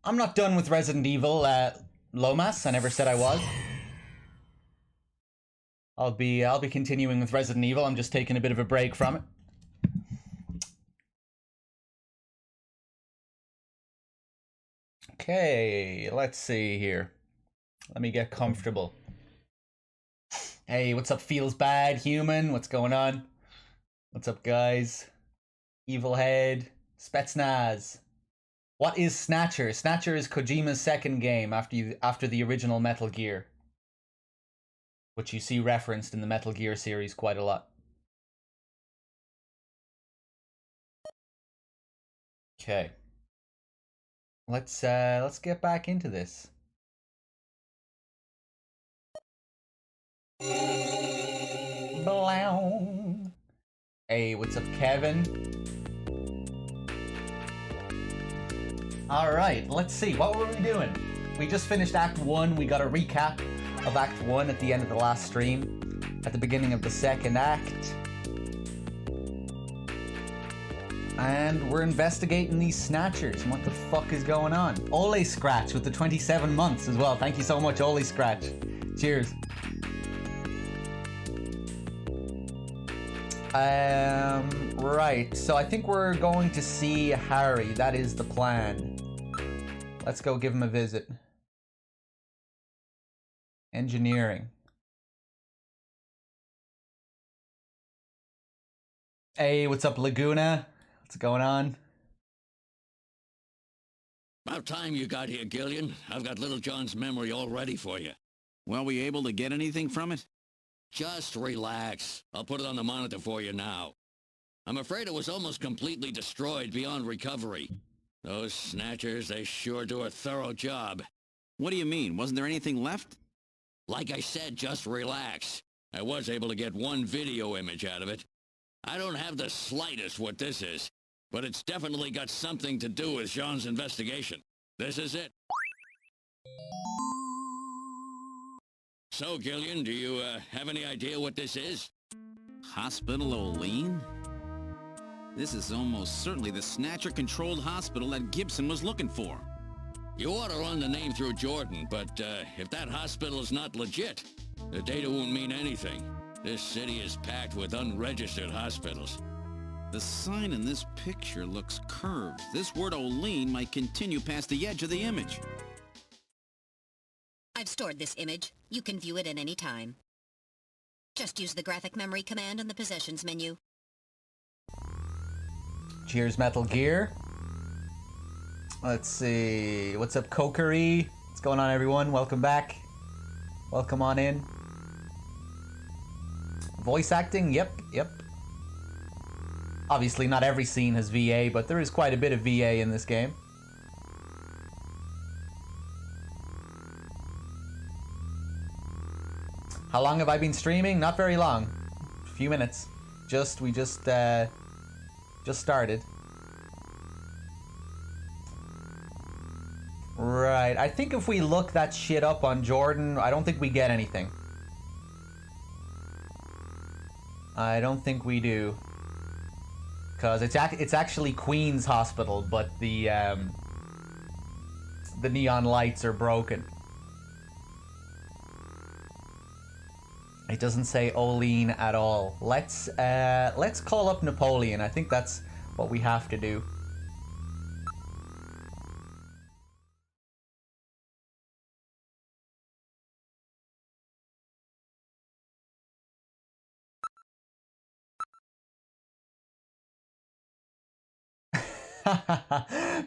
A: I'm not done with Resident Evil, Lomas. I never said I was. I'll be continuing with Resident Evil. I'm just taking a bit of a break from it. Okay, let's see here. Let me get comfortable. Hey, what's up, Feels Bad Human? What's going on? What's up, guys? Evil Head, Spetsnaz. What is Snatcher? Snatcher is Kojima's second game after the original Metal Gear, which you see referenced in the Metal Gear series quite a lot. Okay. Let's get back into this. Blow. Hey, what's up, Kevin? Alright, let's see. What were we doing? We just finished Act 1. We got a recap of Act 1 at the end of the last stream. At the beginning of the second act. And we're investigating these Snatchers and what the fuck is going on. Ole Scratch with the 27 months as well. Thank you so much, Ole Scratch. Cheers. Right, so I think we're going to see Harry. That is the plan. Let's go give him a visit. Engineering. Hey, what's up, Laguna? What's going on?
G: About time you got here, Gillian. I've got Little John's memory all ready for you.
C: Well, we able to get anything from it?
G: Just relax. I'll put it on the monitor for you now. I'm afraid it was almost completely destroyed beyond recovery. Those Snatchers, they sure do a thorough job.
C: What do you mean? Wasn't there anything left?
G: Like I said, just relax. I was able to get one video image out of it. I don't have the slightest what this is, but it's definitely got something to do with Jean's investigation. This is it. So, Gillian, do you have any idea what this is?
C: Hospital O'Lean? This is almost certainly the Snatcher-controlled hospital that Gibson was looking for.
G: You ought to run the name through Jordan, but if that hospital is not legit, the data won't mean anything. This city is packed with unregistered hospitals.
C: The sign in this picture looks curved. This word O'Lean might continue past the edge of the image.
H: I've stored this image. You can view it at any time. Just use the graphic memory command on the possessions menu.
A: Cheers, Metal Gear. Let's see. What's up, Kokery? What's going on, everyone? Welcome back. Welcome on in.
J: Voice acting? Yep. Obviously, not every scene has VA, but there is quite a bit of VA in this game. How long have I been streaming? Not very long. A few minutes. We just started. Right, I think if we look that shit up on Jordan, I don't think we get anything. I don't think we do. Because it's actually Queen's Hospital, but the neon lights are broken. It doesn't say Oline at all. Let's call up Napoleon. I think that's what we have to do.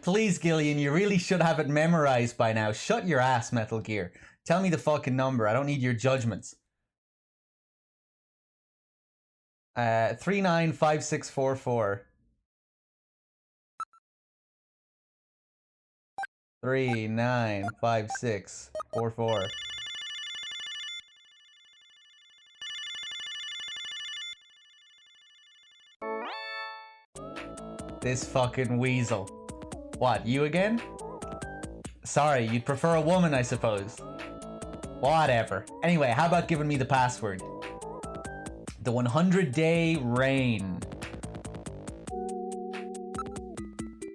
J: Please, Gillian, you really should have it memorized by now. Shut your ass, Metal Gear. Tell me the fucking number. I don't need your judgments. 395644. 395644. This fucking weasel. What, you again? Sorry, you'd prefer a woman, I suppose. Whatever. Anyway, how about giving me the password? The 100-day reign.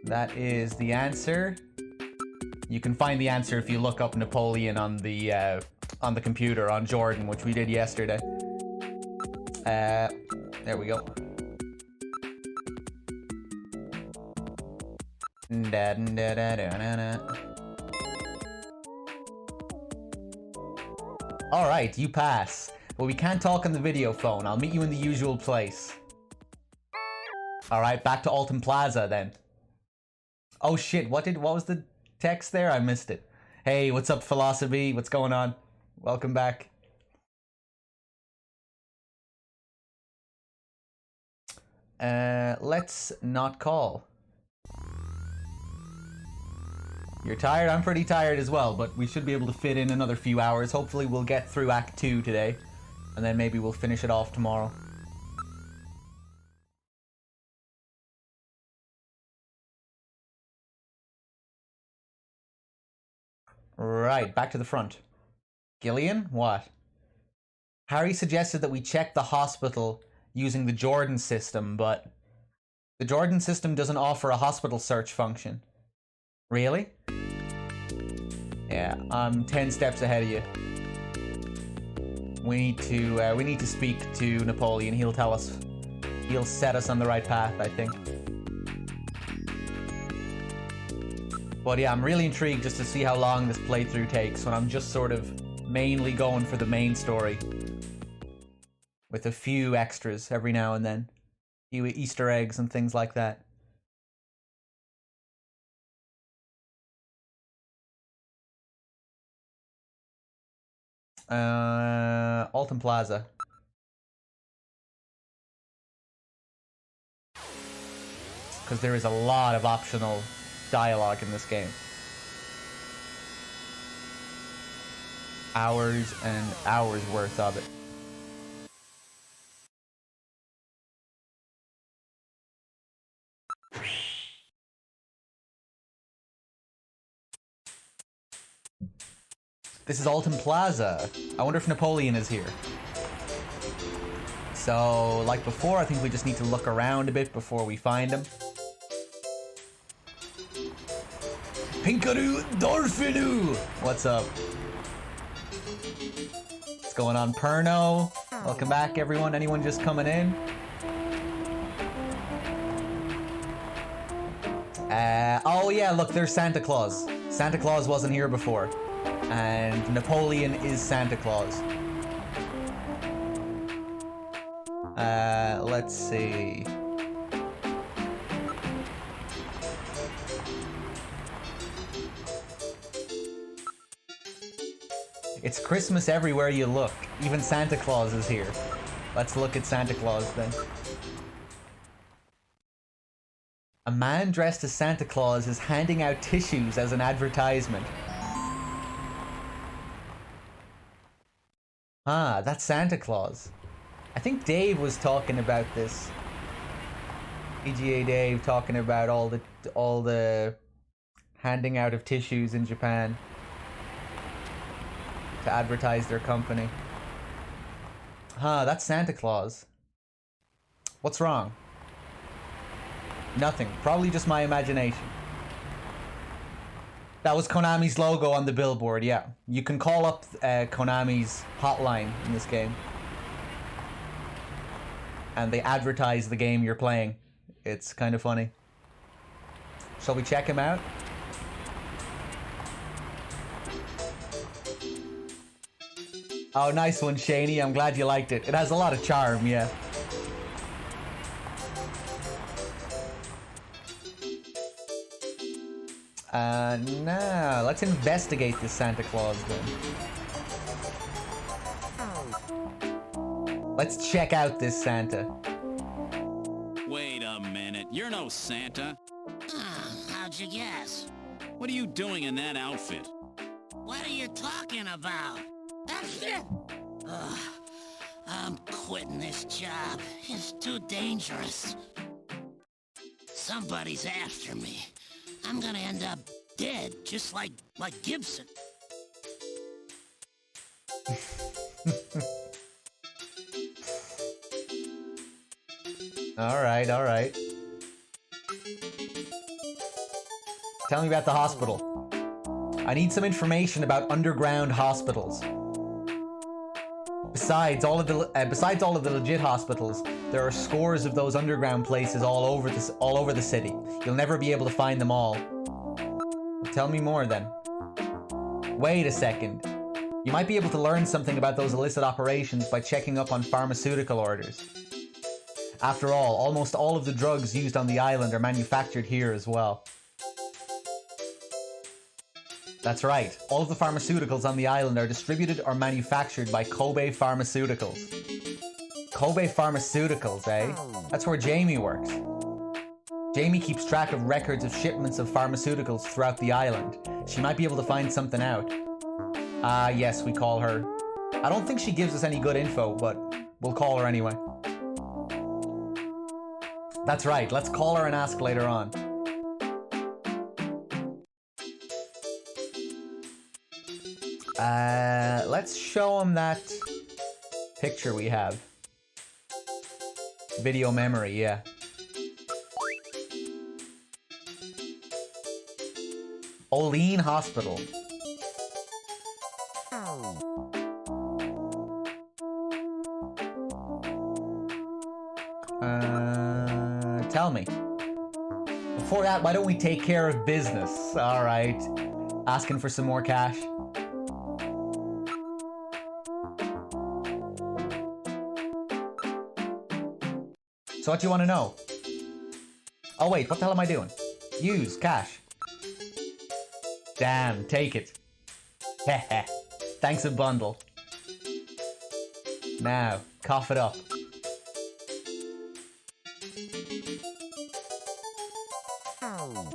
J: That is the answer. You can find the answer if you look up Napoleon on the computer on Jordan, which we did yesterday. There we go. Alright, you pass. But we can't talk on the video phone. I'll meet you in the usual place. Alright, back to Alton Plaza then. Oh shit, what was the text there? I missed it. Hey, what's up, Philosophy? What's going on? Welcome back. Let's not call. You're tired? I'm pretty tired as well, but we should be able to fit in another few hours. Hopefully we'll get through Act 2 today, and then maybe we'll finish it off tomorrow. Right, back to the front. Gillian, what? Harry suggested that we check the hospital using the Jordan system, but the Jordan system doesn't offer a hospital search function. Really? Yeah, I'm 10 steps ahead of you. We need to speak to Napoleon. He'll tell us. He'll set us on the right path, I think. But yeah, I'm really intrigued just to see how long this playthrough takes when I'm just sort of mainly going for the main story. With a few extras every now and then. A few Easter eggs and things like that. Alton Plaza. Because there is a lot of optional dialogue in this game. Hours and hours worth of it. This is Alton Plaza. I wonder if Napoleon is here. So, like before, I think we just need to look around a bit before we find him. Pinkaroo Dorfinu! What's up? What's going on, Perno? Welcome back, everyone. Anyone just coming in? Oh yeah, look, there's Santa Claus. Santa Claus wasn't here before. And Napoleon is Santa Claus. Let's see. It's Christmas everywhere you look. Even Santa Claus is here. Let's look at Santa Claus then. A man dressed as Santa Claus is handing out tissues as an advertisement. Ah, that's Santa Claus. I think Dave was talking about this. PGA Dave talking about all the handing out of tissues in Japan to advertise their company. Huh, that's Santa Claus. What's wrong? Nothing. Probably just my imagination. That was Konami's logo on the billboard, yeah. You can call up Konami's hotline in this game. And they advertise the game you're playing. It's kind of funny. Shall we check him out? Oh, nice one, Shaney. I'm glad you liked it. It has a lot of charm, yeah. Now, let's investigate this Santa Claus then. Let's check out this Santa.
C: Wait a minute, you're no Santa.
Q: How'd you guess?
C: What are you doing in that outfit?
Q: What are you talking about? Ugh, I'm quitting this job. It's too dangerous. Somebody's after me. I'm gonna end up dead, just like Gibson.
J: Alright, alright. Tell me about the hospital. I need some information about underground hospitals. Besides all of the legit hospitals, there are scores of those underground places all over the city. You'll never be able to find them all. Tell me more then. Wait a second. You might be able to learn something about those illicit operations by checking up on pharmaceutical orders. After all, almost all of the drugs used on the island are manufactured here as well. That's right. All of the pharmaceuticals on the island are distributed or manufactured by Kobe Pharmaceuticals. Kobe Pharmaceuticals, eh? That's where Jamie works. Jamie keeps track of records of shipments of pharmaceuticals throughout the island. She might be able to find something out. Ah, yes, we call her. I don't think she gives us any good info, but we'll call her anyway. That's right. Let's call her and ask later on. Let's show him that picture we have. Video memory, yeah. Olean Hospital. Tell me. Before that, why don't we take care of business? Alright. Asking for some more cash. So what do you want to know? Oh wait, what the hell am I doing? Use cash. Damn, take it. Heh. Thanks a bundle. Now, cough it up.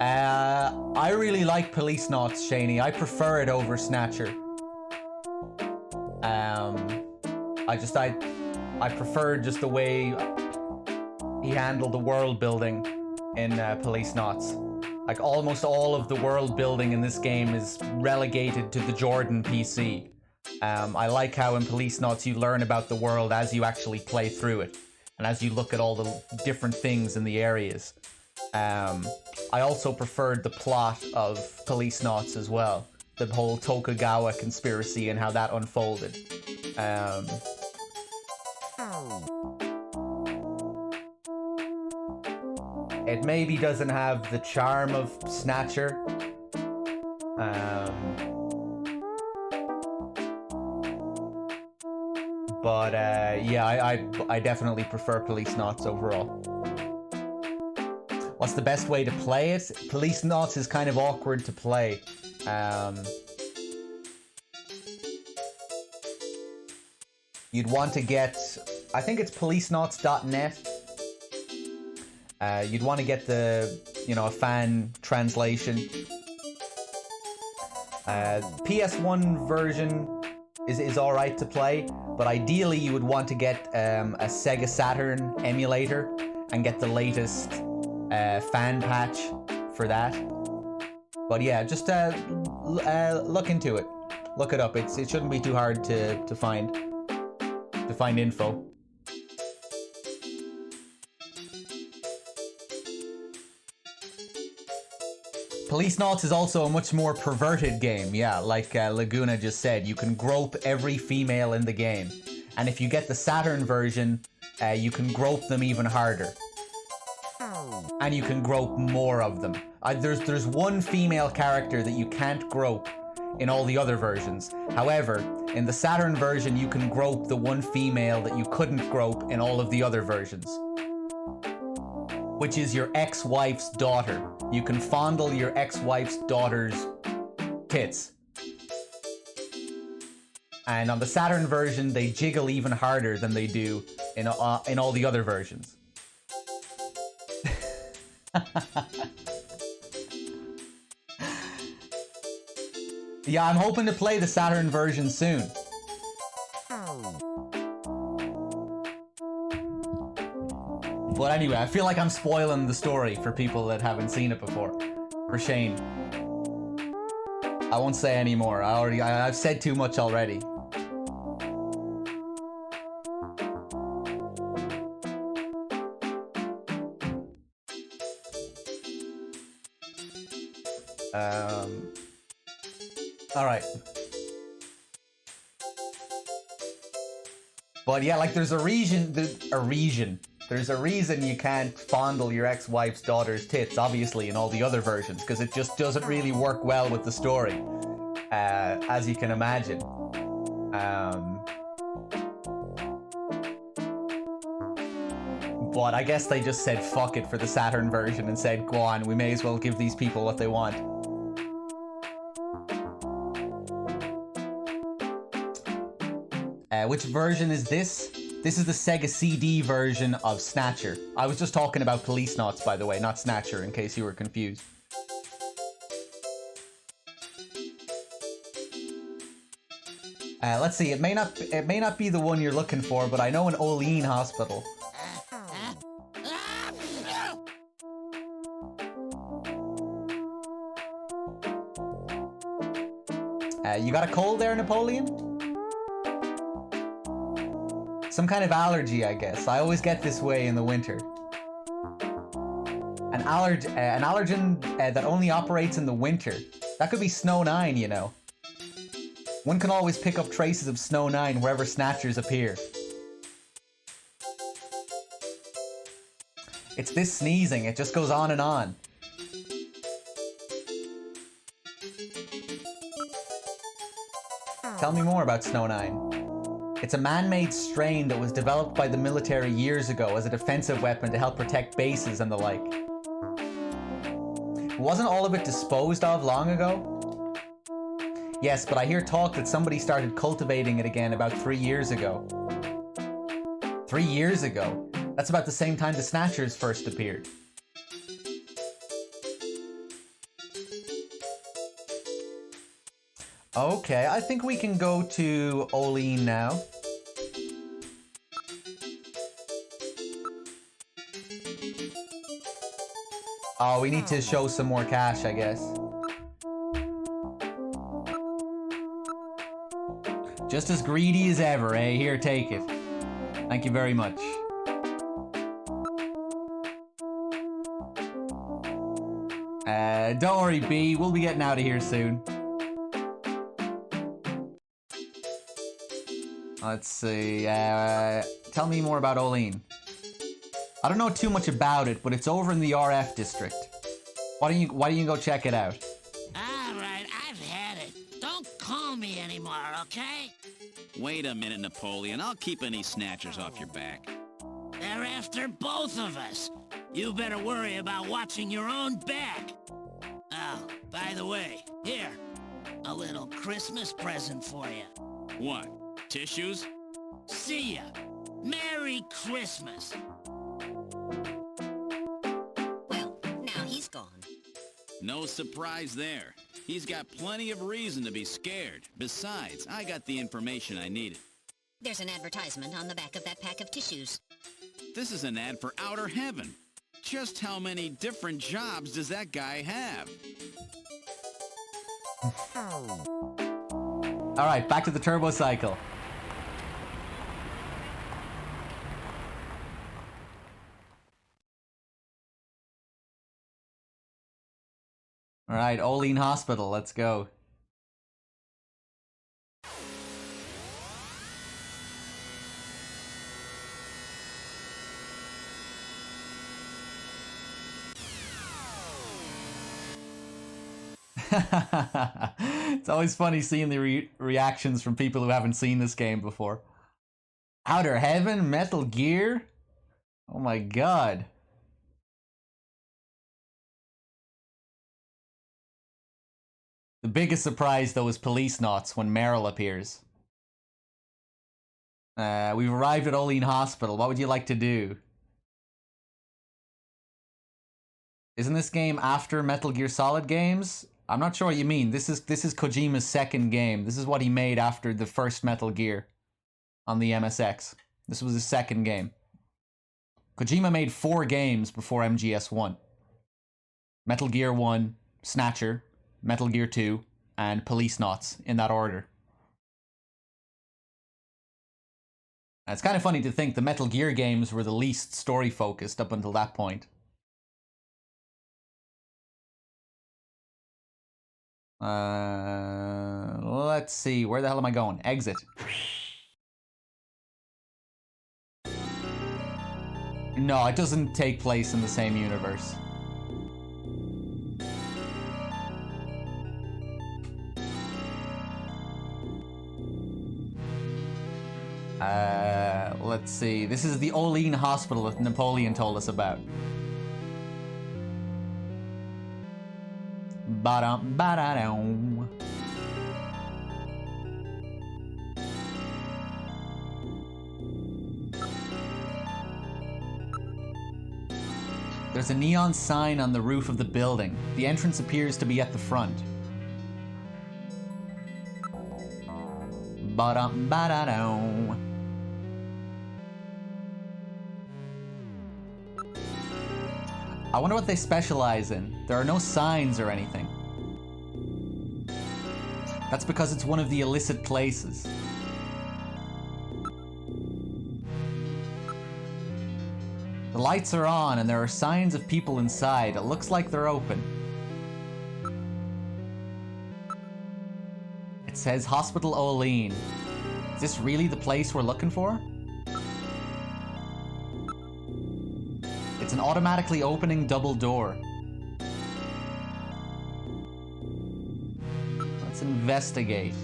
J: I really like Police Knots, Shaney. I prefer it over Snatcher. I prefer just the way he handled the world building in Police Knots. Like, almost all of the world building in this game is relegated to the Jordan PC. I like how in Police Knots you learn about the world as you actually play through it, and as you look at all the different things in the areas. I also preferred the plot of Police Knots as well. The whole Tokugawa conspiracy and how that unfolded. It maybe doesn't have the charm of Snatcher. But yeah, I definitely prefer Police Knots overall. What's the best way to play it? Police Knots is kind of awkward to play. You'd want to get I think it's policenauts.net. You'd want to get the, a fan translation. PS1 version is alright to play, but ideally you would want to get a Sega Saturn emulator and get the latest fan patch for that. But yeah, just look into it. Look it up. It shouldn't be too hard to find info. Policenauts is also a much more perverted game, yeah, like Laguna just said. You can grope every female in the game. And if you get the Saturn version, you can grope them even harder. And you can grope more of them. There's one female character that you can't grope in all the other versions. However, in the Saturn version, you can grope the one female that you couldn't grope in all of the other versions. Which is your ex-wife's daughter. You can fondle your ex-wife's daughter's tits. And on the Saturn version, they jiggle even harder than they do in all the other versions. Yeah, I'm hoping to play the Saturn version soon. But anyway, I feel like I'm spoiling the story for people that haven't seen it before. For Shane. I won't say any more. I've said too much already. Alright. But yeah, like there's a reason you can't fondle your ex-wife's daughter's tits, obviously, in all the other versions, because it just doesn't really work well with the story, as you can imagine. But I guess they just said fuck it for the Saturn version and said, go on, we may as well give these people what they want. Which version is this? This is the Sega CD version of Snatcher. I was just talking about Policenauts, by the way, not Snatcher, in case you were confused. Let's see. It may not be the one you're looking for, but I know an Olean hospital. You got a cold there, Napoleon? Some kind of allergy, I guess. I always get this way in the winter. An allergen that only operates in the winter. That could be Snow 9, you know. One can always pick up traces of Snow 9 wherever Snatchers appear. It's this sneezing, it just goes on and on. Tell me more about Snow 9. It's a man-made strain that was developed by the military years ago as a defensive weapon to help protect bases and the like. Wasn't all of it disposed of long ago? Yes, but I hear talk that somebody started cultivating it again about 3 years ago. 3 years ago? That's about the same time the Snatchers first appeared. Okay, I think we can go to Olean now. Oh, we need to show some more cash, I guess. Just as greedy as ever, eh? Here, take it. Thank you very much. Don't worry, B. We'll be getting out of here soon. Let's see. Tell me more about Olean. I don't know too much about it, but it's over in the RF district. Why don't you go check it out?
Q: All right, I've had it. Don't call me anymore, okay?
C: Wait a minute, Napoleon. I'll keep any Snatchers off your back.
Q: They're after both of us. You better worry about watching your own back. Oh, by the way, here. A little Christmas present for you.
C: What? Tissues?
Q: See ya. Merry Christmas.
H: Well, now he's gone.
C: No surprise there. He's got plenty of reason to be scared. Besides, I got the information I needed.
H: There's an advertisement on the back of that pack of tissues.
C: This is an ad for Outer Heaven. Just how many different jobs does that guy have?
A: Alright, back to the turbo cycle. Alright, Olean Hospital, let's go. It's always funny seeing the reactions from people who haven't seen this game before. Outer Heaven? Metal Gear? Oh my god. The biggest surprise though is Police Knots when Meryl appears. We've arrived at Olean Hospital. What would you like to do? Isn't this game after Metal Gear Solid games? I'm not sure what you mean. This is Kojima's second game. This is what he made after the first Metal Gear on the MSX. This was his second game. Kojima made 4 games before MGS1. Metal Gear 1, Snatcher, Metal Gear 2, and Police Knots, in that order. And it's kind of funny to think the Metal Gear games were the least story-focused up until that point. Let's see, where the hell am I going? Exit. No, it doesn't take place in the same universe. Let's see. This is the Olean Hospital that Napoleon told us about. Ba-dum, ba-da-dum. There's a neon sign on the roof of the building. The entrance appears to be at the front. Ba-dum, ba-da-dum. I wonder what they specialize in. There are no signs or anything. That's because it's one of the illicit places. The lights are on and there are signs of people inside. It looks like they're open. It says Hospital Olean. Is this really the place we're looking for? It's an automatically opening double door. Let's investigate.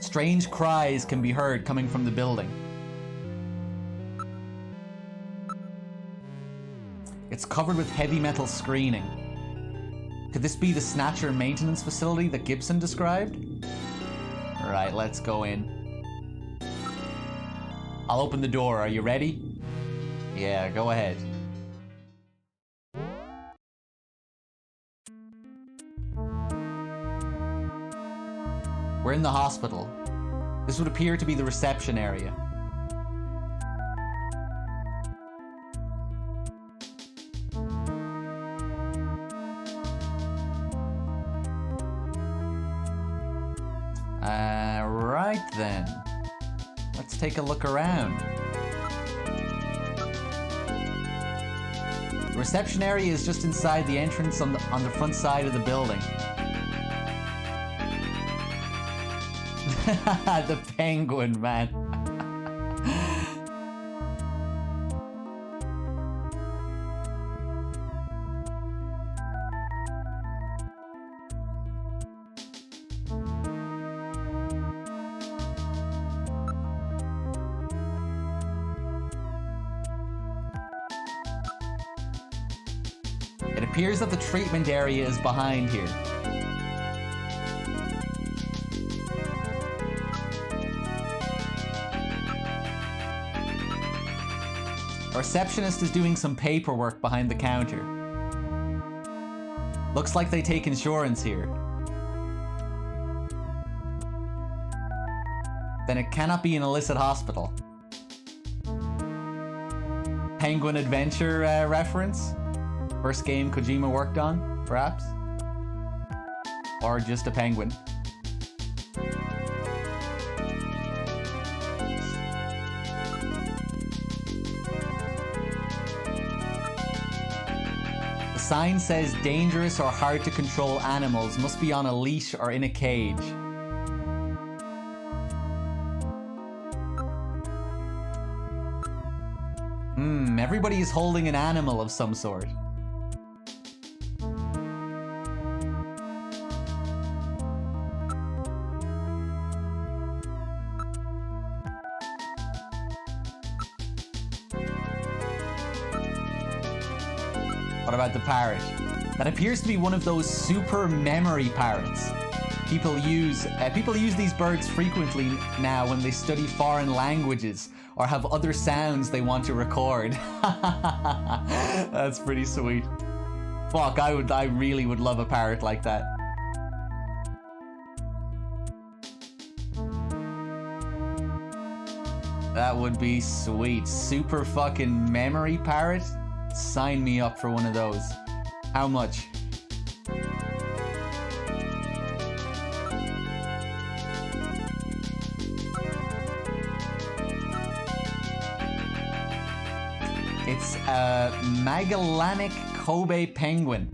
A: Strange cries can be heard coming from the building. It's covered with heavy metal screening. Could this be the Snatcher maintenance facility that Gibson described? Alright, let's go in. I'll open the door. Are you ready? Yeah, go ahead. We're in the hospital. This would appear to be the reception area. Right then. Let's take a look around. The reception area is just inside the entrance on the front side of the building. The penguin, man. It appears that the treatment area is behind here. A receptionist is doing some paperwork behind the counter. Looks like they take insurance here. Then it cannot be an illicit hospital. Penguin Adventure reference? First game Kojima worked on, perhaps? Or just a penguin. The sign says dangerous or hard to control animals must be on a leash or in a cage. Everybody is holding an animal of some sort. What about the parrot? That appears to be one of those super memory parrots. People use these birds frequently now when they study foreign languages or have other sounds they want to record. That's pretty sweet. Fuck, I really would love a parrot like that. That would be sweet. Super fucking memory parrot? Sign me up for one of those. How much? It's a Magellanic Kobe penguin.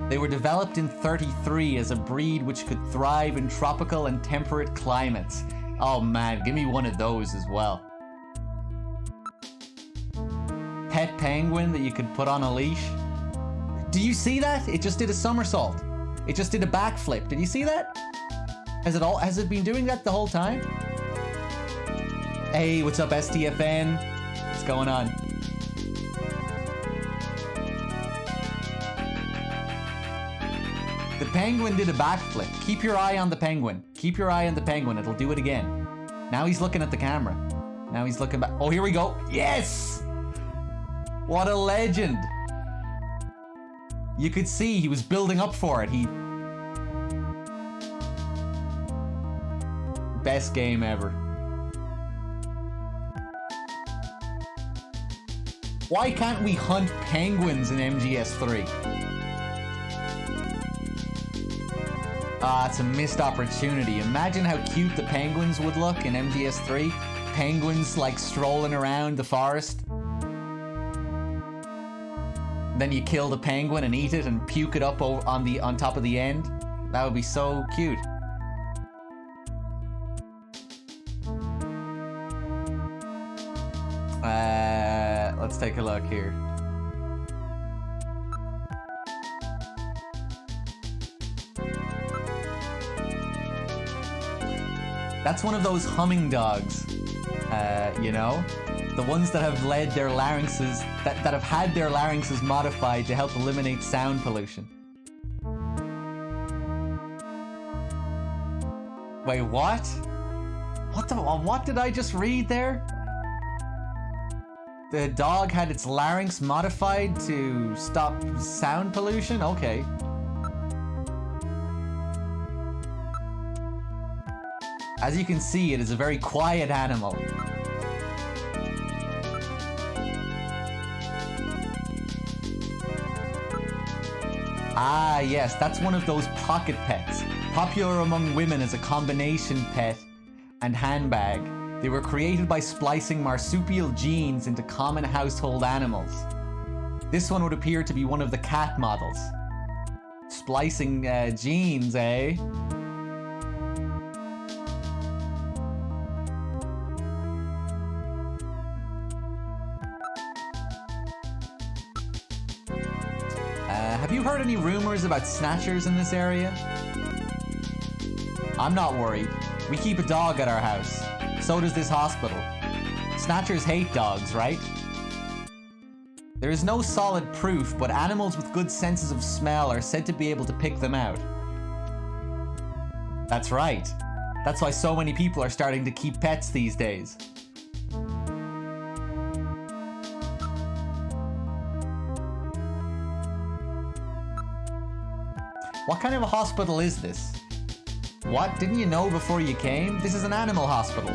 A: They were developed in '33 as a breed which could thrive in tropical and temperate climates. Oh man, give me one of those as well. Pet penguin that you could put on a leash. Do you see that? It just did a somersault. It just did a backflip. Did you see that? Has it been doing that the whole time? Hey, what's up, STFN? What's going on? The penguin did a backflip. Keep your eye on the penguin. Keep your eye on the penguin. It'll do it again. Now he's looking at the camera. Now he's looking back. Oh, here we go. Yes! What a legend. You could see he was building up for it. Best game ever. Why can't we hunt penguins in MGS3? Ah, it's a missed opportunity. Imagine how cute the penguins would look in MGS3. Penguins like strolling around the forest. Then you kill the penguin and eat it and puke it up on top of the end. That would be so cute. Let's take a look here. That's one of those humming dogs, you know? The ones that have led their larynxes, that have had their larynxes modified to help eliminate sound pollution. Wait, what? What did I just read there? The dog had its larynx modified to stop sound pollution? Okay. As you can see, it is a very quiet animal. Ah, yes, that's one of those pocket pets. Popular among women as a combination pet and handbag. They were created by splicing marsupial genes into common household animals. This one would appear to be one of the cat models. Splicing genes, eh? Have you heard any rumors about snatchers in this area? I'm not worried. We keep a dog at our house. So does this hospital. Snatchers hate dogs, right? There is no solid proof, but animals with good senses of smell are said to be able to pick them out. That's right. That's why so many people are starting to keep pets these days.
J: What kind of a hospital is this? What? Didn't you know before you came? This is an animal hospital.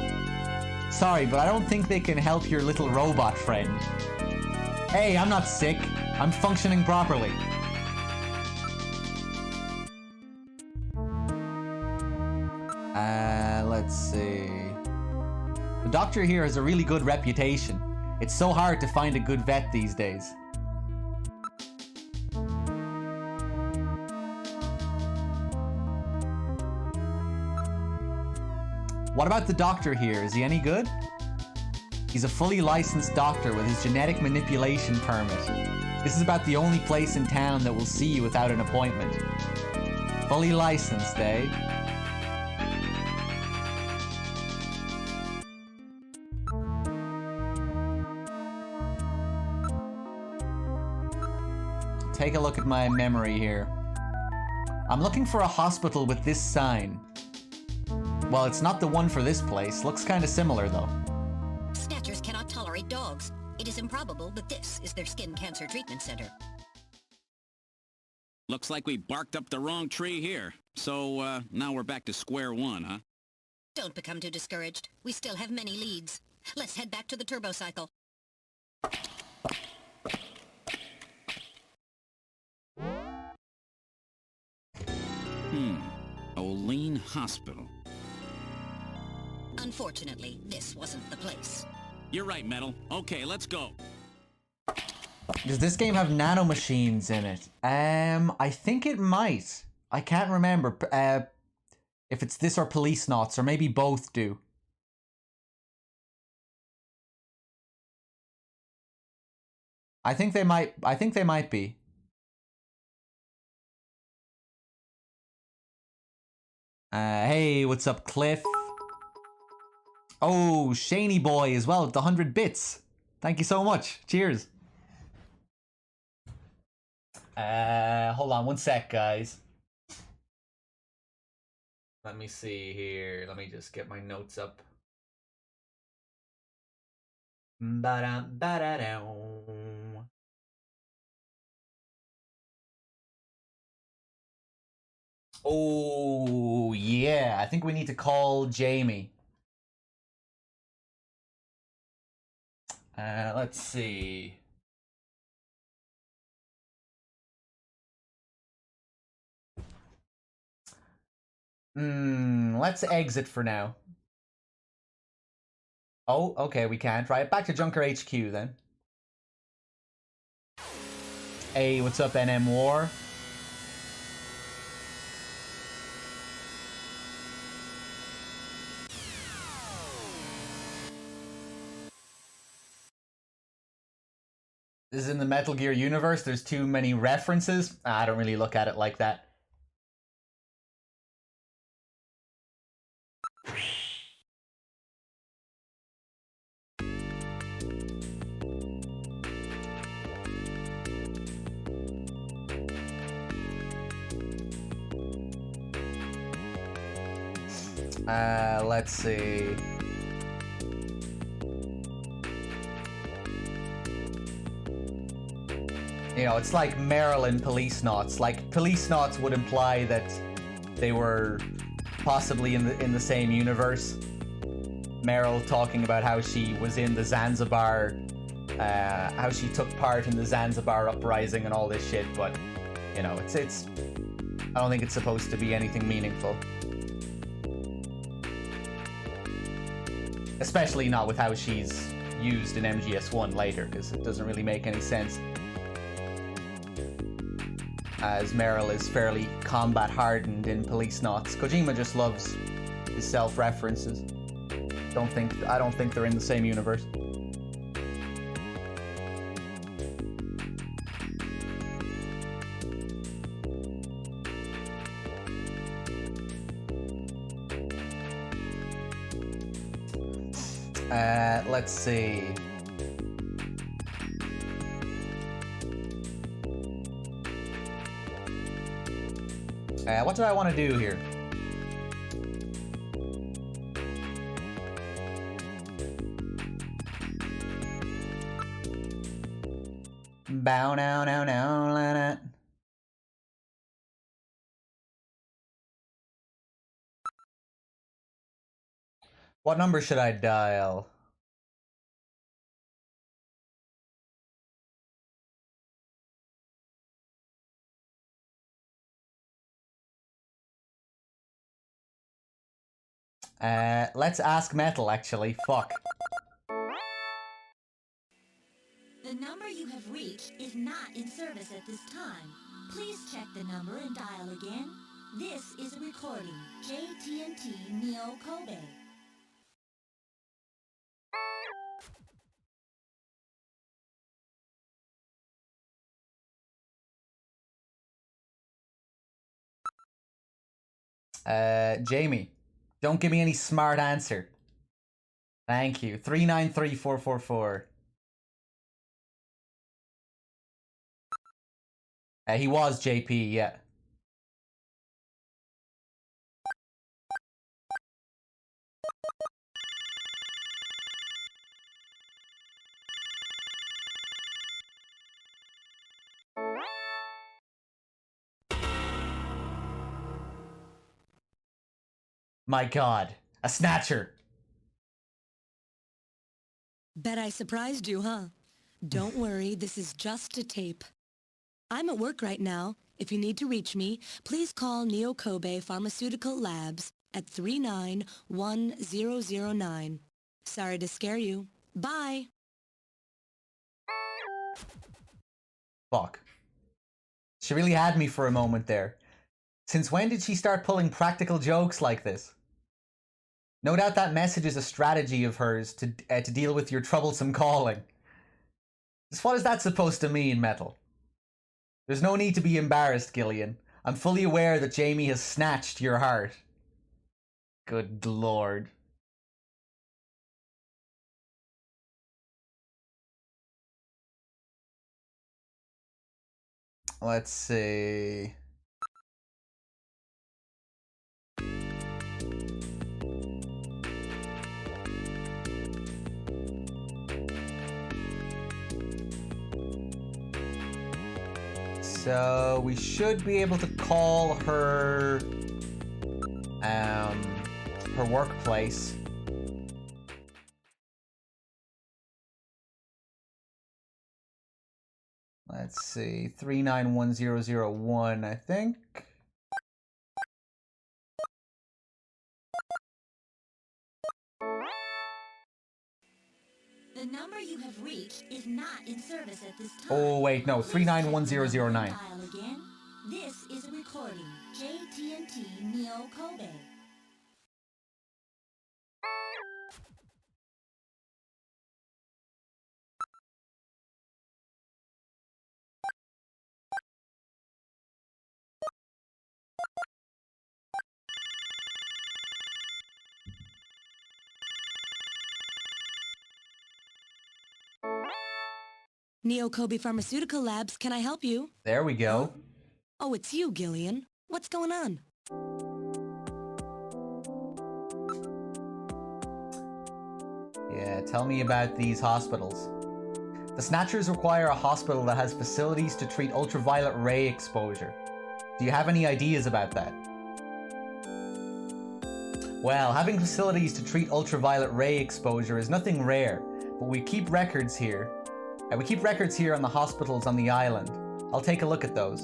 J: Sorry, but I don't think they can help your little robot friend. Hey, I'm not sick. I'm functioning properly. Let's see. The doctor here has a really good reputation. It's so hard to find a good vet these days. What about the doctor here? Is he any good? He's a fully licensed doctor with his genetic manipulation permit. This is about the only place in town that will see you without an appointment. Fully licensed, eh? Take a look at my memory here. I'm looking for a hospital with this sign. Well, it's not the one for this place. Looks kind of similar, though.
H: Snatchers cannot tolerate dogs. It is improbable that this is their skin cancer treatment center.
C: Looks like we barked up the wrong tree here. So, now we're back to square one, huh?
H: Don't become too discouraged. We still have many leads. Let's head back to the turbocycle.
C: Olean Hospital.
H: Unfortunately, this wasn't the place.
C: You're right, Metal. Okay, let's go.
J: Does this game have nanomachines in it? I think it might. I can't remember if it's this or Police Knots, or maybe both do. I think they might be. Hey, what's up, Cliff? Oh, Shaney boy as well, with the 100 bits. Thank you so much. Cheers. Hold on one sec, guys. Let me see here. Let me just get my notes up. Ba-dum, ba-da-dum. Oh, yeah. I think we need to call Jamie. Let's see. Let's exit for now. Oh, okay, we can't. Right, back to Junker HQ then. Hey, what's up, NM War? This is in the Metal Gear universe. There's too many references. I don't really look at it like that. Let's see. You know, it's like Meryl in Police Knots. Like, Police Knots would imply that they were possibly in the same universe. Meryl talking about how she was in the Zanzibar, how she took part in the Zanzibar uprising and all this shit, but, you know, it's I don't think it's supposed to be anything meaningful. Especially not with how she's used in MGS1 later, because it doesn't really make any sense. As Meryl is fairly combat hardened in Police Knots. Kojima just loves his self-references. I don't think they're in the same universe. Let's see. What do I want to do here? Bow now now now. What number should I dial? Let's ask Metal, actually. Fuck.
M: The number you have reached is not in service at this time. Please check the number and dial again. This is a recording. JTNT Neo Kobe.
J: Jamie, don't give me any smart answer. Thank you. 393444. He was JP, yeah. My god. A Snatcher.
D: Bet I surprised you, huh? Don't worry, this is just a tape. I'm at work right now. If you need to reach me, please call Neo Kobe Pharmaceutical Labs at 391009. Sorry to scare you. Bye!
J: Fuck. She really had me for a moment there. Since when did she start pulling practical jokes like this? No doubt that message is a strategy of hers to deal with your troublesome calling. Just what is that supposed to mean, Metal? There's no need to be embarrassed, Gillian. I'm fully aware that Jamie has snatched your heart. Good lord. Let's see. So we should be able to call her her workplace. Let's see, 391001, I think.
M: The number you have reached is not in service at this time.
J: Oh wait, no, 391009.
M: Dial again. This is a recording. JTNT Neo Kobe.
D: Neo Kobe Pharmaceutical Labs, can I help you?
J: There we go.
D: Oh, it's you, Gillian. What's going on?
J: Yeah, tell me about these hospitals. The Snatchers require a hospital that has facilities to treat ultraviolet ray exposure. Do you have any ideas about that? Well, having facilities to treat ultraviolet ray exposure is nothing rare, but we keep records here. We keep records here on the hospitals on the island. I'll take a look at those.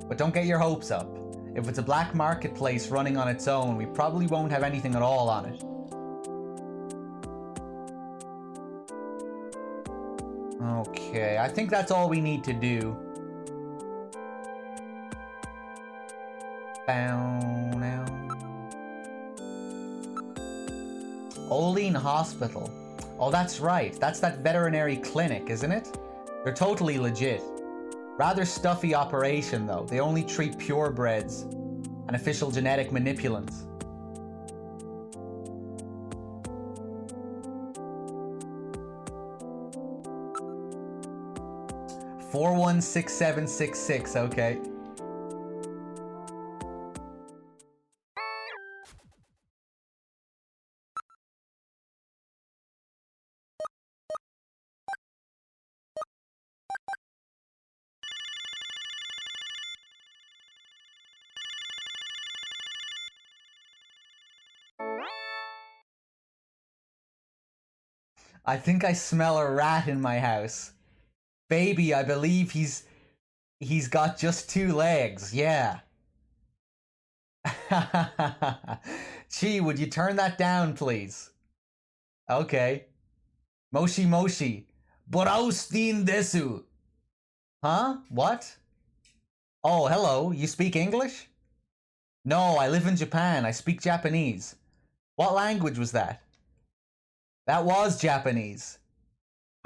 J: But don't get your hopes up. If it's a black marketplace running on its own, we probably won't have anything at all on it. Okay, I think that's all we need to do. Now. Olean Hospital. Oh, that's right. That's that veterinary clinic, isn't it? They're totally legit. Rather stuffy operation, though. They only treat purebreds and official genetic manipulants. $416766, okay. I think I smell a rat in my house. Baby, I believe he's got just 2 legs. Yeah. Chi, would you turn that down, please? Okay. Moshi Moshi. Boraustin desu. Huh? What? Oh, hello. You speak English? No, I live in Japan. I speak Japanese. What language was that? That was Japanese.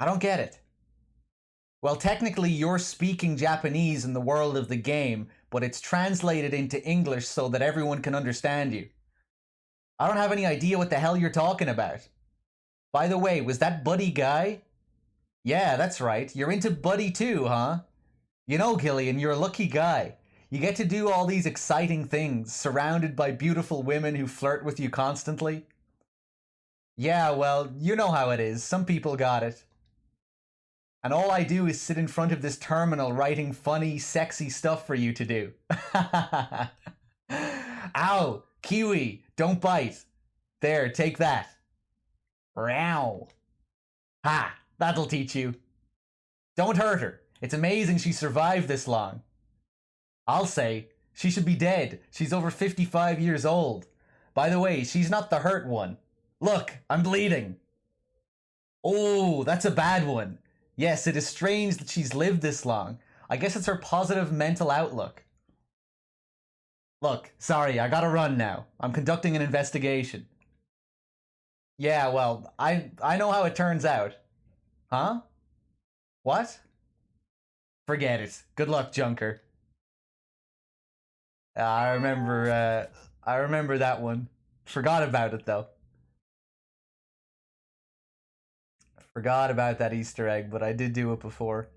J: I don't get it. Well, technically, you're speaking Japanese in the world of the game, but it's translated into English so that everyone can understand you. I don't have any idea what the hell you're talking about. By the way, was that Buddy Guy? Yeah, that's right. You're into Buddy too, huh? You know, Gillian, you're a lucky guy. You get to do all these exciting things, surrounded by beautiful women who flirt with you constantly. Yeah, well, you know how it is. Some people got it. And all I do is sit in front of this terminal writing funny, sexy stuff for you to do. Ow! Kiwi! Don't bite! There, take that. Row. Ha! That'll teach you. Don't hurt her. It's amazing she survived this long. I'll say, she should be dead. She's over 55 years old. By the way, she's not the hurt one. Look, I'm bleeding. Oh, that's a bad one. Yes, it is strange that she's lived this long. I guess it's her positive mental outlook. Look, sorry, I gotta run now. I'm conducting an investigation. Yeah, well, I know how it turns out. Huh? What? Forget it. Good luck, Junker. I remember that one. Forgot about it, though. Forgot about that Easter egg, but I did do it before.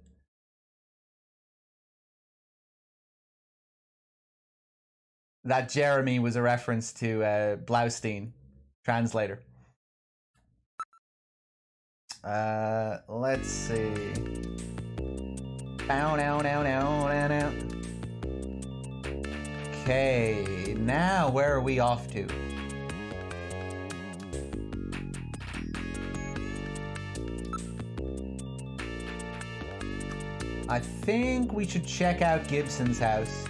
J: That Jeremy was a reference to Blaustein, translator. Let's see. Okay, now where are we off to? I think we should check out Gibson's house.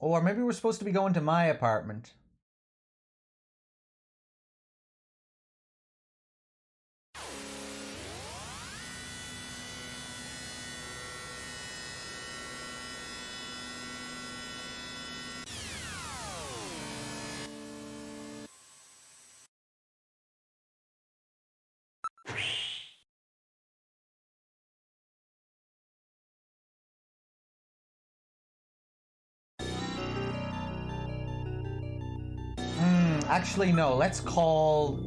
J: Or maybe we're supposed to be going to my apartment. Actually, no. Let's call...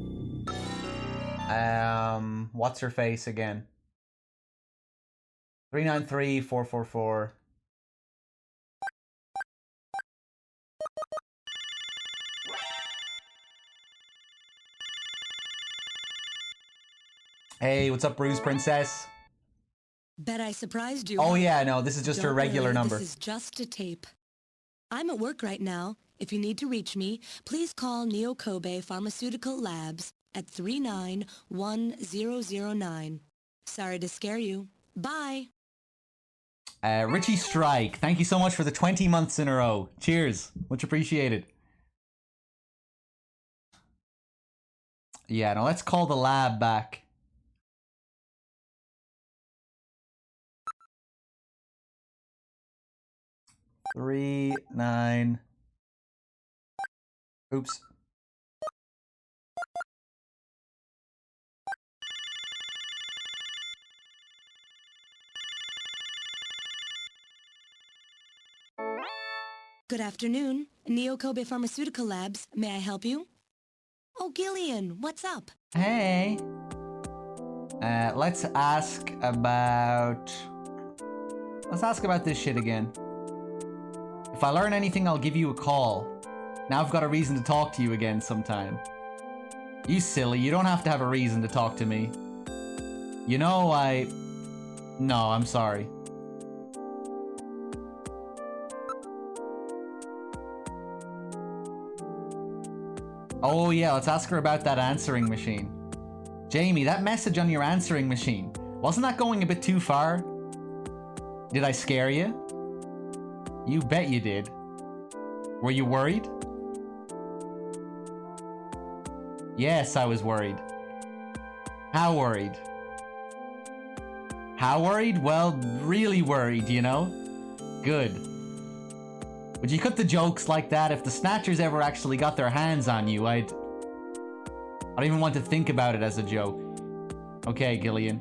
J: what's her face again? 393-444. Hey, what's up, Bruise Princess?
D: Bet I surprised you.
J: Oh yeah, no, this is just her regular
D: worry,
J: number.
D: This is just a tape. I'm at work right now. If you need to reach me, please call Neo Kobe Pharmaceutical Labs at 391-1009. Sorry to scare you. Bye.
J: Richie Strike, thank you so much for the 20 months in a row. Cheers. Much appreciated. Yeah, now let's call the lab back. Three, 9. Oops.
D: Good afternoon. Neo Kobe Pharmaceutical Labs. May I help you? Oh, Gillian, what's up?
J: Hey. Let's ask about this shit again. if I learn anything, I'll give you a call. Now I've got a reason to talk to you again sometime. You silly, you don't have to have a reason to talk to me. You know, No, I'm sorry. Oh yeah, let's ask her about that answering machine. Jamie, that message on your answering machine, wasn't that going a bit too far? Did I scare you? You bet you did. Were you worried? Yes, I was worried. How worried? How worried? Well, really worried, you know? Good. Would you cut the jokes like that? If the Snatchers ever actually got their hands on you, I don't even want to think about it as a joke. Okay, Gillian.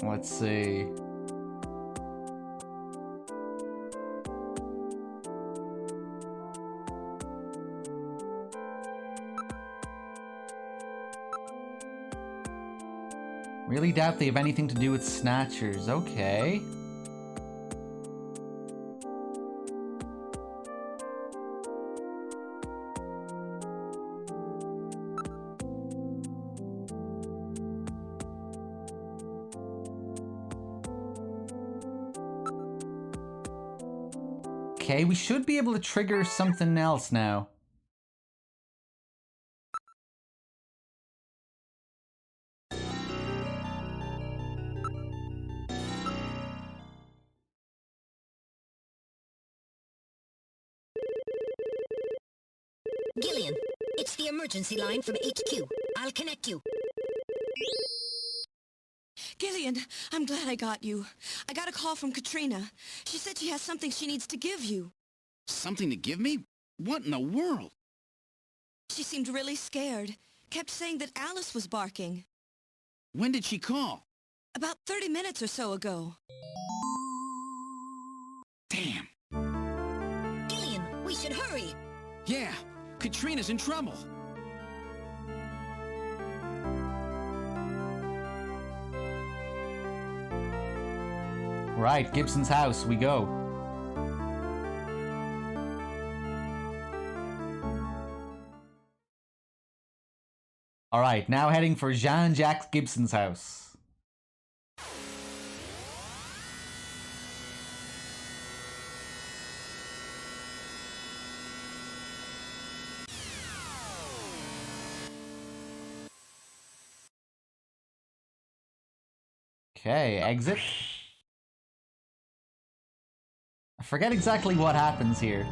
J: Let's see. Really doubt they have anything to do with Snatchers. Okay. Okay, we should be able to trigger something else now.
H: Gillian, it's the emergency line from HQ. I'll connect you.
F: Gillian, I'm glad I got you. I got a call from Katrina. She said she has something she needs to give you.
C: Something to give me? What in the world?
F: She seemed really scared. Kept saying that Alice was barking.
C: When did she call?
F: About 30 minutes or so ago.
C: Damn.
H: Gillian, we should hurry.
C: Yeah, Katrina's in trouble.
J: Right, Gibson's house, we go. Alright, now heading for Jean-Jacques Gibson's house. Okay, exit. I forget exactly what happens here.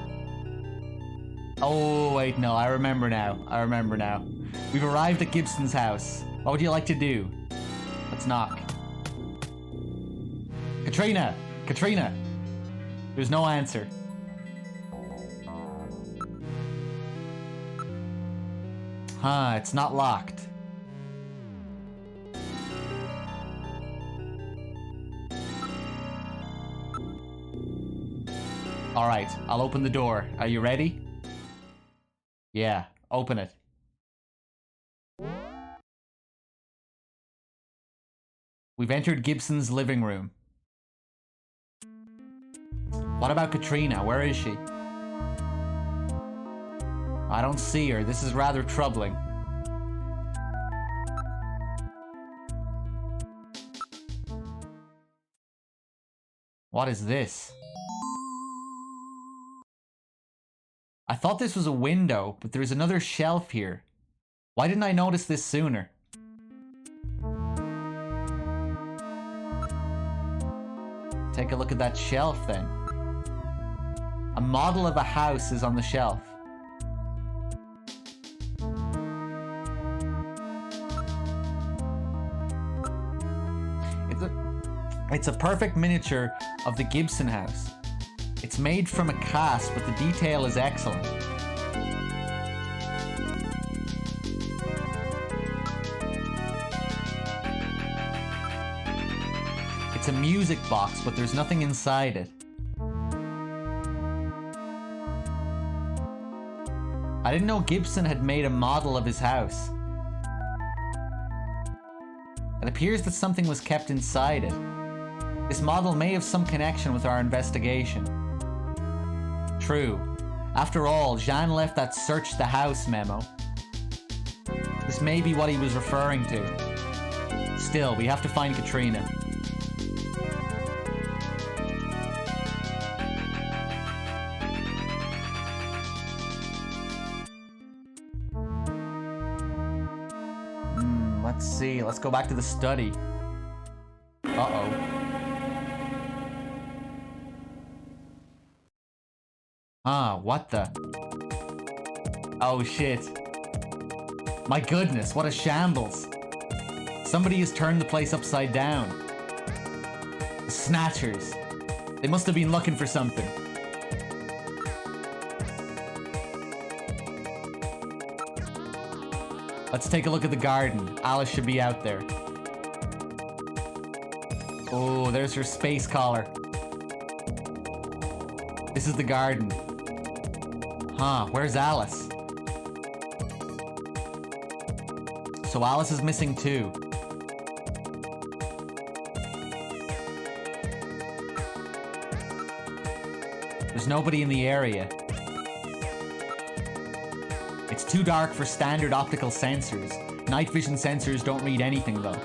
J: Oh, wait, no, I remember now. I remember now. We've arrived at Gibson's house. What would you like to do? Let's knock. Katrina! Katrina! There's no answer. Huh, it's not locked. Alright, I'll open the door. Are you ready? Yeah, open it. We've entered Gibson's living room. What about Katrina? Where is she? I don't see her. This is rather troubling. What is this? I thought this was a window, but there's another shelf here. Why didn't I notice this sooner? Take a look at that shelf then. A model of a house is on the shelf. It's a perfect miniature of the Gibson house. It's made from a cast, but the detail is excellent. It's a music box, but there's nothing inside it. I didn't know Gibson had made a model of his house. It appears that something was kept inside it. This model may have some connection with our investigation. True. After all, Jean left that search the house memo. This may be what he was referring to. Still, we have to find Katrina. Let's see. Let's go back to the study. Uh-oh. Ah, what the? Oh shit. My goodness, what a shambles. Somebody has turned the place upside down. The Snatchers. They must have been looking for something. Let's take a look at the garden. Alice should be out there. Oh, there's her space collar. This is the garden. Huh, where's Alice? So Alice is missing too. There's nobody in the area. It's too dark for standard optical sensors. Night vision sensors don't read anything though.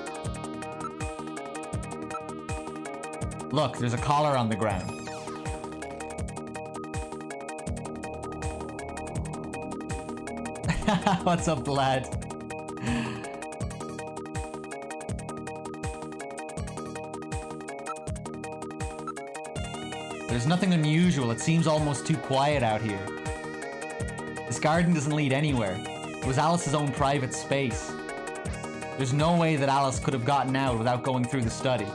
J: Look, there's a collar on the ground. What's up, lad? There's nothing unusual. It seems almost too quiet out here. This garden doesn't lead anywhere. It was Alice's own private space. There's no way that Alice could have gotten out without going through the study.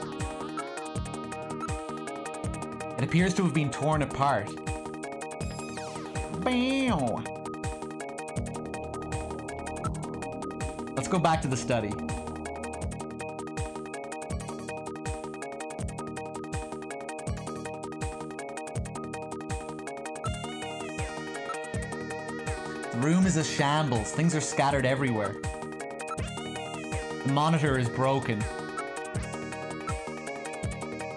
J: It appears to have been torn apart. Bam! Let's go back to the study. The room is a shambles. Things are scattered everywhere. The monitor is broken.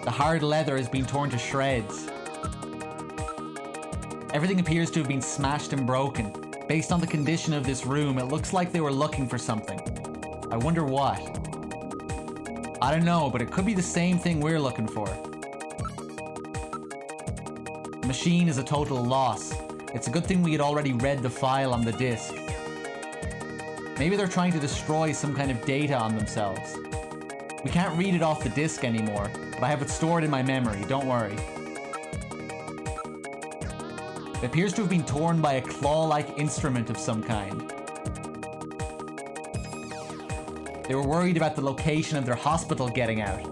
J: The hard leather has been torn to shreds. Everything appears to have been smashed and broken. Based on the condition of this room, it looks like they were looking for something. I wonder what. I don't know, but it could be the same thing we're looking for. The machine is a total loss. It's a good thing we had already read the file on the disk. Maybe they're trying to destroy some kind of data on themselves. We can't read it off the disk anymore, but I have it stored in my memory, don't worry. It appears to have been torn by a claw-like instrument of some kind. They were worried about the location of their hospital getting out.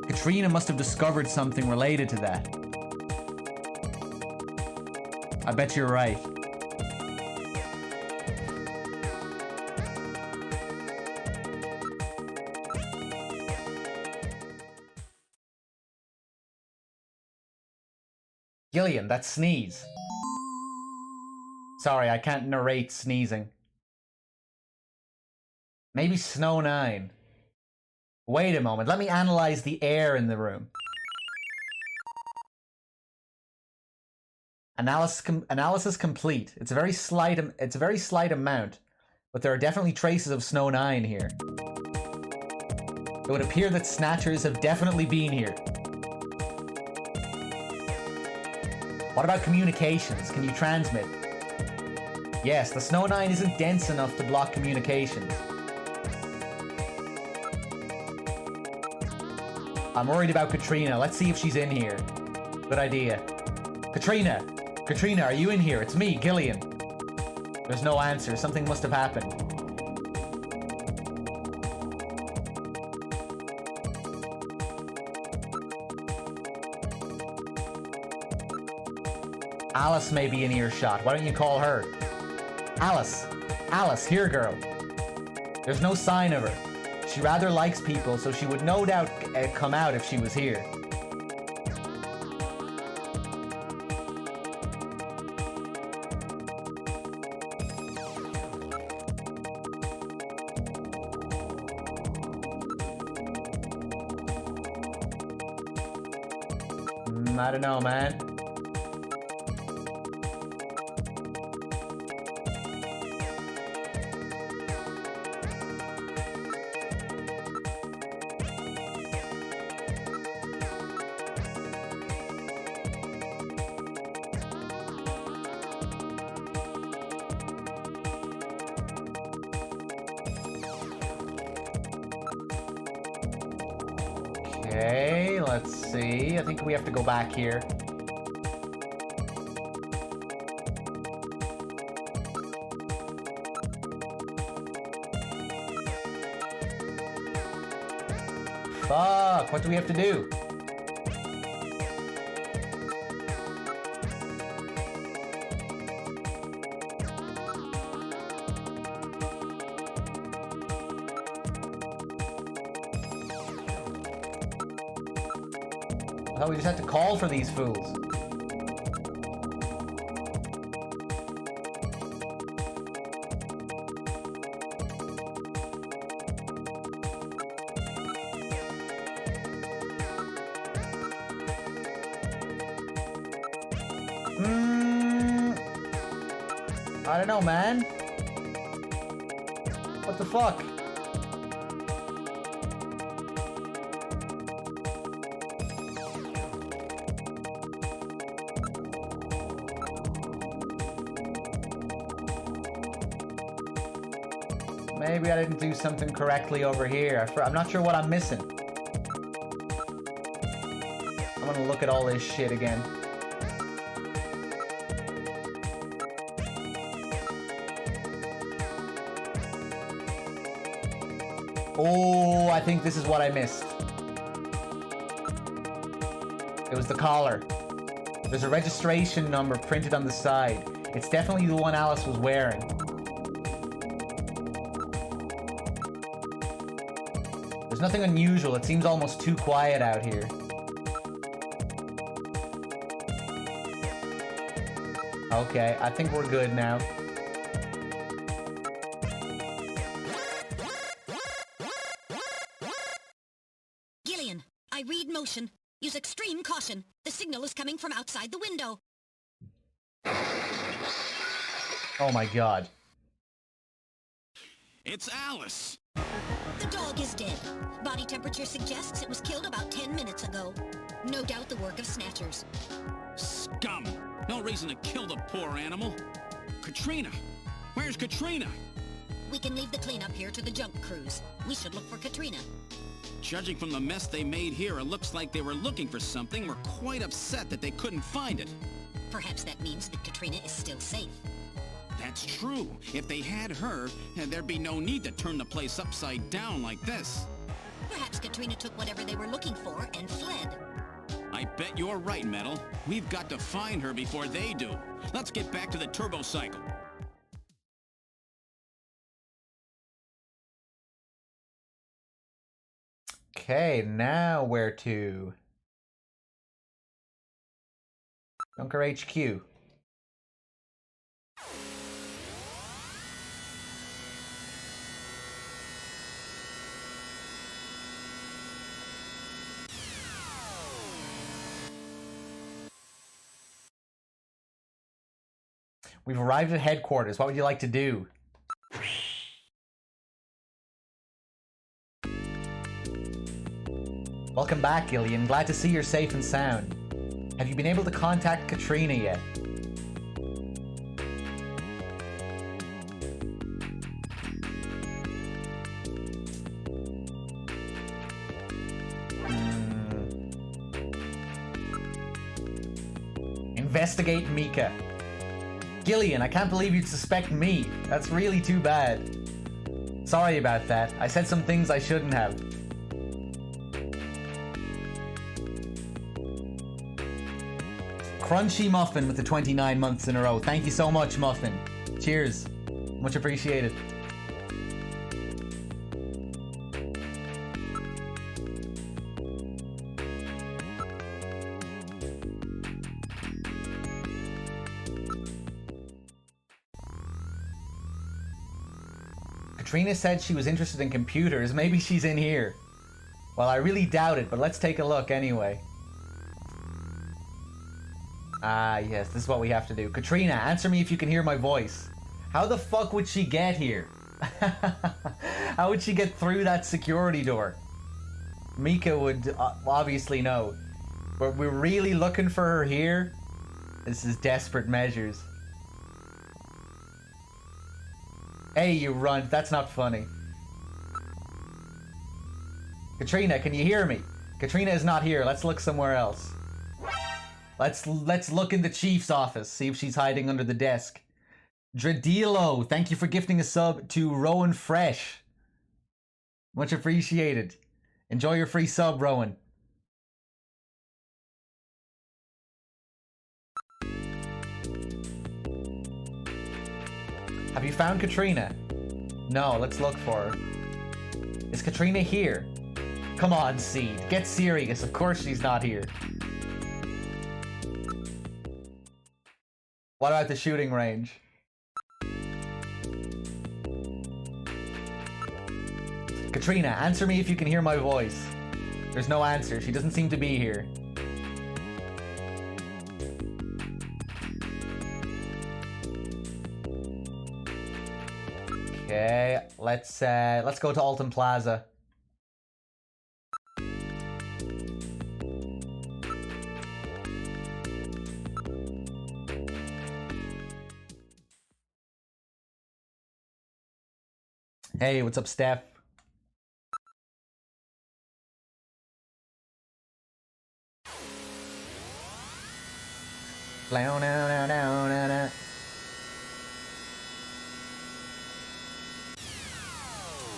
J: Katrina must have discovered something related to that. I bet you're right. Gillian, that sneeze. Sorry, I can't narrate sneezing. Maybe Snow 9. Wait a moment, let me analyze the air in the room. Analysis complete. It's a very slight amount, but there are definitely traces of Snow 9 here. It would appear that Snatchers have definitely been here. What about communications? Can you transmit? Yes, the Snow 9 isn't dense enough to block communications. I'm worried about Katrina. Let's see if she's in here. Good idea. Katrina! Katrina, are you in here? It's me, Gillian. There's no answer. Something must have happened. Alice may be in earshot. Why don't you call her? Alice! Alice, here, girl. There's no sign of her. She rather likes people, so she would no doubt come out if she was here. I don't know, man. Okay, let's see. I think we have to go back here. Fuck, what do we have to do? Oh, we just have to call for these fools. I don't know, man. What the fuck? Maybe I didn't do something correctly over here. I'm not sure what I'm missing. I'm gonna look at all this shit again. Oh, I think this is what I missed. It was the collar. There's a registration number printed on the side. It's definitely the one Alice was wearing. There's nothing unusual. It seems almost too quiet out here. Okay, I think we're good now.
H: Gillian, I read motion. Use extreme caution. The signal is coming from outside the window.
J: Oh my god.
C: It's Alice!
H: The dog is dead. Body temperature suggests it was killed about 10 minutes ago. No doubt the work of Snatchers.
C: Scum! No reason to kill the poor animal. Katrina! Where's Katrina?
H: We can leave the cleanup here to the junk crews. We should look for Katrina.
C: Judging from the mess they made here, it looks like they were looking for something. We're quite upset that they couldn't find it.
H: Perhaps that means that Katrina is still safe.
C: That's true. If they had her, there'd be no need to turn the place upside down like this.
H: Perhaps Katrina took whatever they were looking for and fled.
C: I bet you're right, Metal. We've got to find her before they do. Let's get back to the turbo cycle.
J: Okay, now where to? Junker HQ. We've arrived at headquarters. What would you like to do? Welcome back, Gillian. Glad to see you're safe and sound. Have you been able to contact Katrina yet? Investigate Mika. Gillian, I can't believe you'd suspect me. That's really too bad. Sorry about that. I said some things I shouldn't have. Crunchy Muffin with the 29 months in a row. Thank you so much, Muffin. Cheers. Much appreciated. Katrina said she was interested in computers. Maybe she's in here. Well, I really doubt it, but let's take a look anyway. Ah, yes, this is what we have to do. Katrina, answer me if you can hear my voice. How the fuck would she get here? How would she get through that security door? Mika would obviously know. But we're really looking for her here? This is desperate measures. Hey, you runt. That's not funny. Katrina, can you hear me? Katrina is not here. Let's look somewhere else. Let's look in the chief's office. See if she's hiding under the desk. Dradilo, thank you for gifting a sub to Rowan Fresh. Much appreciated. Enjoy your free sub, Rowan. Have you found Katrina? No, let's look for her. Is Katrina here? Come on, Seed. Get serious. Of course she's not here. What about the shooting range? Katrina, answer me if you can hear my voice. There's no answer. She doesn't seem to be here. Okay, let's go to Alton Plaza. Hey, what's up, Steph? Blow, no, no, no, no, no.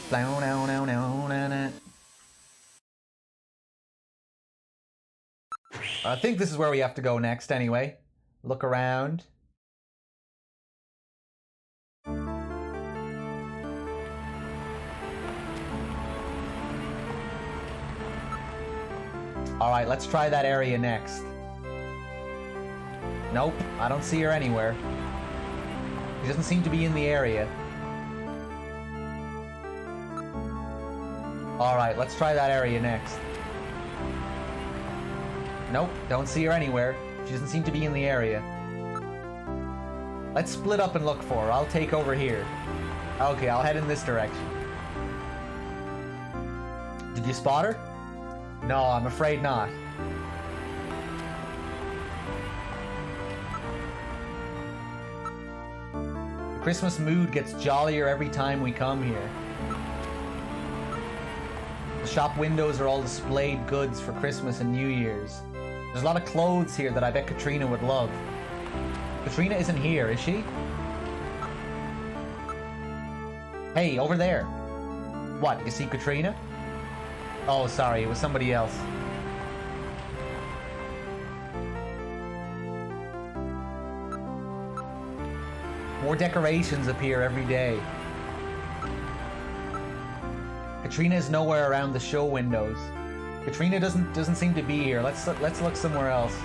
J: Blow, no, no, no, no, no. I think this is where we have to go next anyway. Look around. Alright, let's try that area next. Nope, I don't see her anywhere. She doesn't seem to be in the area. Alright, let's try that area next. Nope, don't see her anywhere. She doesn't seem to be in the area. Let's split up and look for her. I'll take over here. Okay, I'll head in this direction. Did you spot her? No, I'm afraid not. The Christmas mood gets jollier every time we come here. The shop windows are all displayed goods for Christmas and New Year's. There's a lot of clothes here that I bet Katrina would love. Katrina isn't here, is she? Hey, over there. What, you see Katrina? Oh, sorry, it was somebody else. More decorations appear every day. Katrina is nowhere around the show windows. Katrina doesn't seem to be here. Let's look somewhere else.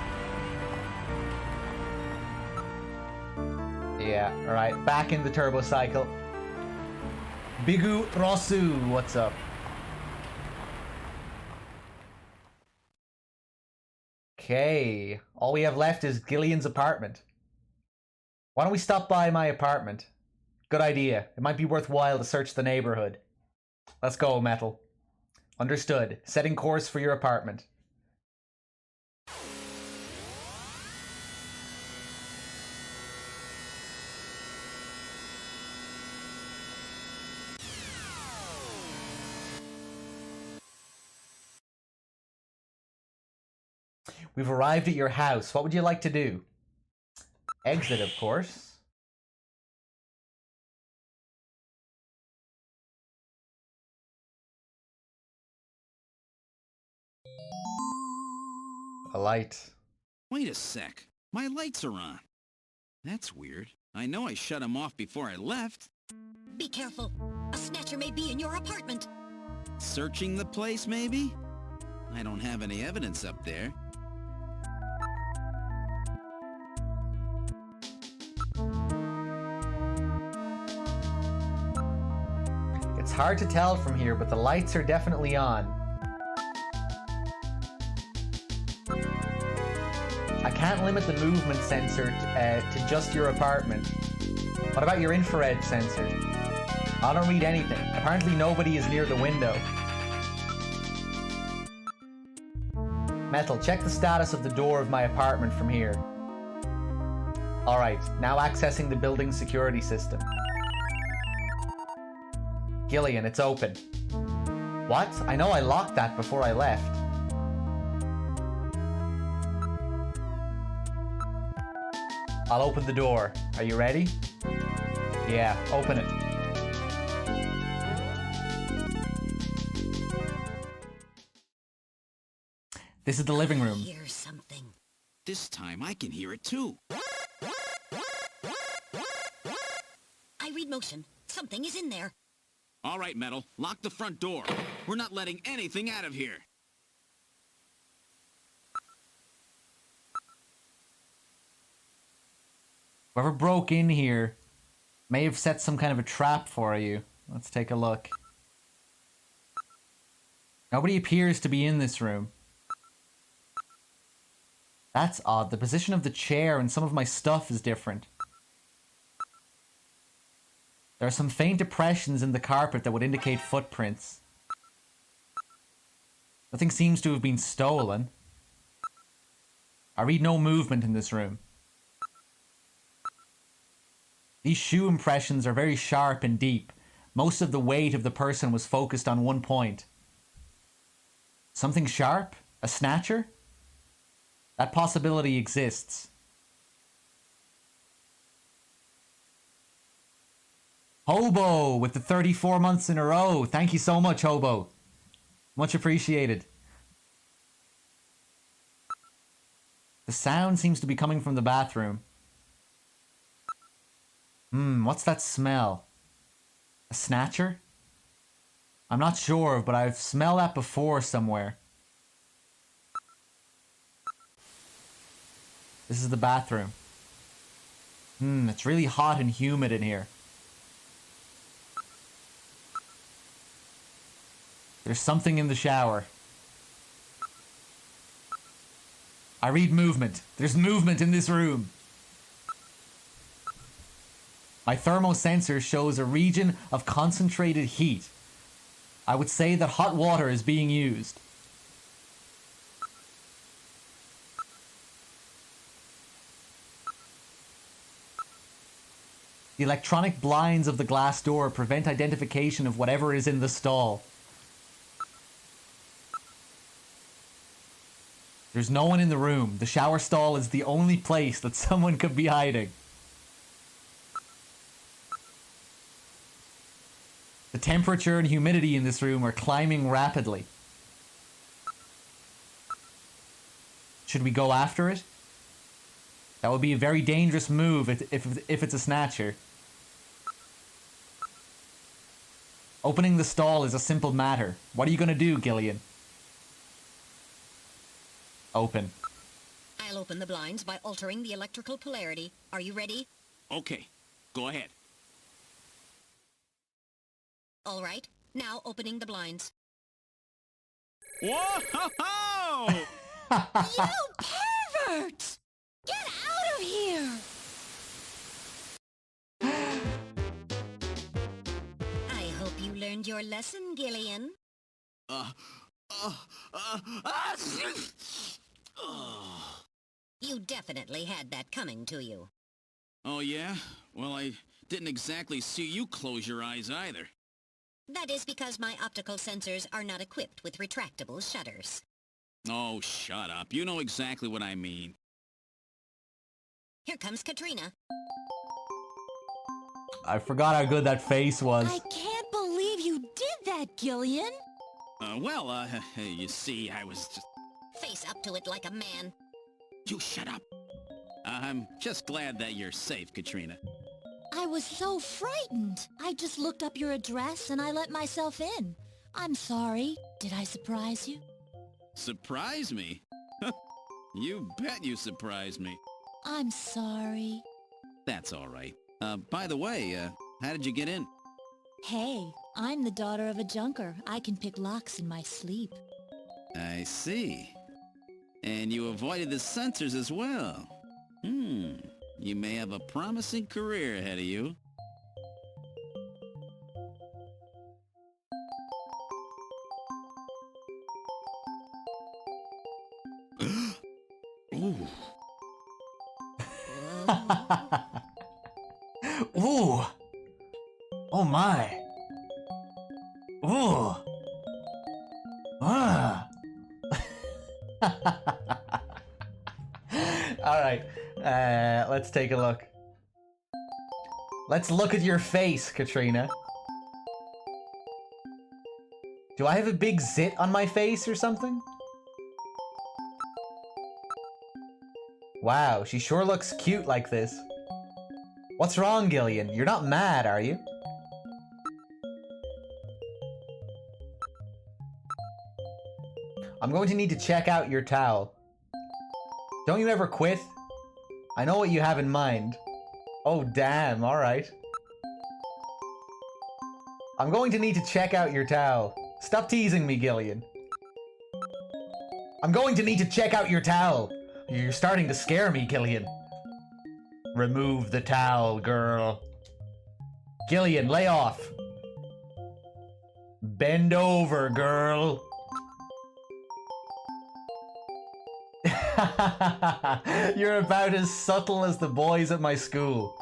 J: Yeah, alright, back in the turbo cycle. Bigu Rosu, what's up? Okay, all we have left is Gillian's apartment. Why don't we stop by my apartment? Good idea. It might be worthwhile to search the neighborhood. Let's go, Metal. Understood. Setting course for your apartment. We've arrived at your house. What would you like to do? Exit, of course. A light.
C: Wait a sec. My lights are on. That's weird. I know I shut them off before I left.
H: Be careful. A Snatcher may be in your apartment.
C: Searching the place, maybe? I don't have any evidence up there.
J: It's hard to tell from here, but the lights are definitely on. I can't limit the movement sensor to just your apartment. What about your infrared sensor? I don't read anything. Apparently nobody is near the window. Metal, check the status of the door of my apartment from here. Alright, now accessing the building security system. Gillian, it's open. What? I know I locked that before I left. I'll open the door. Are you ready? Yeah, open it. This is the living room.
H: I hear something.
C: This time I can hear it too.
H: I read motion. Something is in there.
C: All right, Metal. Lock the front door. We're not letting anything out of here.
J: Whoever broke in here may have set some kind of a trap for you. Let's take a look. Nobody appears to be in this room. That's odd. The position of the chair and some of my stuff is different. There are some faint depressions in the carpet that would indicate footprints. Nothing seems to have been stolen. I read no movement in this room. These shoe impressions are very sharp and deep. Most of the weight of the person was focused on one point. Something sharp? A snatcher? That possibility exists. Hobo with the 34 months in a row. Thank you so much, Hobo. Much appreciated. The sound seems to be coming from the bathroom. What's that smell? A snatcher? I'm not sure, but I've smelled that before somewhere. This is the bathroom. It's really hot and humid in here. There's something in the shower. I read movement. There's movement in this room. My thermosensor shows a region of concentrated heat. I would say that hot water is being used. The electronic blinds of the glass door prevent identification of whatever is in the stall. There's no one in the room. The shower stall is the only place that someone could be hiding. The temperature and humidity in this room are climbing rapidly. Should we go after it? That would be a very dangerous move if it's a snatcher. Opening the stall is a simple matter. What are you going to do, Gillian? Open.
H: I'll open the blinds by altering the electrical polarity. Are you ready?
C: Okay, go ahead.
H: All right, now opening the blinds.
C: Whoa!
P: You perverts! Get out of here!
H: I hope you learned your lesson, Gillian. You definitely had that coming to you.
C: Oh, yeah? Well, I didn't exactly see you close your eyes either.
H: That is because my optical sensors are not equipped with retractable shutters.
C: Oh, shut up. You know exactly what I mean.
H: Here comes Katrina.
J: I forgot how good that face was.
P: I can't believe you did that, Gillian.
C: You see, I was just...
H: Face up to it like a man.
C: You shut up. I'm just glad that you're safe, Katrina.
P: I was so frightened. I just looked up your address and I let myself in. I'm sorry. Did I surprise you?
C: Surprise me? You bet you surprised me.
P: I'm sorry.
C: That's all right. By the way, how did you get in?
P: Hey, I'm the daughter of a junker. I can pick locks in my sleep.
C: I see. And you avoided the censors as well. You may have a promising career ahead of you.
A: Ooh. Ooh. Oh my. Ooh. Ah. All right. Let's take a look. Let's look at your face, Katrina. Do I have a big zit on my face or something? Wow, she sure looks cute like this. What's wrong, Gillian? You're not mad, are you? I'm going to need to check out your towel. Don't you ever quit? I know what you have in mind. Oh, damn, alright. I'm going to need to check out your towel. Stop teasing me, Gillian. I'm going to need to check out your towel. You're starting to scare me, Gillian. Remove the towel, girl. Gillian, lay off. Bend over, girl. You're about as subtle as the boys at my school.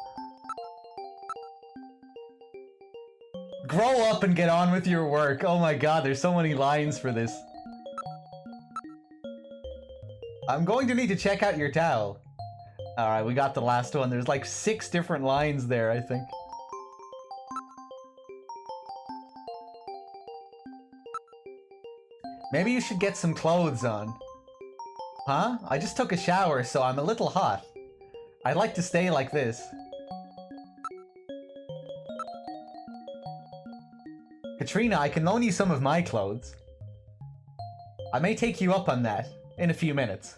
A: Grow up and get on with your work. Oh my god, there's so many lines for this. I'm going to need to check out your towel. Alright, we got the last one. There's like 6 different lines there, I think. Maybe you should get some clothes on. Huh? I just took a shower, so I'm a little hot. I'd like to stay like this. Katrina, I can loan you some of my clothes. I may take you up on that in a few minutes.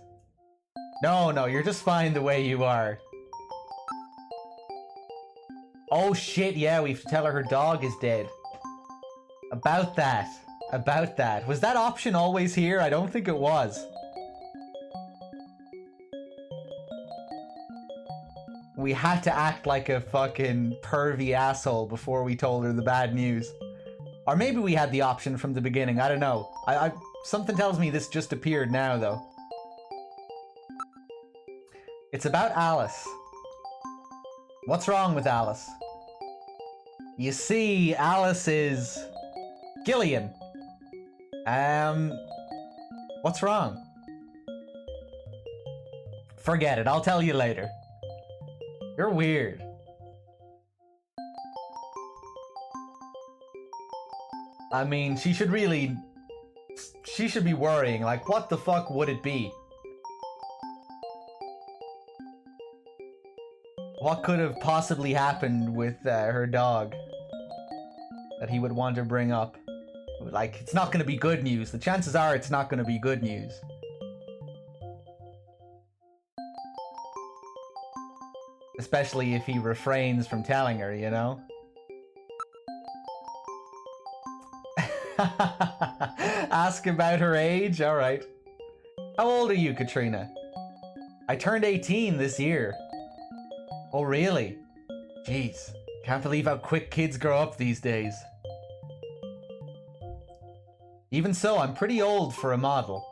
A: No, you're just fine the way you are. Oh shit, yeah, we have to tell her dog is dead. About that. Was that option always here? I don't think it was. We had to act like a fucking pervy asshole before we told her the bad news. Or maybe we had the option from the beginning, I don't know. Something tells me this just appeared now, though. It's about Alice. What's wrong with Alice? You see, Alice is... Gillian. What's wrong? Forget it, I'll tell you later. You're weird. I mean, she should be worrying, like, what the fuck would it be? What could have possibly happened with her dog that he would want to bring up? Like, it's not going to be good news. The chances are it's not going to be good news. Especially if he refrains from telling her, you know? Ask about her age? Alright. How old are you, Katrina? I turned 18 this year. Oh, really? Jeez. Can't believe how quick kids grow up these days. Even so, I'm pretty old for a model.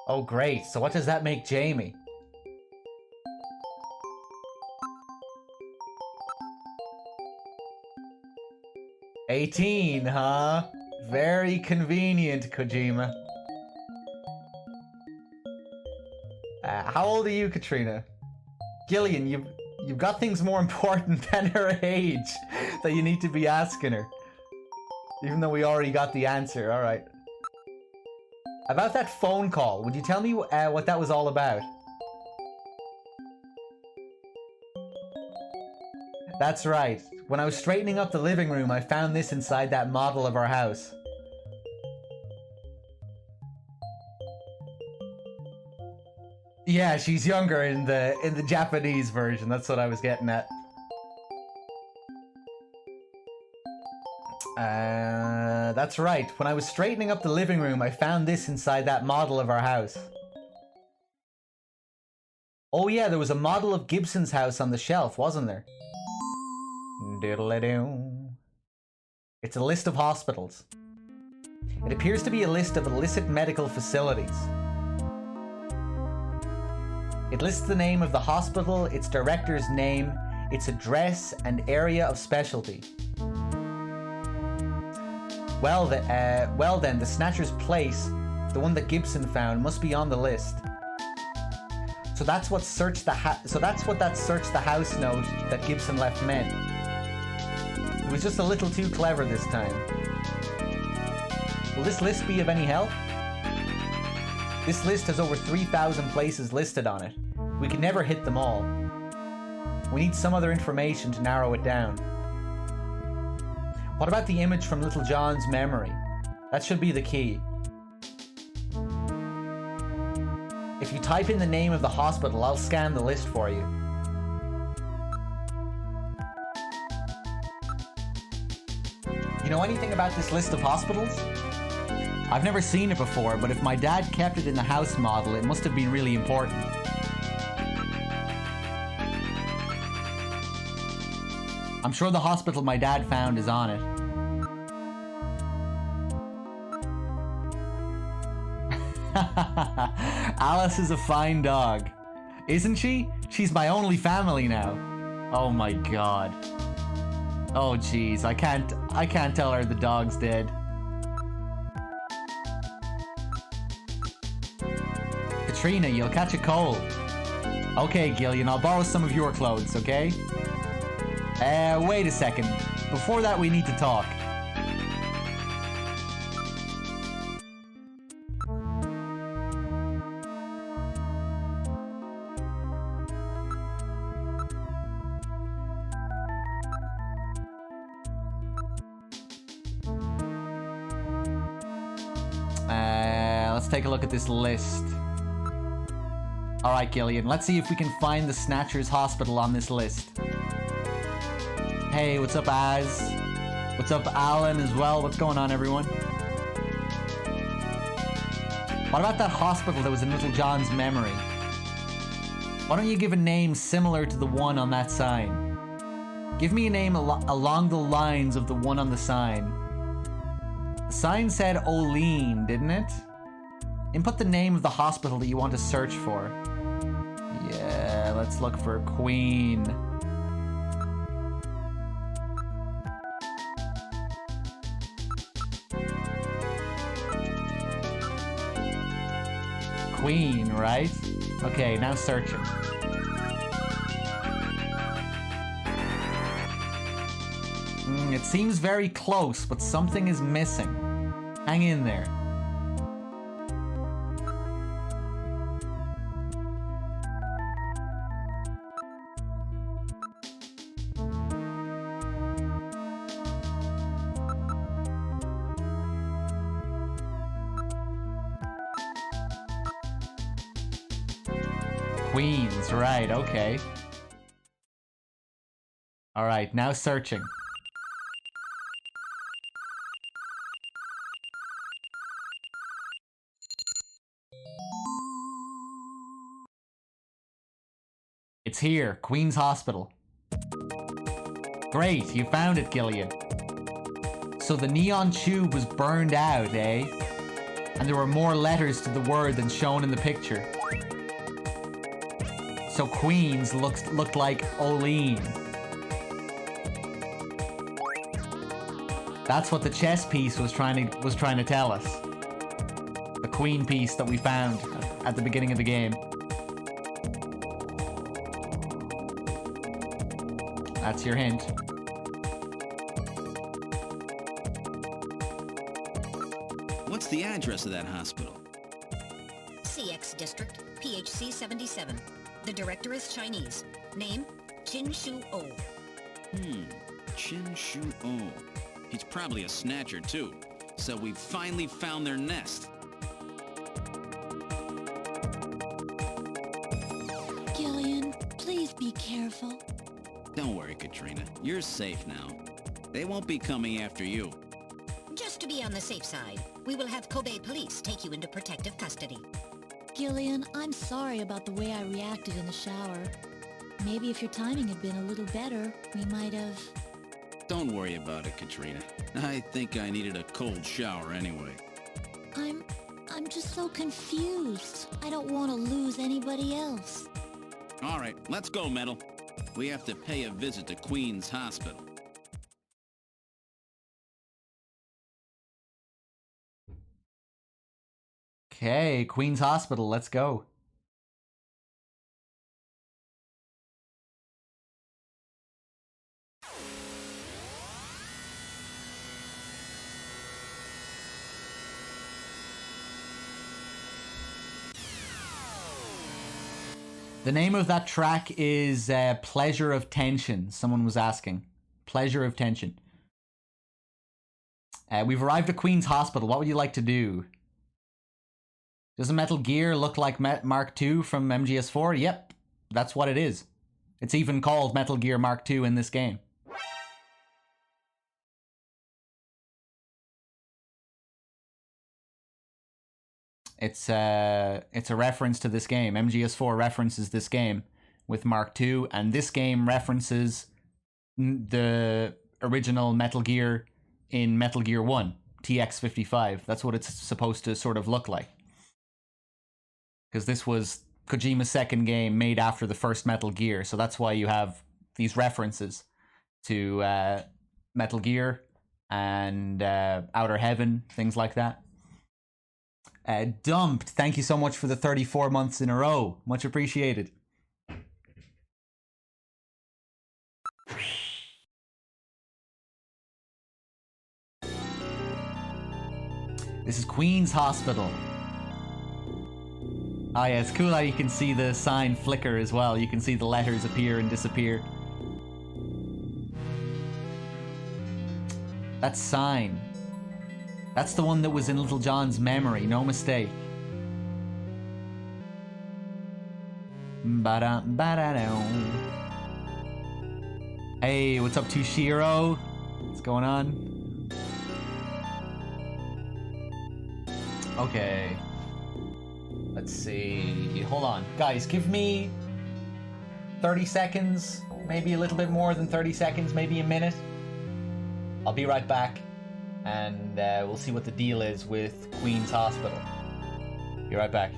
A: Oh, great. So what does that make Jamie? "18, huh? Very convenient, Kojima." How old are you, Katrina? Gillian, you've got things more important than her age that you need to be asking her. Even though we already got the answer, alright. About that phone call, would you tell me what that was all about? That's right. When I was straightening up the living room, I found this inside that model of our house. Yeah, she's younger in the Japanese version. That's what I was getting at.
J: That's right. When I was straightening up the living room, I found this inside that model of our house. Oh yeah, there was a model of Gibson's house on the shelf, wasn't there? Diddle-a-doo. It's a list of hospitals. It appears to be a list of illicit medical facilities. It lists the name of the hospital, its director's name, its address, and area of specialty. Well then, the Snatcher's place, the one that Gibson found, must be on the list. So that's what that search the house note that Gibson left meant. It was just a little too clever this time. Will this list be of any help? This list has over 3,000 places listed on it. We can never hit them all. We need some other information to narrow it down. What about the image from Little John's memory? That should be the key. If you type in the name of the hospital, I'll scan the list for you. You know anything about this list of hospitals? I've never seen it before, but if my dad kept it in the house model, it must have been really important. I'm sure the hospital my dad found is on it. Alice is a fine dog. Isn't she? She's my only family now. Oh my god. Oh jeez, I can't tell her the dog's dead. Katrina, you'll catch a cold. Okay, Gillian, I'll borrow some of your clothes, okay? Wait a second. Before that, we need to talk. Let's take a look at this list. Alright, Gillian, let's see if we can find the Snatcher's hospital on this list. Hey, what's up, Az? What's up, Alan, as well? What's going on, everyone? What about that hospital that was in Little John's memory? Why don't you give a name similar to the one on that sign? Give me a name along the lines of the one on the sign. The sign said Olene, didn't it? Input the name of the hospital that you want to search for. Yeah, let's look for Queen. Queen, right? Okay, now searching. It seems very close, but something is missing. Hang in there. Queens, right, okay. Alright, now searching. It's here, Queen's Hospital. Great, you found it, Gillian. So the neon tube was burned out, eh? And there were more letters to the word than shown in the picture. So Queens looked like Olene. That's what the chess piece was trying to tell us. The queen piece that we found at the beginning of the game. That's your hint.
C: What's the address of that hospital?
H: CX District, PHC 77. The director is Chinese. Name, Qin Shu O.
C: Qin Shu O. He's probably a Snatcher, too. So we finally found their nest.
P: Gillian, please be careful.
C: Don't worry, Katrina. You're safe now. They won't be coming after you.
H: Just to be on the safe side, we will have Kobe police take you into protective custody.
P: Gillian, I'm sorry about the way I reacted in the shower. Maybe if your timing had been a little better, we might have...
C: Don't worry about it, Katrina. I think I needed a cold shower anyway.
P: I'm just so confused. I don't want to lose anybody else.
C: All right, let's go, Metal. We have to pay a visit to Queen's Hospital.
J: Okay, Queen's Hospital, let's go. The name of that track is Pleasure of Tension. Someone was asking. Pleasure of Tension. We've arrived at Queen's Hospital. What would you like to do? Doesn't Metal Gear look like Mark II from MGS4? Yep, that's what it is. It's even called Metal Gear Mark II in this game. It's a reference to this game. MGS4 references this game with Mark II, and this game references the original Metal Gear in Metal Gear 1, TX55. That's what it's supposed to sort of look like. Because this was Kojima's second game made after the first Metal Gear, so that's why you have these references to Metal Gear and Outer Heaven, things like that. Dumped, thank you so much for the 34 months in a row. Much appreciated. This is Queen's Hospital. Oh yeah, it's cool how you can see the sign flicker as well. You can see the letters appear and disappear. That sign. That's the one that was in Little John's memory, no mistake. Hey, what's up, Tushiro? What's going on? Okay. Let's see. Hold on. Guys, give me 30 seconds. Maybe a little bit more than 30 seconds. Maybe a minute. I'll be right back. And we'll see what the deal is with Queen's Hospital. Be right back.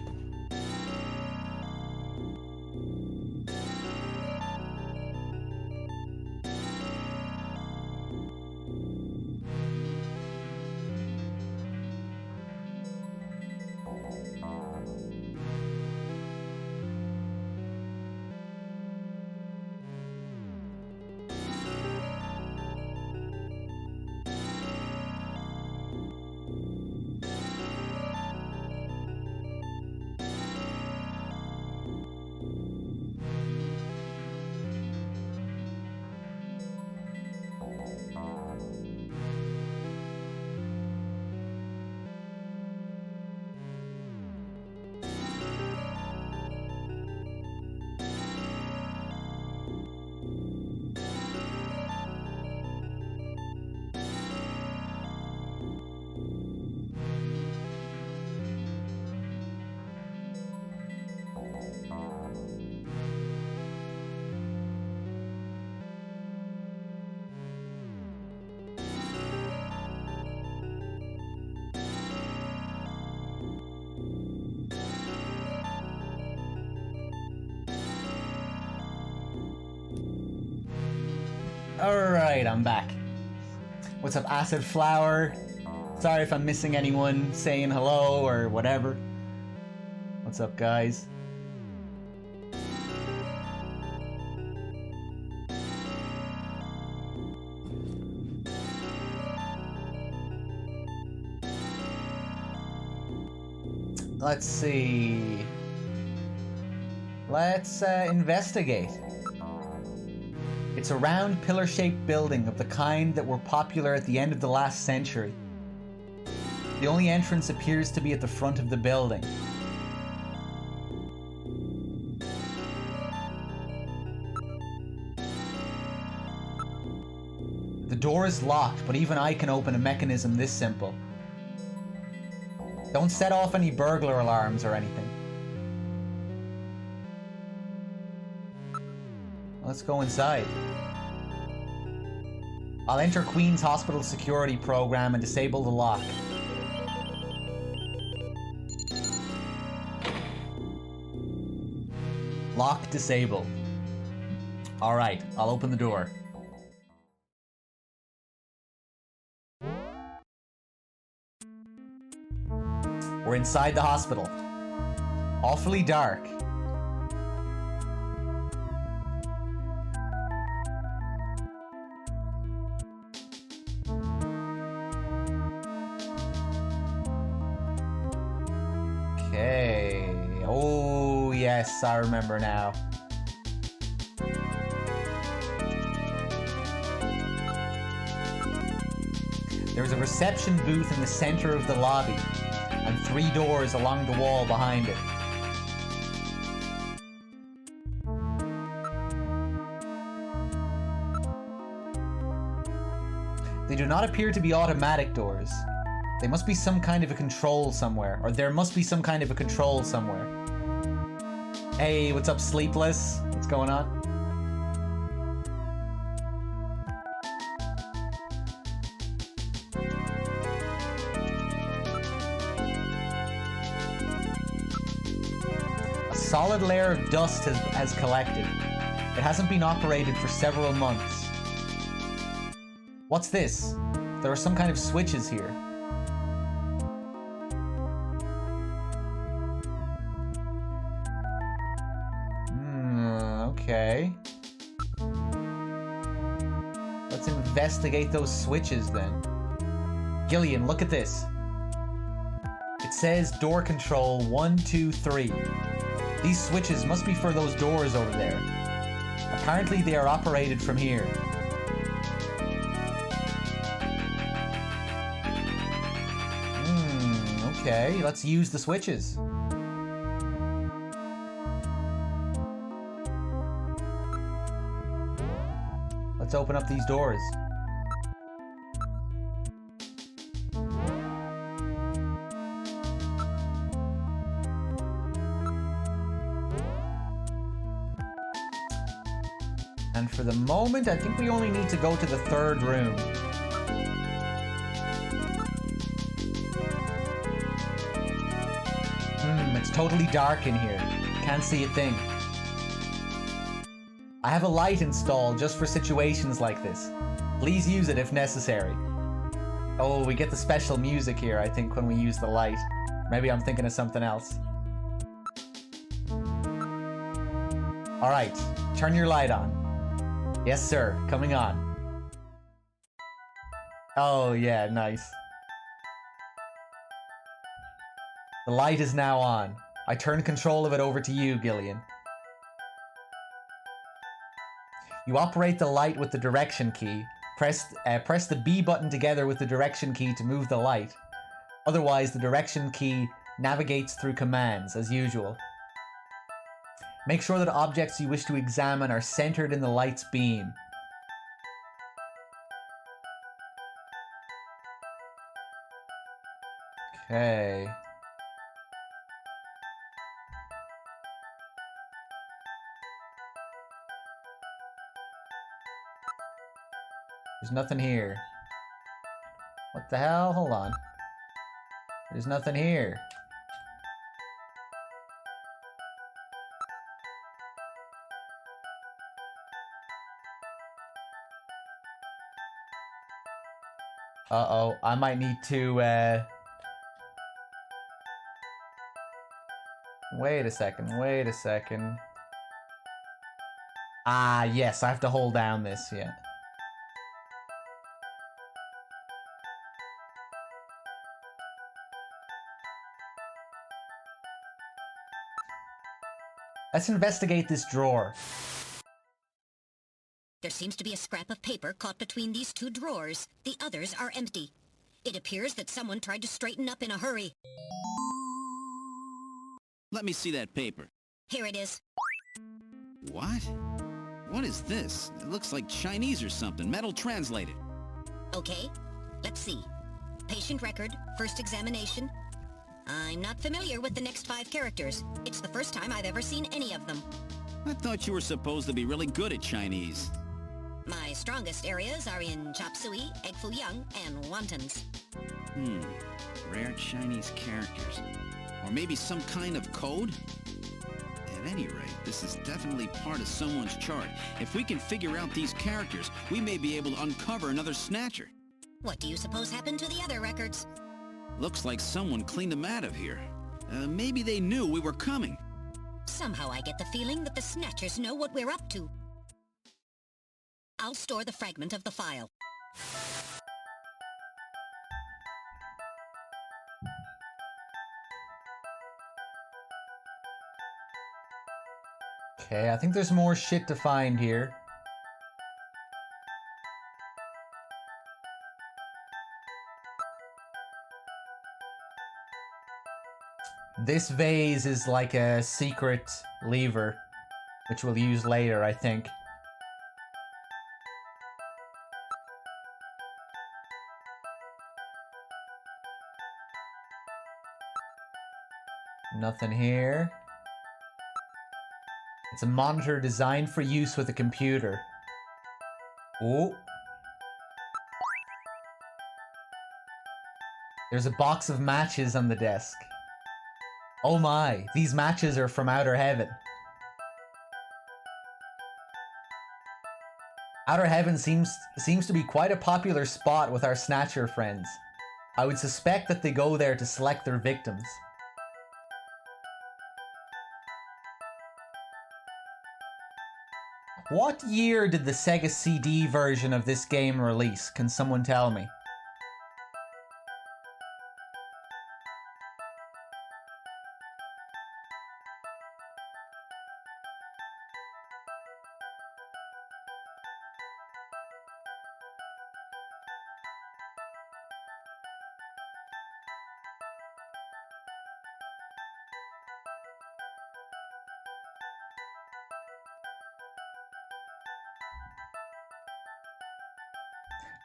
J: Alright, I'm back. What's up, Acid Flower? Sorry if I'm missing anyone saying hello or whatever. What's up, guys? Let's see. Let's investigate. It's a round pillar-shaped building of the kind that were popular at the end of the last century. The only entrance appears to be at the front of the building. The door is locked, but even I can open a mechanism this simple. Don't set off any burglar alarms or anything. Let's go inside. I'll enter Queen's Hospital security program and disable the lock. Lock disabled. Alright, I'll open the door. We're inside the hospital. Awfully dark. Okay. Oh, yes, I remember now. There's a reception booth in the center of the lobby, and 3 doors along the wall behind it. They do not appear to be automatic doors. They must be some kind of a control somewhere, or there must be some kind of a control somewhere. Hey, what's up, Sleepless? What's going on? A solid layer of dust has collected. It hasn't been operated for several months. What's this? There are some kind of switches here. Okay. Let's investigate those switches then. Gillian, look at this. It says door control 1, 2, 3. These switches must be for those doors over there. Apparently they are operated from here. Okay, let's use the switches. Let's open up these doors. And for the moment, I think we only need to go to the 3rd room. It's totally dark in here. Can't see a thing. I have a light installed just for situations like this. Please use it if necessary. Oh, we get the special music here, I think, when we use the light. Maybe I'm thinking of something else. Alright, turn your light on. Yes, sir, coming on. Oh, yeah, nice. The light is now on. I turn control of it over to you, Gillian. You operate the light with the direction key. Press the B button together with the direction key to move the light. Otherwise, the direction key navigates through commands, as usual. Make sure that objects you wish to examine are centered in the light's beam. Okay. There's nothing here. What the hell? Hold on. There's nothing here. Uh-oh, I might need to, Wait a second. Ah, yes, I have to hold down this, yeah. Let's investigate this drawer.
H: There seems to be a scrap of paper caught between these 2 drawers. The others are empty. It appears that someone tried to straighten up in a hurry.
C: Let me see that paper.
H: Here it is.
C: What? What is this? It looks like Chinese or something. Metal translated.
H: Okay, let's see. Patient record, first examination. I'm not familiar with the next 5 characters. It's the first time I've ever seen any of them.
C: I thought you were supposed to be really good at Chinese.
H: My strongest areas are in chop suey, egg foo young, and wontons.
C: Rare Chinese characters. Or maybe some kind of code? At any rate, this is definitely part of someone's chart. If we can figure out these characters, we may be able to uncover another Snatcher.
H: What do you suppose happened to the other records?
C: Looks like someone cleaned them out of here. Maybe they knew we were coming.
H: Somehow I get the feeling that the Snatchers know what we're up to. I'll store the fragment of the file.
J: Okay, I think there's more shit to find here. This vase is like a secret lever, which we'll use later, I think. Nothing here. It's a monitor designed for use with a computer. Oh. There's a box of matches on the desk. Oh my, these matches are from Outer Heaven. Outer Heaven seems to be quite a popular spot with our Snatcher friends. I would suspect that they go there to select their victims. What year did the Sega CD version of this game release? Can someone tell me?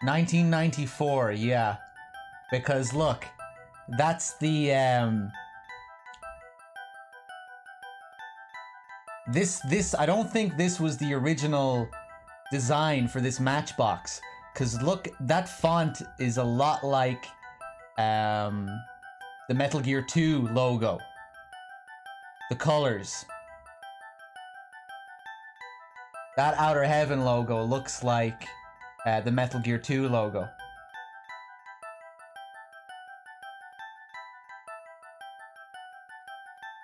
J: $1994, yeah. Because look, that's the This I don't think this was the original design for this matchbox. Cause look, that font is a lot like the Metal Gear 2 logo. The colors. That Outer Heaven logo looks like the Metal Gear 2 logo.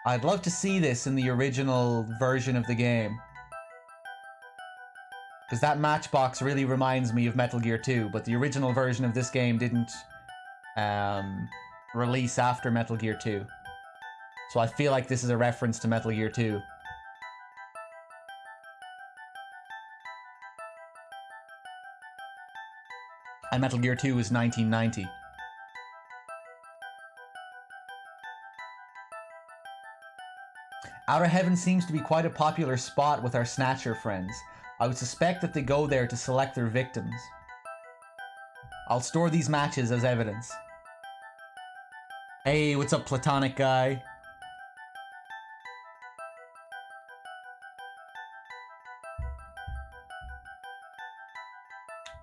J: I'd love to see this in the original version of the game. Because that matchbox really reminds me of Metal Gear 2, but the original version of this game didn't release after Metal Gear 2. So I feel like this is a reference to Metal Gear 2. And Metal Gear 2 was 1990. Outer Heaven seems to be quite a popular spot with our Snatcher friends. I would suspect that they go there to select their victims. I'll store these matches as evidence. Hey, what's up, platonic guy?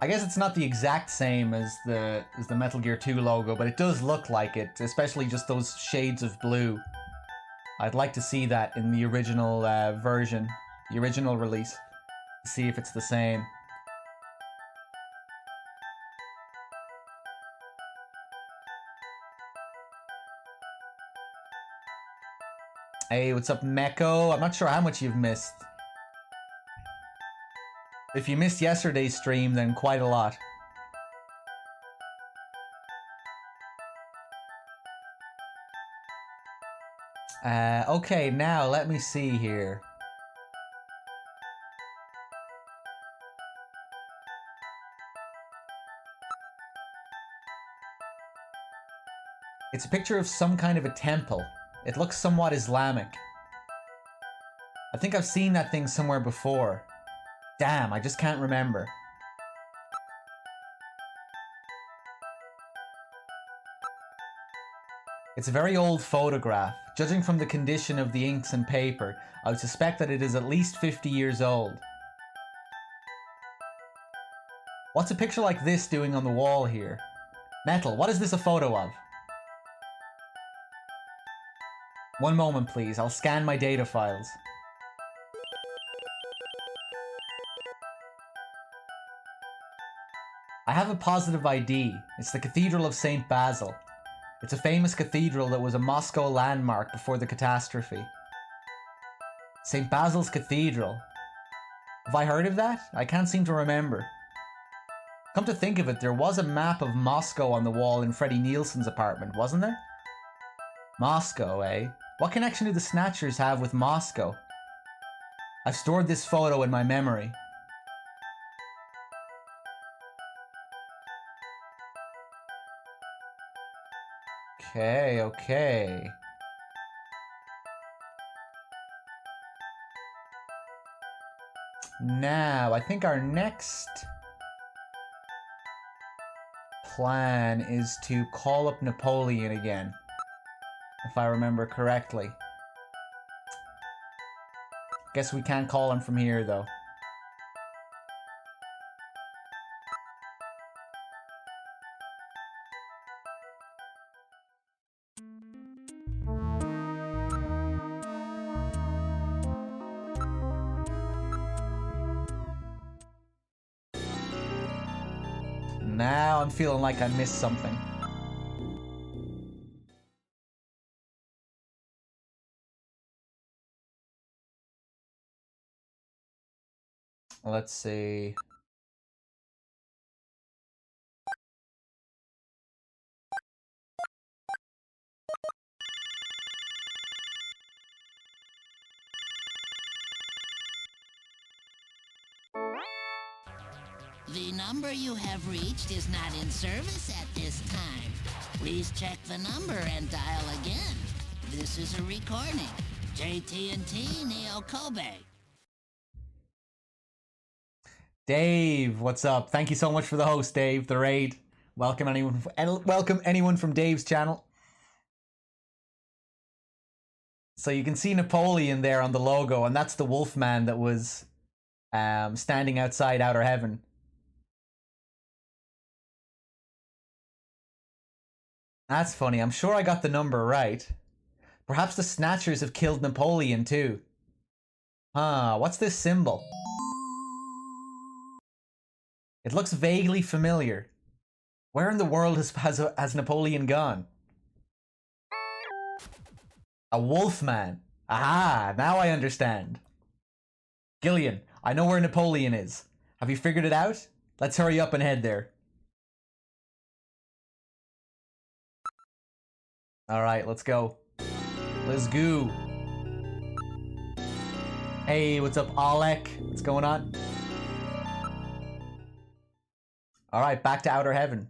J: I guess it's not the exact same as the Metal Gear 2 logo, but it does look like it, especially just those shades of blue. I'd like to see that in the original version, the original release, to see if it's the same. Hey, what's up, Meko? I'm not sure how much you've missed. If you missed yesterday's stream, then quite a lot. Okay, now let me see here. It's a picture of some kind of a temple. It looks somewhat Islamic. I think I've seen that thing somewhere before. Damn, I just can't remember. It's a very old photograph. Judging from the condition of the inks and paper, I would suspect that it is at least 50 years old. What's a picture like this doing on the wall here? Metal, what is this a photo of? One moment, please. I'll scan my data files. I have a positive ID. It's the Cathedral of St. Basil. It's a famous cathedral that was a Moscow landmark before the catastrophe. St. Basil's Cathedral. Have I heard of that? I can't seem to remember. Come to think of it, there was a map of Moscow on the wall in Freddie Nielsen's apartment, wasn't there? Moscow, eh? What connection do the Snatchers have with Moscow? I've stored this photo in my memory. Okay. Now, I think our next plan is to call up Napoleon again, if I remember correctly. Guess we can't call him from here, though. Now I'm feeling like I missed something. Let's see.
Q: The number you have reached is not in service at this time. Please check the number and dial again. This is a recording. JT&T Neo Kobe.
J: Dave, what's up? Thank you so much for the host, Dave. The raid. Welcome anyone from Dave's channel. So you can see Napoleon there on the logo, and that's the Wolfman that was standing outside Outer Heaven. That's funny. I'm sure I got the number right. Perhaps the Snatchers have killed Napoleon too. Huh, what's this symbol? It looks vaguely familiar. Where in the world has Napoleon gone? A Wolfman. Aha, now I understand. Gillian, I know where Napoleon is. Have you figured it out? Let's hurry up and head there. Alright, let's go. Let's go. Hey, what's up, Alec? What's going on? Alright, back to Outer Heaven.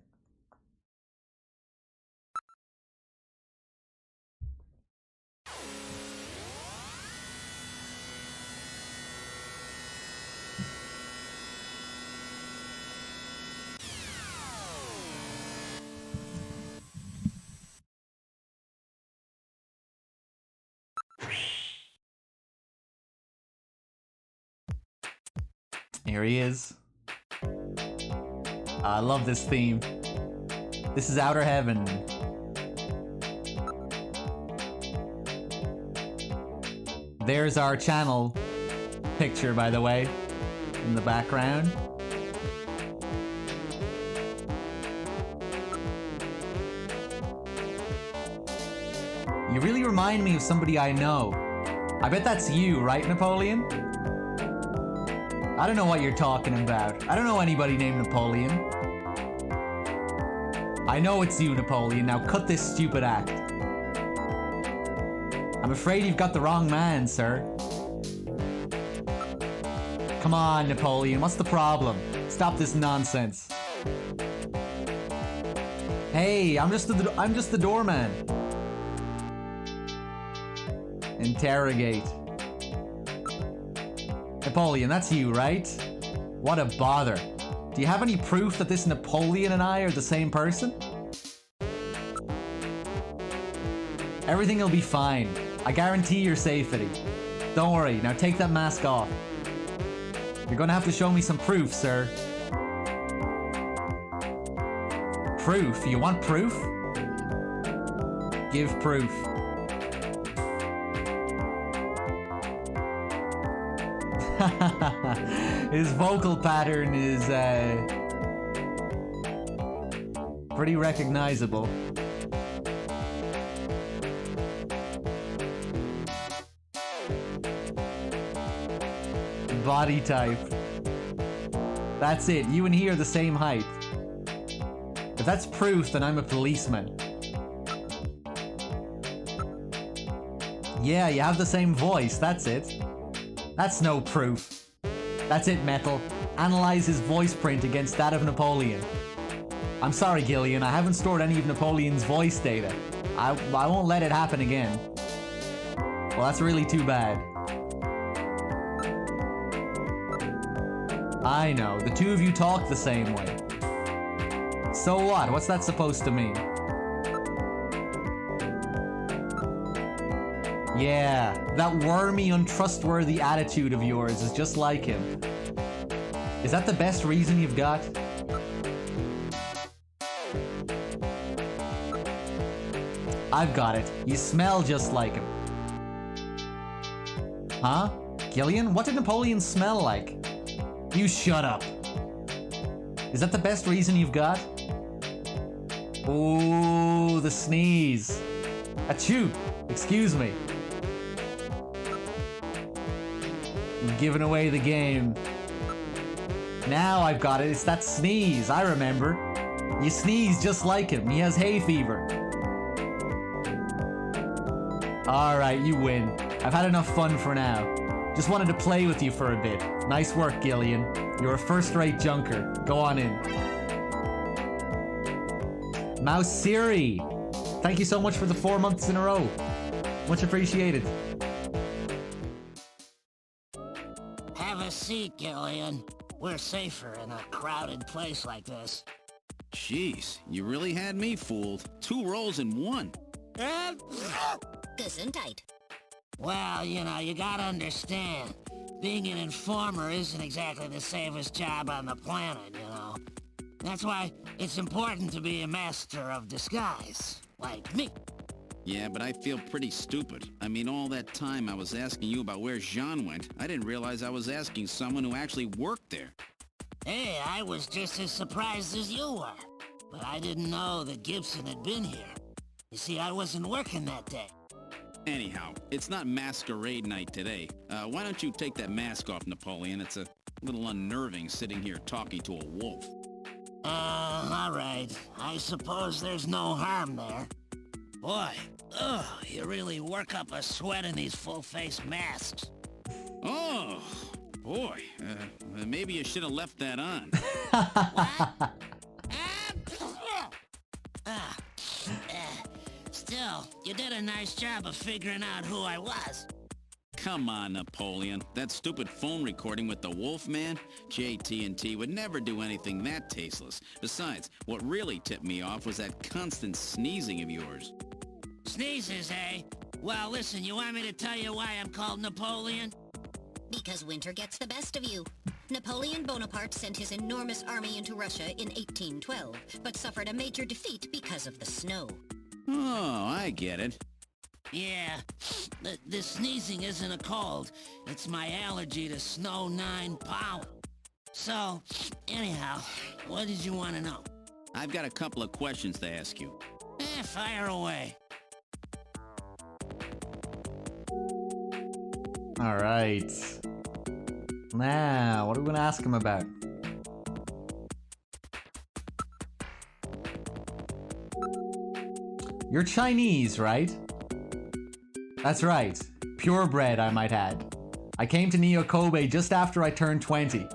J: Here he is. I love this theme. This is Outer Heaven. There's our channel picture, by the way, in the background. You really remind me of somebody I know. I bet that's you, right, Napoleon? I don't know what you're talking about. I don't know anybody named Napoleon. I know it's you, Napoleon. Now cut this stupid act. I'm afraid you've got the wrong man, sir. Come on, Napoleon. What's the problem? Stop this nonsense. Hey, I'm just the doorman. Interrogate. Napoleon, that's you, right? What a bother. Do you have any proof that this Napoleon and I are the same person? Everything will be fine. I guarantee your safety. Don't worry, now take that mask off. You're gonna have to show me some proof, sir. Proof? You want proof? Give proof. His vocal pattern is pretty recognizable. Body type. That's it. You and he are the same height. If that's proof, then I'm a policeman. Yeah, you have the same voice. That's it. That's no proof. That's it, Metal. Analyze his voice print against that of Napoleon. I'm sorry, Gillian. I haven't stored any of Napoleon's voice data. I won't let it happen again. Well, that's really too bad. I know. The two of you talk the same way. So what? What's that supposed to mean? Yeah, that wormy, untrustworthy attitude of yours is just like him. Is that the best reason you've got? I've got it. You smell just like him. Huh? Gillian, what did Napoleon smell like? You shut up. Is that the best reason you've got? Ooh, the sneeze. Achoo! Excuse me. I'm giving away the game. Now I've got it. It's that sneeze. I remember. You sneeze just like him. He has hay fever. Alright, you win. I've had enough fun for now. Just wanted to play with you for a bit. Nice work, Gillian. You're a first-rate junker. Go on in. Mouse Siri! Thank you so much for the 4 months in a row. Much appreciated.
Q: Have a seat, Gillian. We're safer in a crowded place like this.
C: Jeez, you really had me fooled. 2 roles in 1.
H: Gesundheit.
Q: Well, you know, you gotta understand. Being an informer isn't exactly the safest job on the planet, you know. That's why it's important to be a master of disguise, like me.
C: Yeah, but I feel pretty stupid. I mean, all that time I was asking you about where Jean went, I didn't realize I was asking someone who actually worked there.
Q: Hey, I was just as surprised as you were. But I didn't know that Gibson had been here. You see, I wasn't working that day.
C: Anyhow, it's not masquerade night today. Why don't you take that mask off, Napoleon? It's a little unnerving sitting here talking to a wolf.
Q: Alright. I suppose there's no harm there. Boy, you really work up a sweat in these full-face masks.
C: Oh, boy. Maybe you should have left that on.
Q: Still, you did a nice job of figuring out who I was.
C: Come on, Napoleon. That stupid phone recording with the Wolfman? JT&T would never do anything that tasteless. Besides, what really tipped me off was that constant sneezing of yours.
Q: Sneezes, eh? Well, listen, you want me to tell you why I'm called Napoleon?
H: Because winter gets the best of you. Napoleon Bonaparte sent his enormous army into Russia in 1812, but suffered a major defeat because of the snow.
C: Oh, I get it.
Q: Yeah, the sneezing isn't a cold. It's my allergy to snow 9 pollen. So, anyhow, what did you want to know?
C: I've got a couple of questions to ask you.
Q: Fire away.
J: Alright. Now, what are we going to ask him about? You're Chinese, right? That's right. Purebred, I might add. I came to Neo Kobe just after I turned 20.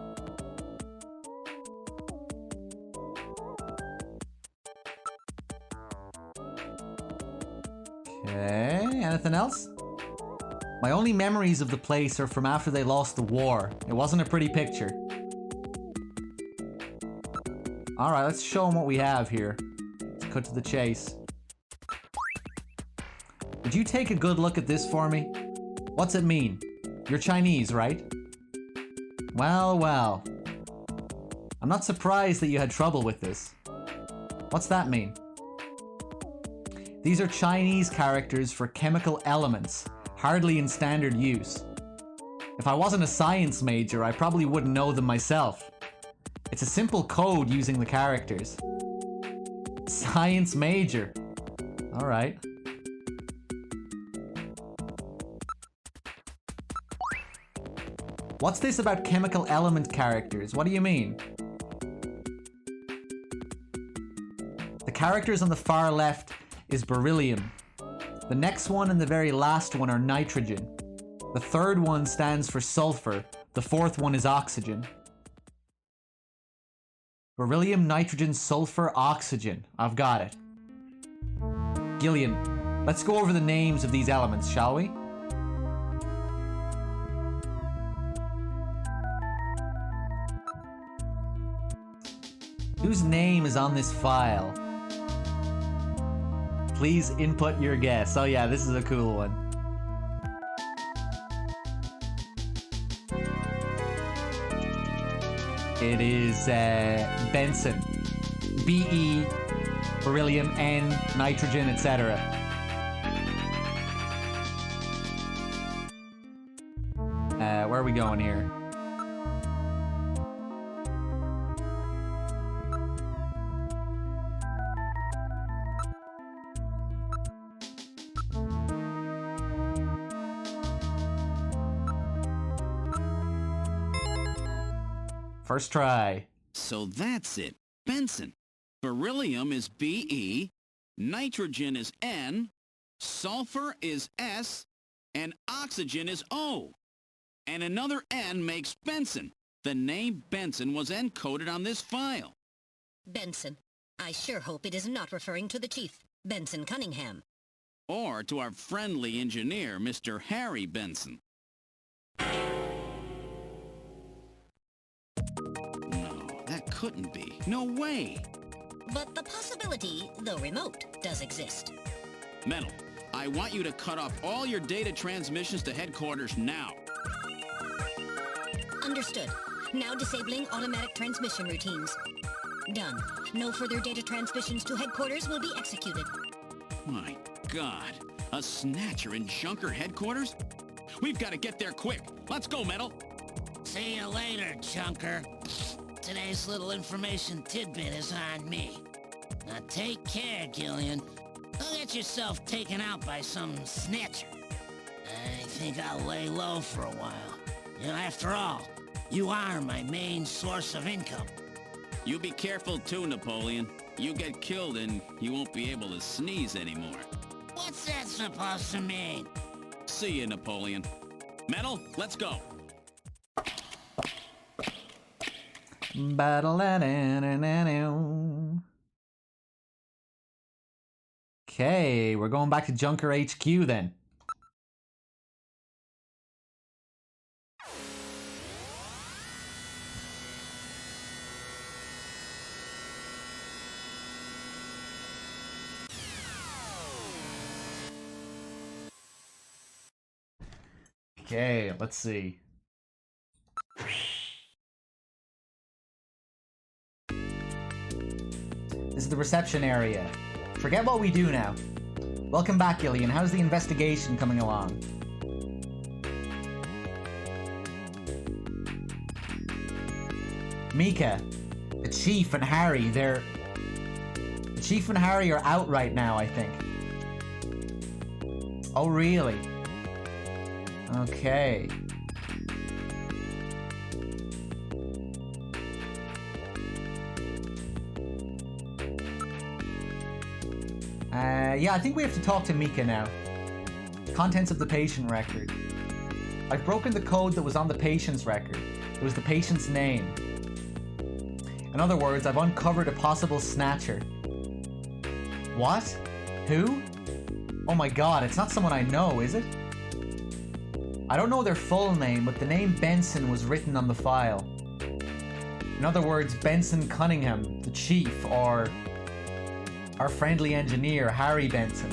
J: Okay, anything else? My only memories of the place are from after they lost the war. It wasn't a pretty picture. Alright, let's show them what we have here. Let's cut to the chase. Would you take a good look at this for me? What's it mean? You're Chinese, right? Well, well. I'm not surprised that you had trouble with this. What's that mean? These are Chinese characters for chemical elements, hardly in standard use. If I wasn't a science major, I probably wouldn't know them myself. It's a simple code using the characters. Science major. Alright. What's this about chemical element characters? What do you mean? The characters on the far left is beryllium. The next one and the very last one are nitrogen. The third one stands for sulfur. The fourth one is oxygen. Beryllium, nitrogen, sulfur, oxygen. I've got it. Gillian, let's go over the names of these elements, shall we? Whose name is on this file? Please input your guess. Oh yeah, this is a cool one. It is Benson. Be, beryllium, N, nitrogen, etc. Where are we going here? First try.
C: So that's it. Benson. Beryllium is Be, nitrogen is N, sulfur is S, and oxygen is O. And another N makes Benson. The name Benson was encoded on this file.
H: Benson. I sure hope it is not referring to the chief, Benson Cunningham.
C: Or to our friendly engineer, Mr. Harry Benson. No, that couldn't be. No way.
H: But the possibility, though remote, does exist.
C: Metal, I want you to cut off all your data transmissions to headquarters now.
H: Understood. Now disabling automatic transmission routines. Done. No further data transmissions to headquarters will be executed.
C: My God. A Snatcher in Junker headquarters? We've got to get there quick. Let's go, Metal.
Q: See you later, Junker. Today's little information tidbit is on me. Now take care, Gillian. Don't get yourself taken out by some Snatcher. I think I'll lay low for a while. You know, after all, you are my main source of income.
C: You be careful too, Napoleon. You get killed and you won't be able to sneeze anymore.
Q: What's that supposed to mean?
C: See you, Napoleon. Metal, let's go.
J: Okay, we're going back to Junker HQ then. Okay, let's see. This is the reception area. Forget what we do now. Welcome back, Gillian. How's the investigation coming along? Mika, the Chief and Harry, The Chief and Harry are out right now, I think. Oh, really? Okay. Yeah, I think we have to talk to Mika now. Contents of the patient record. I've broken the code that was on the patient's record. It was the patient's name. In other words, I've uncovered a possible Snatcher. What? Who? Oh my god, it's not someone I know, is it? I don't know their full name, but the name Benson was written on the file. In other words, Benson Cunningham, the chief, or our friendly engineer, Harry Benson.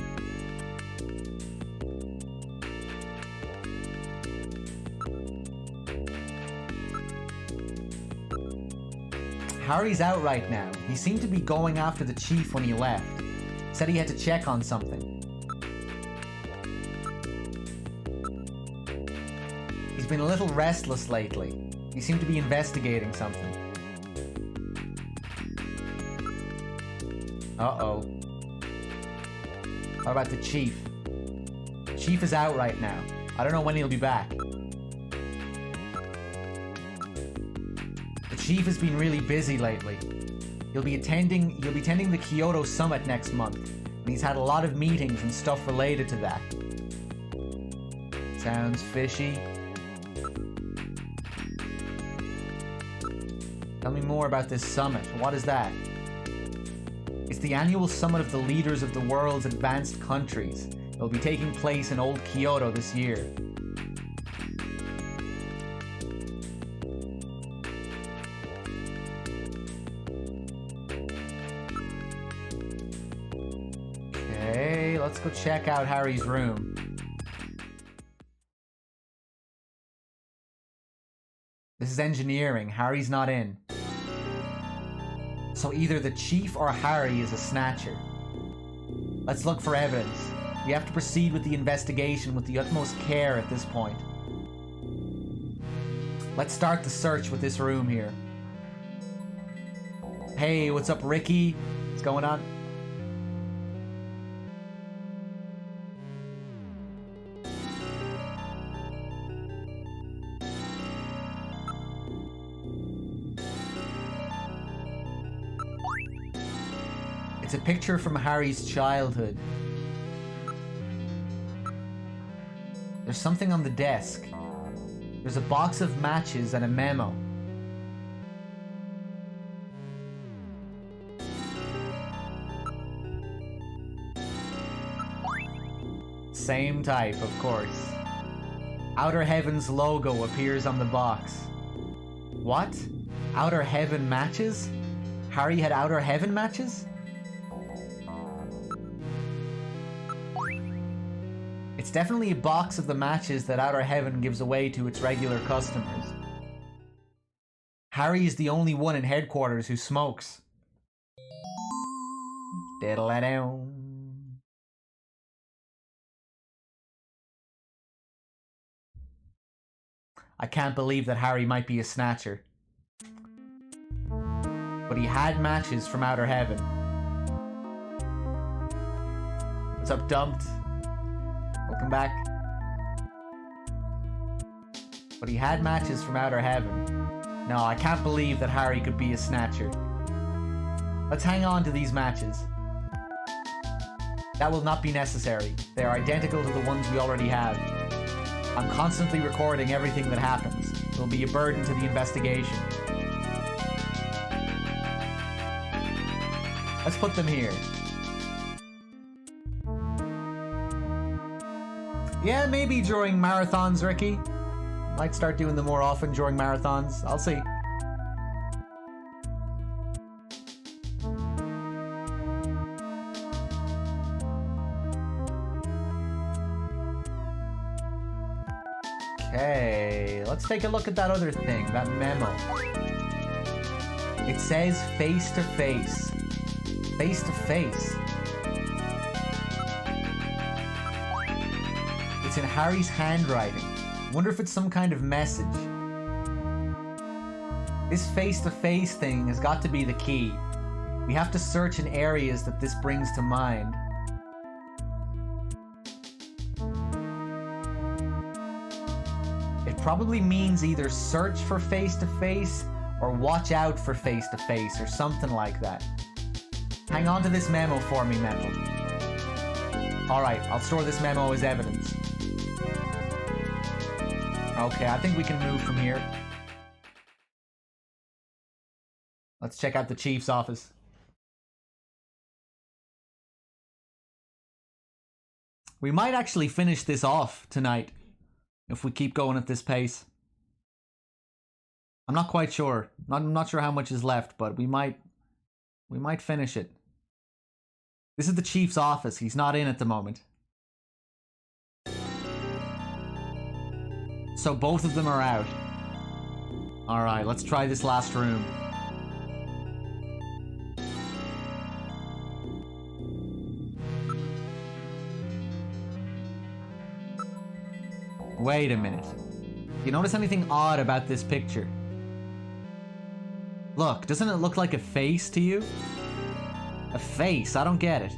J: Harry's out right now. He seemed to be going after the chief when he left. Said he had to check on something. He's been a little restless lately. He seemed to be investigating something. Uh-oh. What about the chief? The chief is out right now. I don't know when he'll be back. The chief has been really busy lately. He'll be attending the Kyoto Summit next month, and he's had a lot of meetings and stuff related to that. Sounds fishy. Tell me more about this summit. What is that? It's the annual summit of the leaders of the world's advanced countries. It will be taking place in Old Kyoto this year. Okay, let's go check out Harry's room. This is engineering. Harry's not in. So either the chief or Harry is a snatcher. Let's look for evidence. We have to proceed with the investigation with the utmost care at this point. Let's start the search with this room here. Hey, what's up, Ricky? What's going on? It's a picture from Harry's childhood. There's something on the desk. There's a box of matches and a memo. Same type, of course. Outer Heaven's logo appears on the box. What? Outer Heaven matches? Harry had Outer Heaven matches? It's definitely a box of the matches that Outer Heaven gives away to its regular customers. Harry is the only one in headquarters who smokes. Diddle-a-dow. I can't believe that Harry might be a snatcher. But he had matches from Outer Heaven. What's up, Dumped? Welcome back. But he had matches from Outer Heaven. No, I can't believe that Harry could be a snatcher. Let's hang on to these matches. That will not be necessary. They are identical to the ones we already have. I'm constantly recording everything that happens. It will be a burden to the investigation. Let's put them here. Yeah, maybe during marathons, Ricky. Might start doing them more often during marathons. I'll see. Okay, let's take a look at that other thing, that memo. It says face to face. Face to face. It's in Harry's handwriting. Wonder if it's some kind of message. This face-to-face thing has got to be the key. We have to search in areas that this brings to mind. It probably means either search for face-to-face or watch out for face-to-face or something like that. Hang on to this memo for me, Mental. Alright, I'll store this memo as evidence. Okay, I think we can move from here. Let's check out the chief's office. We might actually finish this off tonight if we keep going at this pace. I'm not quite sure. I'm not sure how much is left, but we might finish it. This is the chief's office. He's not in at the moment. So both of them are out. Alright, let's try this last room. Wait a minute. You notice anything odd about this picture? Look, doesn't it look like a face to you? A face? I don't get it.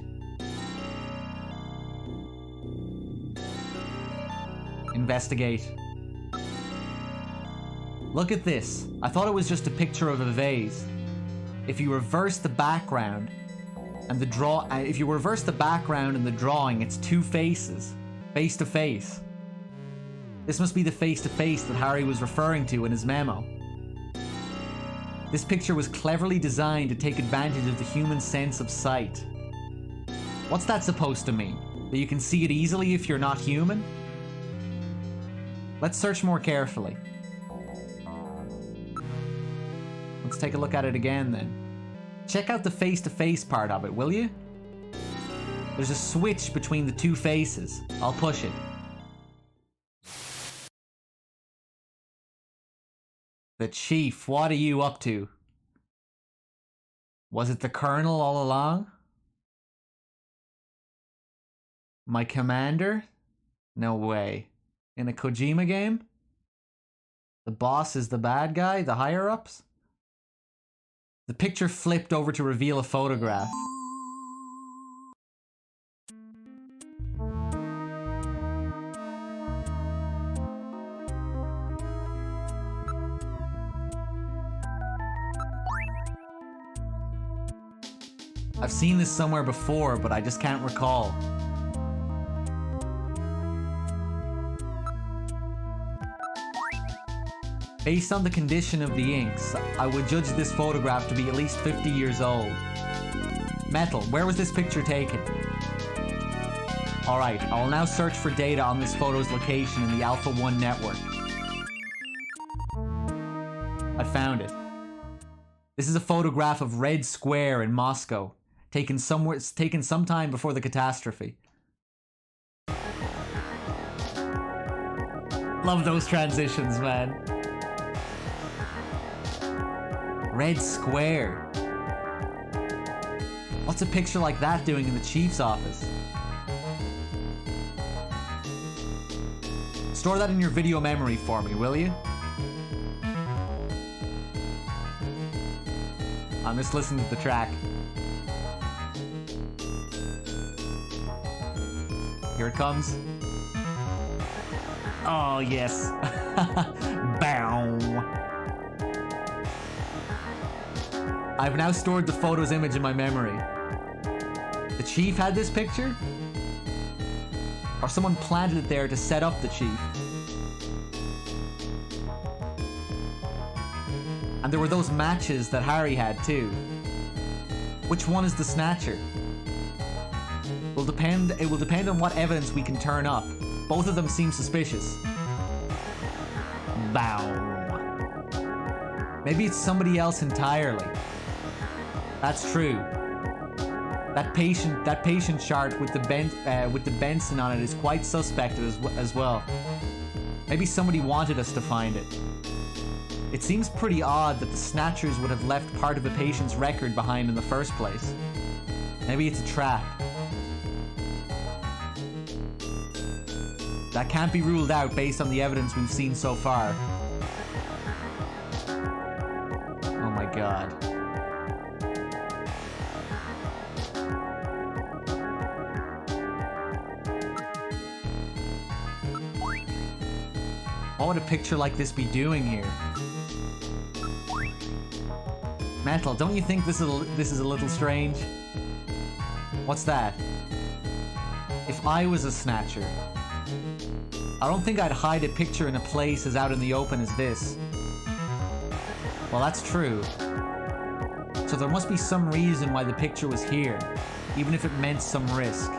J: Investigate. Look at this. I thought it was just a picture of a vase. If you reverse the background and the drawing, it's two faces, face to face. This must be the face to face that Harry was referring to in his memo. This picture was cleverly designed to take advantage of the human sense of sight. What's that supposed to mean? That you can see it easily if you're not human? Let's search more carefully. Let's take a look at it again then. Check out the face-to-face part of it, will you? There's a switch between the two faces. I'll push it. The Chief, what are you up to? Was it the Colonel all along? My commander? No way. In a Kojima game? The boss is the bad guy? The higher-ups? The picture flipped over to reveal a photograph. I've seen this somewhere before, but I just can't recall. Based on the condition of the inks, I would judge this photograph to be at least 50 years old. Metal, where was this picture taken? Alright, I will now search for data on this photo's location in the Alpha 1 network. I found it. This is a photograph of Red Square in Moscow, taken sometime before the catastrophe. Love those transitions, man. Red Square. What's a picture like that doing in the Chief's office? Store that in your video memory for me, will you? I'm just listening to the track. Here it comes. Oh, yes. Bow. I've now stored the photo's image in my memory. The Chief had this picture? Or someone planted it there to set up the Chief? And there were those matches that Harry had too. Which one is the Snatcher? It will depend on what evidence we can turn up. Both of them seem suspicious. Bow. Maybe it's somebody else entirely. That's true. That patient chart with the Benson on it is quite suspect as well. Maybe somebody wanted us to find it. It seems pretty odd that the Snatchers would have left part of a patient's record behind in the first place. Maybe it's a trap. That can't be ruled out based on the evidence we've seen so far. Oh my god. What would a picture like this be doing here? Metal, don't you think this is a little strange? What's that? If I was a Snatcher, I don't think I'd hide a picture in a place as out in the open as this. Well, that's true. So there must be some reason why the picture was here, even if it meant some risk.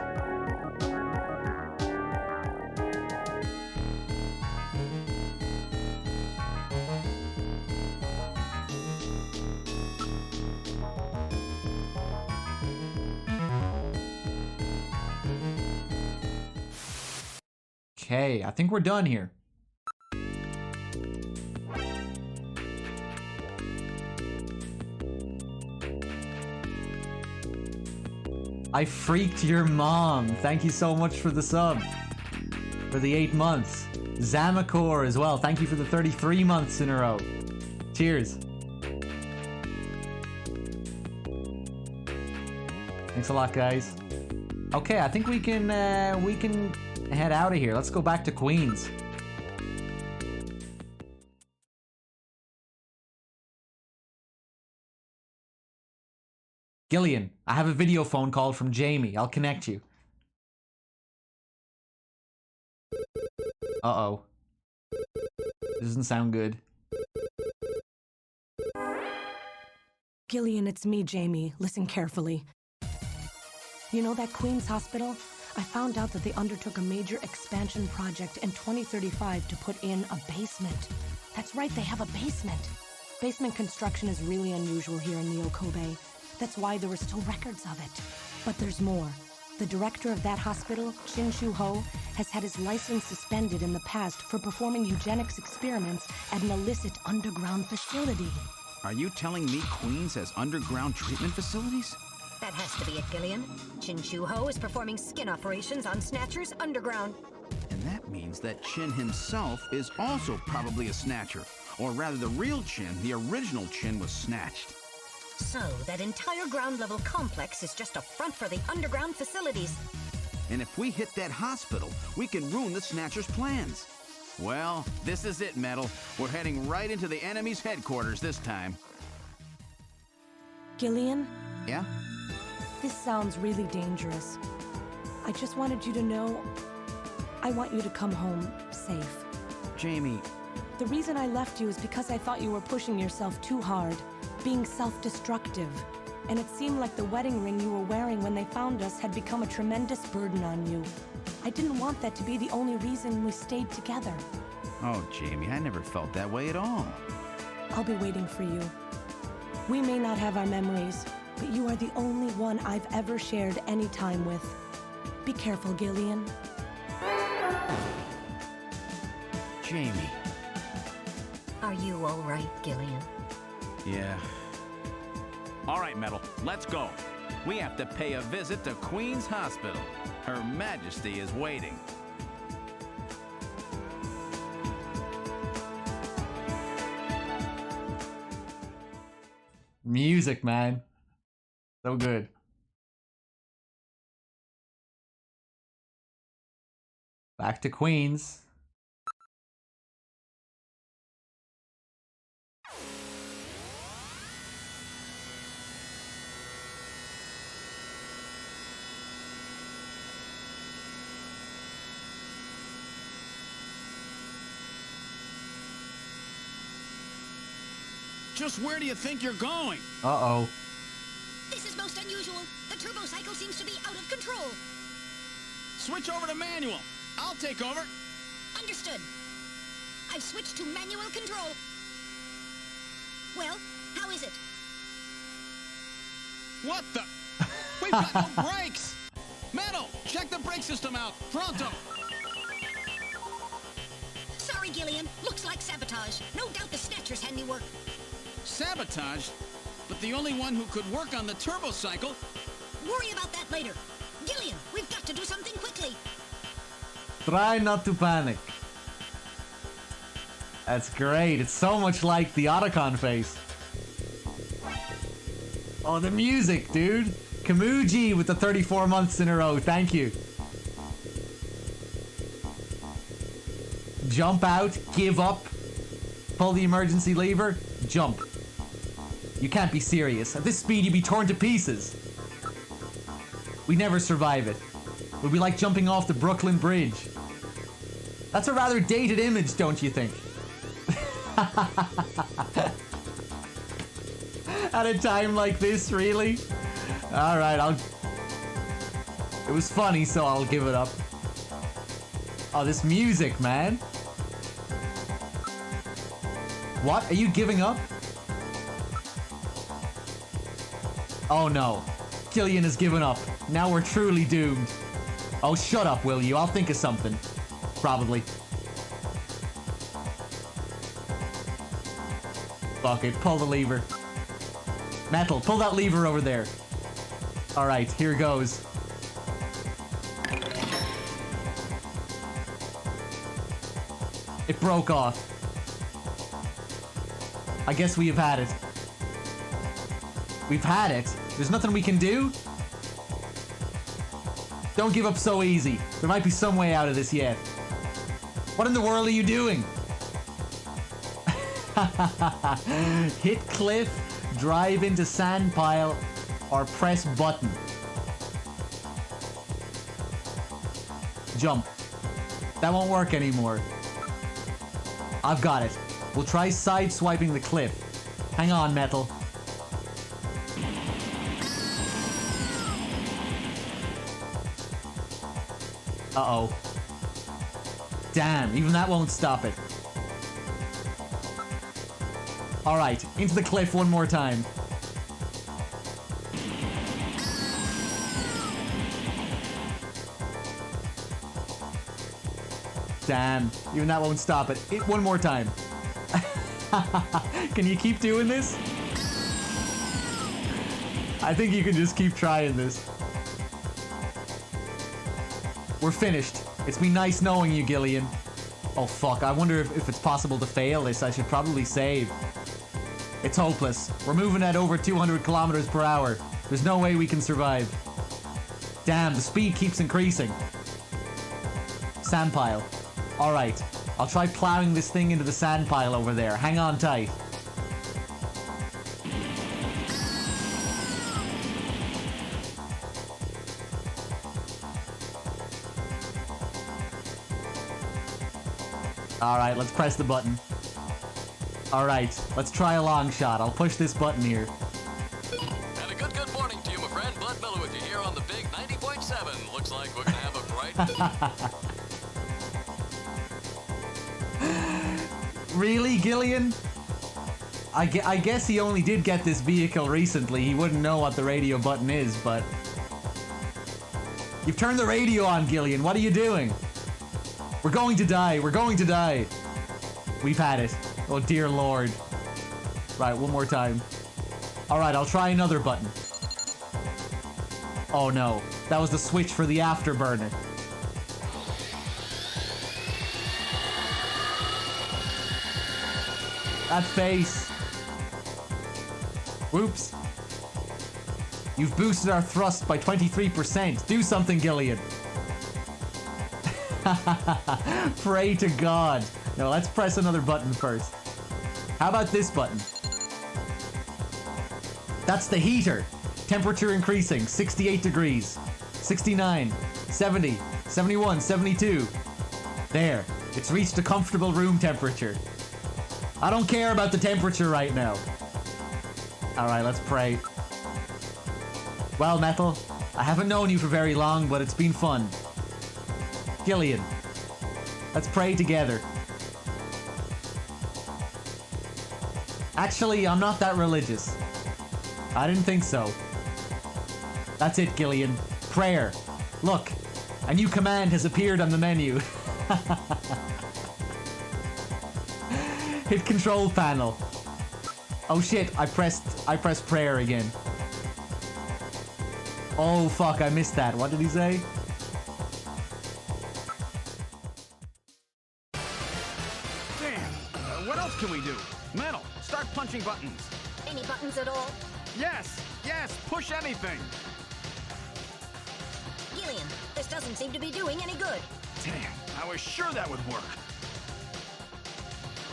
J: Okay, I think we're done here. I freaked your mom. Thank you so much for the sub. For the 8 months. Zamakor as well. Thank you for the 33 months in a row. Cheers. Thanks a lot, guys. Okay, I think we can head out of here. Let's go back to Queens. Gillian, I have a video phone call from Jamie. I'll connect you. Uh-oh. Doesn't sound good.
D: Gillian, it's me, Jamie. Listen carefully. You know that Queens Hospital? I found out that they undertook a major expansion project in 2035 to put in a basement. That's right, they have a basement. Basement construction is really unusual here in Neo Kobe. That's why there are still records of it. But there's more. The director of that hospital, Chin Shu Ho, has had his license suspended in the past for performing eugenics experiments at an illicit underground facility.
C: Are you telling me Queens has underground treatment facilities?
H: That has to be it, Gillian. Chin Shu Ho is performing skin operations on Snatchers underground.
C: And that means that Chin himself is also probably a Snatcher. Or rather, the real Chin, the original Chin, was snatched.
H: So, that entire ground-level complex is just a front for the underground facilities.
C: And if we hit that hospital, we can ruin the Snatcher's plans. Well, this is it, Metal. We're heading right into the enemy's headquarters this time.
D: Gillian?
C: Yeah?
D: This sounds really dangerous. I just wanted you to know, I want you to come home safe.
C: Jamie.
D: The reason I left you is because I thought you were pushing yourself too hard, being self-destructive. And it seemed like the wedding ring you were wearing when they found us had become a tremendous burden on you. I didn't want that to be the only reason we stayed together.
C: Oh, Jamie, I never felt that way at all.
D: I'll be waiting for you. We may not have our memories, but you are the only one I've ever shared any time with. Be careful, Gillian.
C: Jamie.
H: Are you all right, Gillian?
C: Yeah. All right, Metal, let's go. We have to pay a visit to Queen's Hospital. Her Majesty is waiting.
J: Music, man. So good. Back to Queens.
C: Just where do you think you're going?
J: Uh-oh.
H: This is most unusual. The turbo cycle seems to be out of control.
C: Switch over to manual. I'll take over.
H: Understood. I've switched to manual control. Well, how is it?
C: What the? We've got no brakes! Metal, check the brake system out. Pronto!
H: Sorry, Gillian. Looks like sabotage. No doubt the Snatcher's handiwork.
C: Sabotage? But the only one who could work on the turbo cycle...
H: Worry about that later. Gillian, we've got to do something quickly.
J: Try not to panic. That's great. It's so much like the Otacon face. Oh, the music, dude. Kamuji with the 34 months in a row. Thank you. Jump out. Give up. Pull the emergency lever. Jump. You can't be serious. At this speed, you'd be torn to pieces. We'd never survive it. It would be like jumping off the Brooklyn Bridge. That's a rather dated image, don't you think? At a time like this, really? Alright, It was funny, so I'll give it up. Oh, this music, man. What? Are you giving up? Oh no. Gillian has given up. Now we're truly doomed. Oh, shut up, will you? I'll think of something. Probably. Fuck it. Pull the lever. Metal, pull that lever over there. Alright, here goes. It broke off. I guess we have had it. We've had it? There's nothing we can do? Don't give up so easy. There might be some way out of this yet. What in the world are you doing? Hit cliff, drive into sand pile, or press button. Jump. That won't work anymore. I've got it. We'll try side-swiping the cliff. Hang on, Metal. Uh-oh. Damn, even that won't stop it. Alright, into the cliff one more time. Damn, even that won't stop it. One more time. Can you keep doing this? I think you can just keep trying this. We're finished. It's been nice knowing you, Gillian. Oh fuck, I wonder if it's possible to fail this. I should probably save. It's hopeless. We're moving at over 200 kilometers per hour. There's no way we can survive. Damn, the speed keeps increasing. Sand pile. Alright, I'll try plowing this thing into the sand pile over there. Hang on tight. Alright, let's press the button. Alright, let's try a long shot. I'll push this button here.
R: And a good morning to you, my friend. Bud Miller with you here on the big 90.7. Looks like we're gonna have a bright...
J: Really, Gillian? I guess he only did get this vehicle recently. He wouldn't know what the radio button is, but... You've turned the radio on, Gillian. What are you doing? We're going to die. We're going to die. We've had it. Oh, dear Lord. Right, one more time. Alright, I'll try another button. Oh, no. That was the switch for the afterburner. That face. Whoops. You've boosted our thrust by 23%. Do something, Gillian. Pray to God. No, let's press another button first. How about this button? That's the heater. Temperature increasing. 68 degrees. 69. 70. 71. 72. There. It's reached a comfortable room temperature. I don't care about the temperature right now. Alright, let's pray. Well, Metal, I haven't known you for very long, but it's been fun. Gillian, let's pray together. Actually, I'm not that religious. I didn't think so. That's it, Gillian. Prayer. Look, a new command has appeared on the menu. Hit control panel. Oh shit, I pressed prayer again. Oh fuck, I missed that. What did he say?
C: Damn. What else can we do? Metal, start punching buttons.
H: Any buttons at all?
C: Yes, push anything.
H: Gillian, this doesn't seem to be doing any good.
C: Damn, I was sure that would work.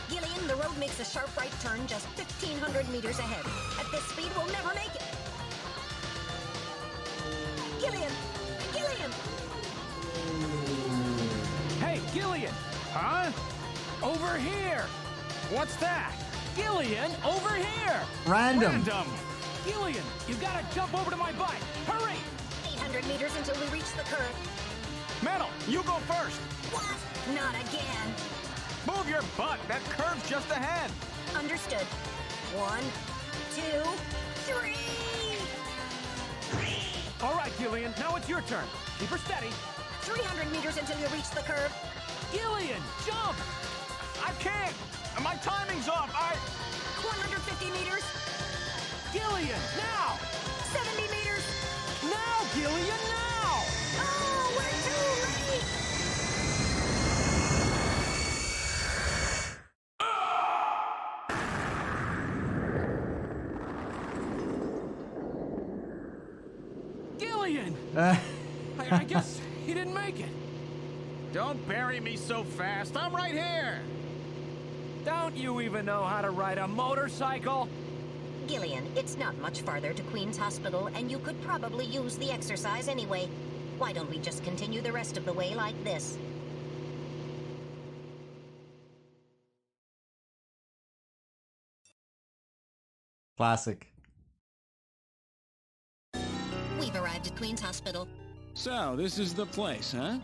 H: Gillian, the road makes a sharp right turn just 1,500 meters ahead. At this speed, we'll never make it. Gillian! Gillian!
L: Hey, Gillian!
C: Huh?
L: Over here!
C: What's that?
L: Gillian, over here!
J: Random.
L: Gillian, you gotta jump over to my bike. Hurry!
H: 800 meters until we reach the curve.
C: Metal, you go first.
H: What? Not again.
C: Move your butt. That curve's just ahead.
H: Understood. 1, 2, 3.
L: All right, Gillian, now it's your turn. Keep her steady.
H: 300 meters until you reach the curve.
L: Gillian, jump!
C: I can't. My timing's off.
H: 150 meters.
L: Gillian, now!
H: 70 meters.
L: Now, Gillian, now!
H: Oh, we're too late!
L: I guess he didn't make it.
S: Don't bury me so fast. I'm right here.
L: Don't you even know how to ride a motorcycle?
H: Gillian, it's not much farther to Queen's Hospital, and you could probably use the exercise anyway. Why don't we just continue the rest of the way like this?
J: Classic.
H: We've arrived at Queen's Hospital.
L: So, this is the place, huh?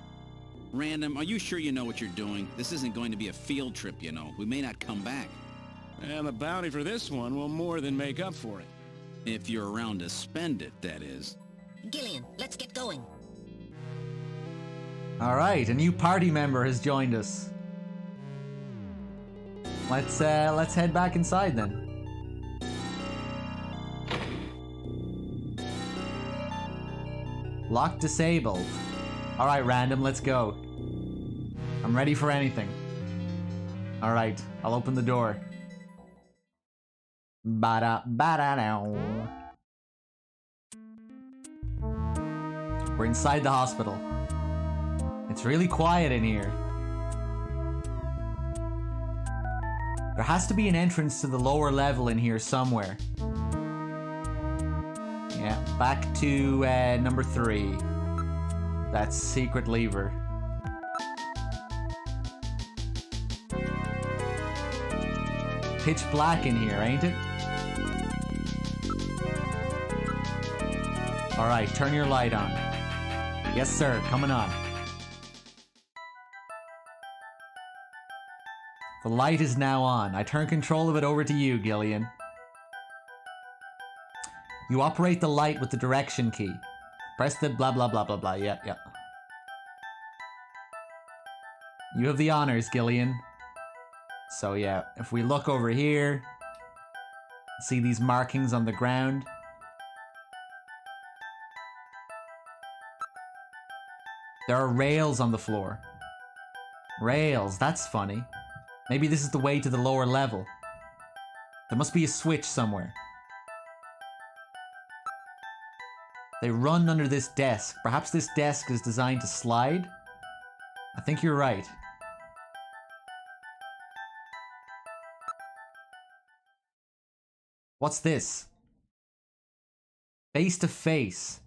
C: Random, are you sure you know what you're doing? This isn't going to be a field trip, you know. We may not come back.
L: And the bounty for this one will more than make up for it.
C: If you're around to spend it, that is.
H: Gillian, let's get going.
J: Alright, a new party member has joined us. Let's head back inside then. Lock disabled. Alright, Random, let's go. I'm ready for anything. Alright, I'll open the door. Ba-da-ba-da-dow. We're inside the hospital. It's really quiet in here. There has to be an entrance to the lower level in here somewhere. Yeah, back to number 3. That's secret lever. Pitch black in here, ain't it? Alright, turn your light on. Yes, sir, coming on. The light is now on. I turn control of it over to you, Gillian. You operate the light with the direction key. Press the blah blah blah blah blah. Yep, yep. You have the honors, Gillian. So yeah, if we look over here, see these markings on the ground. There are rails on the floor. Rails, that's funny. Maybe this is the way to the lower level. There must be a switch somewhere. They run under this desk. Perhaps this desk is designed to slide? I think you're right. What's this? Face to face.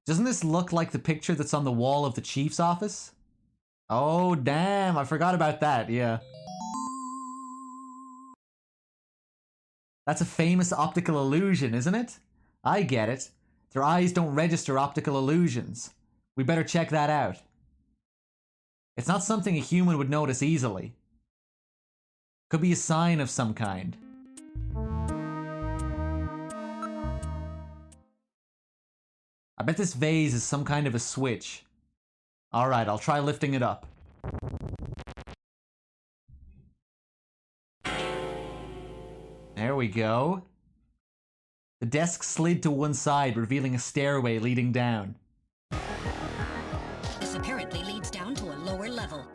J: Doesn't this look like the picture that's on the wall of the chief's office? Oh, damn, I forgot about that, yeah. That's a famous optical illusion, isn't it? I get it. Their eyes don't register optical illusions. We better check that out. It's not something a human would notice easily. Could be a sign of some kind. I bet this vase is some kind of a switch. Alright, I'll try lifting it up. There we go. The desk slid to one side, revealing a stairway leading down.
H: This apparently leads down to a lower level.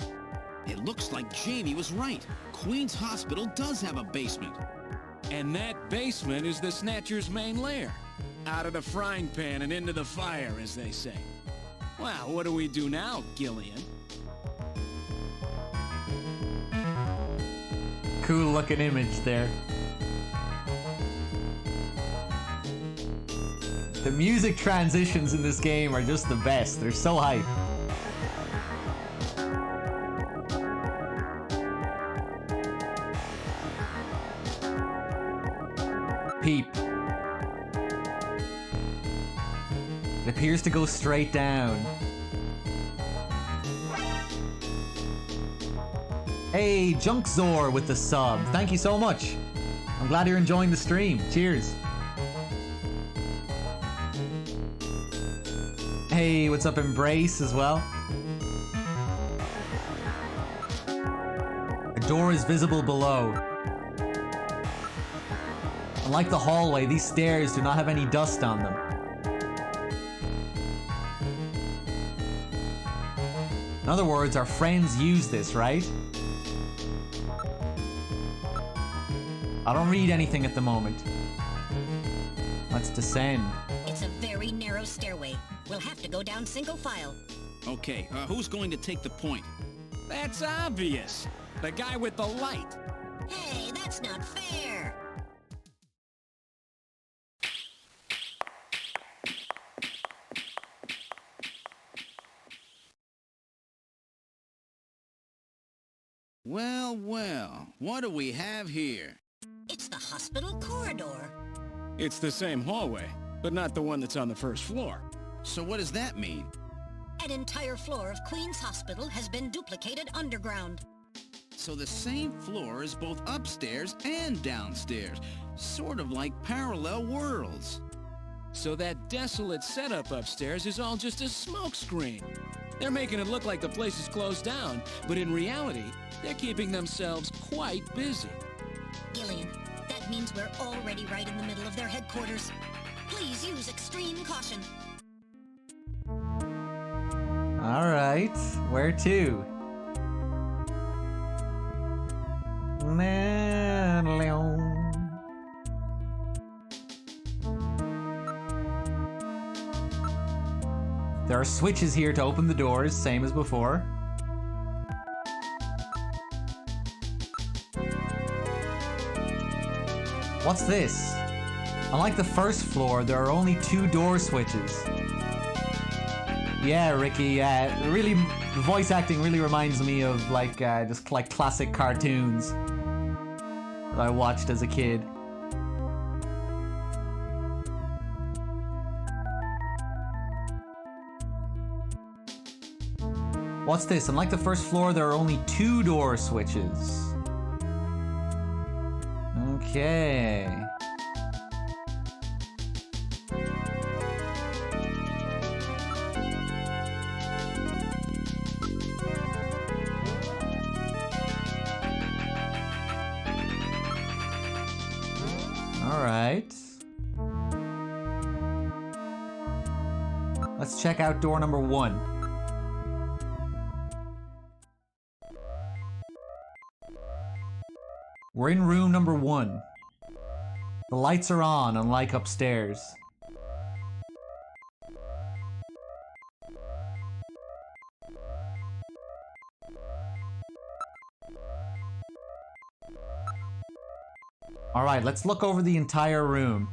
C: It looks like Jamie was right. Queen's Hospital does have a basement.
L: And that basement is the Snatcher's main lair. Out of the frying pan and into the fire, as they say. Well, what do we do now, Gillian?
J: Cool looking image there. The music transitions in this game are just the best. They're so hype. Peep. It appears to go straight down. Hey, Junkzor with the sub. Thank you so much. I'm glad you're enjoying the stream. Cheers. Hey, what's up, Embrace as well? A door is visible below. Unlike the hallway, these stairs do not have any dust on them. In other words, our friends use this, right? I don't read anything at the moment. Let's descend.
H: It's a very narrow stairway. We'll have to go down single file.
C: Okay, who's going to take the point?
L: That's obvious. The guy with the light.
H: Hey, that's not fair.
C: Well, well, what do we have here?
H: It's the hospital corridor.
L: It's the same hallway, but not the one that's on the first floor.
C: So what does that mean?
H: An entire floor of Queen's Hospital has been duplicated underground.
C: So the same floor is both upstairs and downstairs, sort of like parallel worlds.
L: So that desolate setup upstairs is all just a smokescreen. They're making it look like the place is closed down, but in reality, they're keeping themselves quite busy.
H: Gillian, that means we're already right in the middle of their headquarters. Please use extreme caution.
J: Alright, where to? There are switches here to open the doors, same as before. What's this? Unlike the first floor, there are only 2 door switches. Yeah, Ricky, really, the voice acting really reminds me of just like classic cartoons that I watched as a kid. What's this? Unlike the first floor, there are only 2 door switches. Okay. Alright. Let's check out door number 1. We're in room number 1. The lights are on, unlike upstairs. Alright, let's look over the entire room.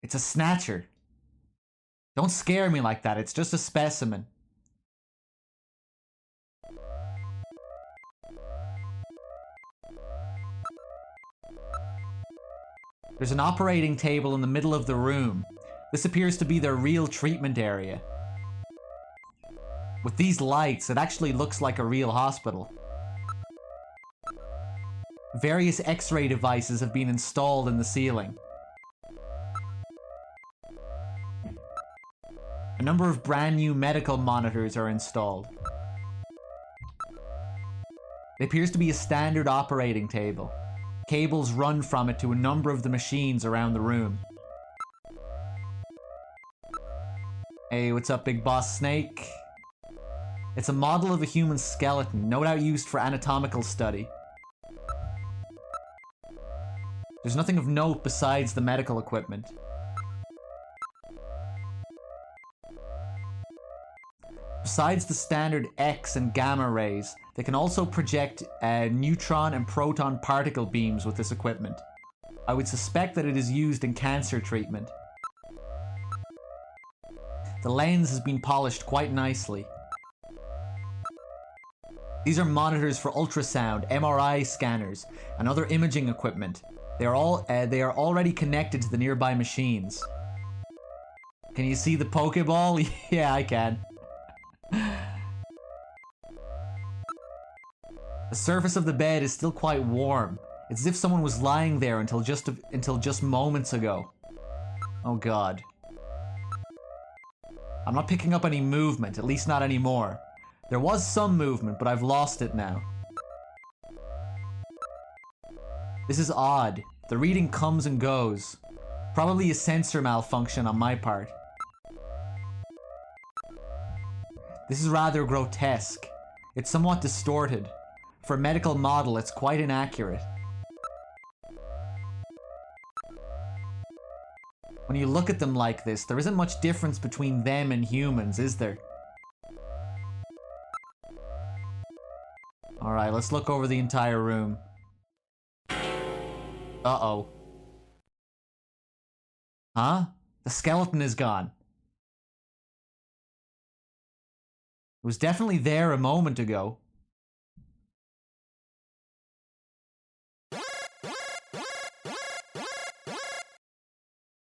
J: It's a Snatcher. Don't scare me like that, it's just a specimen. There's an operating table in the middle of the room. This appears to be their real treatment area. With these lights, it actually looks like a real hospital. Various X-ray devices have been installed in the ceiling. A number of brand new medical monitors are installed. It appears to be a standard operating table. Cables run from it to a number of the machines around the room. Hey, what's up, Big Boss Snake? It's a model of a human skeleton, no doubt used for anatomical study. There's nothing of note besides the medical equipment. Besides the standard X and gamma rays, they can also project neutron and proton particle beams with this equipment. I would suspect that it is used in cancer treatment. The lens has been polished quite nicely. These are monitors for ultrasound, MRI scanners, and other imaging equipment. They are already connected to the nearby machines. Can you see the Pokeball? Yeah, I can. The surface of the bed is still quite warm. It's as if someone was lying there until just moments ago. Oh god. I'm not picking up any movement, at least not anymore. There was some movement, but I've lost it now. This is odd. The reading comes and goes. Probably a sensor malfunction on my part. This is rather grotesque. It's somewhat distorted. For a medical model, it's quite inaccurate. When you look at them like this, there isn't much difference between them and humans, is there? Alright, let's look over the entire room. Uh-oh. Huh? The skeleton is gone. It was definitely there a moment ago.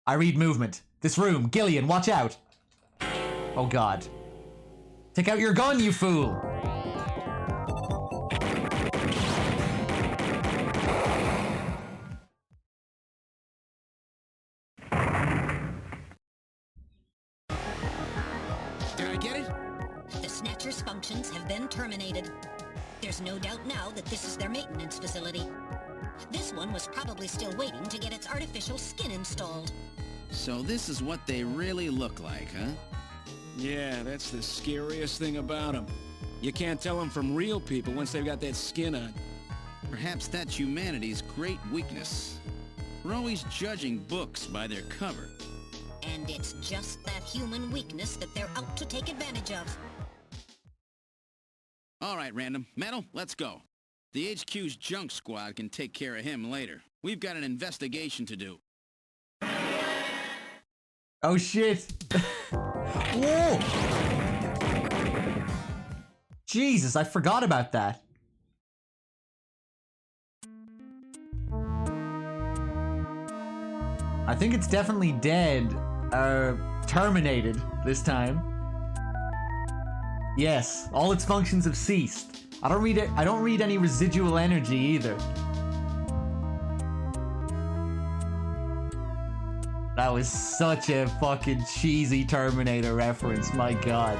J: I read movement. This room. Gillian, watch out. Oh god. Take out your gun, you fool!
C: Did I get it?
H: The Snatcher's functions have been terminated. There's no doubt now that this is their maintenance facility. This one was probably still waiting to get its artificial skin installed.
C: So this is what they really look like, huh?
L: Yeah, that's the scariest thing about them. You can't tell them from real people once they've got that skin on.
C: Perhaps that's humanity's great weakness. We're always judging books by their cover.
H: And it's just that human weakness that they're out to take advantage of.
C: All right, Random. Metal, let's go. The HQ's junk squad can take care of him later. We've got an investigation to do.
J: Oh shit! Whoa! Jesus, I forgot about that. I think it's definitely dead. Terminated this time. Yes, all its functions have ceased. I don't read any residual energy either. That was such a fucking cheesy Terminator reference, my god.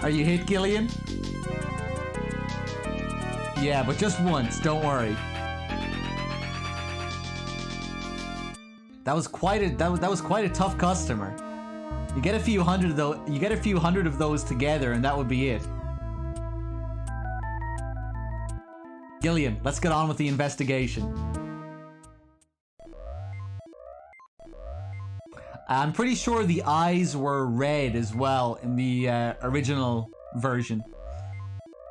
J: Are you hit, Gillian? Yeah, but just once, don't worry. That was quite a tough customer. You get a few hundred of those together and that would be it. Gillian, let's get on with the investigation. I'm pretty sure the eyes were red as well in the original version.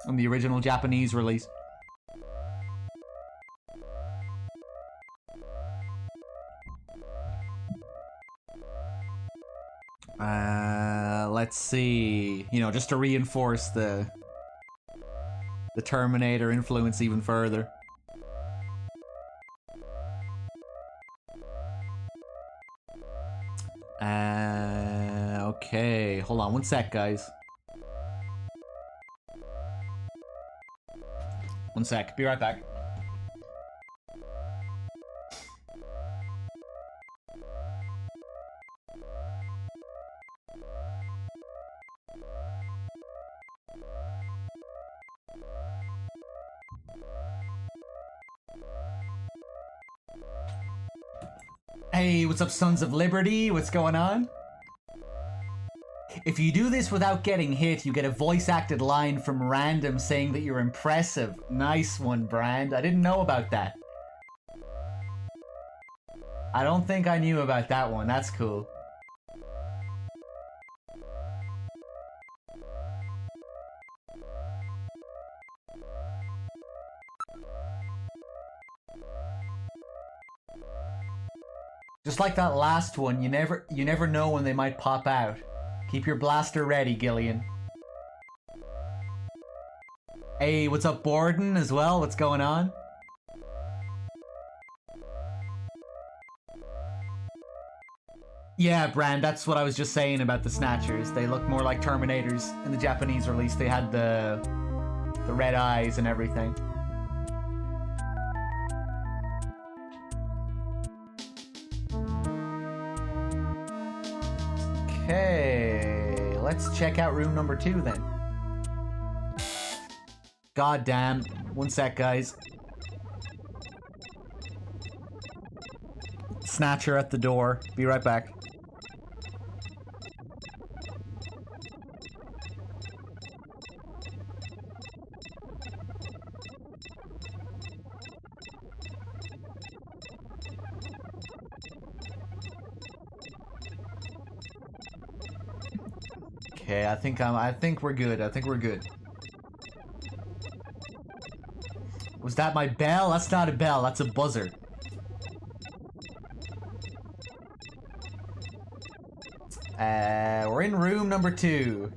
J: In the original Japanese release. Let's see. You know, just to reinforce the Terminator influence even further. Okay. Hold on one sec, guys. One sec. Be right back. Hey, what's up, Sons of Liberty? What's going on? If you do this without getting hit, you get a voice-acted line from Random saying that you're impressive. Nice one, Brand. I didn't know about that. I don't think I knew about that one. That's cool. Just like that last one, you never know when they might pop out. Keep your blaster ready, Gillian. Hey, what's up, Borden, as well? What's going on? Yeah, Brand, that's what I was just saying about the Snatchers. They look more like Terminators in the Japanese release. They had the red eyes and everything. Okay, let's check out room number 2 then. God damn. One sec, guys. Snatcher at the door. Be right back. Okay, I think we're good. I think we're good. Was that my bell? That's not a bell, that's a buzzer. We're in room number 2.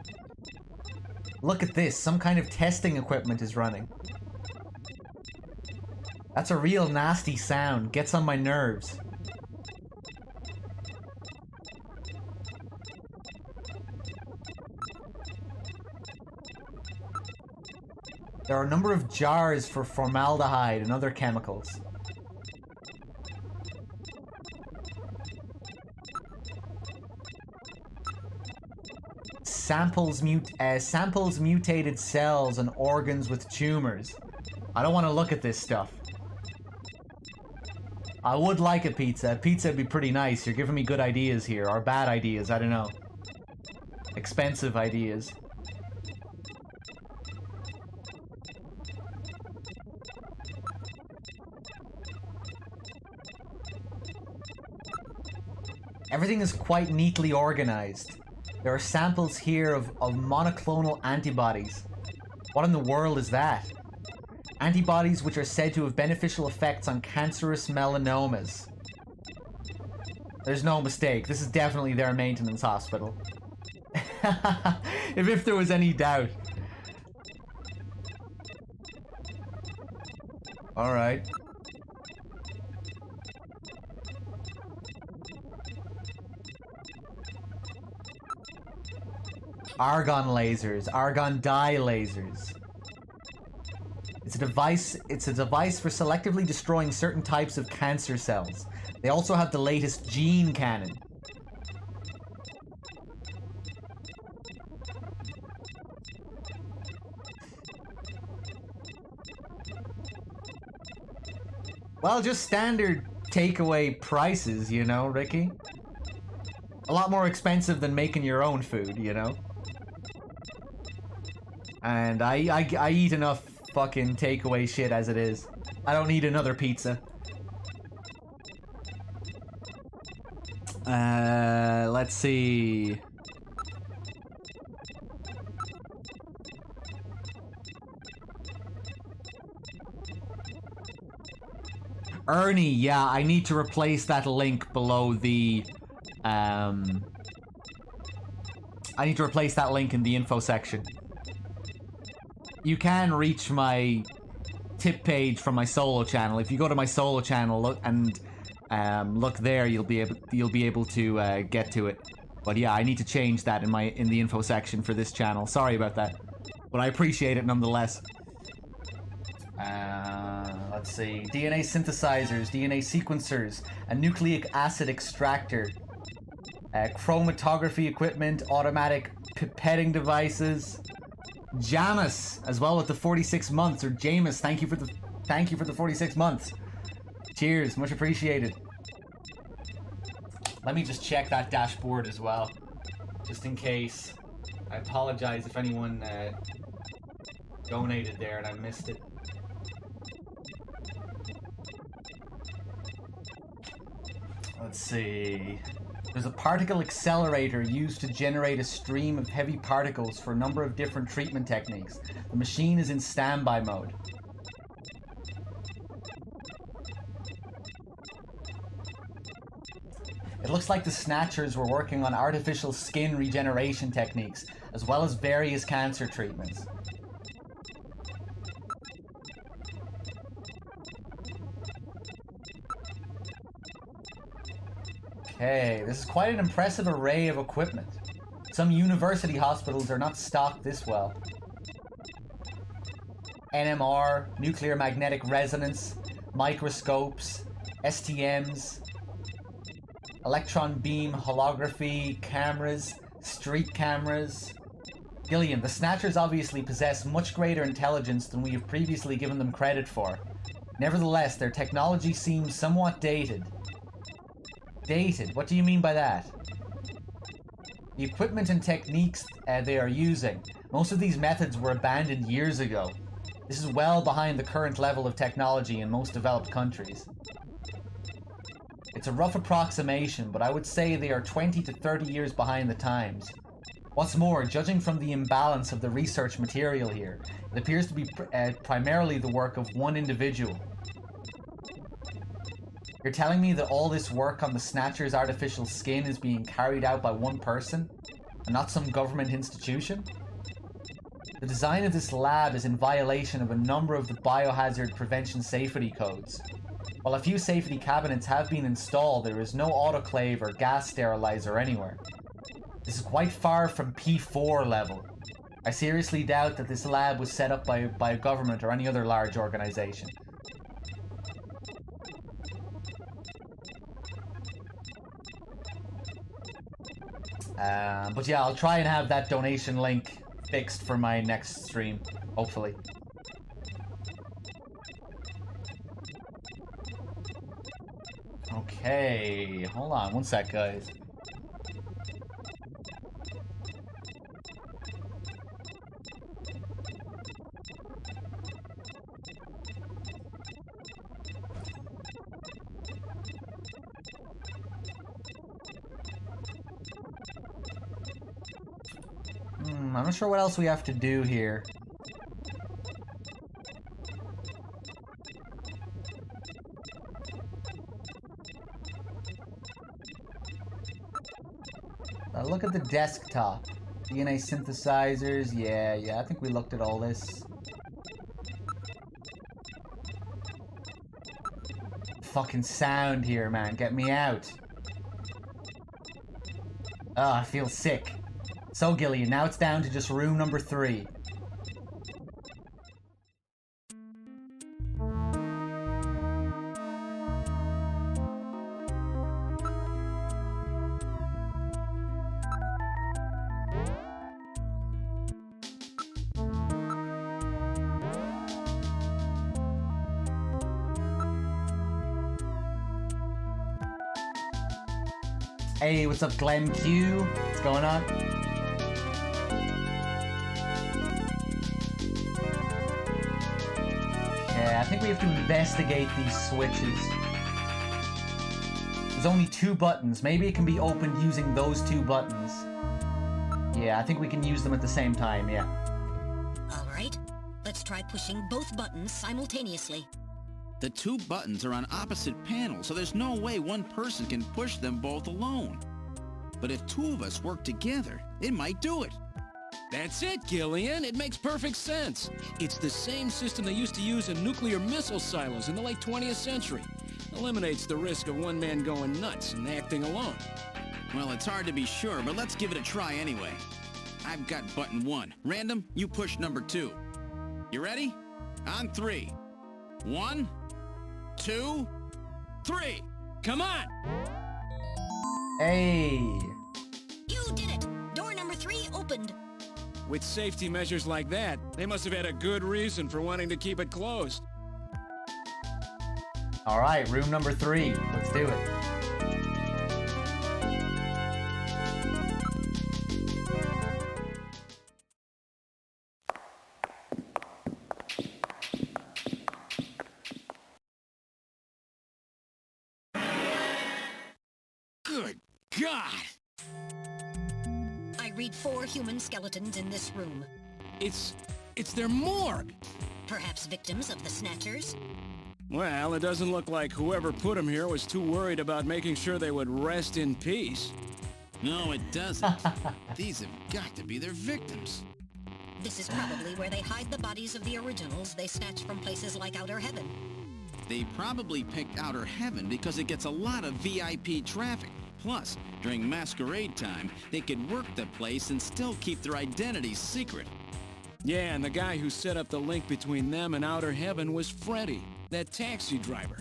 J: Look at this, some kind of testing equipment is running. That's a real nasty sound, gets on my nerves. There are a number of jars for formaldehyde and other chemicals. Samples mutated cells and organs with tumors. I don't want to look at this stuff. I would like a pizza. Pizza would be pretty nice. You're giving me good ideas here. Or bad ideas, I don't know. Expensive ideas. Everything is quite neatly organized. There are samples here of monoclonal antibodies. What in the world is that? Antibodies which are said to have beneficial effects on cancerous melanomas. There's no mistake. This is definitely their maintenance hospital. if there was any doubt. Alright. Argon lasers, argon dye lasers. It's a device for selectively destroying certain types of cancer cells. They also have the latest gene cannon. Well, just standard takeaway prices, you know, Ricky? A lot more expensive than making your own food, you know? And I eat enough fucking takeaway shit as it is. I don't need another pizza. Let's see. Ernie, yeah, I need to replace that link below the, I need to replace that link in the info section. You can reach my tip page from my solo channel. If you go to my solo channel look there, you'll be able to get to it. But yeah, I need to change that in the info section for this channel. Sorry about that, but I appreciate it nonetheless. Let's see. DNA synthesizers, DNA sequencers, a nucleic acid extractor, chromatography equipment, automatic pipetting devices. Jamus as well with the 46 months, or Jamus, thank you for the 46 months. Cheers, much appreciated. Let me just check that dashboard as well, just in case. I apologize if anyone donated there and I missed it. Let's see. There's a particle accelerator used to generate a stream of heavy particles for a number of different treatment techniques. The machine is in standby mode. It looks like the Snatchers were working on artificial skin regeneration techniques, as well as various cancer treatments. Okay, this is quite an impressive array of equipment. Some university hospitals are not stocked this well. NMR, nuclear magnetic resonance, microscopes, STMs, electron beam holography, cameras, street cameras. Gillian, the Snatchers obviously possess much greater intelligence than we have previously given them credit for. Nevertheless, their technology seems somewhat dated. Dated? What do you mean by that? The equipment and techniques they are using, most of these methods were abandoned years ago. This is well behind the current level of technology in most developed countries. It's a rough approximation, but I would say they are 20 to 30 years behind the times. What's more, judging from the imbalance of the research material here, it appears to be primarily the work of one individual. You're telling me that all this work on the Snatcher's artificial skin is being carried out by one person, and not some government institution? The design of this lab is in violation of a number of the biohazard prevention safety codes. While a few safety cabinets have been installed, there is no autoclave or gas sterilizer anywhere. This is quite far from P4 level. I seriously doubt that this lab was set up by a government or any other large organization. But yeah, I'll try and have that donation link fixed for my next stream, hopefully. Okay, hold on one sec, guys. I'm not sure what else we have to do here. Look at the desktop. DNA synthesizers, yeah, I think we looked at all this. Fucking sound here, man, get me out. Oh, I feel sick. So, Gillian, now it's down to just room number 3. Hey, what's up, Glenn Q? What's going on? Yeah, I think we have to investigate these switches. There's only 2 buttons. Maybe it can be opened using those 2 buttons. Yeah, I think we can use them at the same time, yeah.
H: Alright, let's try pushing both buttons simultaneously.
C: The 2 buttons are on opposite panels, so there's no way one person can push them both alone. But if 2 of us work together, it might do it.
L: That's it, Gillian. It makes perfect sense. It's the same system they used to use in nuclear missile silos in the late 20th century. Eliminates the risk of one man going nuts and acting alone.
C: Well, it's hard to be sure, but let's give it a try anyway. I've got button 1. Random, you push number 2. You ready? On 3. 1, 2, 3.
L: Come on!
J: Hey!
H: You did it! Door number 3 opened.
L: With safety measures like that, they must have had a good reason for wanting to keep it closed.
J: Alright, room number 3. Let's do it.
L: Good God!
H: I read 4 human skeletons in this room.
L: It's their morgue!
H: Perhaps victims of the Snatchers?
L: Well, it doesn't look like whoever put them here was too worried about making sure they would rest in peace.
C: No, it doesn't. These have got to be their victims.
H: This is probably where they hide the bodies of the originals they snatched from places like Outer Heaven.
C: They probably picked Outer Heaven because it gets a lot of VIP traffic. Plus, during masquerade time, they could work the place and still keep their identities secret.
L: Yeah, and the guy who set up the link between them and Outer Heaven was Freddy, that taxi driver.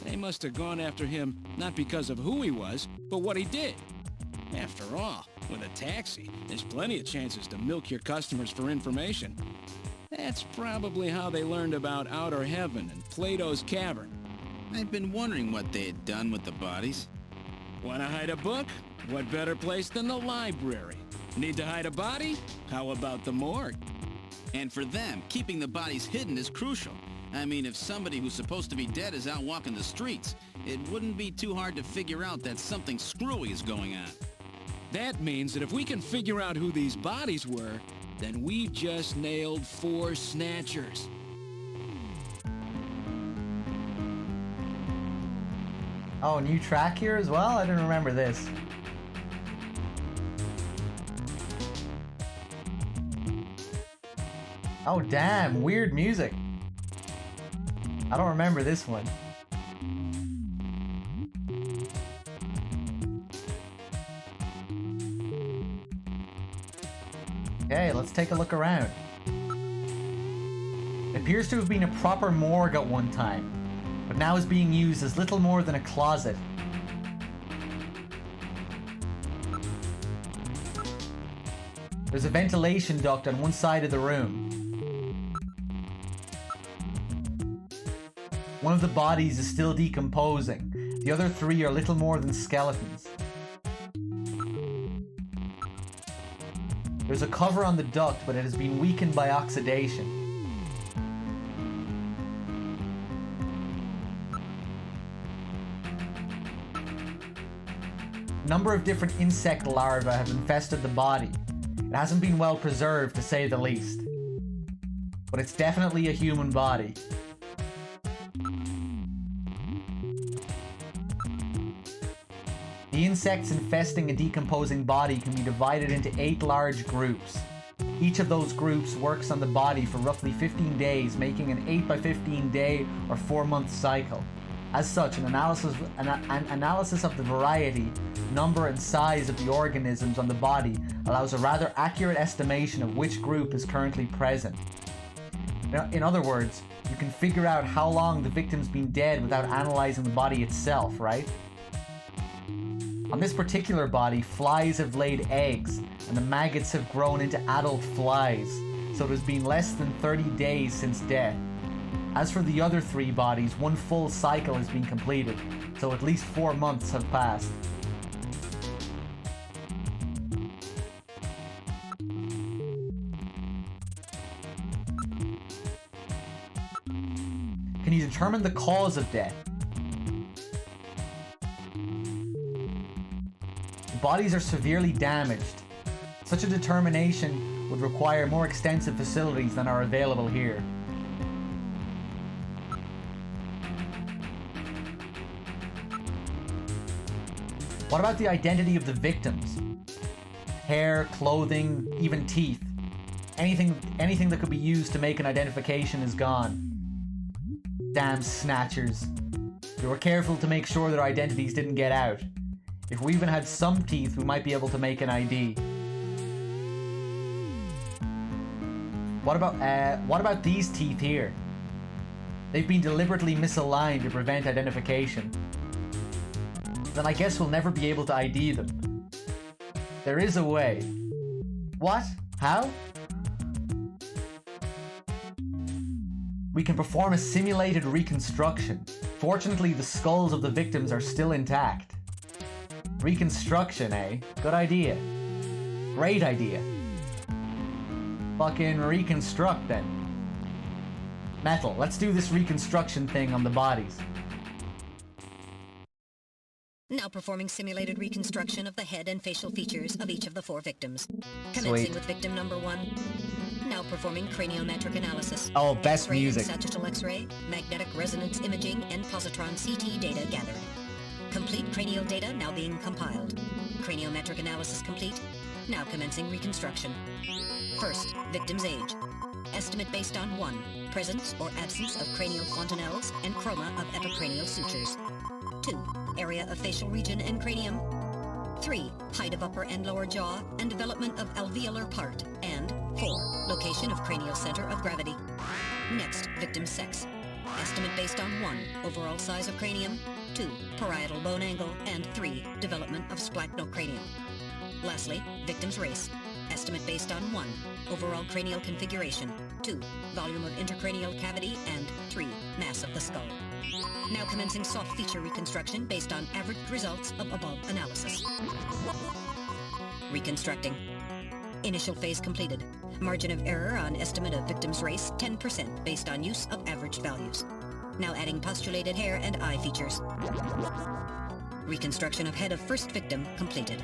L: They must have gone after him not because of who he was, but what he did. After all, with a taxi, there's plenty of chances to milk your customers for information. That's probably how they learned about Outer Heaven and Plato's Cavern.
C: I've been wondering what they had done with the bodies.
L: Want to hide a book? What better place than the library? Need to hide a body? How about the morgue?
C: And for them, keeping the bodies hidden is crucial. I mean, if somebody who's supposed to be dead is out walking the streets, it wouldn't be too hard to figure out that something screwy is going on.
L: That means that if we can figure out who these bodies were, then we've just nailed 4 Snatchers.
J: Oh, new track here as well? I didn't remember this. Oh, damn. Weird music. I don't remember this one. Okay, let's take a look around. It appears to have been a proper morgue at one time, but now is being used as little more than a closet. There's a ventilation duct on one side of the room. One of the bodies is still decomposing. The other 3 are little more than skeletons. There's a cover on the duct, but it has been weakened by oxidation. A number of different insect larvae have infested the body. It hasn't been well preserved, to say the least. But it's definitely a human body. The insects infesting a decomposing body can be divided into 8 large groups. Each of those groups works on the body for roughly 15 days, making an 8 by 15 day or 4-month cycle. As such, an analysis of the variety, number and size of the organisms on the body allows a rather accurate estimation of which group is currently present. In other words, you can figure out how long the victim's been dead without analyzing the body itself, right? On this particular body, flies have laid eggs, and the maggots have grown into adult flies, so it has been less than 30 days since death. As for the other 3 bodies, 1 full cycle has been completed, so at least 4 months have passed. Can you determine the cause of death? Bodies are severely damaged. Such a determination would require more extensive facilities than are available here. What about the identity of the victims? Hair, clothing, even teeth. Anything that could be used to make an identification is gone. Damn Snatchers. They were careful to make sure their identities didn't get out. If we even had some teeth, we might be able to make an ID. What about these teeth here? They've been deliberately misaligned to prevent identification. Then I guess we'll never be able to ID them. There is a way. What? How? We can perform a simulated reconstruction. Fortunately, the skulls of the victims are still intact. Reconstruction, eh? Good idea. Great idea. Fucking reconstruct then. Metal, let's do this reconstruction thing on the bodies.
H: Now performing simulated reconstruction of the head and facial features of each of the 4 victims. Commencing with victim number 1. Now performing craniometric analysis.
J: Oh, best music.
H: Sagittal X-ray, magnetic resonance imaging, and positron CT data gathered. Complete cranial data now being compiled. Craniometric analysis complete. Now commencing reconstruction. First, victim's age. Estimate based on 1. Presence or absence of cranial fontanelles and chroma of epicranial sutures. 2. Area of facial region and cranium. 3. Height of upper and lower jaw and development of alveolar part. And 4. Location of cranial center of gravity. Next, victim's sex. Estimate based on 1. Overall size of cranium. 2. Parietal bone angle. And 3. Development of splachocranium. Lastly, victim's race. Estimate based on 1. Overall cranial configuration. 2. Volume of intercranial cavity. And 3. Mass of the skull. Now commencing soft feature reconstruction based on averaged results of above analysis. Reconstructing. Initial phase completed. Margin of error on estimate of victim's race 10% based on use of averaged values. Now adding postulated hair and eye features. Reconstruction of head of first victim completed.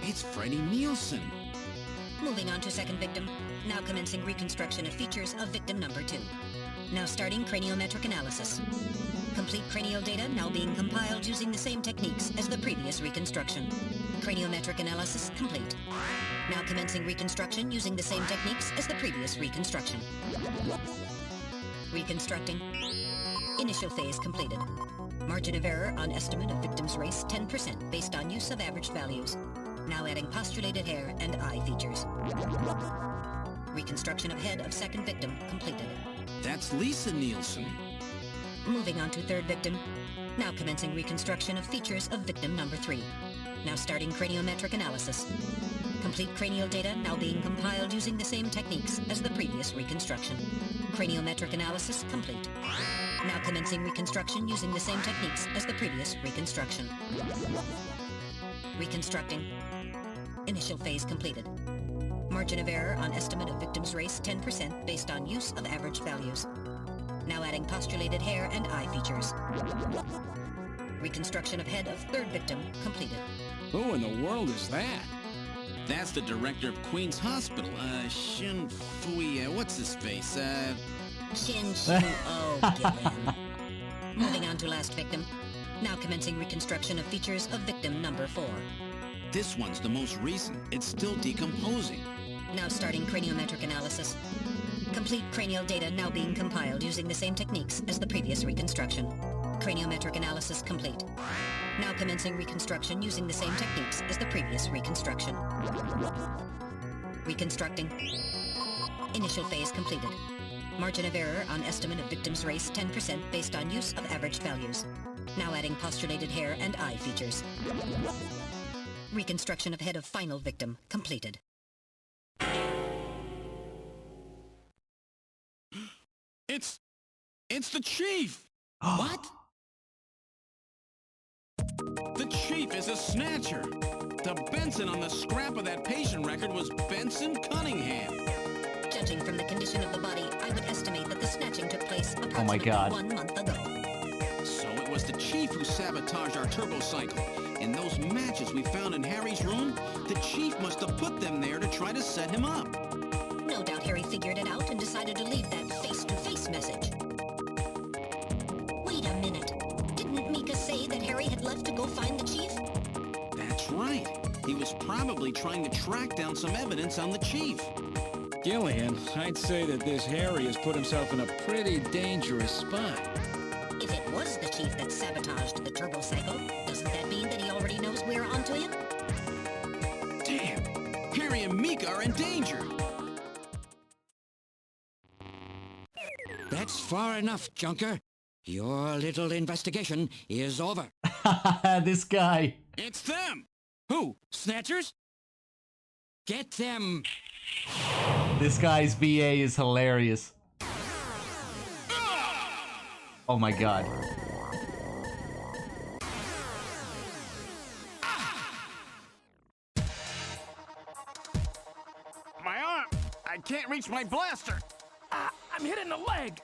C: It's Freddie Nielsen.
H: Moving on to second victim. Now commencing reconstruction of features of victim number 2. Now starting craniometric analysis. Complete cranial data now being compiled using the same techniques as the previous reconstruction. Craniometric analysis complete. Now commencing reconstruction using the same techniques as the previous reconstruction. Reconstructing. Initial phase completed. Margin of error on estimate of victim's race 10% based on use of averaged values. Now adding postulated hair and eye features. Reconstruction of head of second victim completed.
C: That's Lisa Nielsen.
H: Moving on to third victim. Now commencing reconstruction of features of victim number 3. Now starting craniometric analysis. Complete cranial data now being compiled using the same techniques as the previous reconstruction. Craniometric analysis complete. Now commencing reconstruction using the same techniques as the previous reconstruction. Reconstructing. Initial phase completed. Margin of error on estimate of victim's race 10% based on use of averaged values. Now adding postulated hair and eye features. Reconstruction of head of third victim completed.
C: Who in the world is that? That's the director of Queen's Hospital, Shin Fui, what's his face,
H: Shin Shu-O Gillian. Moving on to last victim. Now commencing reconstruction of features of victim number 4.
C: This one's the most recent. It's still decomposing.
H: Now starting craniometric analysis. Complete cranial data now being compiled using the same techniques as the previous reconstruction. Craniometric analysis complete. Now commencing reconstruction using the same techniques as the previous reconstruction. Reconstructing. Initial phase completed. Margin of error on estimate of victim's race 10% based on use of averaged values. Now adding postulated hair and eye features. Reconstruction of head of final victim completed.
C: It's the Chief! What? The Chief is a Snatcher! The Benson on the scrap of that patient record was Benson Cunningham.
H: Judging from the condition of the body, I would estimate that the snatching took place approximately
A: Oh my God.
H: 1 month ago.
C: So it was the Chief who sabotaged our turbocycle. And those matches we found in Harry's room, the Chief must have put them there to try to set him up.
H: No doubt Harry figured it out and decided to leave that face-to-face message. Wait a minute. Didn't Mika say that Harry had left to go find the Chief?
C: That's right. He was probably trying to track down some evidence on the Chief.
L: Gillian, I'd say that this Harry has put himself in a pretty dangerous spot.
H: If it was the Chief that sabotaged the turbocycle, doesn't that mean that he already knows we're onto him?
C: Damn! Harry and Mika are in danger!
Q: That's far enough, Junker. Your little investigation is over.
A: This guy.
Q: It's them! Who? Snatchers? Get them!
A: This guy's BA is hilarious. Oh my God.
S: My arm! I can't reach my blaster! I'm hit in the leg!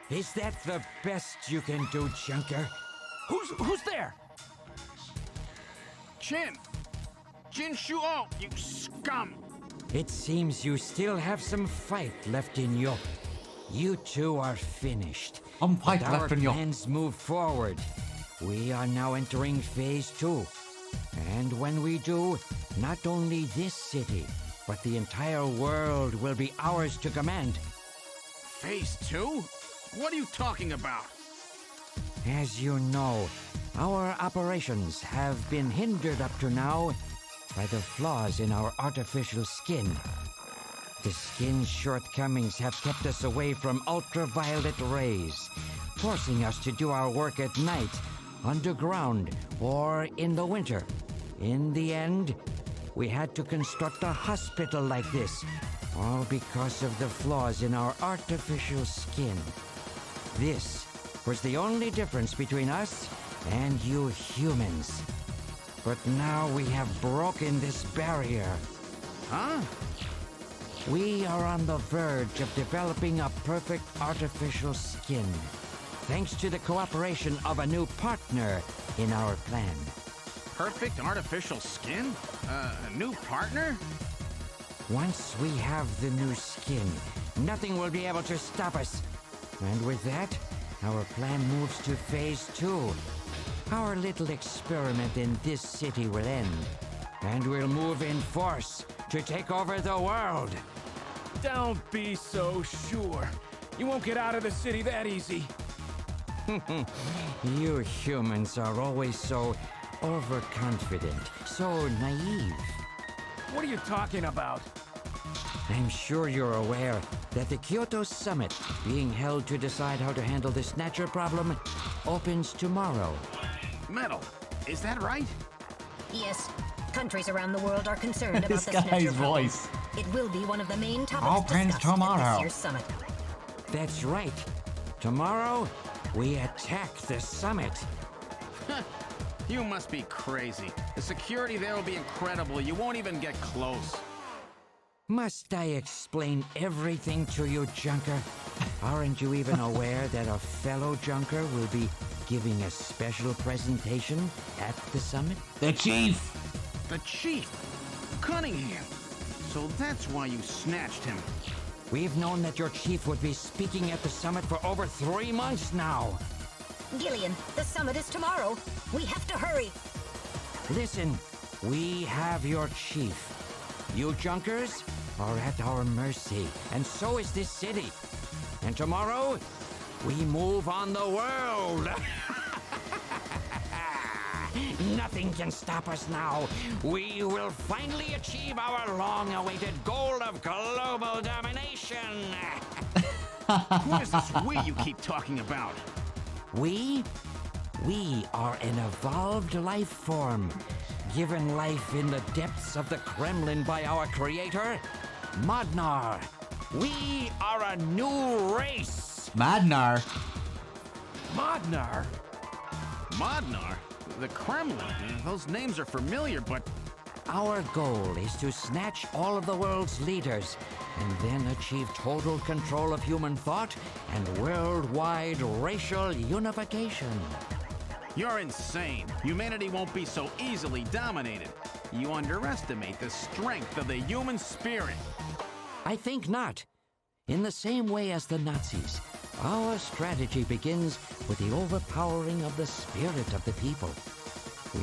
L: Is that the best you can do, Junker? Who's there?
S: Jin Shu-O, you scum!
L: It seems you still have some fight left in you. You two are finished.
A: Fight
L: But
A: left in you.
L: Our plans move forward. We are now entering Phase 2. And when we do, not only this city, but the entire world will be ours to command.
S: Phase 2? What are you talking about?
L: As you know, our operations have been hindered up to now by the flaws in our artificial skin. The skin's shortcomings have kept us away from ultraviolet rays, forcing us to do our work at night, underground, or in the winter. In the end, we had to construct a hospital like this, all because of the flaws in our artificial skin. This was the only difference between us and you humans. But now we have broken this barrier.
S: Huh?
L: We are on the verge of developing a perfect artificial skin, thanks to the cooperation of a new partner in our plan.
C: perfect artificial skin? A new partner?
T: Once we have the new skin, nothing will be able to stop us. And with that, our plan moves to phase 2. Our little experiment in this city will end, and we'll move in force to take over the world.
L: Don't be so sure. You won't get out of the city that easy.
T: You humans are always so overconfident, so naive.
L: What are you talking about?
T: I'm sure you're aware that the Kyoto Summit, being held to decide how to handle the Snatcher problem, opens tomorrow.
C: Metal, is that right?
H: Yes. Countries around the world are concerned about
A: This
H: the
A: guy's
H: Snatcher problem.
A: voice.
H: It will be one of the main topics
T: Opens
H: discussed at
T: tomorrow.
H: this year's summit.
T: That's right. Tomorrow, we attack the summit.
C: You must be crazy. The security there will be incredible. You won't even get close.
T: Must I explain everything to you, Junker? Aren't you even aware that a fellow Junker will be giving a special presentation at the summit?
A: The Chief!
C: The Chief? Cunningham. So that's why you snatched him.
T: We've known that your chief would be speaking at the summit for over 3 months now.
H: Gillian, the summit is tomorrow. We have to hurry.
T: Listen, we have your chief. You Junkers are at our mercy, and so is this city. And tomorrow, we move on the world. Nothing can stop us now. We will finally achieve our long-awaited goal of global domination.
C: Who is this we you keep talking about?
T: We are an evolved life form, given life in the depths of the Kremlin by our creator, Madnar. We are a new race.
A: Madnar?
L: Madnar?
C: Madnar? The Kremlin? Those names are familiar, but...
T: Our goal is to snatch all of the world's leaders and then achieve total control of human thought and worldwide racial unification.
C: You're insane. Humanity won't be so easily dominated. You underestimate the strength of the human spirit.
T: I think not. In the same way as the Nazis, our strategy begins with the overpowering of the spirit of the people.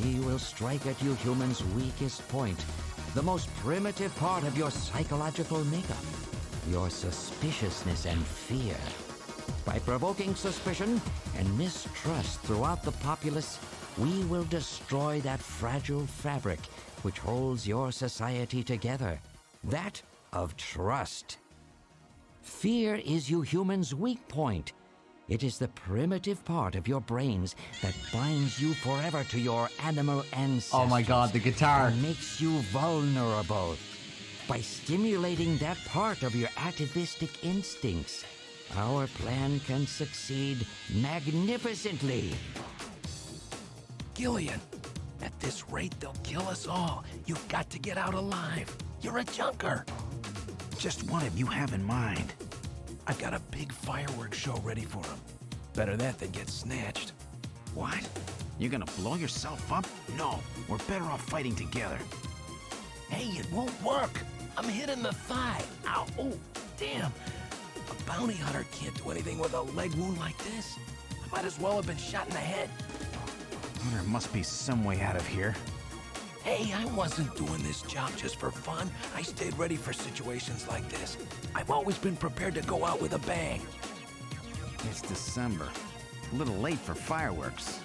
T: We will strike at you humans' weakest point, the most primitive part of your psychological makeup, your suspiciousness and fear. By provoking suspicion and mistrust throughout the populace, we will destroy that fragile fabric which holds your society together, that of trust. Fear is you humans' weak point. It is the primitive part of your brains that binds you forever to your animal ancestors.
A: Oh my god, the guitar.
T: And makes you vulnerable. By stimulating that part of your atavistic instincts, our plan can succeed magnificently.
L: Gillian, at this rate, they'll kill us all. You've got to get out alive. You're a junker.
C: Just what have you have in mind?
L: I've got a big fireworks show ready for him. Better that than get snatched.
C: What? You're gonna blow yourself up? No, we're better off fighting together.
L: Hey, it won't work. I'm hit in the thigh. Ow, oh, damn. A bounty hunter can't do anything with a leg wound like this. I might as well have been shot in the head.
C: Well, there must be some way out of here.
L: Hey, I wasn't doing this job just for fun. I stayed ready for situations like this. I've always been prepared to go out with a bang.
C: It's December. A little late for fireworks.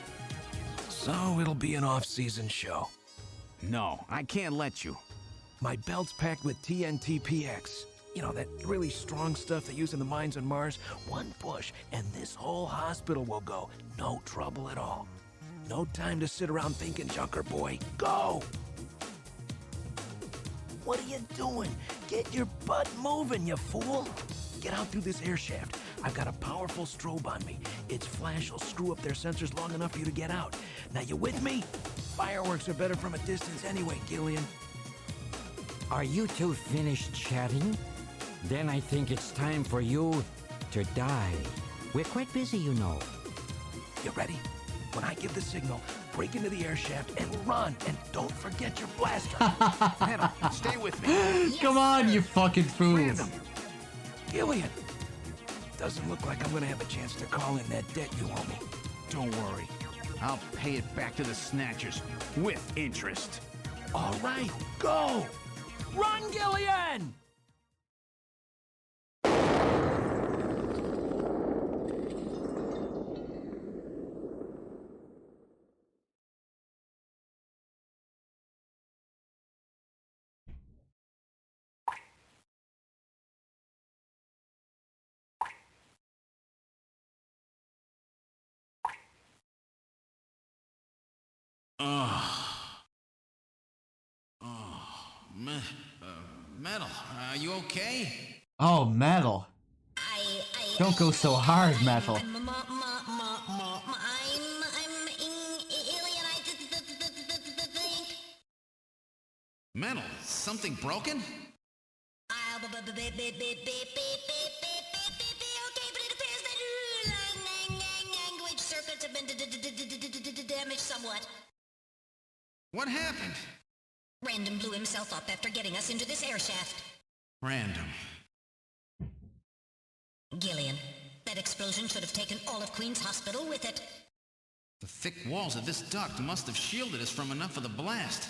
L: So it'll be an off-season show.
C: No, I can't let you.
L: My belt's packed with TNT PX. You know, that really strong stuff they use in the mines on Mars. One push, and this whole hospital will go. No trouble at all. No time to sit around thinking, Junker boy. Go! What are you doing? Get your butt moving, you fool! Get out through this air shaft. I've got a powerful strobe on me. Its flash will screw up their sensors long enough for you to get out. Now, you with me? Fireworks are better from a distance anyway, Gillian.
T: Are you two finished chatting? Then I think it's time for you to die. We're quite busy, you know.
L: You ready? When I give the signal, break into the air shaft and run. And don't forget your blaster.
C: Metal, stay with me.
A: Come on, you fucking fools.
L: Random. Gillian. Doesn't look like I'm gonna have a chance to call in that debt you owe me.
C: Don't worry. I'll pay it back to the Snatchers with interest.
L: All right, go! Run, Gillian!
C: Metal, are you okay?
A: Oh, Metal. Don't go so hard, Metal.
C: Metal, something broken?
H: Language circuits have been damaged somewhat.
C: What happened?
H: Random blew himself up after getting us into this air shaft.
C: Random.
H: Gillian, that explosion should have taken all of Queen's Hospital with it.
C: The thick walls of this duct must have shielded us from enough of the blast.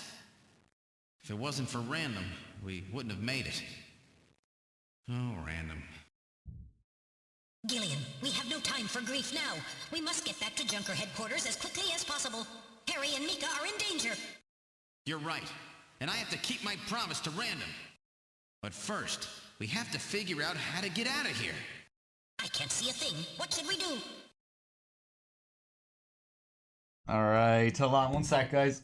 C: If it wasn't for Random, we wouldn't have made it. Oh, Random.
H: Gillian, we have no time for grief now. We must get back to Junker headquarters as quickly as possible. Harry and Mika are in danger.
C: You're right. And I have to keep my promise to Random. But first, we have to figure out how to get out of here.
H: I can't see a thing. What should we do?
A: Alright, hold on one sec, guys.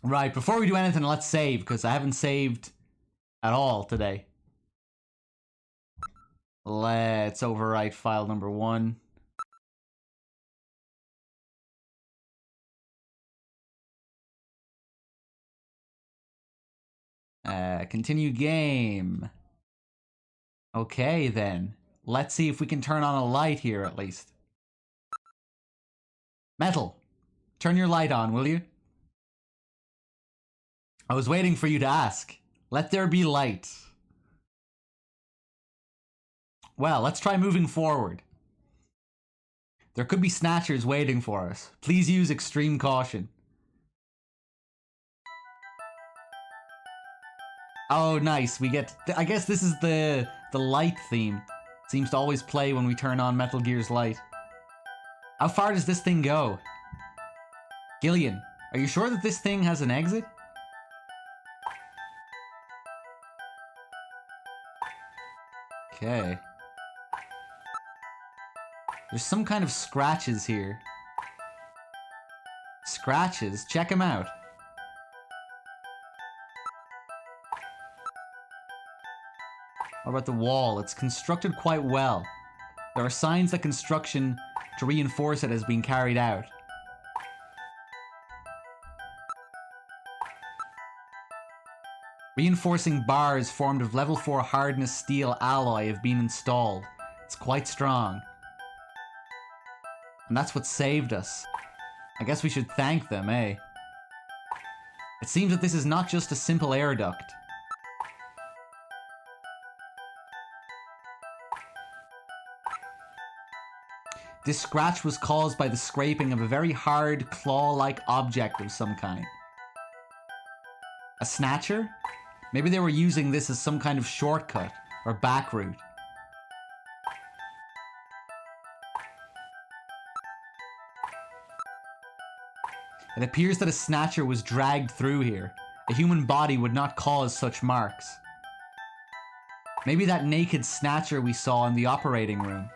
A: Right, before we do anything, let's save, because I haven't saved at all today. Let's overwrite file number 1. Continue game. Okay, then. Let's see if we can turn on a light here, at least. Metal, turn your light on, will you? I was waiting for you to ask. Let there be light. Well, let's try moving forward. There could be Snatchers waiting for us. Please use extreme caution. Oh, nice. We get... I guess this is the light theme. Seems to always play when we turn on Metal Gear's light. How far does this thing go? Gillian, are you sure that this thing has an exit? Okay. There's some kind of scratches here. Scratches? Check them out. What about the wall? It's constructed quite well. There are signs that construction to reinforce it has been carried out. Reinforcing bars formed of level 4 hardness steel alloy have been installed. It's quite strong. And that's what saved us. I guess we should thank them, eh? It seems that this is not just a simple air duct. This scratch was caused by the scraping of a very hard, claw-like object of some kind. A Snatcher? Maybe they were using this as some kind of shortcut or back route. It appears that a Snatcher was dragged through here. A human body would not cause such marks. Maybe that naked Snatcher we saw in the operating room.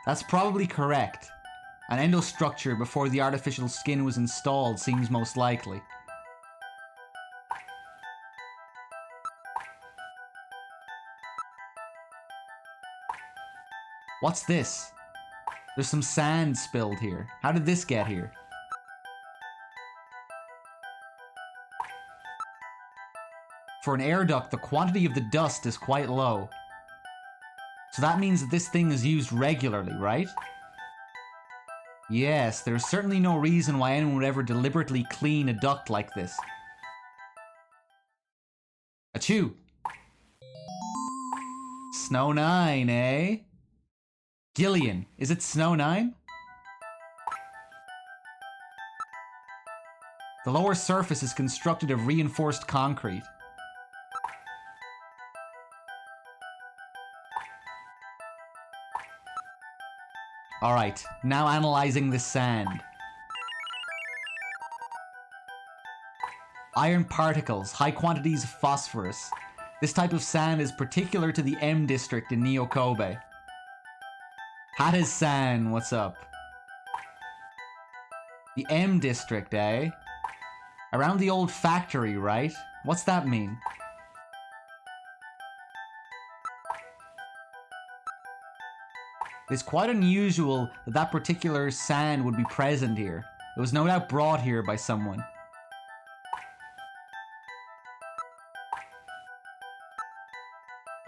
A: That's probably correct. An endostructure before the artificial skin was installed seems most likely. What's this? There's some sand spilled here. How did this get here?
J: For an air duct, the quantity of the dust is quite low. So that means that this thing is used regularly, right? Yes, there's certainly no reason why anyone would ever deliberately clean a duct like this. Achoo! Snow 9, eh? Gillian, is it Snow 9? The lower surface is constructed of reinforced concrete. Alright, now analyzing the sand. Iron particles, high quantities of phosphorus. This type of sand is particular to the M district in Neo Kobe. Hattis-san, what's up? The M district, eh? Around the old factory, right? What's that mean? It's quite unusual that that particular sand would be present here. It was no doubt brought here by someone.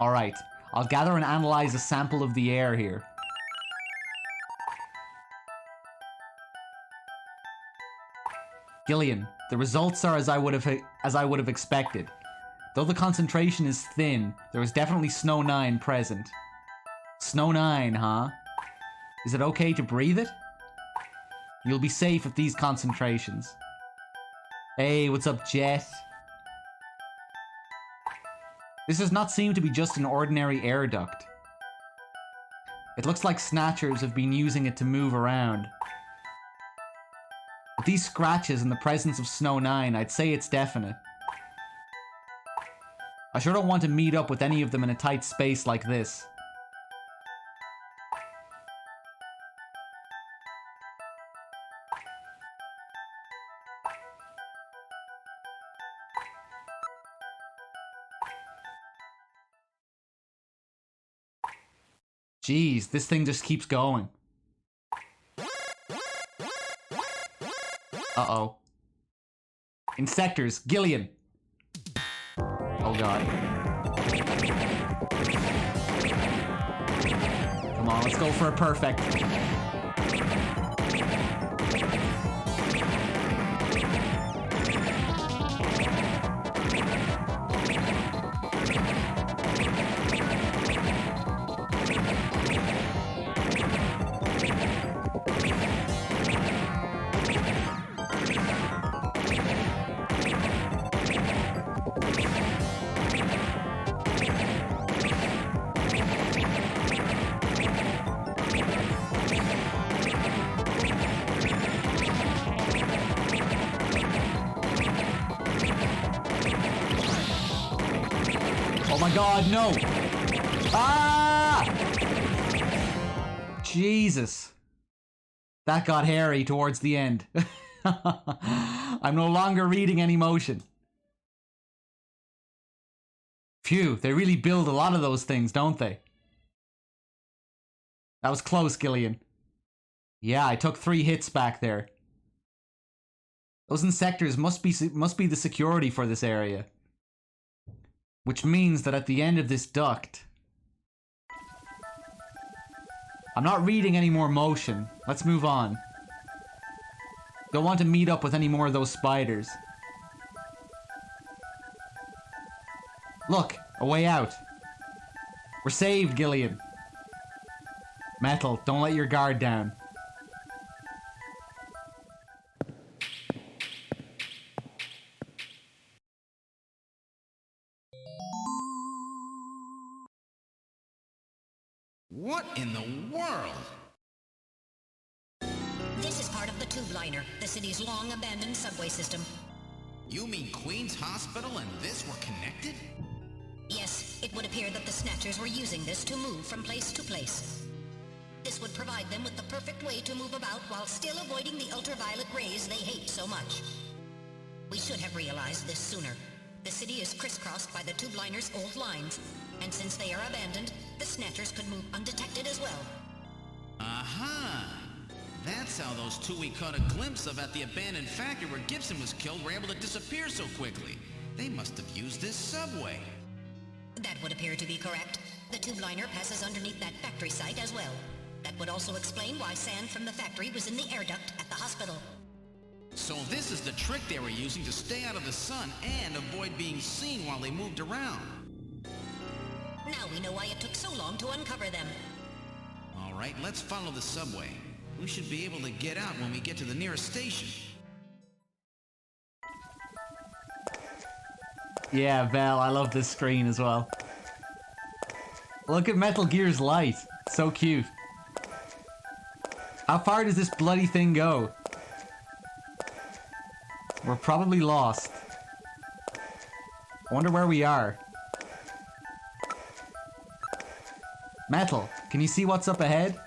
J: Alright, I'll gather and analyze a sample of the air here. Gillian, the results are as I would have expected. Though the concentration is thin, there is definitely Snow 9 present. Snow 9, huh? Is it okay to breathe it? You'll be safe at these concentrations. Hey, what's up, Jet? This does not seem to be just an ordinary air duct. It looks like Snatchers have been using it to move around. With these scratches and the presence of Snow 9, I'd say it's definite. I sure don't want to meet up with any of them in a tight space like this. Jeez, this thing just keeps going. Uh-oh. Insectors, Gillian! Oh god. Come on, let's go for a perfect. Oh my god, no! Ah! Jesus. That got hairy towards the end. I'm no longer reading any motion. Phew, they really build a lot of those things, don't they? That was close, Gillian. Yeah, I took 3 hits back there. Those insectors must be the security for this area. Which means that at the end of this duct... I'm not reading any more motion. Let's move on. Don't want to meet up with any more of those spiders. Look, a way out. We're saved, Gillian. Metal, don't let your guard down.
C: What in the world?
H: This is part of the tube liner, the city's long-abandoned subway system.
C: You mean Queen's Hospital and this were connected?
H: Yes, it would appear that the Snatchers were using this to move from place to place. This would provide them with the perfect way to move about while still avoiding the ultraviolet rays they hate so much. We should have realized this sooner. The city is crisscrossed by the tube liner's old lines, and since they are abandoned, the Snatchers could move undetected as well.
C: Aha! That's how those two we caught a glimpse of at the abandoned factory where Gibson was killed were able to disappear so quickly. They must have used this subway.
H: That would appear to be correct. The tube liner passes underneath that factory site as well. That would also explain why sand from the factory was in the air duct at the hospital.
C: So this is the trick they were using to stay out of the sun and avoid being seen while they moved around.
H: Now we know why it took so long to uncover them.
C: All right, let's follow the subway. We should be able to get out when we get to the nearest station.
A: Yeah, Val, I love this screen as well. Look at Metal Gear's light. So cute. How far does this bloody thing go? We're probably lost. I wonder where we are. Metal, can you see what's up ahead?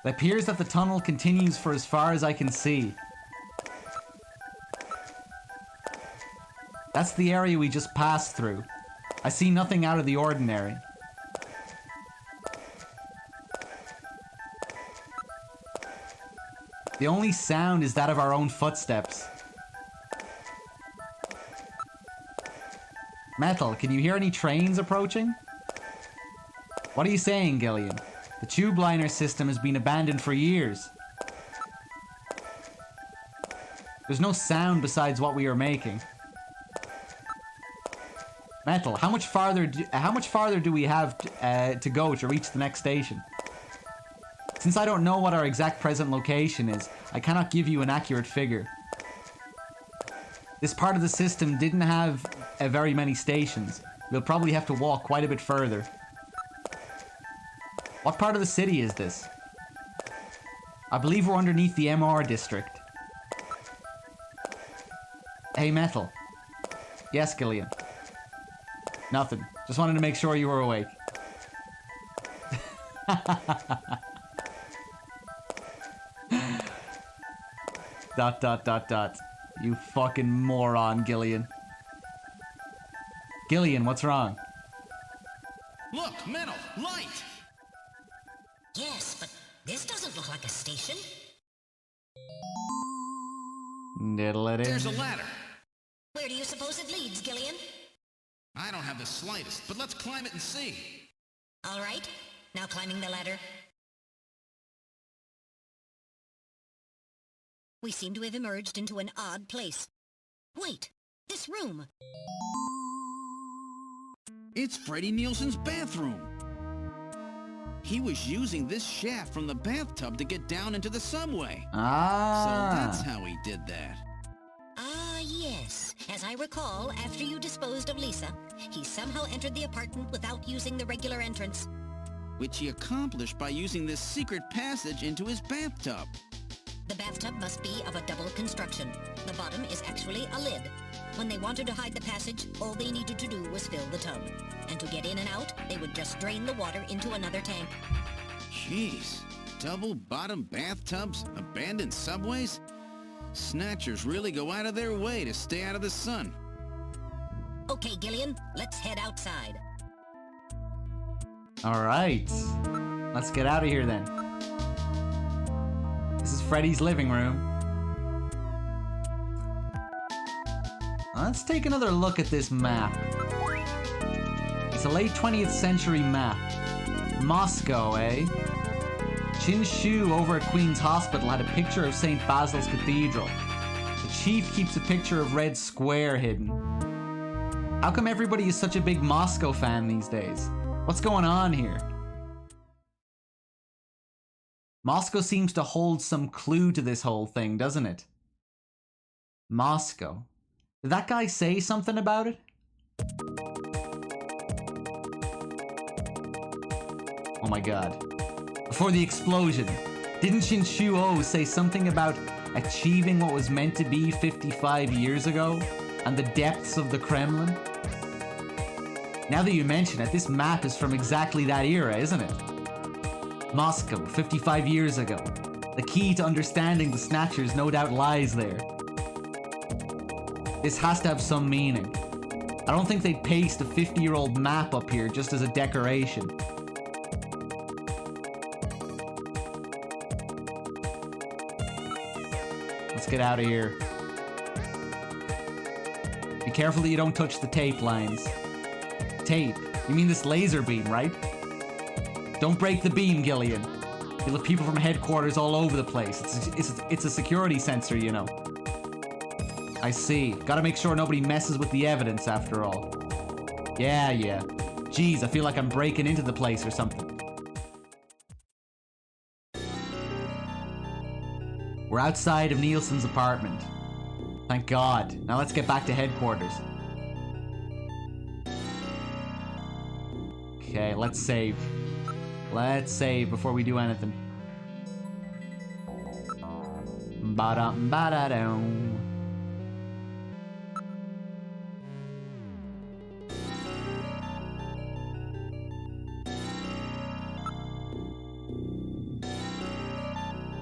A: It appears that the tunnel continues for as far as I can see. That's the area we just passed through. I see nothing out of the ordinary. The only sound is that of our own footsteps. Metal, can you hear any trains approaching? What are you saying, Gillian? The tube liner system has been abandoned for years. There's no sound besides what we are making. Metal, how much farther do we have to go to reach the next station? Since I don't know what our exact present location is, I cannot give you an accurate figure. This part of the system didn't have very many stations. We'll probably have to walk quite a bit further. What part of the city is this? I believe we're underneath the MR district. Hey, Metal. Yes, Gillian. Nothing. Just wanted to make sure you were awake. Dot, dot, dot, dot. You fucking moron, Gillian. Gillian, what's wrong?
C: Look, Metal, light!
H: Yes, but this doesn't look like a station.
A: Diddle it in.
C: There's a ladder.
H: Where do you suppose it leads, Gillian?
C: I don't have the slightest, but let's climb it and see.
H: All right, now climbing the ladder. We seem to have emerged into an odd place. Wait, this room.
C: It's Freddie Nielsen's bathroom. He was using this shaft from the bathtub to get down into the subway.
A: Ah.
C: So that's how he did that.
H: Ah, yes. As I recall, after you disposed of Lisa, he somehow entered the apartment without using the regular entrance.
C: Which he accomplished by using this secret passage into his bathtub.
H: The bathtub must be of a double construction. The bottom is actually a lid. When they wanted to hide the passage, all they needed to do was fill the tub. And to get in and out, they would just drain the water into another tank.
C: Jeez. Double-bottom bathtubs? Abandoned subways? Snatchers really go out of their way to stay out of the sun.
H: Okay, Gillian, let's head outside.
A: Alright. Let's get out of here then. This is Freddy's living room. Let's take another look at this map. It's a late 20th century map. Moscow, eh? Chin Shu over at Queen's Hospital had a picture of St. Basil's Cathedral. The chief keeps a picture of Red Square hidden. How come everybody is such a big Moscow fan these days? What's going on here? Moscow seems to hold some clue to this whole thing, doesn't it? Moscow. Did that guy say something about it? Oh my god. Before the explosion, didn't Shin-Shu-Oh say something about achieving what was meant to be 55 years ago? And the depths of the Kremlin? Now that you mention it, this map is from exactly that era, isn't it? Moscow, 55 years ago. The key to understanding the Snatchers no doubt lies there. This has to have some meaning. I don't think they'd paste a 50-year-old map up here just as a decoration. Let's get out of here. Be
J: careful that you don't touch the tape lines. Tape? You mean this laser beam, right? Don't break the beam, Gillian. You'll have people from headquarters all over the place. It's a security sensor, you know. I see. Gotta make sure nobody messes with the evidence after all. Yeah. Jeez, I feel like I'm breaking into the place or something. We're outside of Nielsen's apartment. Thank God. Now let's get back to headquarters. Okay, let's save. Let's save before we do anything. Ba-dum, ba-da-dum.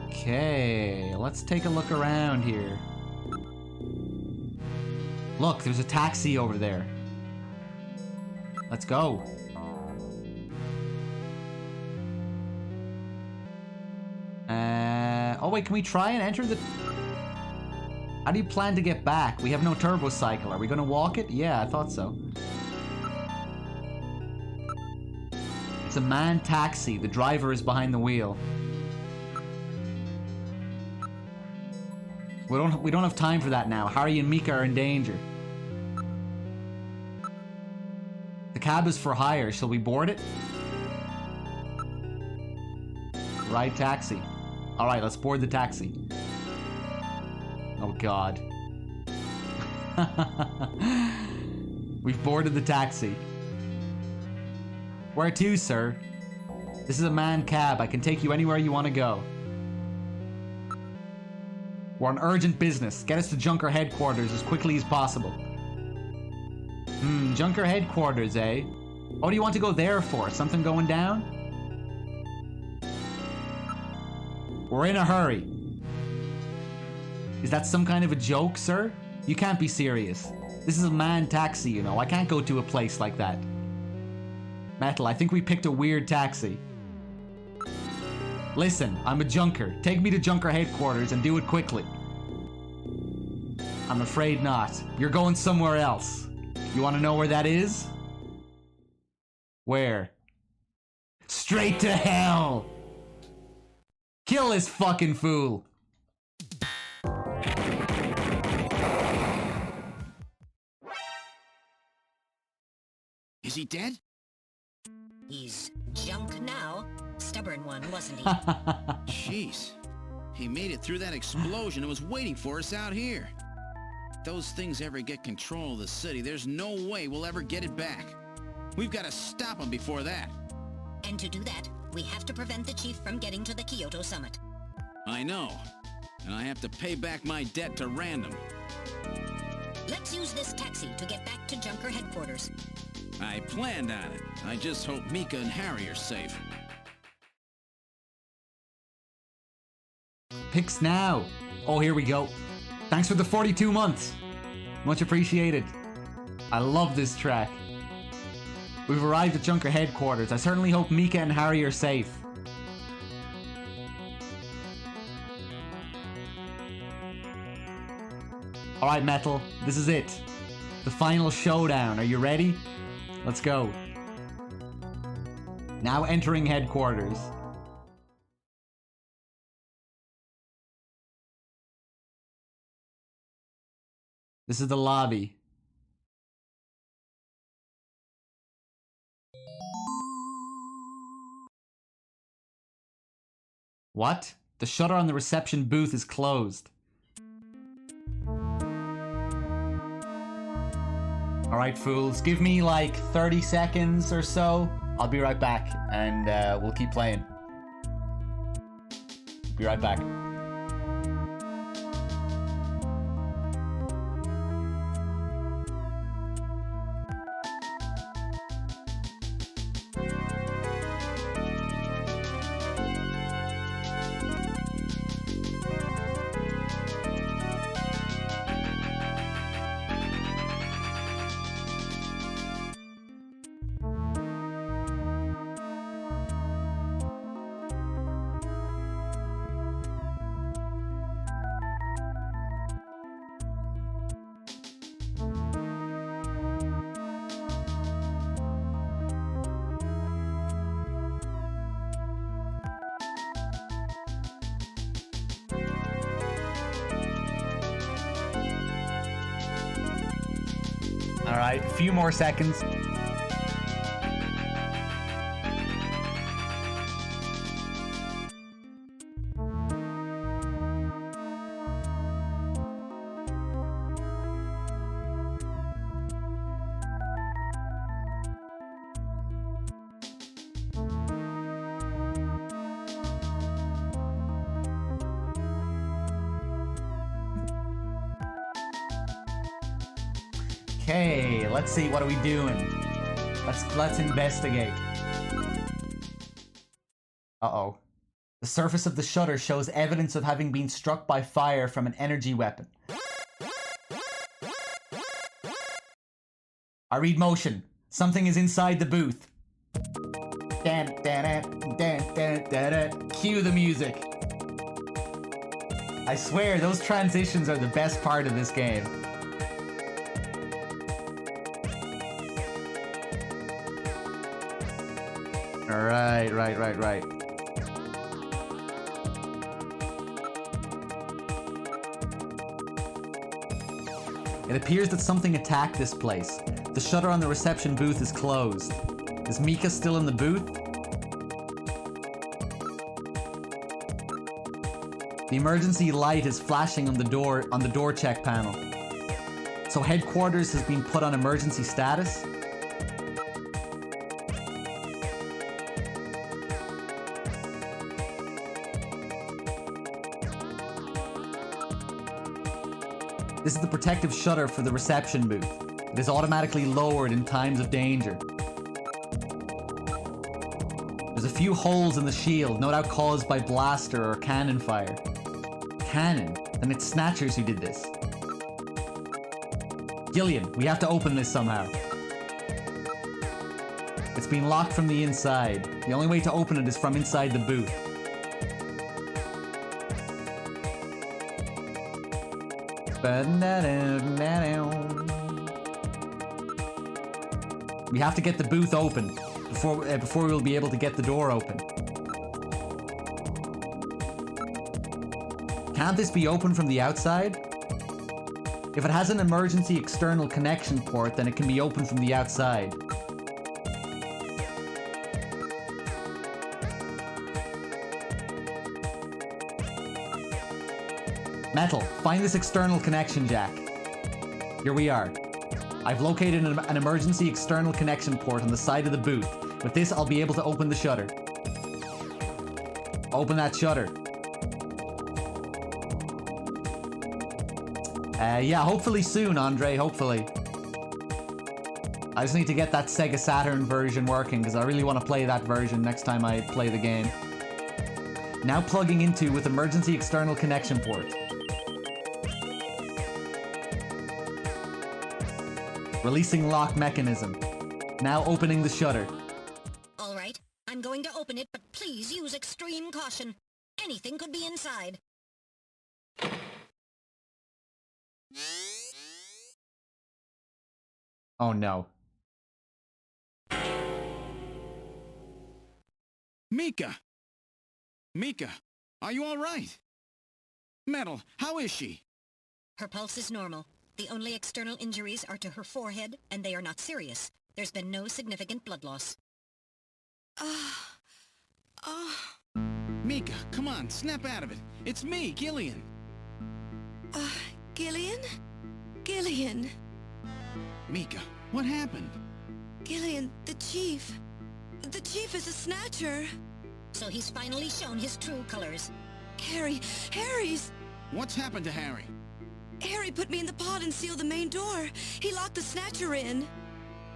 J: Okay, let's take a look around here. Look, there's a taxi over there. Let's go. Oh wait, can we try and enter the... How do you plan to get back? We have no turbo cycle. Are we gonna walk it? Yeah, I thought so. It's a manned taxi. The driver is behind the wheel. We don't have time for that now. Harry and Mika are in danger. The cab is for hire. Shall we board it? Ride taxi. Alright, let's board the taxi. Oh God. We've boarded the taxi. Where to, sir? This is a manned cab. I can take you anywhere you want to go. We're on urgent business. Get us to Junker headquarters as quickly as possible. Junker headquarters, eh? What do you want to go there for? Something going down? We're in a hurry. Is that some kind of a joke, sir? You can't be serious. This is a manned taxi, you know. I can't go to a place like that. Metal, I think we picked a weird taxi. Listen, I'm a junker. Take me to Junker headquarters and do it quickly. I'm afraid not. You're going somewhere else. You want to know where that is? Where? Straight to hell! Kill this fucking fool!
C: Is he dead?
H: He's junk now. Stubborn one, wasn't he?
C: Jeez. He made it through that explosion and was waiting for us out here. If those things ever get control of the city, there's no way we'll ever get it back. We've got to stop them before that.
H: And to do that, we have to prevent the chief from getting to the Kyoto summit.
C: I know. And I have to pay back my debt to Random.
H: Let's use this taxi to get back to Junker headquarters.
C: I planned on it. I just hope Mika and Harry are safe.
J: Picks now. Oh, here we go. Thanks for the 42 months. Much appreciated. I love this track. We've arrived at Junker headquarters. I certainly hope Mika and Harry are safe. Alright, Metal. This is it. The final showdown. Are you ready? Let's go. Now entering headquarters. This is the lobby. What? The shutter on the reception booth is closed. Alright, fools. Give me like 30 seconds or so. I'll be right back and we'll keep playing. Be right back. Alright, a few more seconds. Okay, let's see, what are we doing? Let's investigate. Uh-oh. The surface of the shutter shows evidence of having been struck by fire from an energy weapon. I read motion. Something is inside the booth. Cue the music. I swear, those transitions are the best part of this game. Right. It appears that something attacked this place. The shutter on the reception booth is closed. Is Mika still in the booth? The emergency light is flashing on the door check panel. So headquarters has been put on emergency status? This is the protective shutter for the reception booth. It is automatically lowered in times of danger. There's a few holes in the shield, no doubt caused by blaster or cannon fire. Cannon? Then it's Snatchers who did this. Gillian, we have to open this somehow. It's been locked from the inside. The only way to open it is from inside the booth. We have to get the booth open before we'll be able to get the door open. Can't this be opened from the outside? If it has an emergency external connection port, then it can be opened from the outside. Metal, find this external connection jack. Here we are. I've located an emergency external connection port on the side of the booth. With this, I'll be able to open the shutter. Open that shutter. Yeah, hopefully soon, Andre, hopefully. I just need to get that Sega Saturn version working, because I really want to play that version next time I play the game. Now plugging into with emergency external connection port. Releasing lock mechanism. Now opening the shutter.
H: All right, I'm going to open it, but please use extreme caution. Anything could be inside.
J: Oh no.
C: Mika! Mika, are you all right? Metal, how is she?
H: Her pulse is normal. The only external injuries are to her forehead, and they are not serious. There's been no significant blood loss.
C: Mika, come on, snap out of it. It's me, Gillian.
K: Gillian? Gillian.
C: Mika, what happened?
K: Gillian, the chief. The chief is a Snatcher.
H: So he's finally shown his true colors.
K: Harry's...
C: What's happened to Harry?
K: Harry put me in the pod and sealed the main door. He locked the Snatcher in.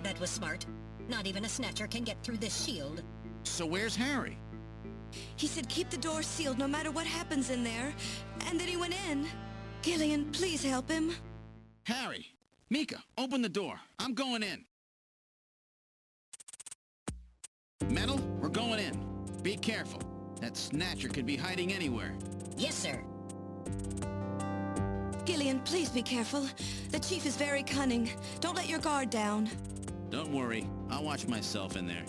H: That was smart. Not even a Snatcher can get through this shield.
C: So where's Harry?
K: He said keep the door sealed no matter what happens in there. And then he went in. Gillian, please help him.
C: Harry! Mika, open the door. I'm going in. Metal, we're going in. Be careful. That Snatcher could be hiding anywhere.
H: Yes, sir.
K: Gillian, please be careful. The chief is very cunning. Don't let your guard down.
C: Don't worry. I'll watch myself in there.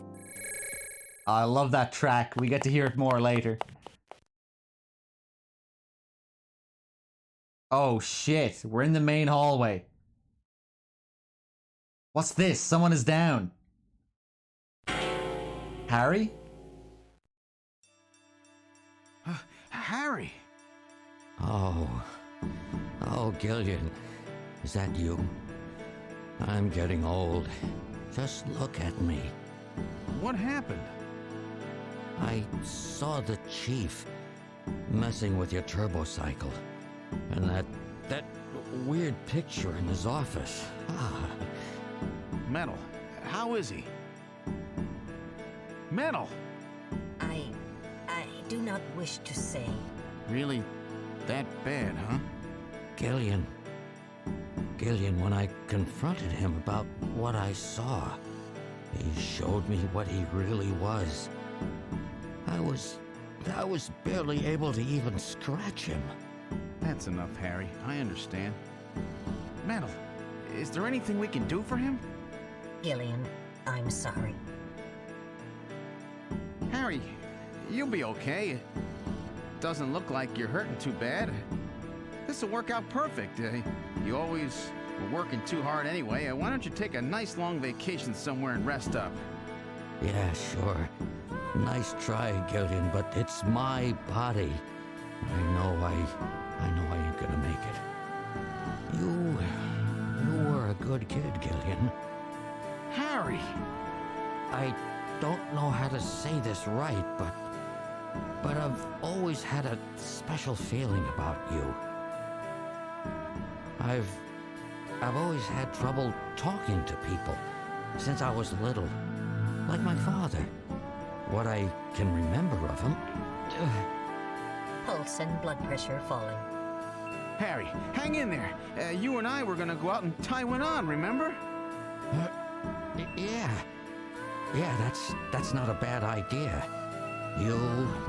J: I love that track. We get to hear it more later. Oh shit, we're in the main hallway. What's this? Someone is down. Harry?
C: Harry!
T: Oh, Gillian, is that you? I'm getting old. Just look at me.
C: What happened?
T: I saw the chief messing with your turbocycle, and that weird picture in his office.
C: Metal, how is he? Metal!
H: I do not wish to say.
C: Really that bad, huh?
T: Gillian, when I confronted him about what I saw, he showed me what he really was. I was barely able to even scratch him.
C: That's enough, Harry. I understand. Metal, is there anything we can do for him?
H: Gillian, I'm sorry.
C: Harry, you'll be okay. It doesn't look like you're hurting too bad. This'll work out perfect. You always were working too hard anyway. Why don't you take a nice long vacation somewhere and rest up?
T: Yeah, sure. Nice try, Gillian, but it's my body. I know I ain't gonna make it. You were a good kid, Gillian.
C: Harry!
T: I don't know how to say this right, but I've always had a special feeling about you. I've always had trouble talking to people since I was little, like my father. What I can remember of him.
H: Pulse and blood pressure falling.
C: Harry, hang in there. You and I were gonna go out and tie one on, remember?
T: Yeah, that's not a bad idea. You,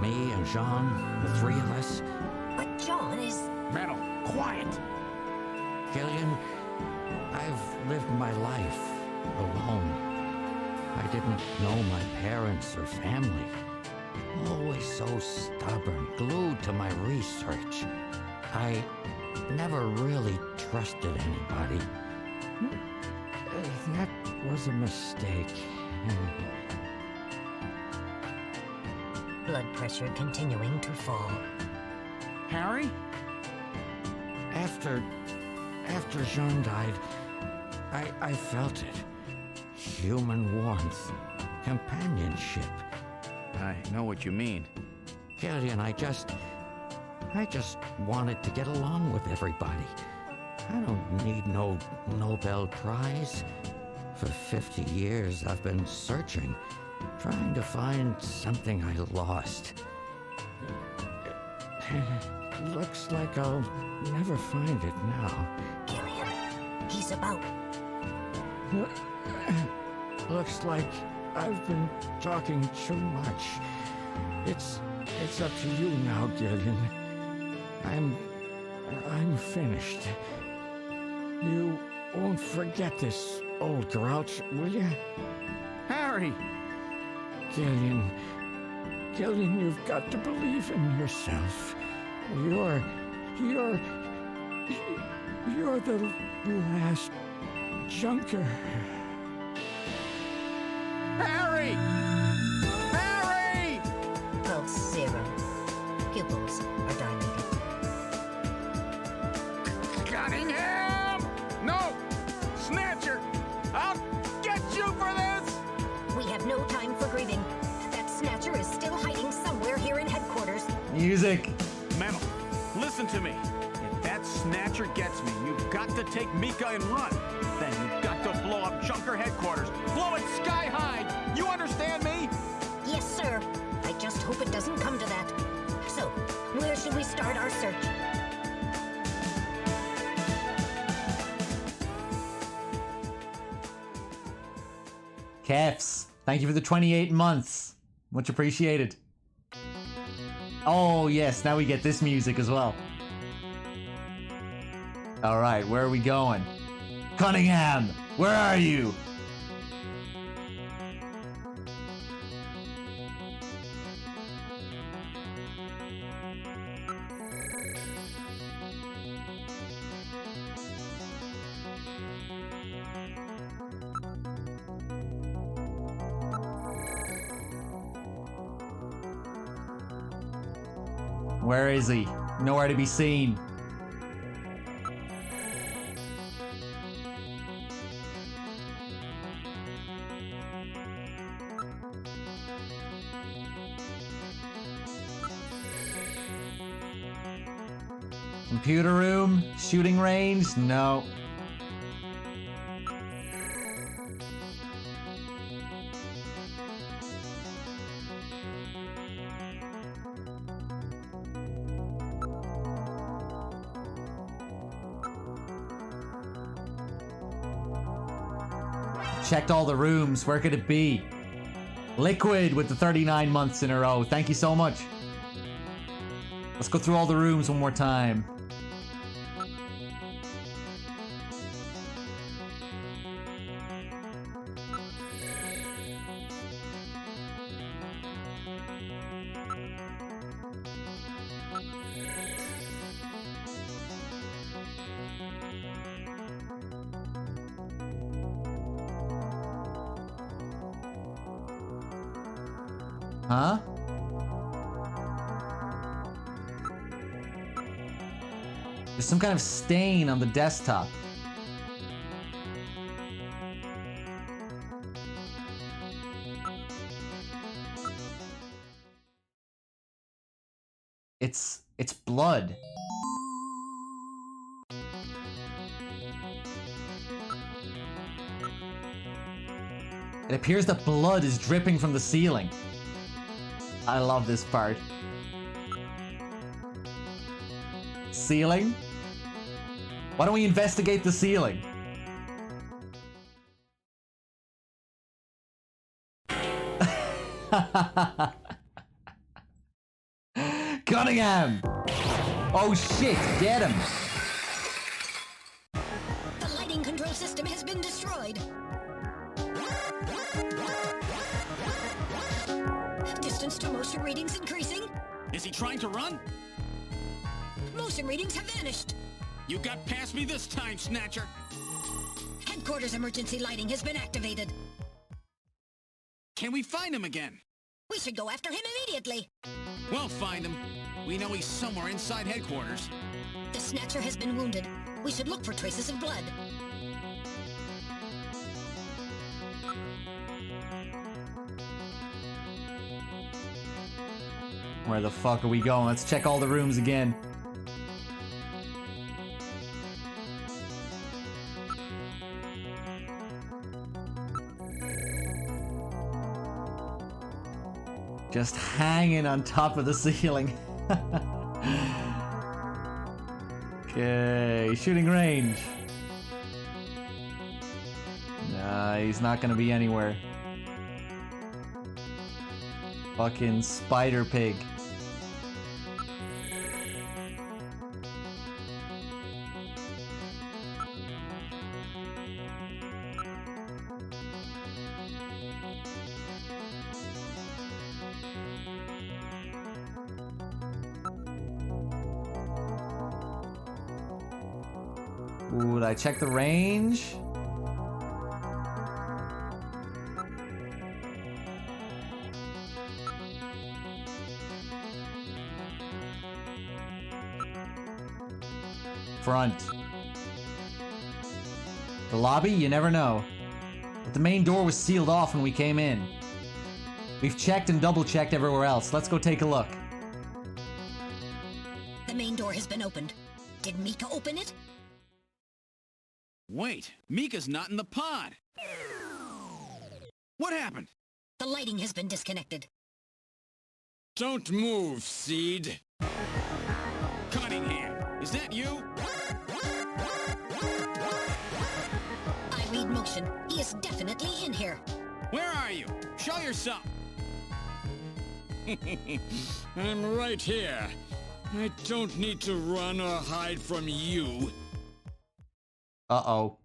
T: me, and Jean, the three of us.
H: But John is...
C: Metal, quiet!
T: Gillian, I've lived my life alone. I didn't know my parents or family. Always so stubborn, glued to my research. I never really trusted anybody. That was a mistake.
H: Blood pressure continuing to fall.
C: Harry?
T: After Jean died, I felt it. Human warmth, companionship.
C: I know what you mean.
T: Gillian, I just wanted to get along with everybody. I don't need no Nobel Prize. For 50 years, I've been searching, trying to find something I lost. Looks like I'll never find it now.
H: Gillian, he's about...
T: Looks like I've been talking too much. It's up to you now, Gillian. I'm finished. You won't forget this, old grouch, will you?
C: Harry!
T: Gillian, you've got to believe in yourself. You're the last junker.
C: Harry! Harry!
H: Pulse 0. Pupils are dilated.
C: Cunningham! No! Snatcher! I'll get you for this!
H: We have no time for grieving. That Snatcher is still hiding somewhere here in headquarters.
J: Music!
C: Metal, listen to me. If that Snatcher gets me, you've got to take Mika and run. Then you've got to blow up Junker headquarters. Blow it sky high! You understand me?
H: Yes, sir. I just hope it doesn't come to that. So, where should we start our search?
J: Kefs, thank you for the 28 months. Much appreciated. Oh yes, now we get this music as well. Alright, where are we going? Cunningham, where are you?
A: Where is he? Nowhere to be seen. Computer room? Shooting range? No. Checked all the rooms. Where could it be? Liquid with the 39 months in a row. Thank you so much. Let's go through all the rooms one more time. Huh? There's some kind of stain on the desktop. It's blood. It appears that blood is dripping from the ceiling. I love this part. Ceiling? Why don't we investigate the ceiling? Cunningham! Oh shit, get him!
H: The lighting control system has been destroyed. Distance to motion readings increasing.
S: Is he trying to run?
H: Motion readings have vanished.
S: You got past me this time, Snatcher.
H: Headquarters emergency lighting has been activated.
S: Can we find him again?
H: We should go after him immediately.
S: We'll find him. We know he's somewhere inside headquarters.
H: The Snatcher has been wounded. We should look for traces of blood.
A: Where the fuck are we going? Let's check all the rooms again. Just hanging on top of the ceiling. Okay, shooting range. Nah, he's not gonna be anywhere. Fucking spider pig. Ooh, did I check the range? Front. The lobby? You never know. But the main door was sealed off when we came in. We've checked and double-checked everywhere else. Let's go take a look.
H: The main door has been opened. Did Mika open it?
S: Wait, Mika's not in the pod. What happened?
H: The lighting has been disconnected.
G: Don't move, Seed.
S: Cunningham, is that you?
H: I read motion. He is definitely in here.
S: Where are you? Show yourself.
G: I'm right here. I don't need to run or hide from you.
A: Uh-oh.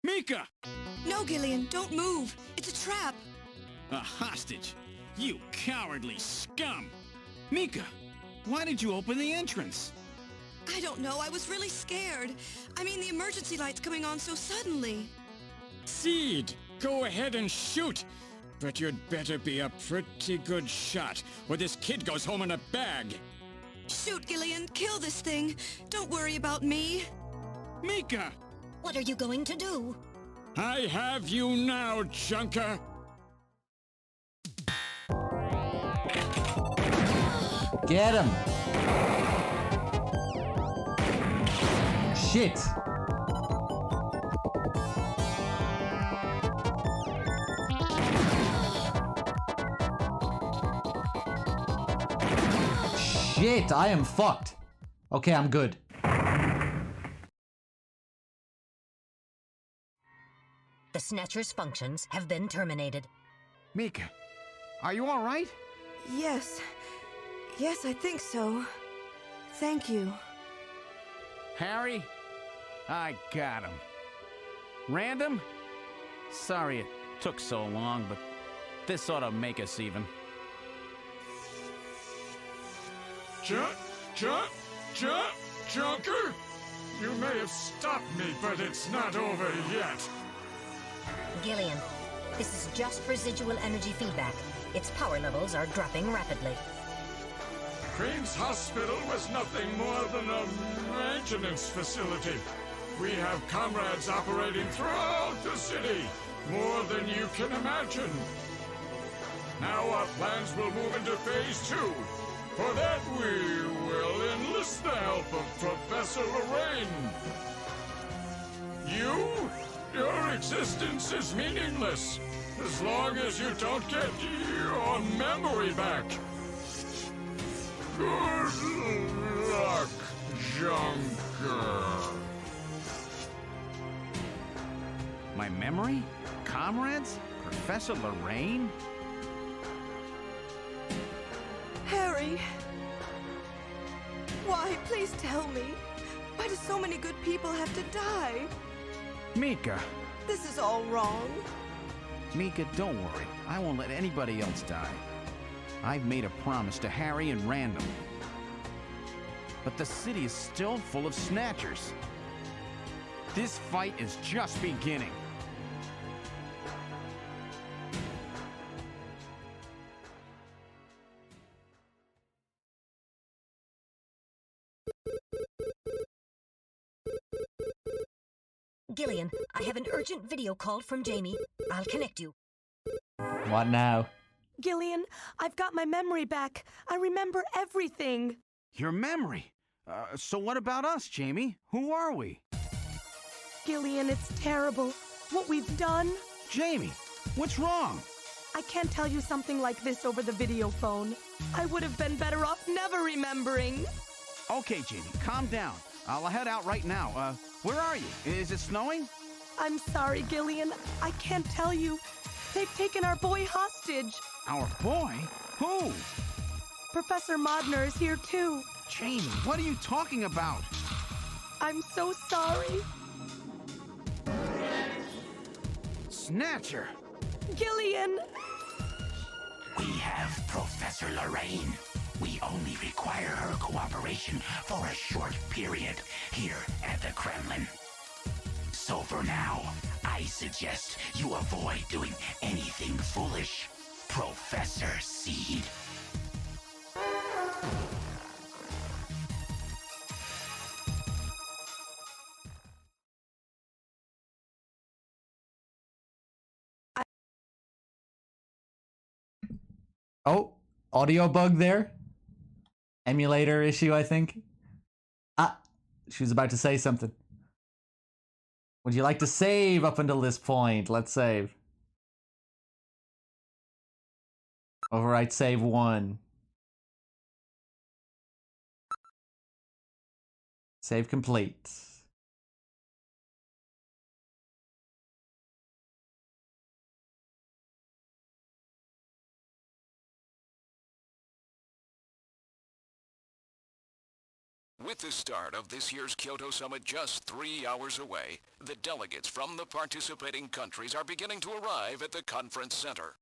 S: Mika!
K: No, Gillian, don't move. It's a trap.
S: A hostage? You cowardly scum! Mika, why did you open the entrance?
K: I don't know. I was really scared. I mean, the emergency light's coming on so suddenly.
G: Seed, go ahead and shoot.
S: But you'd better be a pretty good shot, or this kid goes home in a bag.
F: Shoot, Gillian! Kill this thing! Don't worry about me!
S: Mika!
H: What are you going to do?
S: I have you now, Junker!
J: Get him! Shit! Shit, I am fucked. Okay, I'm good.
H: The Snatcher's functions have been terminated.
C: Mika, are you all right?
K: Yes. Yes, I think so. Thank you.
L: Harry? I got him. Random? Sorry it took so long, but this ought to make us even.
G: Junker? You may have stopped me, but it's not over yet.
H: Gillian, this is just residual energy feedback. Its power levels are dropping rapidly.
G: Queen's Hospital was nothing more than a maintenance facility. We have comrades operating throughout the city, more than you can imagine. Now our plans will move into Phase 2. For that, we will enlist the help of Professor Lorraine. Your existence is meaningless, as long as you don't get your memory back. Good luck, Junker.
C: My memory? Comrades? Professor Lorraine?
K: Harry! Why? Please tell me. Why do so many good people have to die?
C: Mika!
K: This is all wrong.
C: Mika, don't worry. I won't let anybody else die. I've made a promise to Harry and Random. But the city is still full of Snatchers. This fight is just beginning.
H: Gillian, I have an urgent video call from Jamie. I'll connect you.
J: What now?
K: Gillian, I've got my memory back. I remember everything.
C: Your memory? So what about us, Jamie? Who are we?
K: Gillian, it's terrible. What we've done.
C: Jamie, what's wrong?
K: I can't tell you something like this over the video phone. I would have been better off never remembering.
C: Okay, Jamie, calm down. I'll head out right now. Where are you? Is it snowing?
K: I'm sorry, Gillian. I can't tell you. They've taken our boy hostage.
C: Our boy? Who?
K: Professor Modner is here too.
C: Jamie, what are you talking about?
K: I'm so sorry.
C: Snatcher!
K: Gillian!
U: We have Professor Lorraine. We only require her cooperation for a short period here at the Kremlin. So for now, I suggest you avoid doing anything foolish, Professor Seed.
J: Oh, audio bug there. Emulator issue, I think. Ah, she was about to say something. Would you like to save up until this point? Let's save. Overwrite save 1. Save complete.
B: With the start of this year's Kyoto Summit just 3 hours away, the delegates from the participating countries are beginning to arrive at the conference center.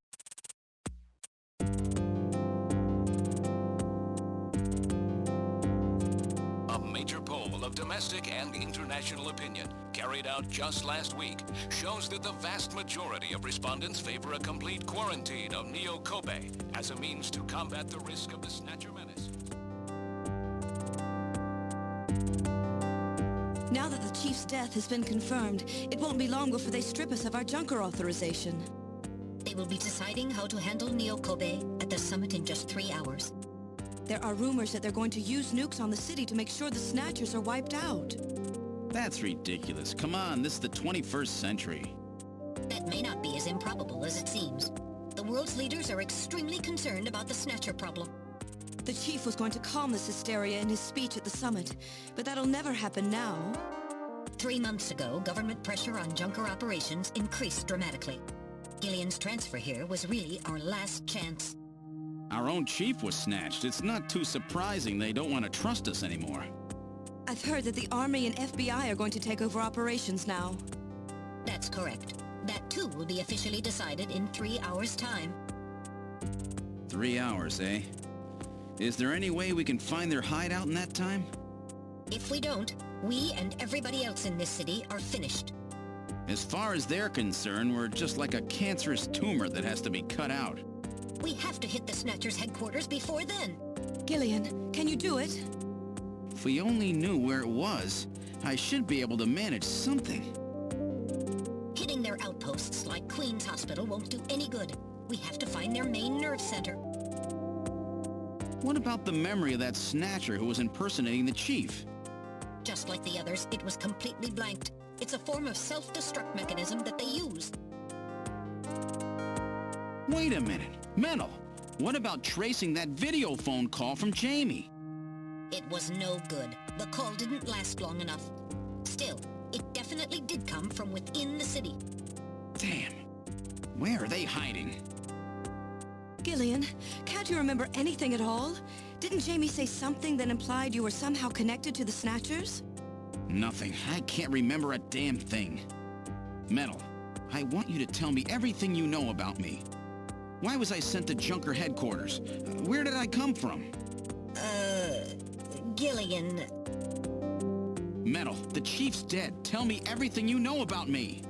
B: A major poll of
N: domestic and international opinion, carried out just last week, shows that the vast majority of respondents favor a complete quarantine of Neo Kobe as a means to combat the risk of the Snatcher menace.
F: Now that the Chief's death has been confirmed, it won't be long before they strip us of our Junker authorization.
H: They will be deciding how to handle Neo Kobe at the summit in just 3 hours.
F: There are rumors that they're going to use nukes on the city to make sure the Snatchers are wiped out.
S: That's ridiculous. Come on, this is the 21st century.
H: That may not be as improbable as it seems. The world's leaders are extremely concerned about the Snatcher problem.
F: The Chief was going to calm this hysteria in his speech at the summit, but that'll never happen now.
H: 3 months ago, government pressure on Junker operations increased dramatically. Gillian's transfer here was really our last chance.
S: Our own chief was snatched. It's not too surprising they don't want to trust us anymore.
F: I've heard that the Army and FBI are going to take over operations now.
H: That's correct. That too will be officially decided in 3 hours' time.
S: 3 hours, eh? Is there any way we can find their hideout in that time?
H: If we don't, we and everybody else in this city are finished.
S: As far as they're concerned, we're just like a cancerous tumor that has to be cut out.
H: We have to hit the Snatcher's headquarters before then.
F: Gillian, can you do it?
S: If we only knew where it was, I should be able to manage something.
H: Hitting their outposts like Queen's Hospital won't do any good. We have to find their main nerve center.
S: What about the memory of that Snatcher who was impersonating the Chief?
H: Just like the others, it was completely blanked. It's a form of self-destruct mechanism that they use.
S: Wait a minute. Mental. What about tracing that video phone call from Jamie?
H: It was no good. The call didn't last long enough. Still, it definitely did come from within the city.
S: Damn. Where are they hiding?
F: Gillian, can't you remember anything at all? Didn't Jamie say something that implied you were somehow connected to the Snatchers?
S: Nothing. I can't remember a damn thing. Metal, I want you to tell me everything you know about me. Why was I sent to Junker headquarters? Where did I come from?
H: Gillian...
S: Metal, the Chief's dead. Tell me everything you know about me.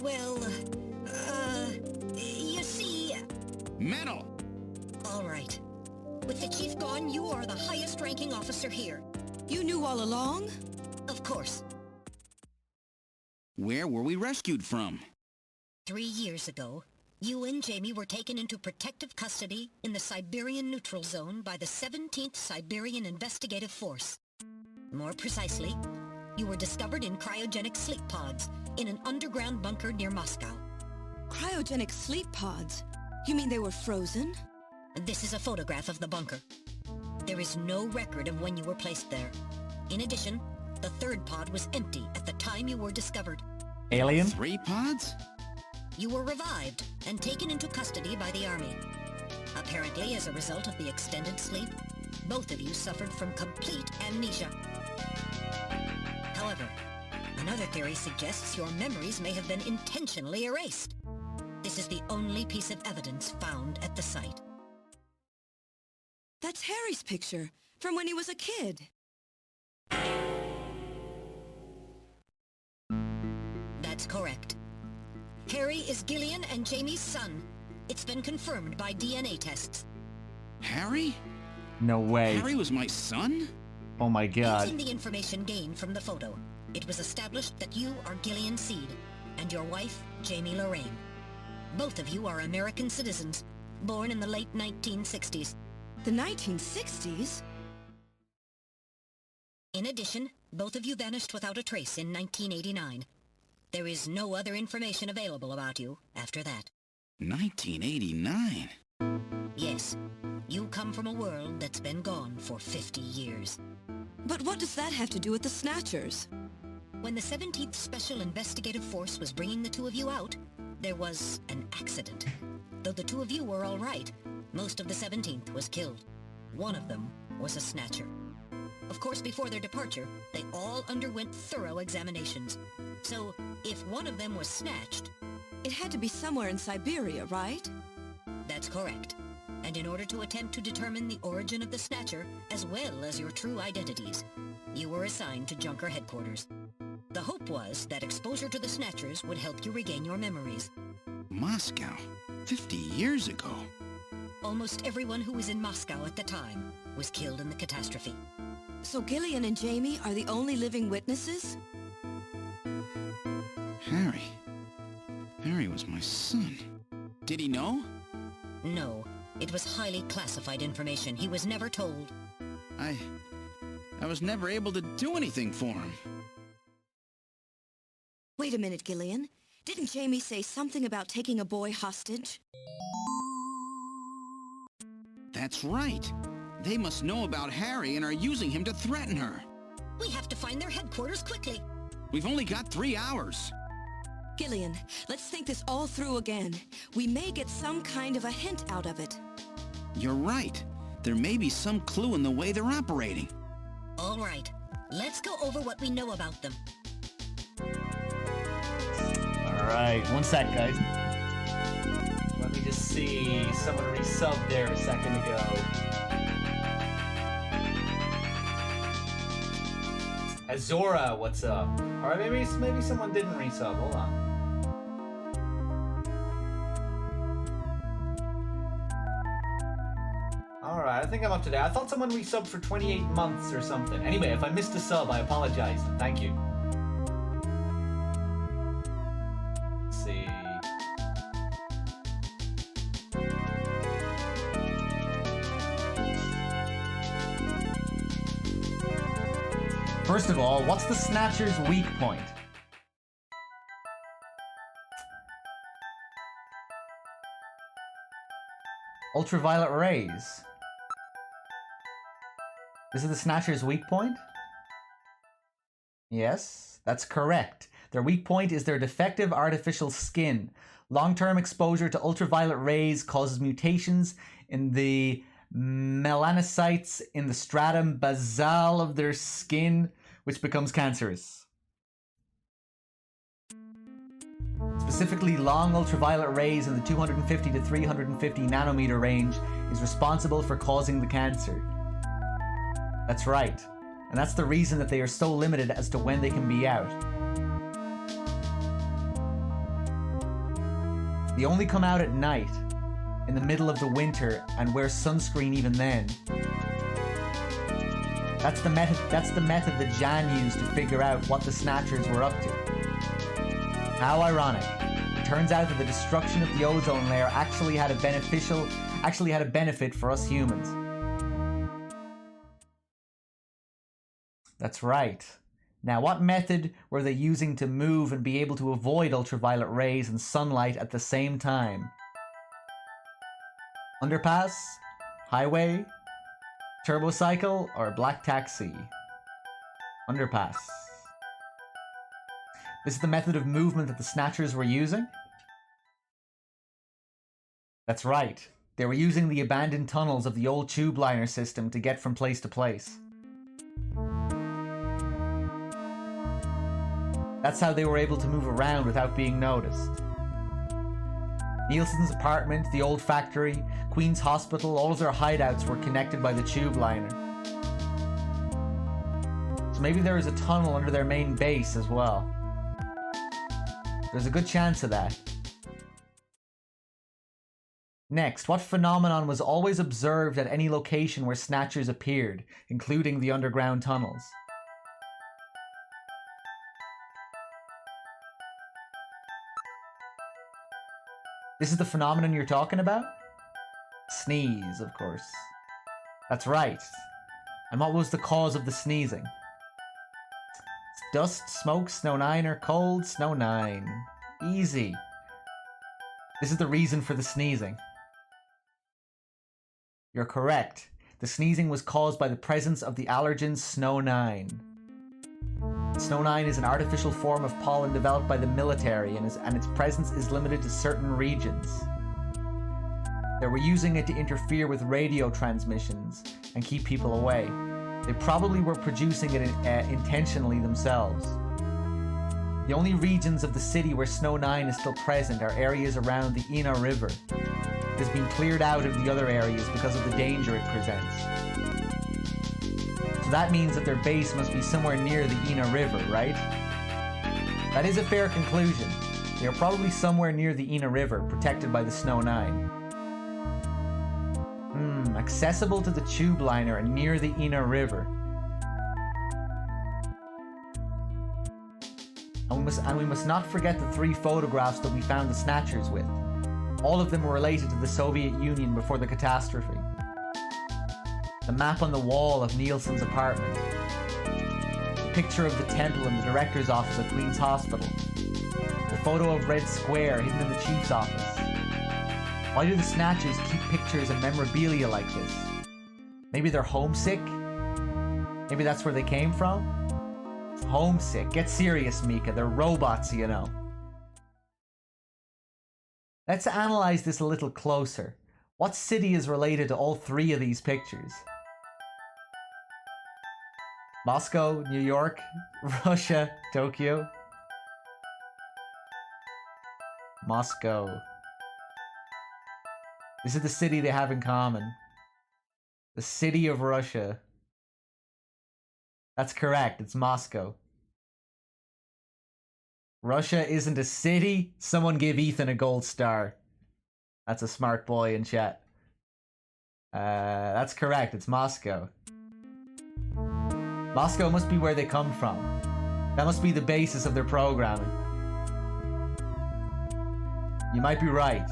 H: Well, you see...
S: Metal!
H: All right. With the Chief gone, you are the highest-ranking officer here.
F: You knew all along?
H: Of course.
S: Where were we rescued from?
H: 3 years ago, you and Jamie were taken into protective custody in the Siberian Neutral Zone by the 17th Siberian Investigative Force. More precisely, you were discovered in cryogenic sleep pods in an underground bunker near Moscow.
F: Cryogenic sleep pods? You mean they were frozen?
H: This is a photograph of the bunker. There is no record of when you were placed there. In addition, the third pod was empty at the time you were discovered.
A: Alien?
S: 3 pods?
H: You were revived and taken into custody by the Army. Apparently, as a result of the extended sleep, both of you suffered from complete amnesia. However, another theory suggests your memories may have been intentionally erased. This is the only piece of evidence found at the site.
F: That's Harry's picture, from when he was a kid.
H: That's correct. Harry is Gillian and Jamie's son. It's been confirmed by DNA tests.
S: Harry?
A: No way.
S: Harry was my son?
A: Oh my god.
H: Using the information gained from the photo, it was established that you are Gillian Seed, and your wife, Jamie Lorraine. Both of you are American citizens, born in the late 1960s.
F: The 1960s?
H: In addition, both of you vanished without a trace in 1989. There is no other information available about you after that.
S: 1989?
H: Yes. You come from a world that's been gone for 50 years.
F: But what does that have to do with the Snatchers?
H: When the 17th Special Investigative Force was bringing the two of you out, there was an accident. Though the two of you were all right, most of the 17th was killed. One of them was a Snatcher. Of course, before their departure, they all underwent thorough examinations. So, if one of them was snatched...
F: It had to be somewhere in Siberia, right?
H: That's correct. And in order to attempt to determine the origin of the Snatcher, as well as your true identities, you were assigned to Junker headquarters. The hope was that exposure to the Snatchers would help you regain your memories.
S: Moscow? 50 years ago?
H: Almost everyone who was in Moscow at the time was killed in the catastrophe.
F: So Gillian and Jamie are the only living witnesses?
S: Harry. Harry was my son. Did he know?
H: No. It was highly classified information. He was never told.
S: I was never able to do anything for him.
F: Wait a minute, Gillian. Didn't Jamie say something about taking a boy hostage?
S: That's right. They must know about Harry and are using him to threaten her.
H: We have to find their headquarters quickly.
S: We've only got 3 hours.
F: Gillian, let's think this all through again. We may get some kind of a hint out of it.
S: You're right. There may be some clue in the way they're operating.
H: All right. Let's go over what we know about them.
A: Alright, one sec, guys. Let me just see. Someone resubbed there a second ago. Azora, what's up? Alright, maybe someone didn't resub. Hold on. Alright, I think I'm up to date. I thought someone resubbed for 28 months or something. Anyway, if I missed a sub, I apologize. Thank you. Let's see. First of all, what's the Snatcher's weak point? Ultraviolet rays. This is the Snatcher's weak point? Yes, that's correct. Their weak point is their defective artificial skin. Long-term exposure to ultraviolet rays causes mutations in the melanocytes in the stratum basal of their skin, which becomes cancerous. Specifically, long ultraviolet rays in the 250 to 350 nanometer range is responsible for causing the cancer. That's right. And that's the reason that they are so limited as to when they can be out. They only come out at night, in the middle of the winter, and wear sunscreen even then. That's the method that Jan used to figure out what the Snatchers were up to. How ironic. It turns out that the destruction of the ozone layer actually had a benefit for us humans. That's right. Now, what method were they using to move and be able to avoid ultraviolet rays and sunlight at the same time? Underpass? Highway? Turbocycle? Or black taxi? Underpass. This is the method of movement that the Snatchers were using? That's right. They were using the abandoned tunnels of the old tube liner system to get from place to place. That's how they were able to move around without being noticed. Nielsen's apartment, the old factory, Queen's Hospital, all of their hideouts were connected by the tube liner. So maybe there is a tunnel under their main base as well. There's a good chance of that. Next, what phenomenon was always observed at any location where Snatchers appeared, including the underground tunnels? This is the phenomenon you're talking about? Sneeze, of course. That's right. And what was the cause of the sneezing? Dust, smoke, snow 9, or cold, snow 9. Easy. This is the reason for the sneezing. You're correct. The sneezing was caused by the presence of the allergen snow 9. Snow 9 is an artificial form of pollen developed by the military, and its presence is limited to certain regions. They were using it to interfere with radio transmissions and keep people away. They probably were producing it intentionally themselves. The only regions of the city where Snow 9 is still present are areas around the Ina River. It has been cleared out of the other areas because of the danger it presents. So
J: So that means that their base must be somewhere near the Ina River, right? That is a fair conclusion. They are probably somewhere near the Ina River, protected by the Snow Nine. Accessible to the tube liner and near the Ina River. And we must not forget the 3 photographs that we found the Snatchers with. All of them were related to the Soviet Union before the catastrophe. The map on the wall of Nielsen's apartment. The picture of the temple in the director's office at Queen's Hospital. The photo of Red Square hidden in the chief's office. Why do the Snatchers keep pictures and memorabilia like this? Maybe they're homesick? Maybe that's where they came from? Homesick. Get serious, Mika. They're robots, you know. Let's analyze this a little closer. What city is related to all 3 of these pictures? Moscow, New York, Russia, Tokyo. Moscow. This is the city they have in common. The city of Russia. That's correct, it's Moscow. Russia isn't a city? Someone give Ethan a gold star. That's a smart boy in chat. That's correct, it's Moscow. Moscow must be where they come from. That must be the basis of their programming. You might be right.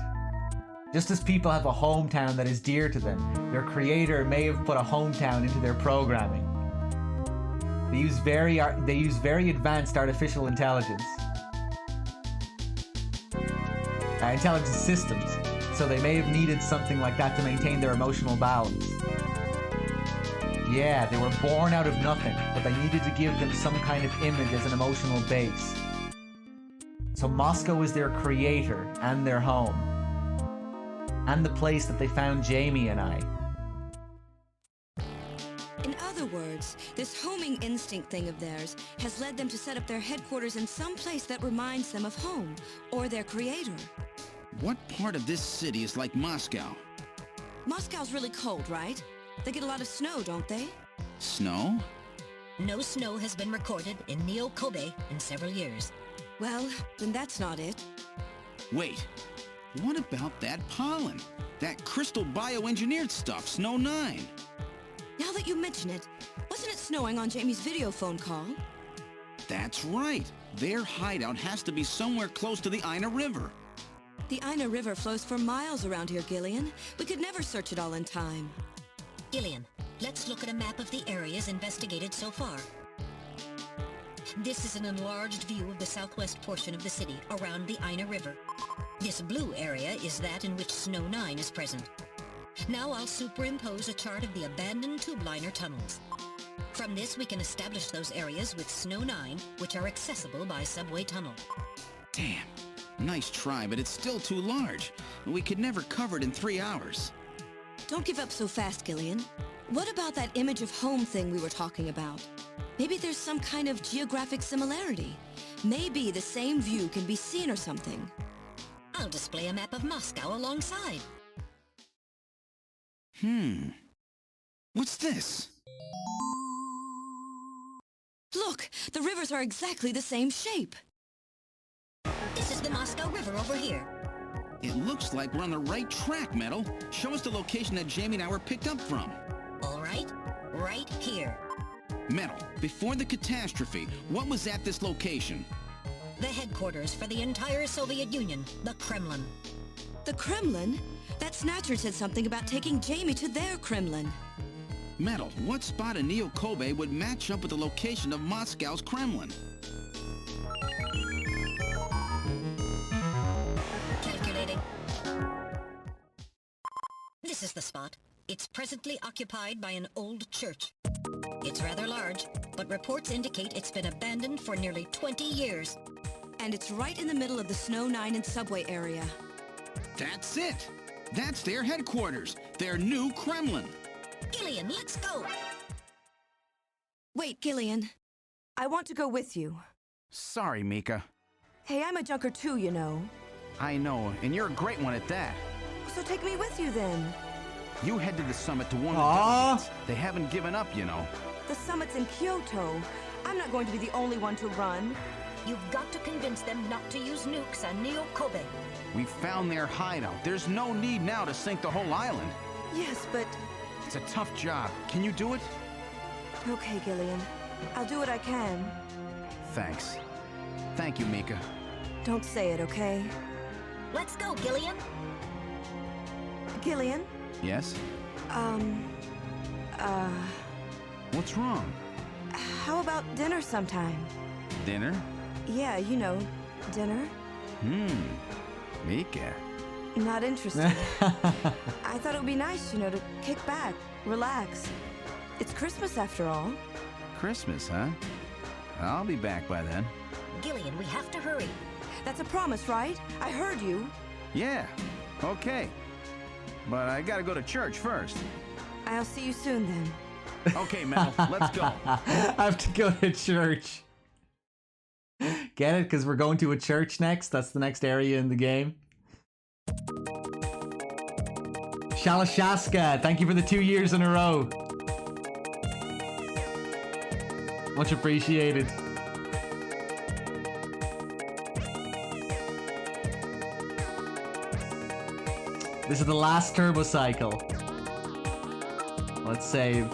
J: Just as people have a hometown that is dear to them, their creator may have put a hometown into their programming. They use very advanced artificial intelligence. Intelligence systems, so they may have needed something like that to maintain their emotional balance. Yeah, they were born out of nothing, but they needed to give them some kind of image as an emotional base. So Moscow is their creator and their home. And the place that they found Jamie and I.
F: In other words, this homing instinct thing of theirs has led them to set up their headquarters in some place that reminds them of home, or their creator.
S: What part of this city is like Moscow?
F: Moscow's really cold, right? They get a lot of snow, don't they?
S: Snow?
H: No snow has been recorded in Neo Kobe in several years.
F: Well, then that's not it.
S: Wait, what about that pollen? That crystal bioengineered stuff, Snow 9?
F: Now that you mention it, wasn't it snowing on Jamie's video phone call?
S: That's right. Their hideout has to be somewhere close to the Ina River.
F: The Ina River flows for miles around here, Gillian. We could never search it all in time.
H: Gillian, let's look at a map of the areas investigated so far. This is an enlarged view of the southwest portion of the city around the Ina River. This blue area is that in which Snow 9 is present. Now I'll superimpose a chart of the abandoned tube liner tunnels. From this we can establish those areas with Snow 9, which are accessible by subway tunnel.
S: Damn. Nice try, but it's still too large. We could never cover it in 3 hours.
F: Don't give up so fast, Gillian. What about that image of home thing we were talking about? Maybe there's some kind of geographic similarity. Maybe the same view can be seen or something.
H: I'll display a map of Moscow alongside.
S: What's this?
F: Look, the rivers are exactly the same shape.
H: This is the Moscow River over here.
S: It looks like we're on the right track, Metal. Show us the location that Jamie and I were picked up from.
H: All right, right here.
S: Metal, before the catastrophe, what was at this location?
H: The headquarters for the entire Soviet Union, the Kremlin.
F: The Kremlin? That Snatcher said something about taking Jamie to their Kremlin.
S: Metal, what spot in Neo Kobe would match up with the location of Moscow's Kremlin?
H: Calculating. This is the spot. It's presently occupied by an old church. It's rather large, but reports indicate it's been abandoned for nearly 20 years.
F: And it's right in the middle of the Snow 9 and subway area.
S: That's it! That's their headquarters, their new Kremlin.
H: Gillian, let's go!
F: Wait, Gillian.
K: I want to go with you.
C: Sorry, Mika.
K: Hey, I'm a junker too, you know.
C: I know, and you're a great one at that.
K: So take me with you then.
S: You head to the summit to warn the
J: Aww.
S: delegates. They haven't given up, you know.
K: The summit's in Kyoto. I'm not going to be the only one to run.
H: You've got to convince them not to use nukes on Neo Kobe.
S: We found their hideout. There's no need now to sink the whole island.
K: Yes, but...
S: It's a tough job. Can you do it?
K: Okay, Gillian. I'll do what I can.
S: Thanks. Thank you, Mika.
K: Don't say it, okay?
H: Let's go, Gillian.
K: Gillian?
S: Yes? What's wrong?
K: How about dinner sometime?
S: Dinner?
K: Yeah, you know, dinner.
S: Mika.
K: Not interested. I thought it would be nice, you know, to kick back, relax. It's Christmas after all.
S: Christmas, huh? I'll be back by then.
H: Gillian, we have to hurry.
K: That's a promise, right? I heard you.
S: Yeah, okay. But I gotta go to church first.
K: I'll see you soon then.
S: Okay, Mel, let's go.
J: I have to go to church. Get it? Because we're going to a church next. That's the next area in the game. Shalashaska, thank you for the 2 years in a row. Much appreciated. This is the last turbo cycle. Let's save.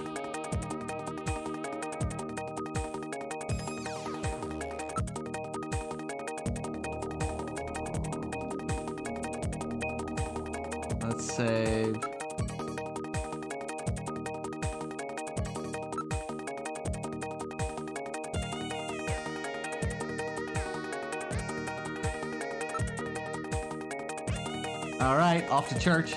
J: Let's save. All right, off to church.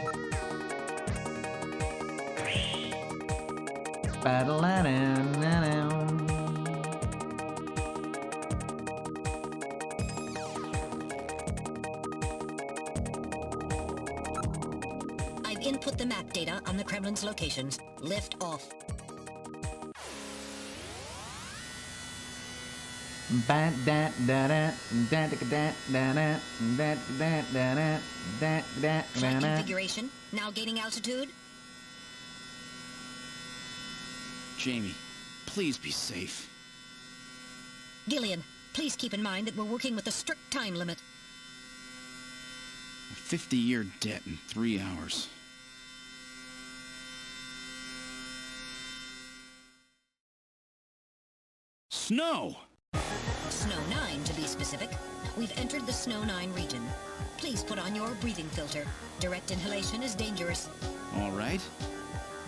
H: I've input the map data on the Kremlin's locations. Lift off. Flight configuration. Now gaining altitude.
S: Jamie, please be safe.
H: Gillian, please keep in mind that we're working with a strict time limit.
S: A 50-year debt in 3 hours. Snow!
H: Snow 9, to be specific. We've entered the Snow 9 region. Please put on your breathing filter. Direct inhalation is dangerous.
S: All right.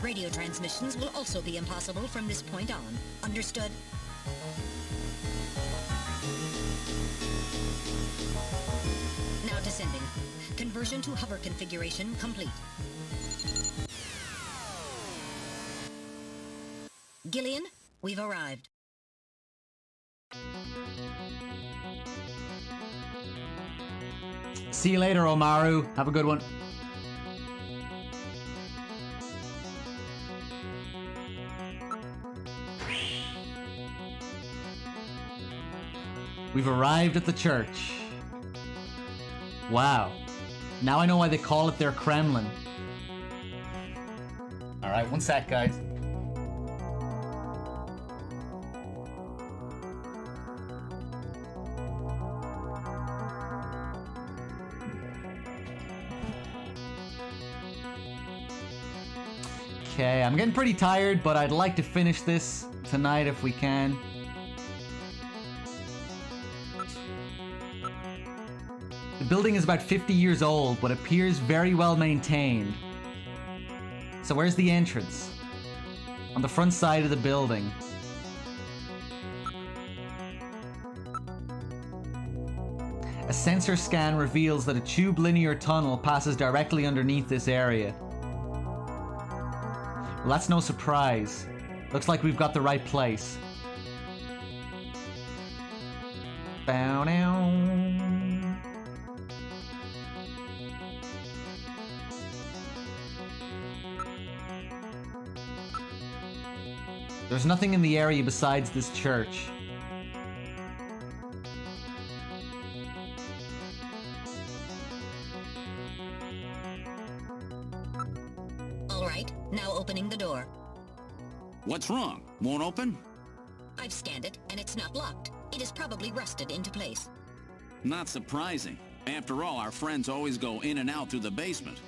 H: Radio transmissions will also be impossible from this point on. Understood? Now descending. Conversion to hover configuration complete. Gillian, we've arrived.
J: See you later, Omaru. Have a good one. We've arrived at the church. Wow. Now I know why they call it their Kremlin.
A: Alright, one sec, guys.
J: Okay, I'm getting pretty tired, but I'd like to finish this tonight if we can. The building is about 50 years old, but appears very well maintained. So where's the entrance? On the front side of the building. A sensor scan reveals that a tube linear tunnel passes directly underneath this area. Well, that's no surprise. Looks like we've got the right place. Bow now. There's nothing in the area besides this church.
H: All right.
C: What's wrong? Won't open?
H: I've scanned it, and it's not locked. It is probably rusted into place.
C: Not surprising. After all, our friends always go in and out through the basement.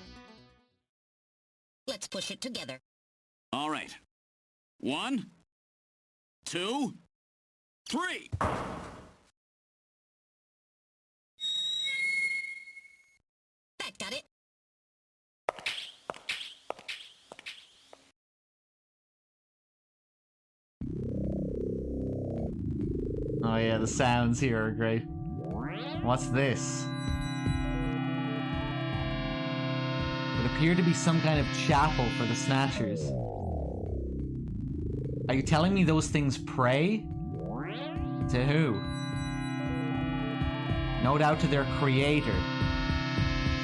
H: Let's push it together.
C: All right. 1, 2, 3!
H: That got it.
J: Oh yeah, the sounds here are great. What's this? It appeared to be some kind of chapel for the Snatchers. Are you telling me those things pray? To who? No doubt to their creator.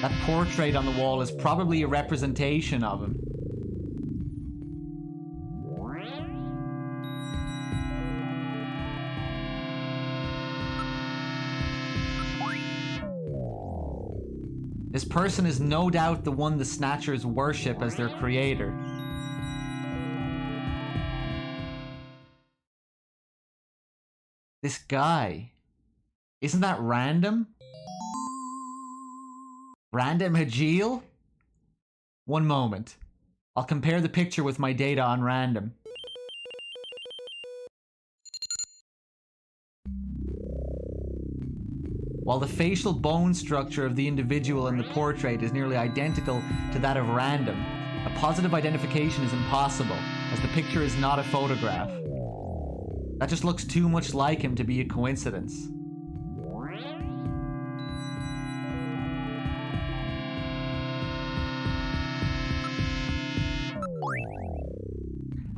J: That portrait on the wall is probably a representation of him. This person is no doubt the one the Snatchers worship as their creator. This guy. Isn't that Random? Random Hajil? One moment. I'll compare the picture with my data on Random. While the facial bone structure of the individual in the portrait is nearly identical to that of Random, a positive identification is impossible, as the picture is not a photograph. That just looks too much like him to be a coincidence.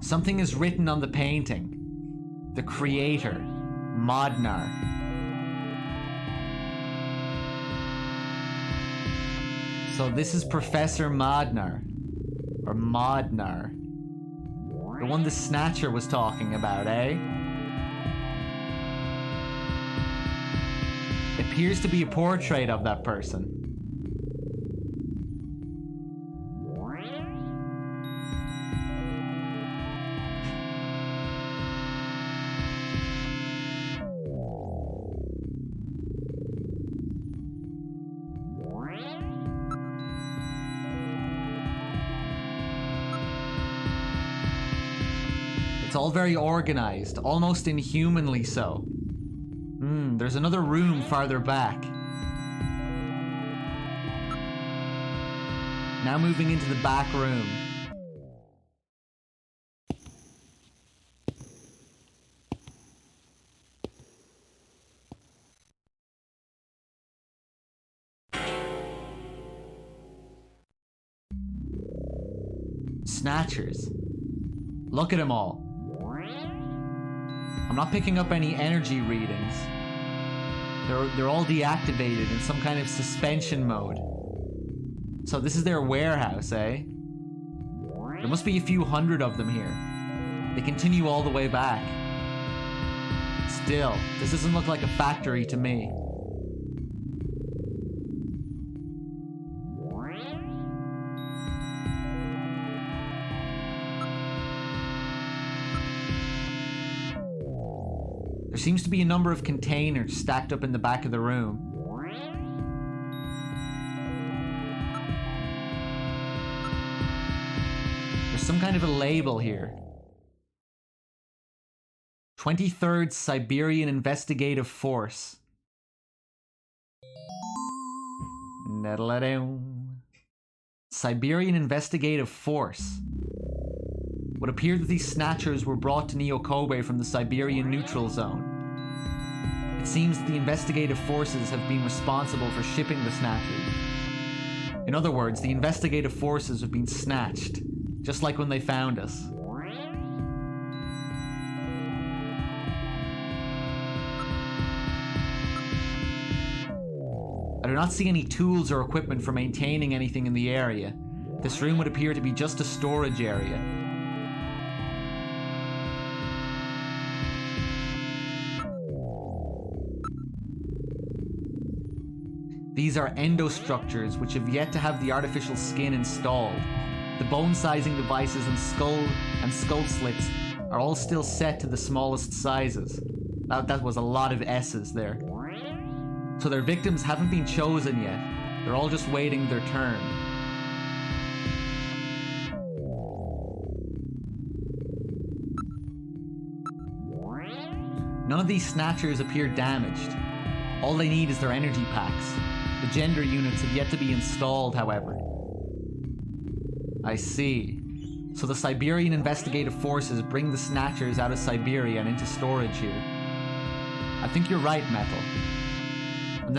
J: Something is written on the painting. The creator, Modnar. So this is Professor Modnar. Or Modnar. The one the Snatcher was talking about, eh? It appears to be a portrait of that person. It's all very organized, almost inhumanly so. There's another room farther back. Now moving into the back room. Snatchers. Look at them all. I'm not picking up any energy readings. They're all deactivated in some kind of suspension mode. So this is their warehouse, eh? There must be a few hundred of them here. They continue all the way back. Still, this doesn't look like a factory to me. There seems to be a number of containers stacked up in the back of the room. There's some kind of a label here. 23rd Siberian Investigative Force. Siberian Investigative Force. It would appear that these Snatchers were brought to Neo Kobe from the Siberian Neutral Zone. It seems that the investigative forces have been responsible for shipping the Snatchers. In other words, the investigative forces have been snatched, just like when they found us. I do not see any tools or equipment for maintaining anything in the area. This room would appear to be just a storage area. These are endostructures which have yet to have the artificial skin installed. The bone sizing devices and skull slits are all still set to the smallest sizes. That was a lot of S's there. So their victims haven't been chosen yet. They're all just waiting their turn. None of these Snatchers appear damaged. All they need is their energy packs. The gender units have yet to be installed, however. I see. So the Siberian investigative forces bring the Snatchers out of Siberia and into storage here. I think you're right, Metal. And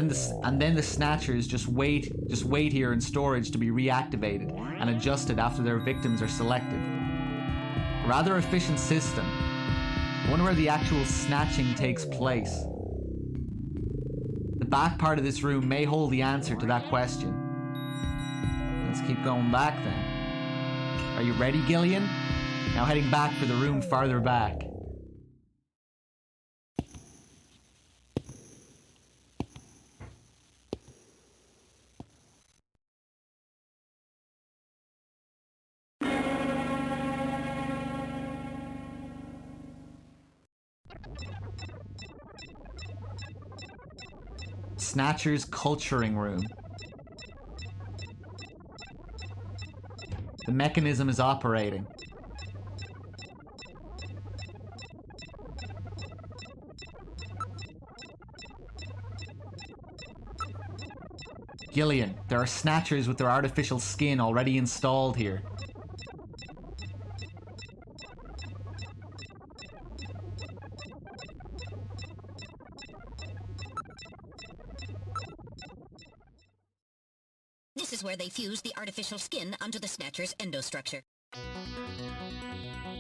J: then the Snatchers just wait here in storage to be reactivated and adjusted after their victims are selected. A rather efficient system. I wonder where the actual snatching takes place. The back part of this room may hold the answer to that question. Let's keep going back then. Are you ready, Gillian? Now heading back for the room farther back. Snatcher's culturing room. The mechanism is operating. Gillian, there are Snatchers with their artificial skin already installed here.
H: This is where they fuse the artificial skin onto the Snatcher's endostructure.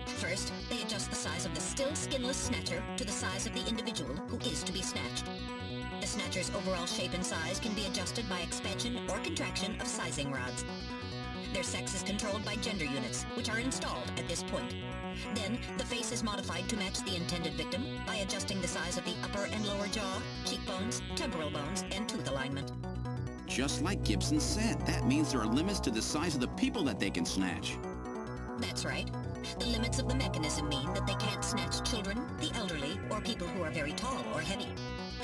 H: First, they adjust the size of the still skinless Snatcher to the size of the individual who is to be snatched. The Snatcher's overall shape and size can be adjusted by expansion or contraction of sizing rods. Their sex is controlled by gender units, which are installed at this point. Then, the face is modified to match the intended victim by adjusting the size of the upper and lower jaw, cheekbones, temporal bones, and tooth alignment.
S: Just like Gibson said, that means there are limits to the size of the people that they can snatch.
H: That's right. The limits of the mechanism mean that they can't snatch children, the elderly, or people who are very tall or heavy.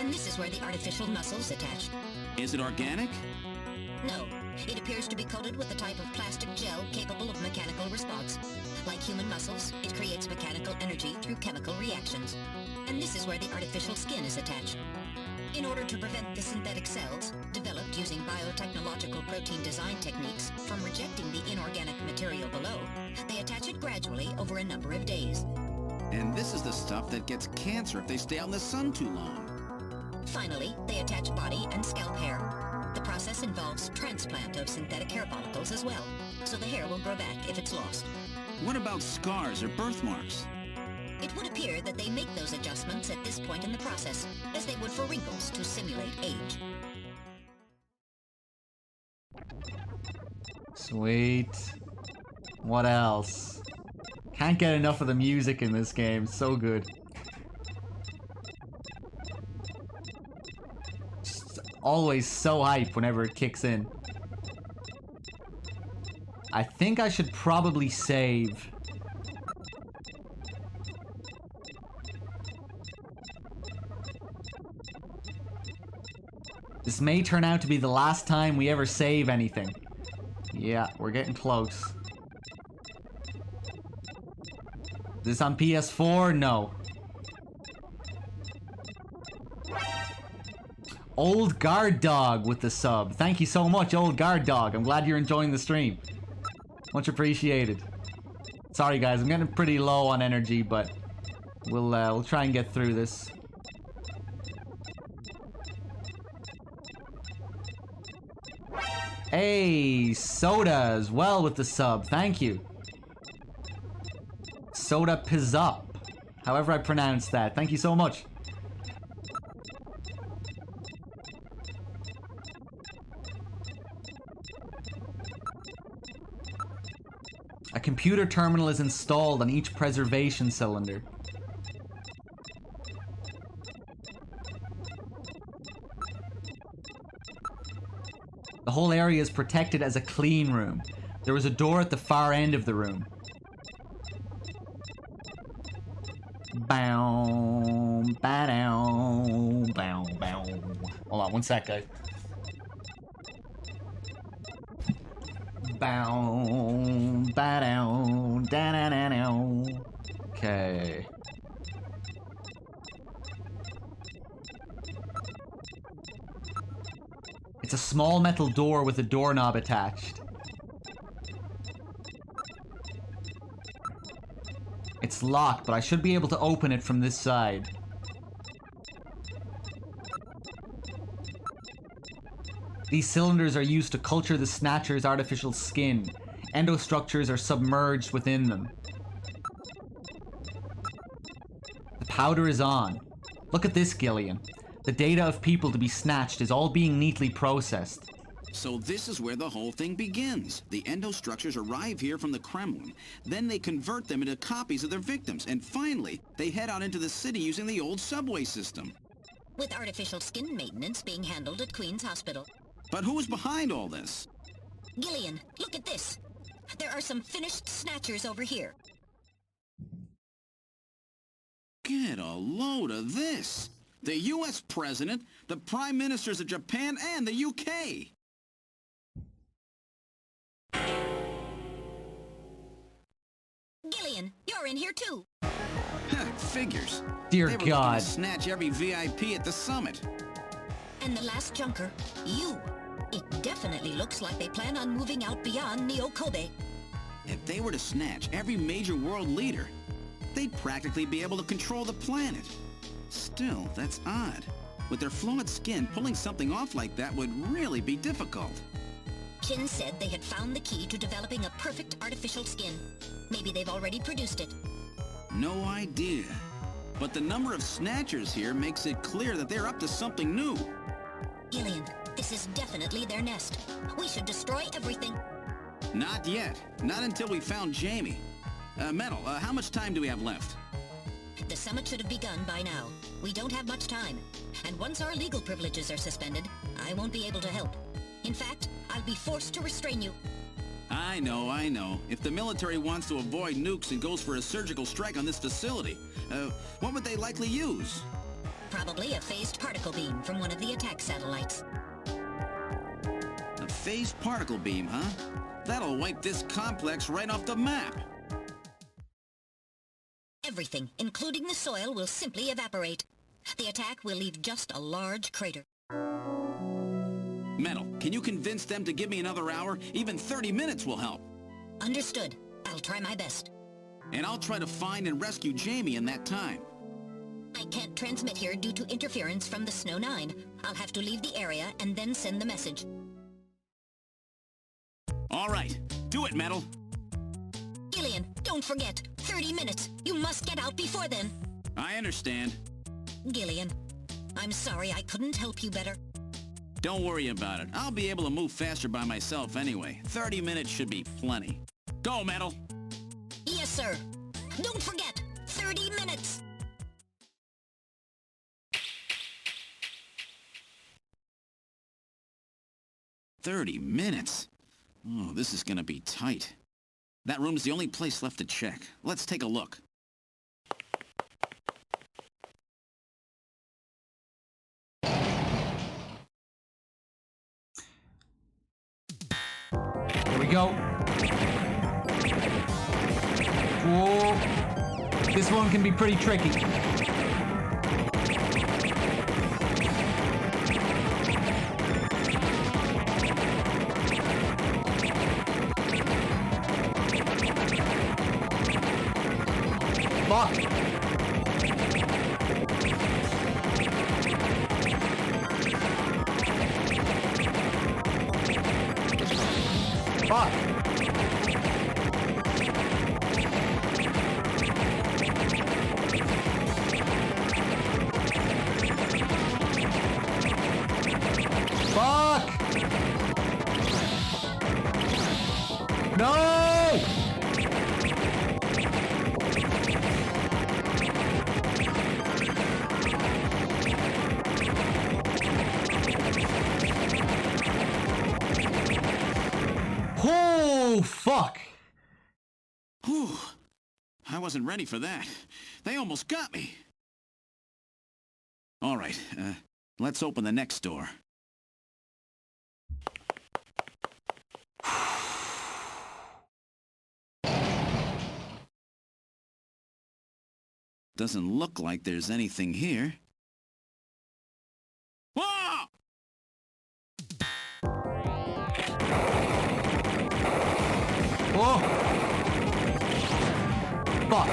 H: And this is where the artificial muscles attach.
S: Is it organic?
H: No. It appears to be coated with a type of plastic gel capable of mechanical response. Like human muscles, it creates mechanical energy through chemical reactions. And this is where the artificial skin is attached. In order to prevent the synthetic cells, developed using biotechnological protein design techniques, from rejecting the inorganic material below, they attach it gradually over a number of days.
S: And this is the stuff that gets cancer if they stay out in the sun too long.
H: Finally, they attach body and scalp hair. The process involves transplant of synthetic hair follicles as well, so the hair will grow back if it's lost.
S: What about scars or birthmarks?
H: It would appear that they make those adjustments at this point in the process, as they would for wrinkles to simulate age.
J: Sweet. What else? Can't get enough of the music in this game. So good. Just always so hype whenever it kicks in. I think I should probably save. This may turn out to be the last time we ever save anything. Yeah, we're getting close. This on PS4? No. Old Guard Dog with the sub. Thank you so much, Old Guard Dog. I'm glad you're enjoying the stream. Much appreciated. Sorry guys, I'm getting pretty low on energy, but we'll try and get through this. Hey, Soda as well with the sub. Thank you. Soda Pizzup. However I pronounce that. Thank you so much. A computer terminal is installed on each preservation cylinder. The whole area is protected as a clean room. There was a door at the far end of the room. Bow, ba-dow, bow, bow. Hold on, one sec, guys. Bow, ba-dow, da-da-da-dow. Okay. It's a small metal door with a doorknob attached. It's locked, but I should be able to open it from this side. These cylinders are used to culture the Snatcher's artificial skin. Endostructures are submerged within them. The powder is on. Look at this, Gillian. The data of people to be snatched is all being neatly processed.
S: So this is where the whole thing begins. The endostructures arrive here from the Kremlin. Then they convert them into copies of their victims. And finally, they head out into the city using the old subway system.
H: With artificial skin maintenance being handled at Queen's Hospital.
S: But who is behind all this?
H: Gillian, look at this. There are some finished Snatchers over here.
S: Get a load of this. The U.S. President, the Prime Ministers of Japan, and the U.K.
H: Gillian, you're in here too.
S: Figures.
J: Dear
S: they were
J: God.
S: looking to snatch every VIP at the summit.
H: And the last junker, you. It definitely looks like they plan on moving out beyond Neo Kobe.
S: If they were to snatch every major world leader, they'd practically be able to control the planet. Still, that's odd. With their flawed skin, pulling something off like that would really be difficult.
H: Qin said they had found the key to developing a perfect artificial skin. Maybe they've already produced it.
S: No idea. But the number of Snatchers here makes it clear that they're up to something new.
H: Gillian, this is definitely their nest. We should destroy everything.
S: Not yet. Not until we found Jamie. Metal, how much time do we have left?
H: The summit should have begun by now. We don't have much time. And once our legal privileges are suspended, I won't be able to help. In fact, I'll be forced to restrain you.
S: I know. If the military wants to avoid nukes and goes for a surgical strike on this facility, what would they likely use?
H: Probably a phased particle beam from one of the attack satellites.
S: A phased particle beam, huh? That'll wipe this complex right off the map.
H: Everything, including the soil, will simply evaporate. The attack will leave just a large crater.
S: Metal, can you convince them to give me another hour? Even 30 minutes will help.
H: Understood. I'll try my best.
S: And I'll try to find and rescue Jamie in that time.
H: I can't transmit here due to interference from the Snow 9. I'll have to leave the area and then send the message.
S: All right. Do it, Metal.
H: Gillian, don't forget. 30 minutes. You must get out before then.
S: I understand.
H: Gillian, I'm sorry I couldn't help you better.
S: Don't worry about it. I'll be able to move faster by myself anyway. 30 minutes should be plenty. Go, Metal!
H: Yes, sir. Don't forget, 30 minutes!
S: "30 minutes? Oh, this is gonna be tight. That room's the only place left to check. Let's take a look.
J: Here we go. Whoa. This one can be pretty tricky. Fuck. Fuck. Fuck. No.
C: wasn't ready for that. They almost got me. All right, let's open the next door. Doesn't look like there's anything here. Whoa!
J: Whoa! Fuck!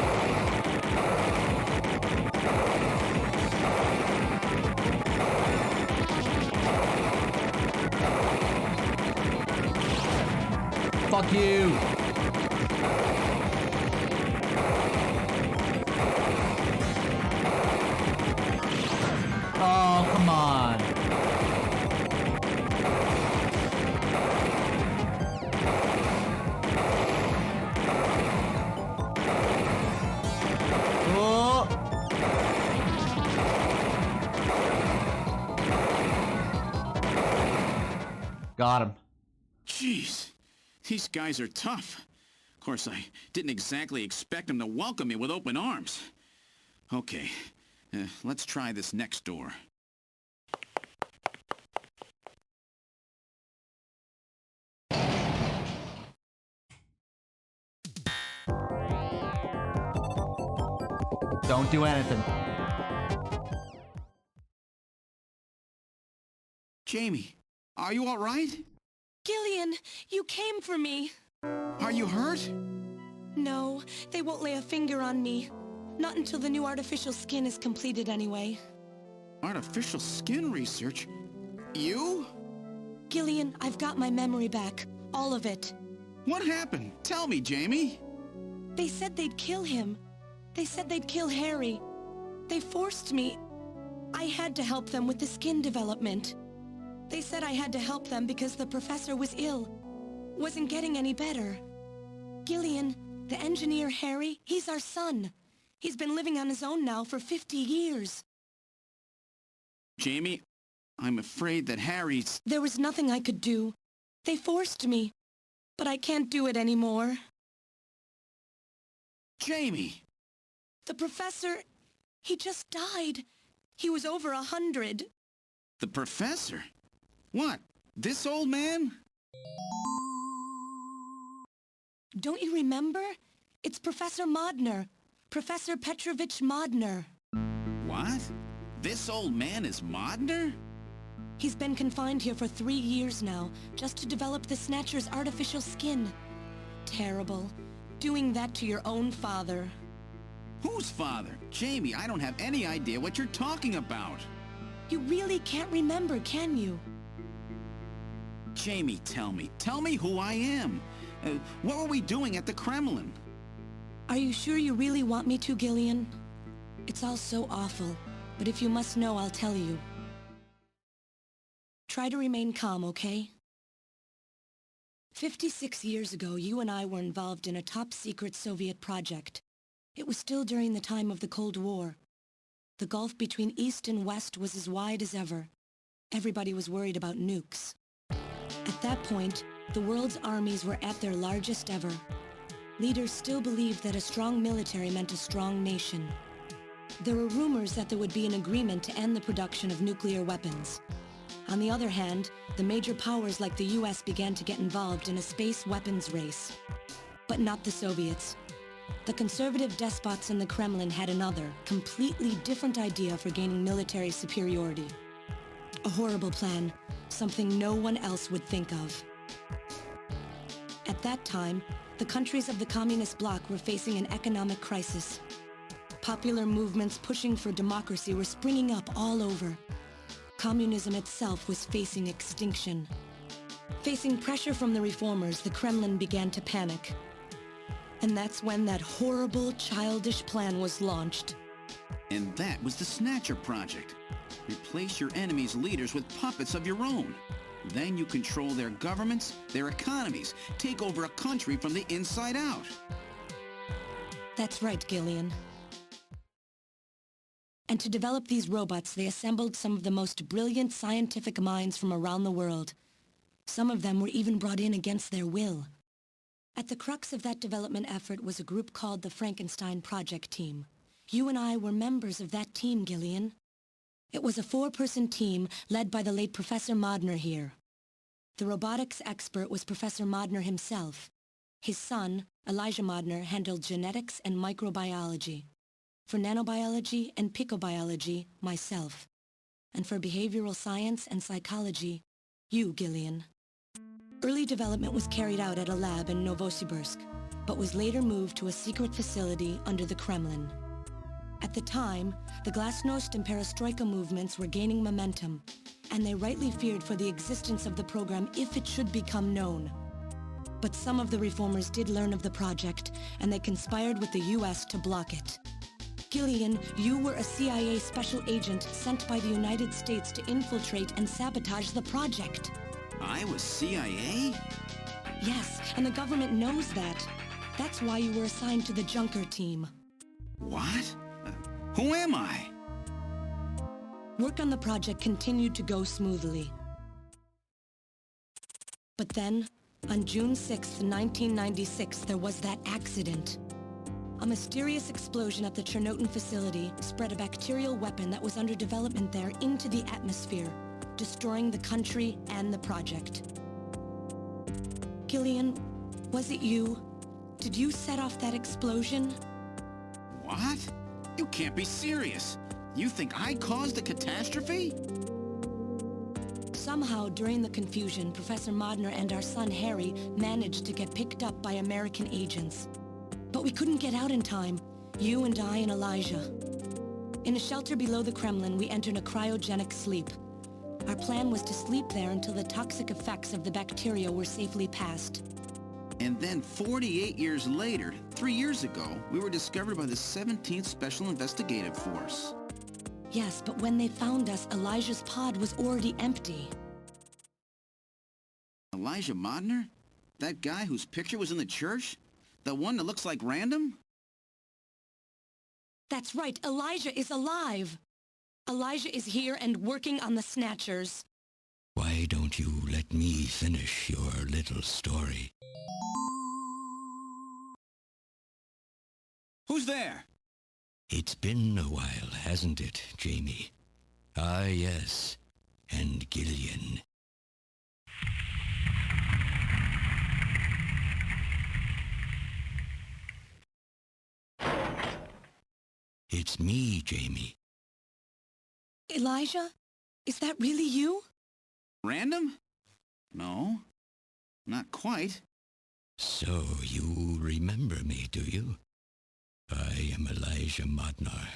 J: Fuck you! Oh, come on. Oh. Got him.
C: Jeez, these guys are tough. Of course, I didn't exactly expect them to welcome me with open arms. Okay. Let's try this next door.
J: Don't do anything.
C: Jamie, are you all right?
D: Gillian, you came for me.
C: Are you hurt?
D: No, they won't lay a finger on me. Not until the new artificial skin is completed anyway.
C: Artificial skin research? You?
D: Gillian, I've got my memory back. All of it.
C: What happened? Tell me, Jamie.
D: They said they'd kill him. They said they'd kill Harry. They forced me. I had to help them with the skin development. They said I had to help them because the professor was ill. Wasn't getting any better. Gillian, the engineer Harry, he's our son. He's been living on his own now for 50 years.
C: Jamie, I'm afraid that Harry's...
D: There was nothing I could do. They forced me. But I can't do it anymore.
C: Jamie!
D: The professor, he just died. He was over 100.
C: The professor? What? This old man?
D: Don't you remember? It's Professor Modner. Professor Petrovich Modner.
C: What? This old man is Modner?
D: He's been confined here for 3 years now, just to develop the Snatcher's artificial skin. Terrible. Doing that to your own father.
C: Whose father? Jamie, I don't have any idea what you're talking about.
D: You really can't remember, can you?
C: Jamie, tell me. Tell me who I am. What were we doing at the Kremlin?
D: Are you sure you really want me to, Gillian? It's all so awful, but if you must know, I'll tell you. Try to remain calm, okay? 56 years ago, you and I were involved in a top-secret Soviet project. It was still during the time of the Cold War. The gulf between East and West was as wide as ever. Everybody was worried about nukes. At that point, the world's armies were at their largest ever. Leaders still believed that a strong military meant a strong nation. There were rumors that there would be an agreement to end the production of nuclear weapons. On the other hand, the major powers like the US began to get involved in a space weapons race. But not the Soviets. The conservative despots in the Kremlin had another, completely different idea for gaining military superiority. A horrible plan, something no one else would think of. At that time, the countries of the communist bloc were facing an economic crisis. Popular movements pushing for democracy were springing up all over. Communism itself was facing extinction. Facing pressure from the reformers, the Kremlin began to panic. And that's when that horrible, childish plan was launched.
C: And that was the Snatcher Project. Replace your enemy's leaders with puppets of your own. Then you control their governments, their economies, take over a country from the inside out.
D: That's right, Gillian. And to develop these robots, they assembled some of the most brilliant scientific minds from around the world. Some of them were even brought in against their will. At the crux of that development effort was a group called the Frankenstein Project Team. You and I were members of that team, Gillian. It was a 4-person team led by the late Professor Modner here. The robotics expert was Professor Modner himself. His son, Elijah Modner, handled genetics and microbiology. For nanobiology and picobiology, myself. And for behavioral science and psychology, you, Gillian. Early development was carried out at a lab in Novosibirsk, but was later moved to a secret facility under the Kremlin. At the time, the Glasnost and Perestroika movements were gaining momentum, and they rightly feared for the existence of the program if it should become known. But some of the reformers did learn of the project, and they conspired with the US to block it. Gillian, you were a CIA special agent sent by the United States to infiltrate and sabotage the project.
S: I was CIA?
D: Yes, and the government knows that. That's why you were assigned to the Junker team.
S: What? Who am I?
D: Work on the project continued to go smoothly. But then, on June 6, 1996, there was that accident. A mysterious explosion at the Chernobyl facility spread a bacterial weapon that was under development there into the atmosphere, destroying the country and the project. Gillian, was it you? Did you set off that explosion?
S: What? You can't be serious. You think I caused the catastrophe?
D: Somehow, during the confusion, Professor Modner and our son Harry managed to get picked up by American agents. But we couldn't get out in time, you and I and Elijah. In a shelter below the Kremlin, we entered a cryogenic sleep. Our plan was to sleep there until the toxic effects of the bacteria were safely passed.
S: And then 48 years later, 3 years ago, we were discovered by the 17th Special Investigative Force.
D: Yes, but when they found us, Elijah's pod was already empty.
S: Elijah Modner? That guy whose picture was in the church? The one that looks like Random?
D: That's right, Elijah is alive! Elijah is here and working on the Snatchers.
N: Why don't you let me finish your little story?
S: Who's there?
N: It's been a while, hasn't it, Jamie? Ah, yes. And Gillian. It's me, Jamie.
D: Elijah? Is that really you?
S: Random? No. Not quite.
N: So you remember me, do you? I am Elijah Modnar,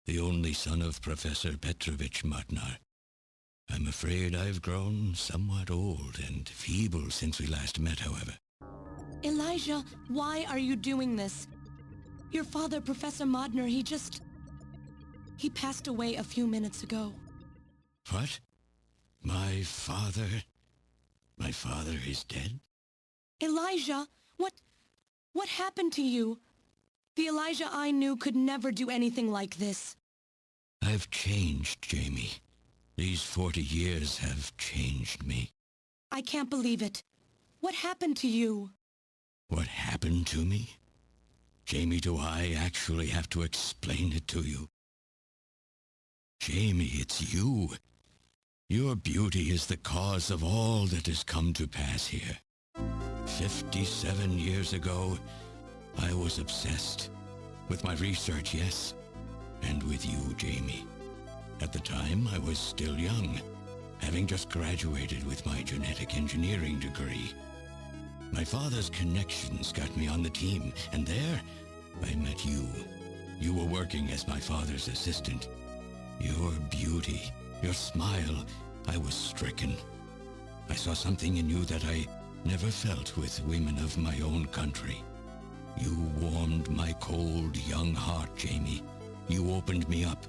N: the only son of Professor Petrovich Modnar. I'm afraid I've grown somewhat old and feeble since we last met, however.
D: Elijah, why are you doing this? Your father, Professor Modner, he passed away a few minutes ago.
N: What? My father is dead?
D: Elijah, what happened to you? The Elijah I knew could never do anything like this.
N: I've changed, Jamie. These 40 years have changed me.
D: I can't believe it. What happened to you?
N: What happened to me? Jamie, do I actually have to explain it to you? Jamie, it's you. Your beauty is the cause of all that has come to pass here. 57 years ago, I was obsessed. With my research, yes. And with you, Jamie. At the time, I was still young, having just graduated with my genetic engineering degree. My father's connections got me on the team, and there, I met you. You were working as my father's assistant. Your beauty, your smile, I was stricken. I saw something in you that I never felt with women of my own country. You warmed my cold, young heart, Jamie. You opened me up,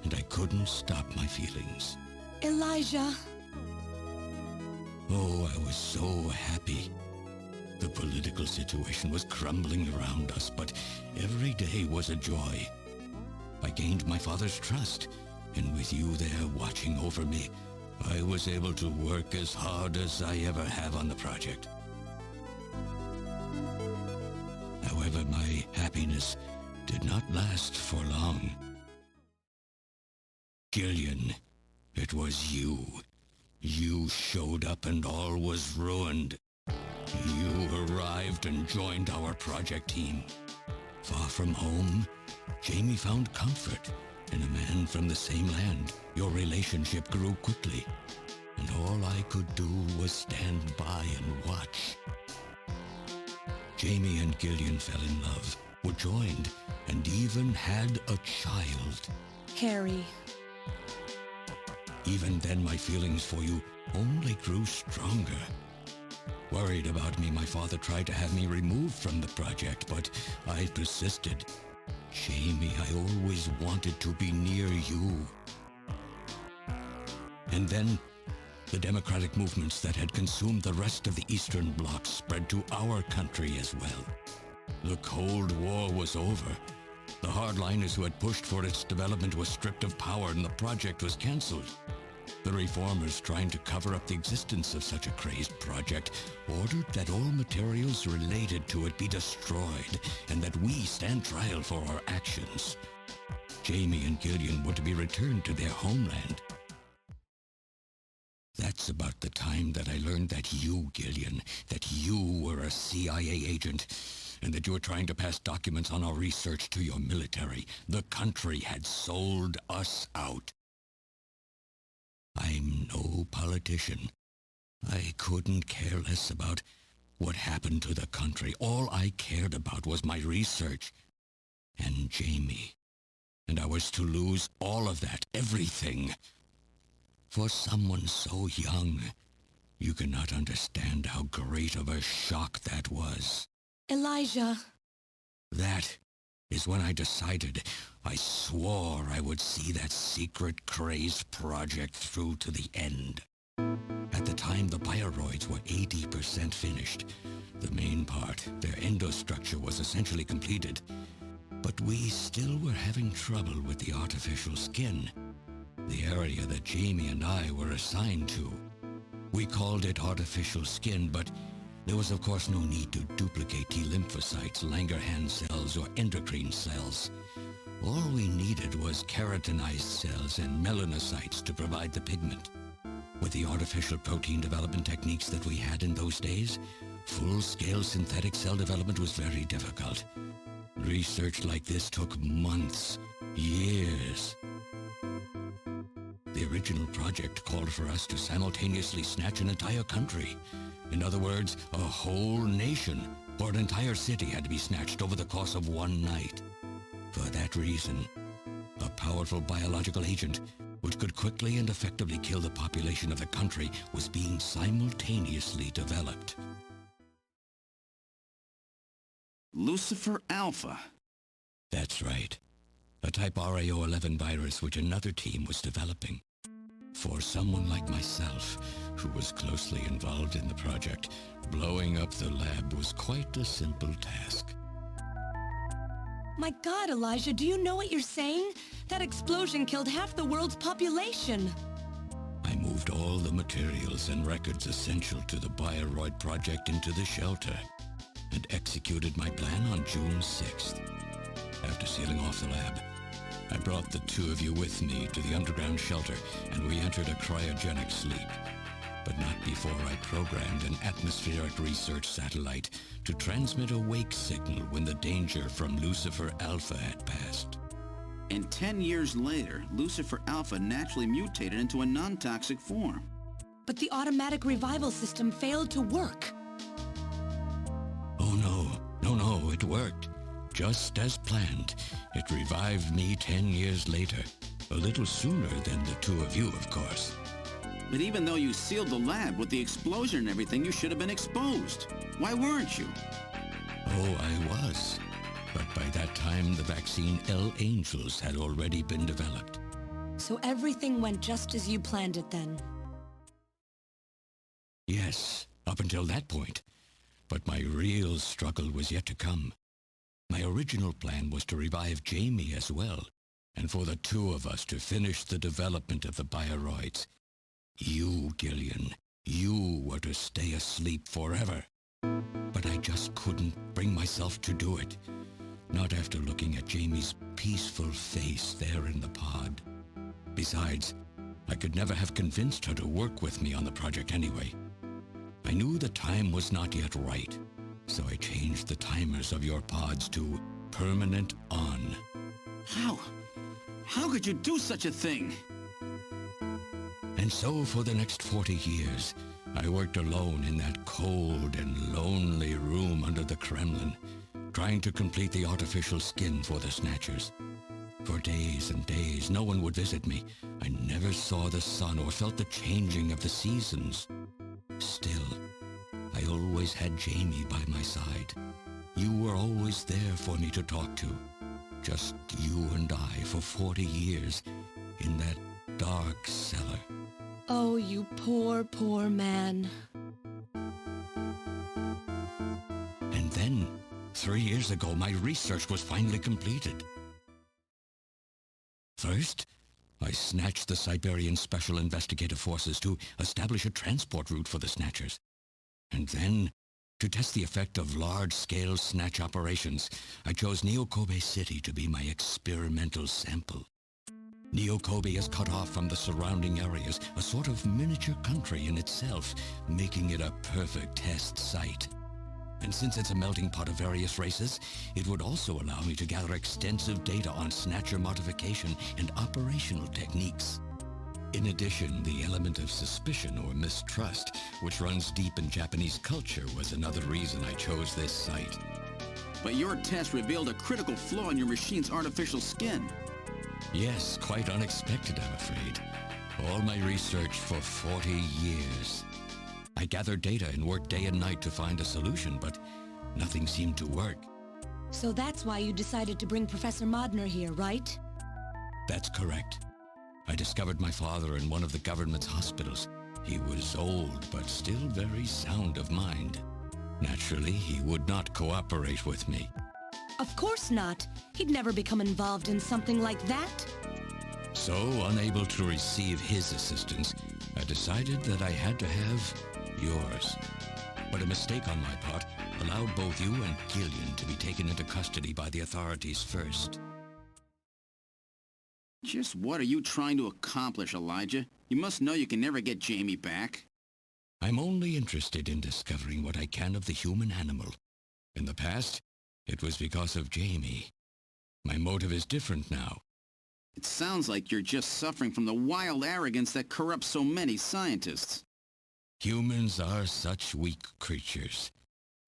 N: and I couldn't stop my feelings.
D: Elijah.
N: Oh, I was so happy. The political situation was crumbling around us, but every day was a joy. I gained my father's trust, and with you there watching over me, I was able to work as hard as I ever have on the project.
G: However, my happiness did not last for long. Gillian, it was you. You showed up and all was ruined. You arrived and joined our project team. Far from home, Jamie found comfort in a man from the same land. Your relationship grew quickly, and all I could do was stand by and watch. Jamie and Gillian fell in love, were joined, and even had a child.
D: Harry.
G: Even then, my feelings for you only grew stronger. Worried about me, my father tried to have me removed from the project, but I persisted. Jamie, I always wanted to be near you. And then, the democratic movements that had consumed the rest of the Eastern Bloc spread to our country as well. The Cold War was over. The hardliners who had pushed for its development were stripped of power and the project was cancelled. The reformers, trying to cover up the existence of such a crazed project, ordered that all materials related to it be destroyed and that we stand trial for our actions. Jamie and Gillian were to be returned to their homeland. That's about the time that I learned that you, Gillian, that you were a CIA agent, and that you were trying to pass documents on our research to your military. The country had sold us out. I'm no politician. I couldn't care less about what happened to the country. All I cared about was my research and Jamie. And I was to lose all of that, everything. For someone so young, you cannot understand how great of a shock that was.
D: Elijah.
G: That is when I decided, I swore I would see that secret, crazed project through to the end. At the time, the bioroids were 80% finished. The main part, their endostructure, was essentially completed. But we still were having trouble with the artificial skin, the area that Jamie and I were assigned to. We called it artificial skin, but there was of course no need to duplicate T lymphocytes, Langerhans cells, or endocrine cells. All we needed was keratinized cells and melanocytes to provide the pigment. With the artificial protein development techniques that we had in those days, full-scale synthetic cell development was very difficult. Research like this took months, years. The original project called for us to simultaneously snatch an entire country. In other words, a whole nation, or an entire city had to be snatched over the course of one night. For that reason, a powerful biological agent, which could quickly and effectively kill the population of the country, was being simultaneously developed.
S: Lucifer Alpha.
G: That's right. A type RAO11 virus which another team was developing. For someone like myself, who was closely involved in the project, blowing up the lab was quite a simple task.
D: My God, Elijah, do you know what you're saying? That explosion killed half the world's population.
G: I moved all the materials and records essential to the Bioroid project into the shelter and executed my plan on June 6th. After sealing off the lab, I brought the two of you with me to the underground shelter, and we entered a cryogenic sleep. But not before I programmed an atmospheric research satellite to transmit a wake signal when the danger from Lucifer Alpha had passed.
S: And 10 years later, Lucifer Alpha naturally mutated into a non-toxic form.
D: But the automatic revival system failed to work.
G: Oh no, it worked. Just as planned. It revived me 10 years later. A little sooner than the two of you, of course.
S: But even though you sealed the lab with the explosion and everything, you should have been exposed. Why weren't you?
G: Oh, I was. But by that time, the vaccine L-Angels had already been developed.
D: So everything went just as you planned it then?
G: Yes, up until that point. But my real struggle was yet to come. My original plan was to revive Jamie as well, and for the two of us to finish the development of the bioroids. You, Gillian, you were to stay asleep forever,
B: But I just couldn't bring myself to do it. Not after looking at Jamie's peaceful face there in the pod. Besides, I could never have convinced her to work with me on the project anyway. I knew the time was not yet right, so I changed the timers of your pods to permanent on.
S: How? How could you do such a thing?
B: And so for the next 40 years, I worked alone in that cold and lonely room under the Kremlin, trying to complete the artificial skin for the Snatchers. For days and days, no one would visit me. I never saw the sun or felt the changing of the seasons. Still, I always had Jamie by my side. You were always there for me to talk to. Just you and I for 40 years in that dark cellar.
D: Oh, you poor, poor man.
B: And then, 3 years ago, my research was finally completed. First, I snatched the Siberian Special Investigative Forces to establish a transport route for the Snatchers. And then, to test the effect of large-scale snatch operations, I chose Neo-Kobe City to be my experimental sample. Neo-Kobe is cut off from the surrounding areas, a sort of miniature country in itself, making it a perfect test site. And since it's a melting pot of various races, it would also allow me to gather extensive data on Snatcher modification and operational techniques. In addition, the element of suspicion or mistrust, which runs deep in Japanese culture, was another reason I chose this site.
S: But your test revealed a critical flaw in your machine's artificial skin.
B: Yes, quite unexpected, I'm afraid. All my research for 40 years. I gathered data and worked day and night to find a solution, but nothing seemed to work.
D: So that's why you decided to bring Professor Modner here, right?
B: That's correct. I discovered my father in one of the government's hospitals. He was old, but still very sound of mind. Naturally, he would not cooperate with me.
D: Of course not. He'd never become involved in something like that.
B: So, unable to receive his assistance, I decided that I had to have yours. But a mistake on my part allowed both you and Gillian to be taken into custody by the authorities first.
S: Just what are you trying to accomplish, Elijah? You must know you can never get Jamie back.
B: I'm only interested in discovering what I can of the human animal. In the past, it was because of Jamie. My motive is different now.
S: It sounds like you're just suffering from the wild arrogance that corrupts so many scientists.
B: Humans are such weak creatures.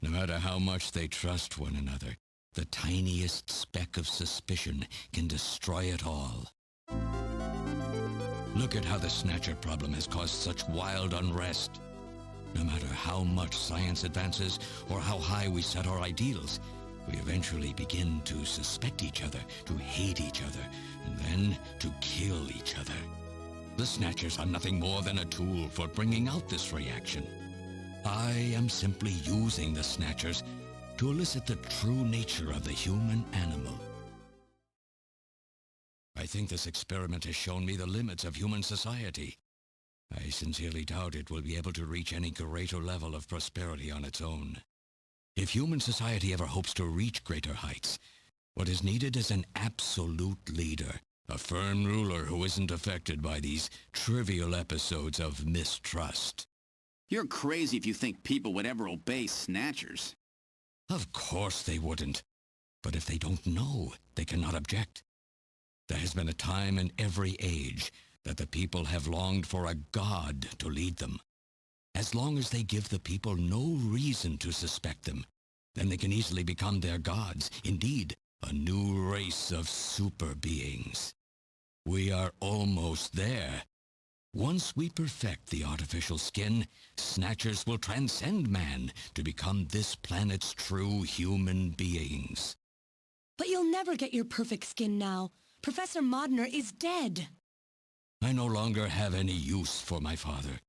B: No matter how much they trust one another, the tiniest speck of suspicion can destroy it all. Look at how the Snatcher problem has caused such wild unrest. No matter how much science advances or how high we set our ideals, we eventually begin to suspect each other, to hate each other, and then to kill each other. The Snatchers are nothing more than a tool for bringing out this reaction. I am simply using the Snatchers to elicit the true nature of the human animal. I think this experiment has shown me the limits of human society. I sincerely doubt it will be able to reach any greater level of prosperity on its own. If human society ever hopes to reach greater heights, what is needed is an absolute leader, a firm ruler who isn't affected by these trivial episodes of mistrust.
S: You're crazy if you think people would ever obey Snatchers.
B: Of course they wouldn't. But if they don't know, they cannot object. There has been a time in every age that the people have longed for a god to lead them. As long as they give the people no reason to suspect them, then they can easily become their gods, indeed, a new race of super beings. We are almost there. Once we perfect the artificial skin, Snatchers will transcend man to become this planet's true human beings.
D: But you'll never get your perfect skin now. Professor Modner is dead.
B: I no longer have any use for my father.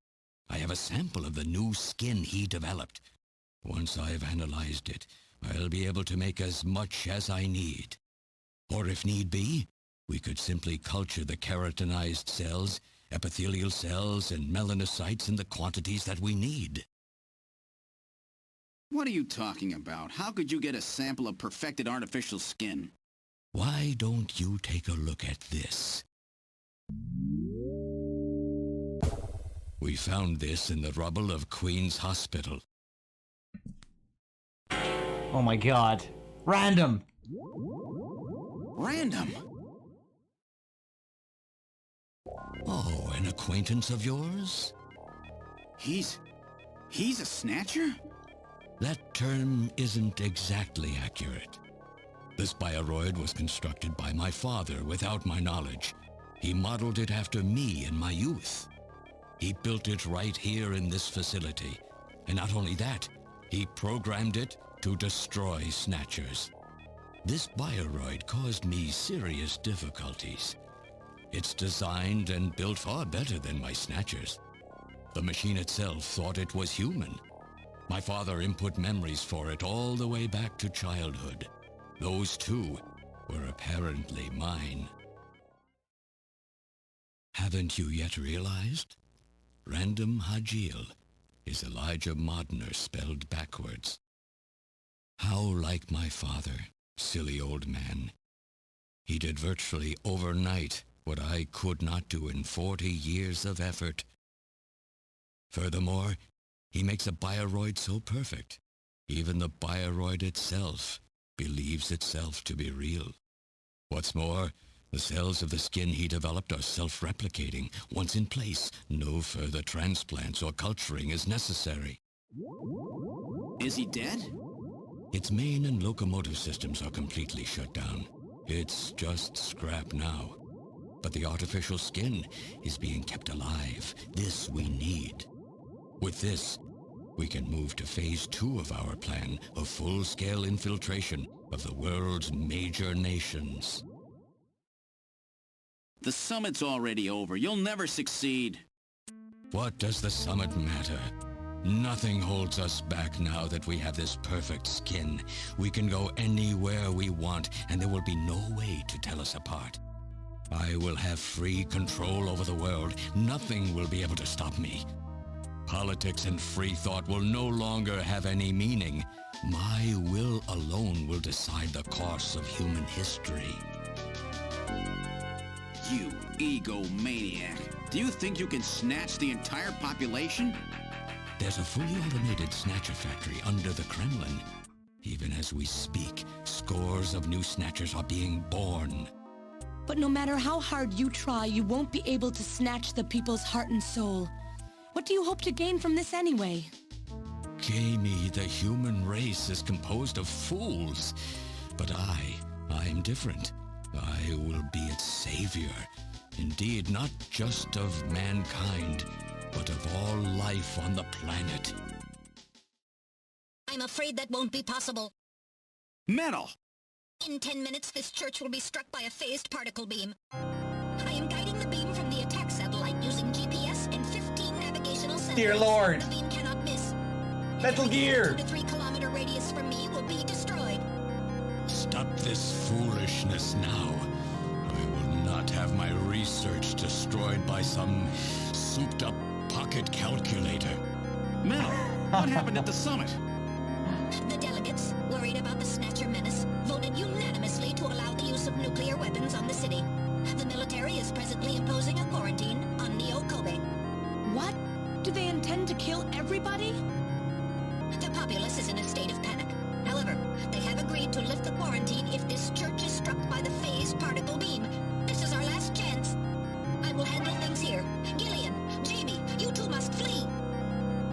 B: I have a sample of the new skin he developed. Once I've analyzed it, I'll be able to make as much as I need. Or if need be, we could simply culture the keratinized cells, epithelial cells, and melanocytes in the quantities that we need.
S: What are you talking about? How could you get a sample of perfected artificial skin?
N: Why don't you take a look at this? We found this in the rubble of Queen's Hospital.
J: Oh my god. Random!
S: Random?
N: Oh, an acquaintance of yours?
S: He's a Snatcher?
N: That term isn't exactly accurate. This bioroid was constructed by my father without my knowledge. He modeled it after me in my youth. He built it right here in this facility. And not only that, he programmed it to destroy Snatchers. This bioroid caused me serious difficulties. It's designed and built far better than my Snatchers. The machine itself thought it was human. My father input memories for it all the way back to childhood. Those too were apparently mine. Haven't you yet realized? Random Hajil is Elijah Modner spelled backwards. How like my father, silly old man. He did virtually overnight what I could not do in 40 years of effort. Furthermore, he makes a bioroid so perfect, even the bioroid itself believes itself to be real. What's more, the cells of the skin he developed are self-replicating. Once in place, no further transplants or culturing is necessary.
S: Is he dead?
N: Its main and locomotive systems are completely shut down. It's just scrap now. But the artificial skin is being kept alive. This we need. With this, we can move to phase 2 of our plan of full-scale infiltration of the world's major nations.
S: The summit's already over. You'll never succeed.
N: What does the summit matter? Nothing holds us back now that we have this perfect skin. We can go anywhere we want, and there will be no way to tell us apart. I will have free control over the world. Nothing will be able to stop me. Politics and free thought will no longer have any meaning. My will alone will decide the course of human history.
S: You egomaniac. Do you think you can snatch the entire population?
N: There's a fully automated Snatcher factory under the Kremlin. Even as we speak, scores of new Snatchers are being born.
D: But no matter how hard you try, you won't be able to snatch the people's heart and soul. What do you hope to gain from this anyway?
N: Jamie, the human race is composed of fools. But I'm different. I will be its savior. Indeed, not just of mankind, but of all life on the planet.
H: I'm afraid that won't be possible.
S: Metal!
H: In 10 minutes, this church will be struck by a phased particle beam. I am guiding the beam from the attack satellite using GPS and 15 navigational sensors.
J: Dear Lord!
H: The beam cannot miss.
J: Metal Gear!
H: 2 to 3 kilometer radius from me will be destroyed.
N: Stop this foolishness now. I will not have my research destroyed by some souped-up pocket calculator.
S: Metal, what happened at the summit?
H: The delegates, worried about the Snatcher menace, voted unanimously to allow the use of nuclear weapons on the city. The military is presently imposing a quarantine on Neo Kobe.
D: What? Do they intend to kill everybody?
H: The populace is in a state of panic. However, they have agreed to lift the quarantine if this church is struck by the phased particle beam. This is our last chance. I will handle things here. Gillian, Jamie, you two must flee.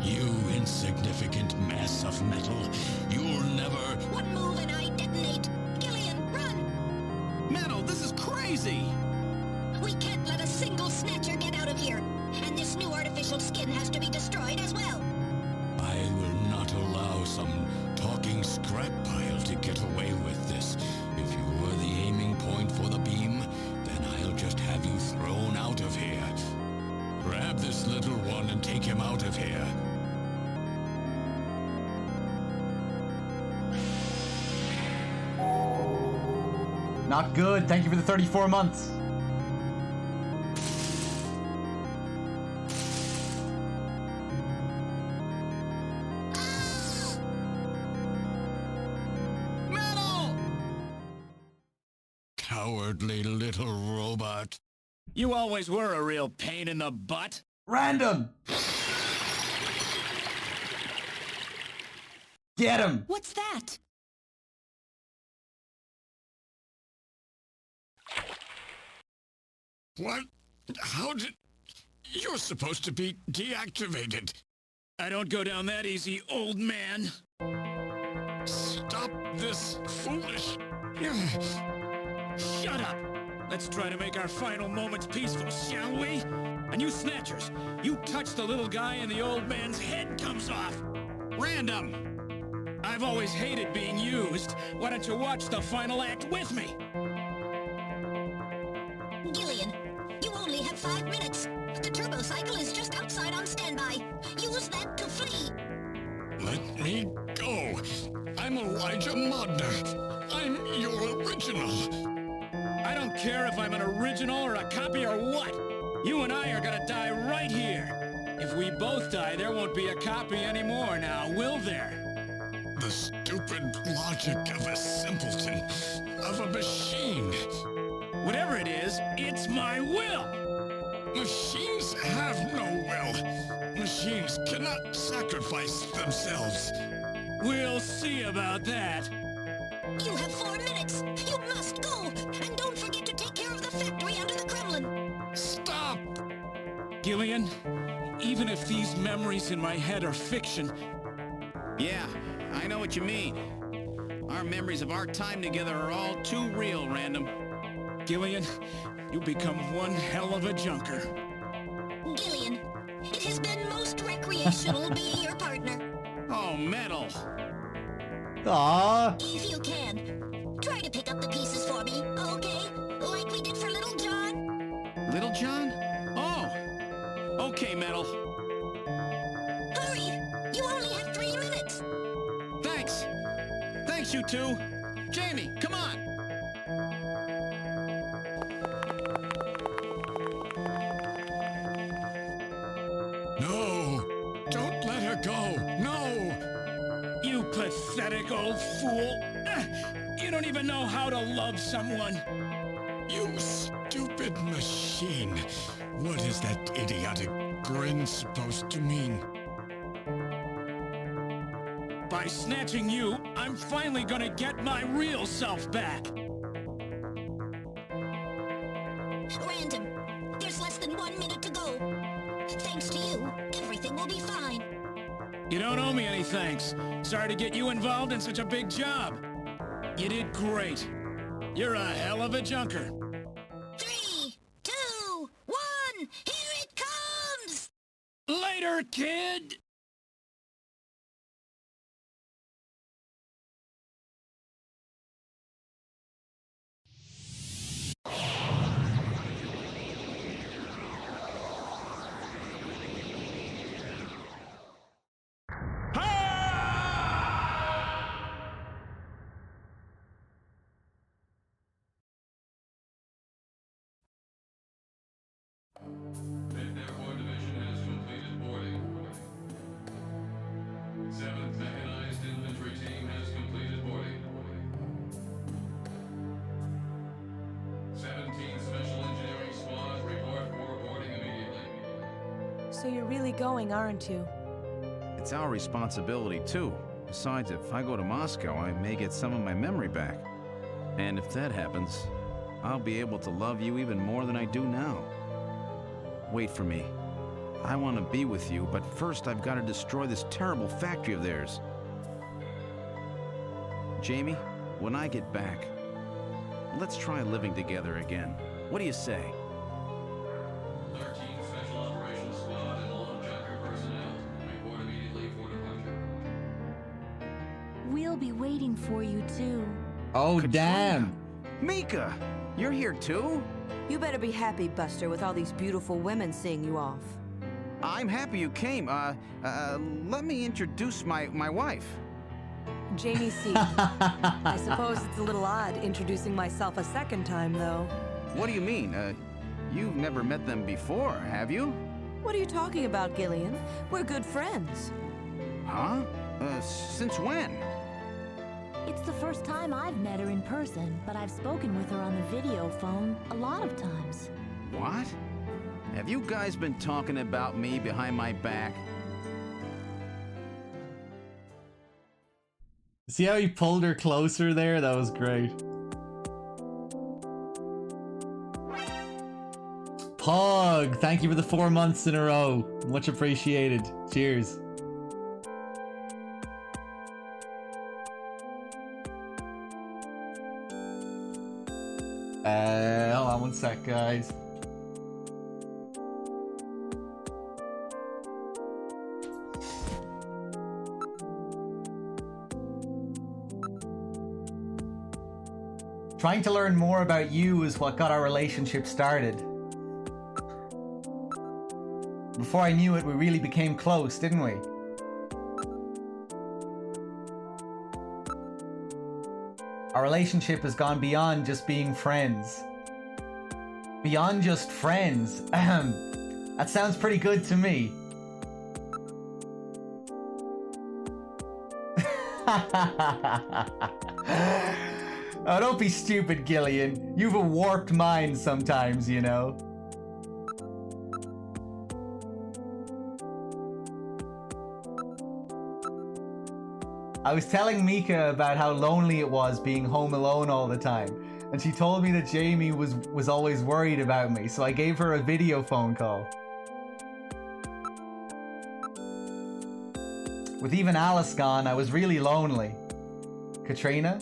N: You insignificant mass of metal. You'll never...
H: One move and I detonate. Gillian, run!
S: Metal, this is crazy!
H: We can't let a single Snatcher get out of here. And this new artificial skin has to be destroyed as well.
N: I will not allow some talking scrap pile to get away with this. If you were the aiming point for the beam, then I'll just have you thrown out of here. Grab this little one and take him out of here.
J: Not good. Thank you for the 34 months.
G: a robot.
L: You always were a real pain in the butt.
J: Random! Get him!
D: What's that?
G: What? How did... You're supposed to be deactivated.
L: I don't go down that easy, old man.
G: Stop this foolish...
L: Shut up! Let's try to make our final moments peaceful, shall we? And you Snatchers, you touch the little guy and the old man's head comes off.
S: Random!
L: I've always hated being used. Why don't you watch the final act with me?
H: Gillian, you only have 5 minutes. The turbo cycle is just outside on standby. Use that to flee.
G: Let me go. I'm Elijah Modner. I'm your original.
L: I don't care if I'm an original or a copy or what. You and I are gonna die right here. If we both die, there won't be a copy anymore now, will there?
G: The stupid logic of a simpleton, of a machine.
L: Whatever it is, it's my will!
G: Machines have no will. Machines cannot sacrifice themselves.
L: We'll see about that.
H: You have 4 minutes. You must go. And don't forget to take care of the factory under the Kremlin.
G: Stop!
L: Gillian, even if these memories in my head are fiction...
S: Yeah, I know what you mean. Our memories of our time together are all too real, Random.
L: Gillian, you become one hell of a junker.
H: Gillian, it has been most recreational being your partner.
S: Oh, Metal.
J: Aww.
H: If you can, try to pick up the pieces for me, okay? Like we did for Little John.
S: Little John? Oh. Okay, Metal.
H: Hurry! You only have 3 minutes.
S: Thanks. Thanks, you two. Jamie, come on.
G: No! Don't let her go! No!
L: You pathetic old fool! You don't even know how to love someone!
G: You stupid machine! What is that idiotic grin supposed to mean?
L: By snatching you, I'm finally gonna get my real self back!
H: Random, there's less than 1 minute to go. Thanks to you, everything will be fine.
L: You don't owe me any thanks. Sorry to get you involved in such a big job. You did great. You're a hell of a junker.
H: 3, 2, 1, here it comes!
L: Later, kid!
K: So you're really going, aren't you?
E: It's our responsibility, too. Besides, if I go to Moscow, I may get some of my memory back. And if that happens, I'll be able to love you even more than I do now. Wait for me. I want to be with you, but first I've got to destroy this terrible factory of theirs. Jamie, when I get back, let's try living together again. What do you say?
B: 13 Special Operations Squad and all Junker personnel. Report immediately for departure.
I: We'll be waiting for you, too.
J: Oh, damn.
E: Mika, you're here too?
K: You better be happy, Buster, with all these beautiful women seeing you off.
E: I'm happy you came. Let me introduce my wife.
K: Jamie C. I suppose it's a little odd introducing myself a second time, though.
E: What do you mean? You've never met them before, have you?
K: What are you talking about, Gillian? We're good friends.
E: Huh? Since when?
I: It's the first time I've met her in person, but I've spoken with her on the video phone a lot of times.
S: What? Have you guys been talking about me behind my back?
A: See how he pulled her closer there? That was great. Pog, thank you for the 4 months in a row. Much appreciated. Cheers. Hold on one sec, guys. Trying to learn more about you is what got our relationship started. Before I knew it, we really became close, didn't we? Our relationship has gone beyond just being friends. Beyond just friends. That sounds pretty good to me. Oh, don't be stupid, Gillian. You've a warped mind sometimes, you know. I was telling Mika about how lonely it was being home alone all the time, and she told me that Jamie was always worried about me, so I gave her a video phone call. With even Alice gone, I was really lonely. Katrina?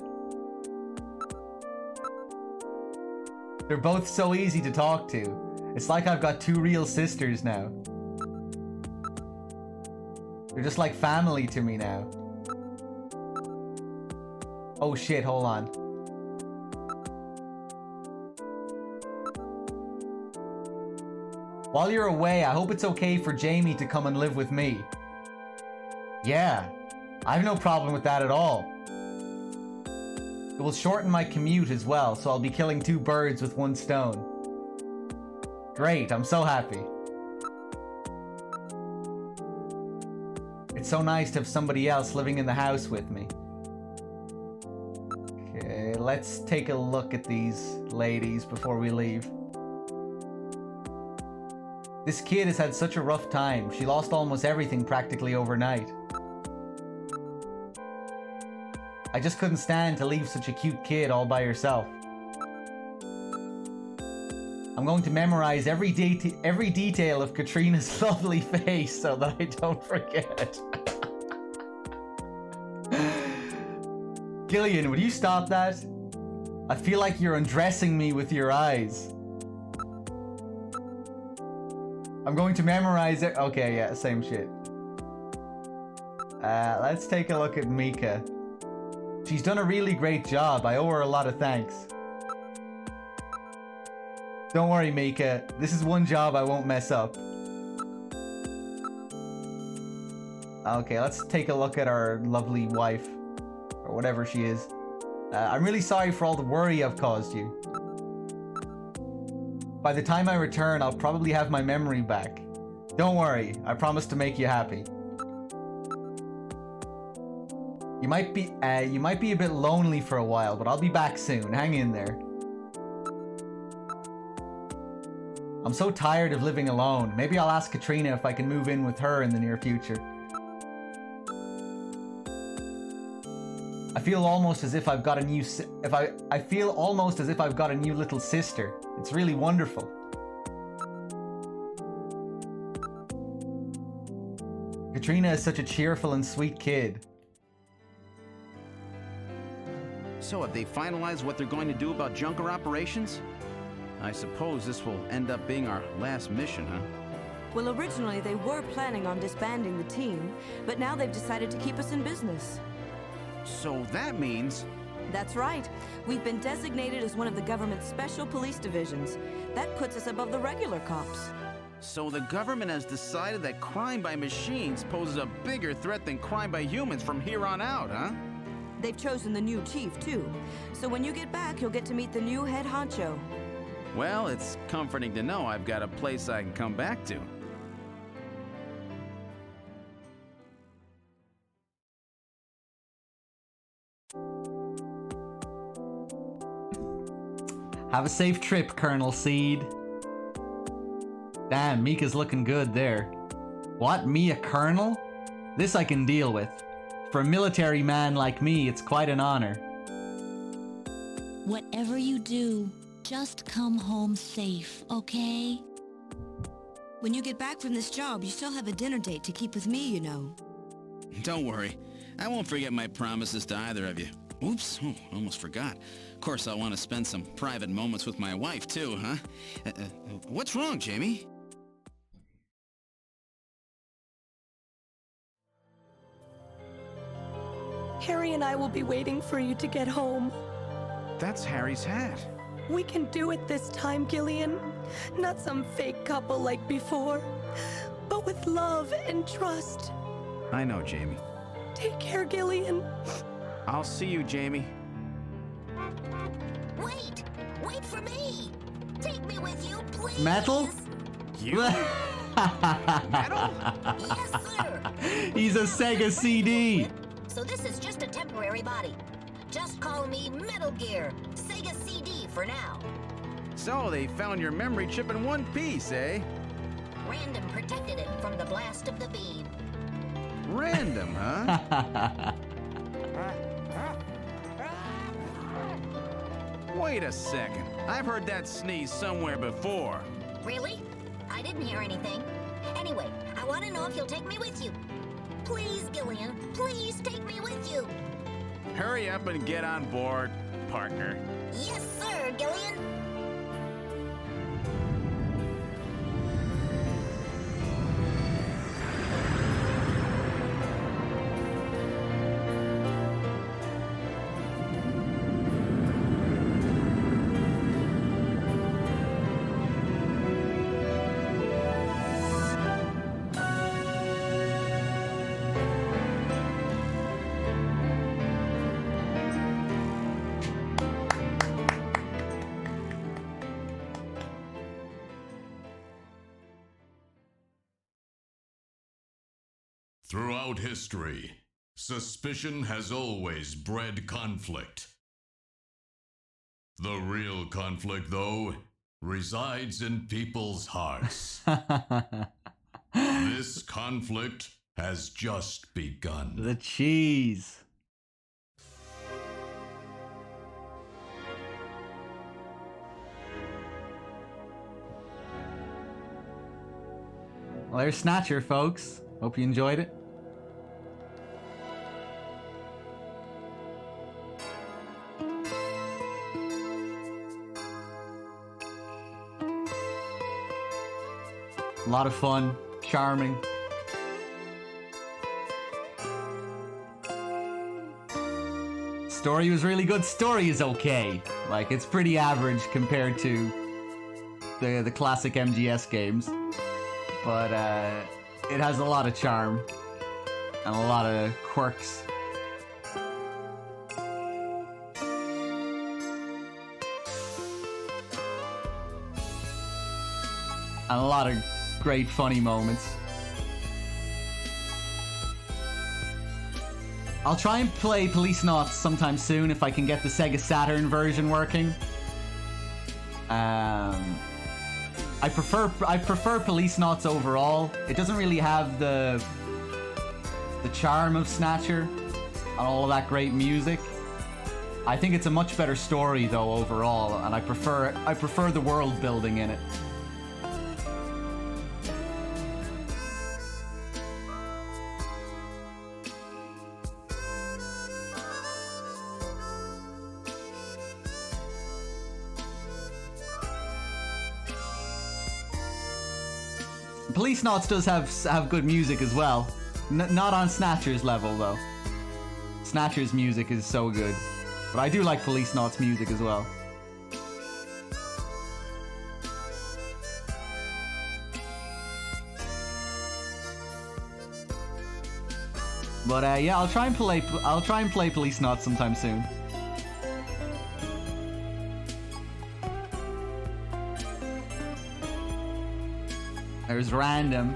A: They're both so easy to talk to. It's like I've got two real sisters now. They're just like family to me now. Oh shit, hold on. While you're away, I hope it's okay for Jamie to come and live with me. Yeah, I have no problem with that at all. It will shorten my commute as well, so I'll be killing two birds with one stone. Great, I'm so happy. It's so nice to have somebody else living in the house with me. Okay, let's take a look at these ladies before we leave. This kid has had such a rough time. She lost almost everything practically overnight. I just couldn't stand to leave such a cute kid all by herself. I'm going to memorize every detail of Katrina's lovely face so that I don't forget it. Gillian, would you stop that? I feel like you're undressing me with your eyes. I'm going to memorize it. Okay, yeah, same shit. Let's take a look at Mika. She's done a really great job. I owe her a lot of thanks. Don't worry, Mika. This is one job I won't mess up. Okay, let's take a look at our lovely wife. Or whatever she is. I'm really sorry for all the worry I've caused you. By the time I return, I'll probably have my memory back. Don't worry. I promise to make you happy. You might be a bit lonely for a while, but I'll be back soon. Hang in there. I'm so tired of living alone. Maybe I'll ask Katrina if I can move in with her in the near future. I feel almost as if I've got a new I feel almost as if I've got a new little sister. It's really wonderful. Katrina is such a cheerful and sweet kid.
S: So have they finalized what they're going to do about Junker operations? I suppose this will end up being our last mission, huh?
K: Well, originally they were planning on disbanding the team, but now they've decided to keep us in business.
S: So that means...
K: That's right. We've been designated as one of the government's special police divisions. That puts us above the regular cops.
S: So the government has decided that crime by machines poses a bigger threat than crime by humans from here on out, huh?
K: They've chosen the new chief, too. So when you get back, you'll get to meet the new head honcho.
S: Well, it's comforting to know I've got a place I can come back to.
A: Have a safe trip, Colonel Seed. Damn, Mika's looking good there. What? Me a colonel? This I can deal with. For a military man like me, it's quite an honor.
P: Whatever you do, just come home safe, okay?
F: When you get back from this job, you still have a dinner date to keep with me, you know.
C: Don't worry. I won't forget my promises to either of you. Oops, almost forgot. Of course, I want to spend some private moments with my wife, too, huh? What's wrong, Jamie?
K: Harry and I will be waiting for you to get home.
E: That's Harry's hat.
K: We can do it this time, Gillian. Not some fake couple like before, but with love and trust.
E: I know, Jamie.
K: Take care, Gillian.
E: I'll see you, Jamie.
H: Wait! Wait for me! Take me with you, please!
A: Metal?
E: You?
H: Metal? Yes, sir!
A: He's a Sega CD!
H: So this is just a temporary body. Just call me Metal Gear, Sega CD for now.
E: So they found your memory chip in one piece, eh?
H: Random protected it from the blast of the beam.
E: Random, huh? Wait a second. I've heard that sneeze somewhere before.
H: Really? I didn't hear anything. Anyway, I want to know if you'll take me with you. Please, Gillian, please take me with you.
E: Hurry up and get on board, partner.
H: Yes, sir, Gillian.
B: Throughout history, suspicion has always bred conflict. The real conflict, though, resides in people's hearts. This conflict has just begun.
A: The cheese. Well, there's Snatcher, folks. Hope you enjoyed it. A lot of fun, charming. Story was really good. Story is okay. Like, it's pretty average compared to the classic MGS games. But it has a lot of charm and a lot of quirks. And a lot of great funny moments. I'll try and play Policenauts sometime soon if I can get the Sega Saturn version working. I prefer Policenauts overall. It doesn't really have the charm of Snatcher and all of that great music. I think it's a much better story though overall, and I prefer the world building in it. Policenauts does have good music as well. Not on Snatcher's level though. Snatcher's music is so good. But I do like Policenauts music as well. But yeah, I'll try and play Policenauts sometime soon. There's Random.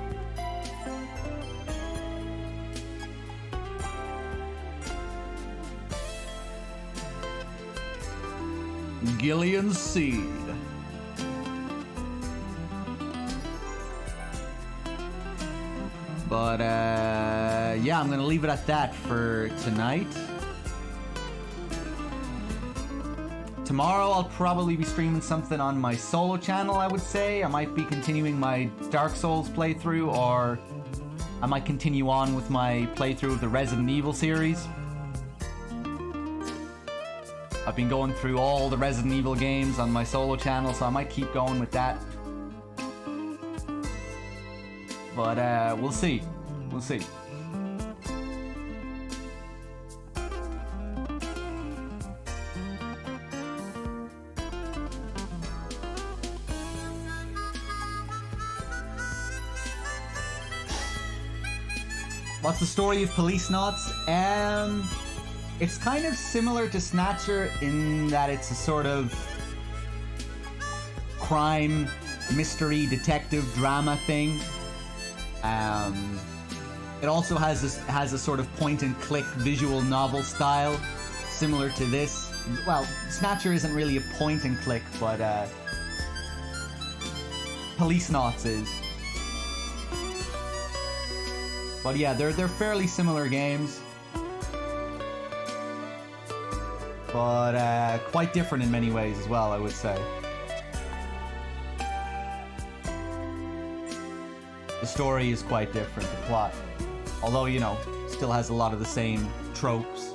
A: Gillian's Seed. But, yeah, I'm gonna leave it at that for tonight. Tomorrow I'll probably be streaming something on my solo channel, I would say. I might be continuing my Dark Souls playthrough, or I might continue on with my playthrough of the Resident Evil series. I've been going through all the Resident Evil games on my solo channel, so I might keep going with that. But, we'll see. We'll see. What's the story of Police Knots? It's kind of similar to Snatcher in that it's a sort of crime, mystery, detective, drama thing. It also has a sort of point-and-click visual novel style, similar to this. Well, Snatcher isn't really a point-and-click, but Police Knots is. But yeah, they're fairly similar games, but quite different in many ways as well, I would say. The story is quite different, the plot. Although, you know, still has a lot of the same tropes.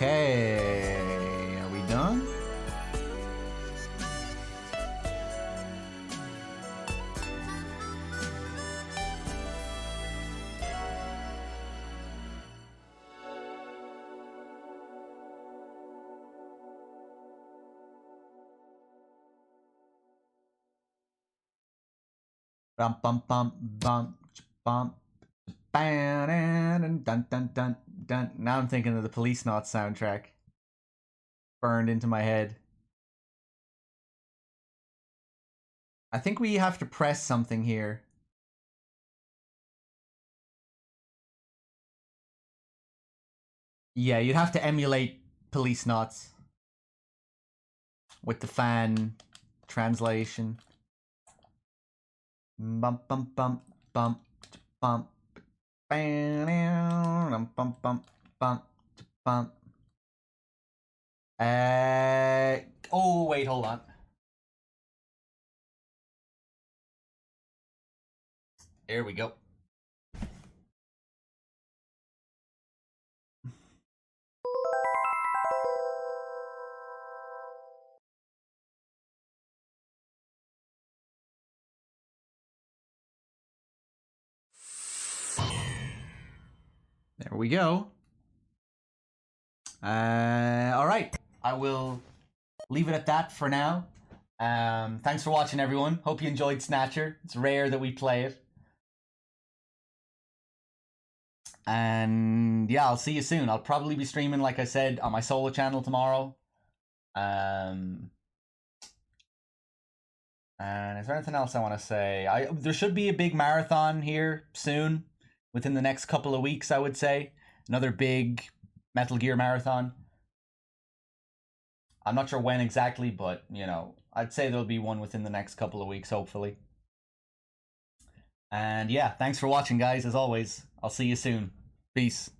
A: Okay, are we done? Bum bum bum bum bum. Dun dun dun dun. Now I'm thinking of the Police Knots soundtrack. Burned into my head. I think we have to press something here. Yeah, you'd have to emulate Police Knots with the fan translation. Bump bump bump bump bump. Bump bump bump bump bump. Oh wait, hold on. There we go. There we go. All right. I will leave it at that for now. Thanks for watching, everyone. Hope you enjoyed Snatcher. It's rare that we play it. And yeah, I'll see you soon. I'll probably be streaming, like I said, on my solo channel tomorrow. And is there anything else I want to say? There should be a big marathon here soon. Within the next couple of weeks, I would say. Another big Metal Gear marathon. I'm not sure when exactly, but, you know, I'd say there'll be one within the next couple of weeks, hopefully. And yeah, thanks for watching, guys, as always. I'll see you soon. Peace.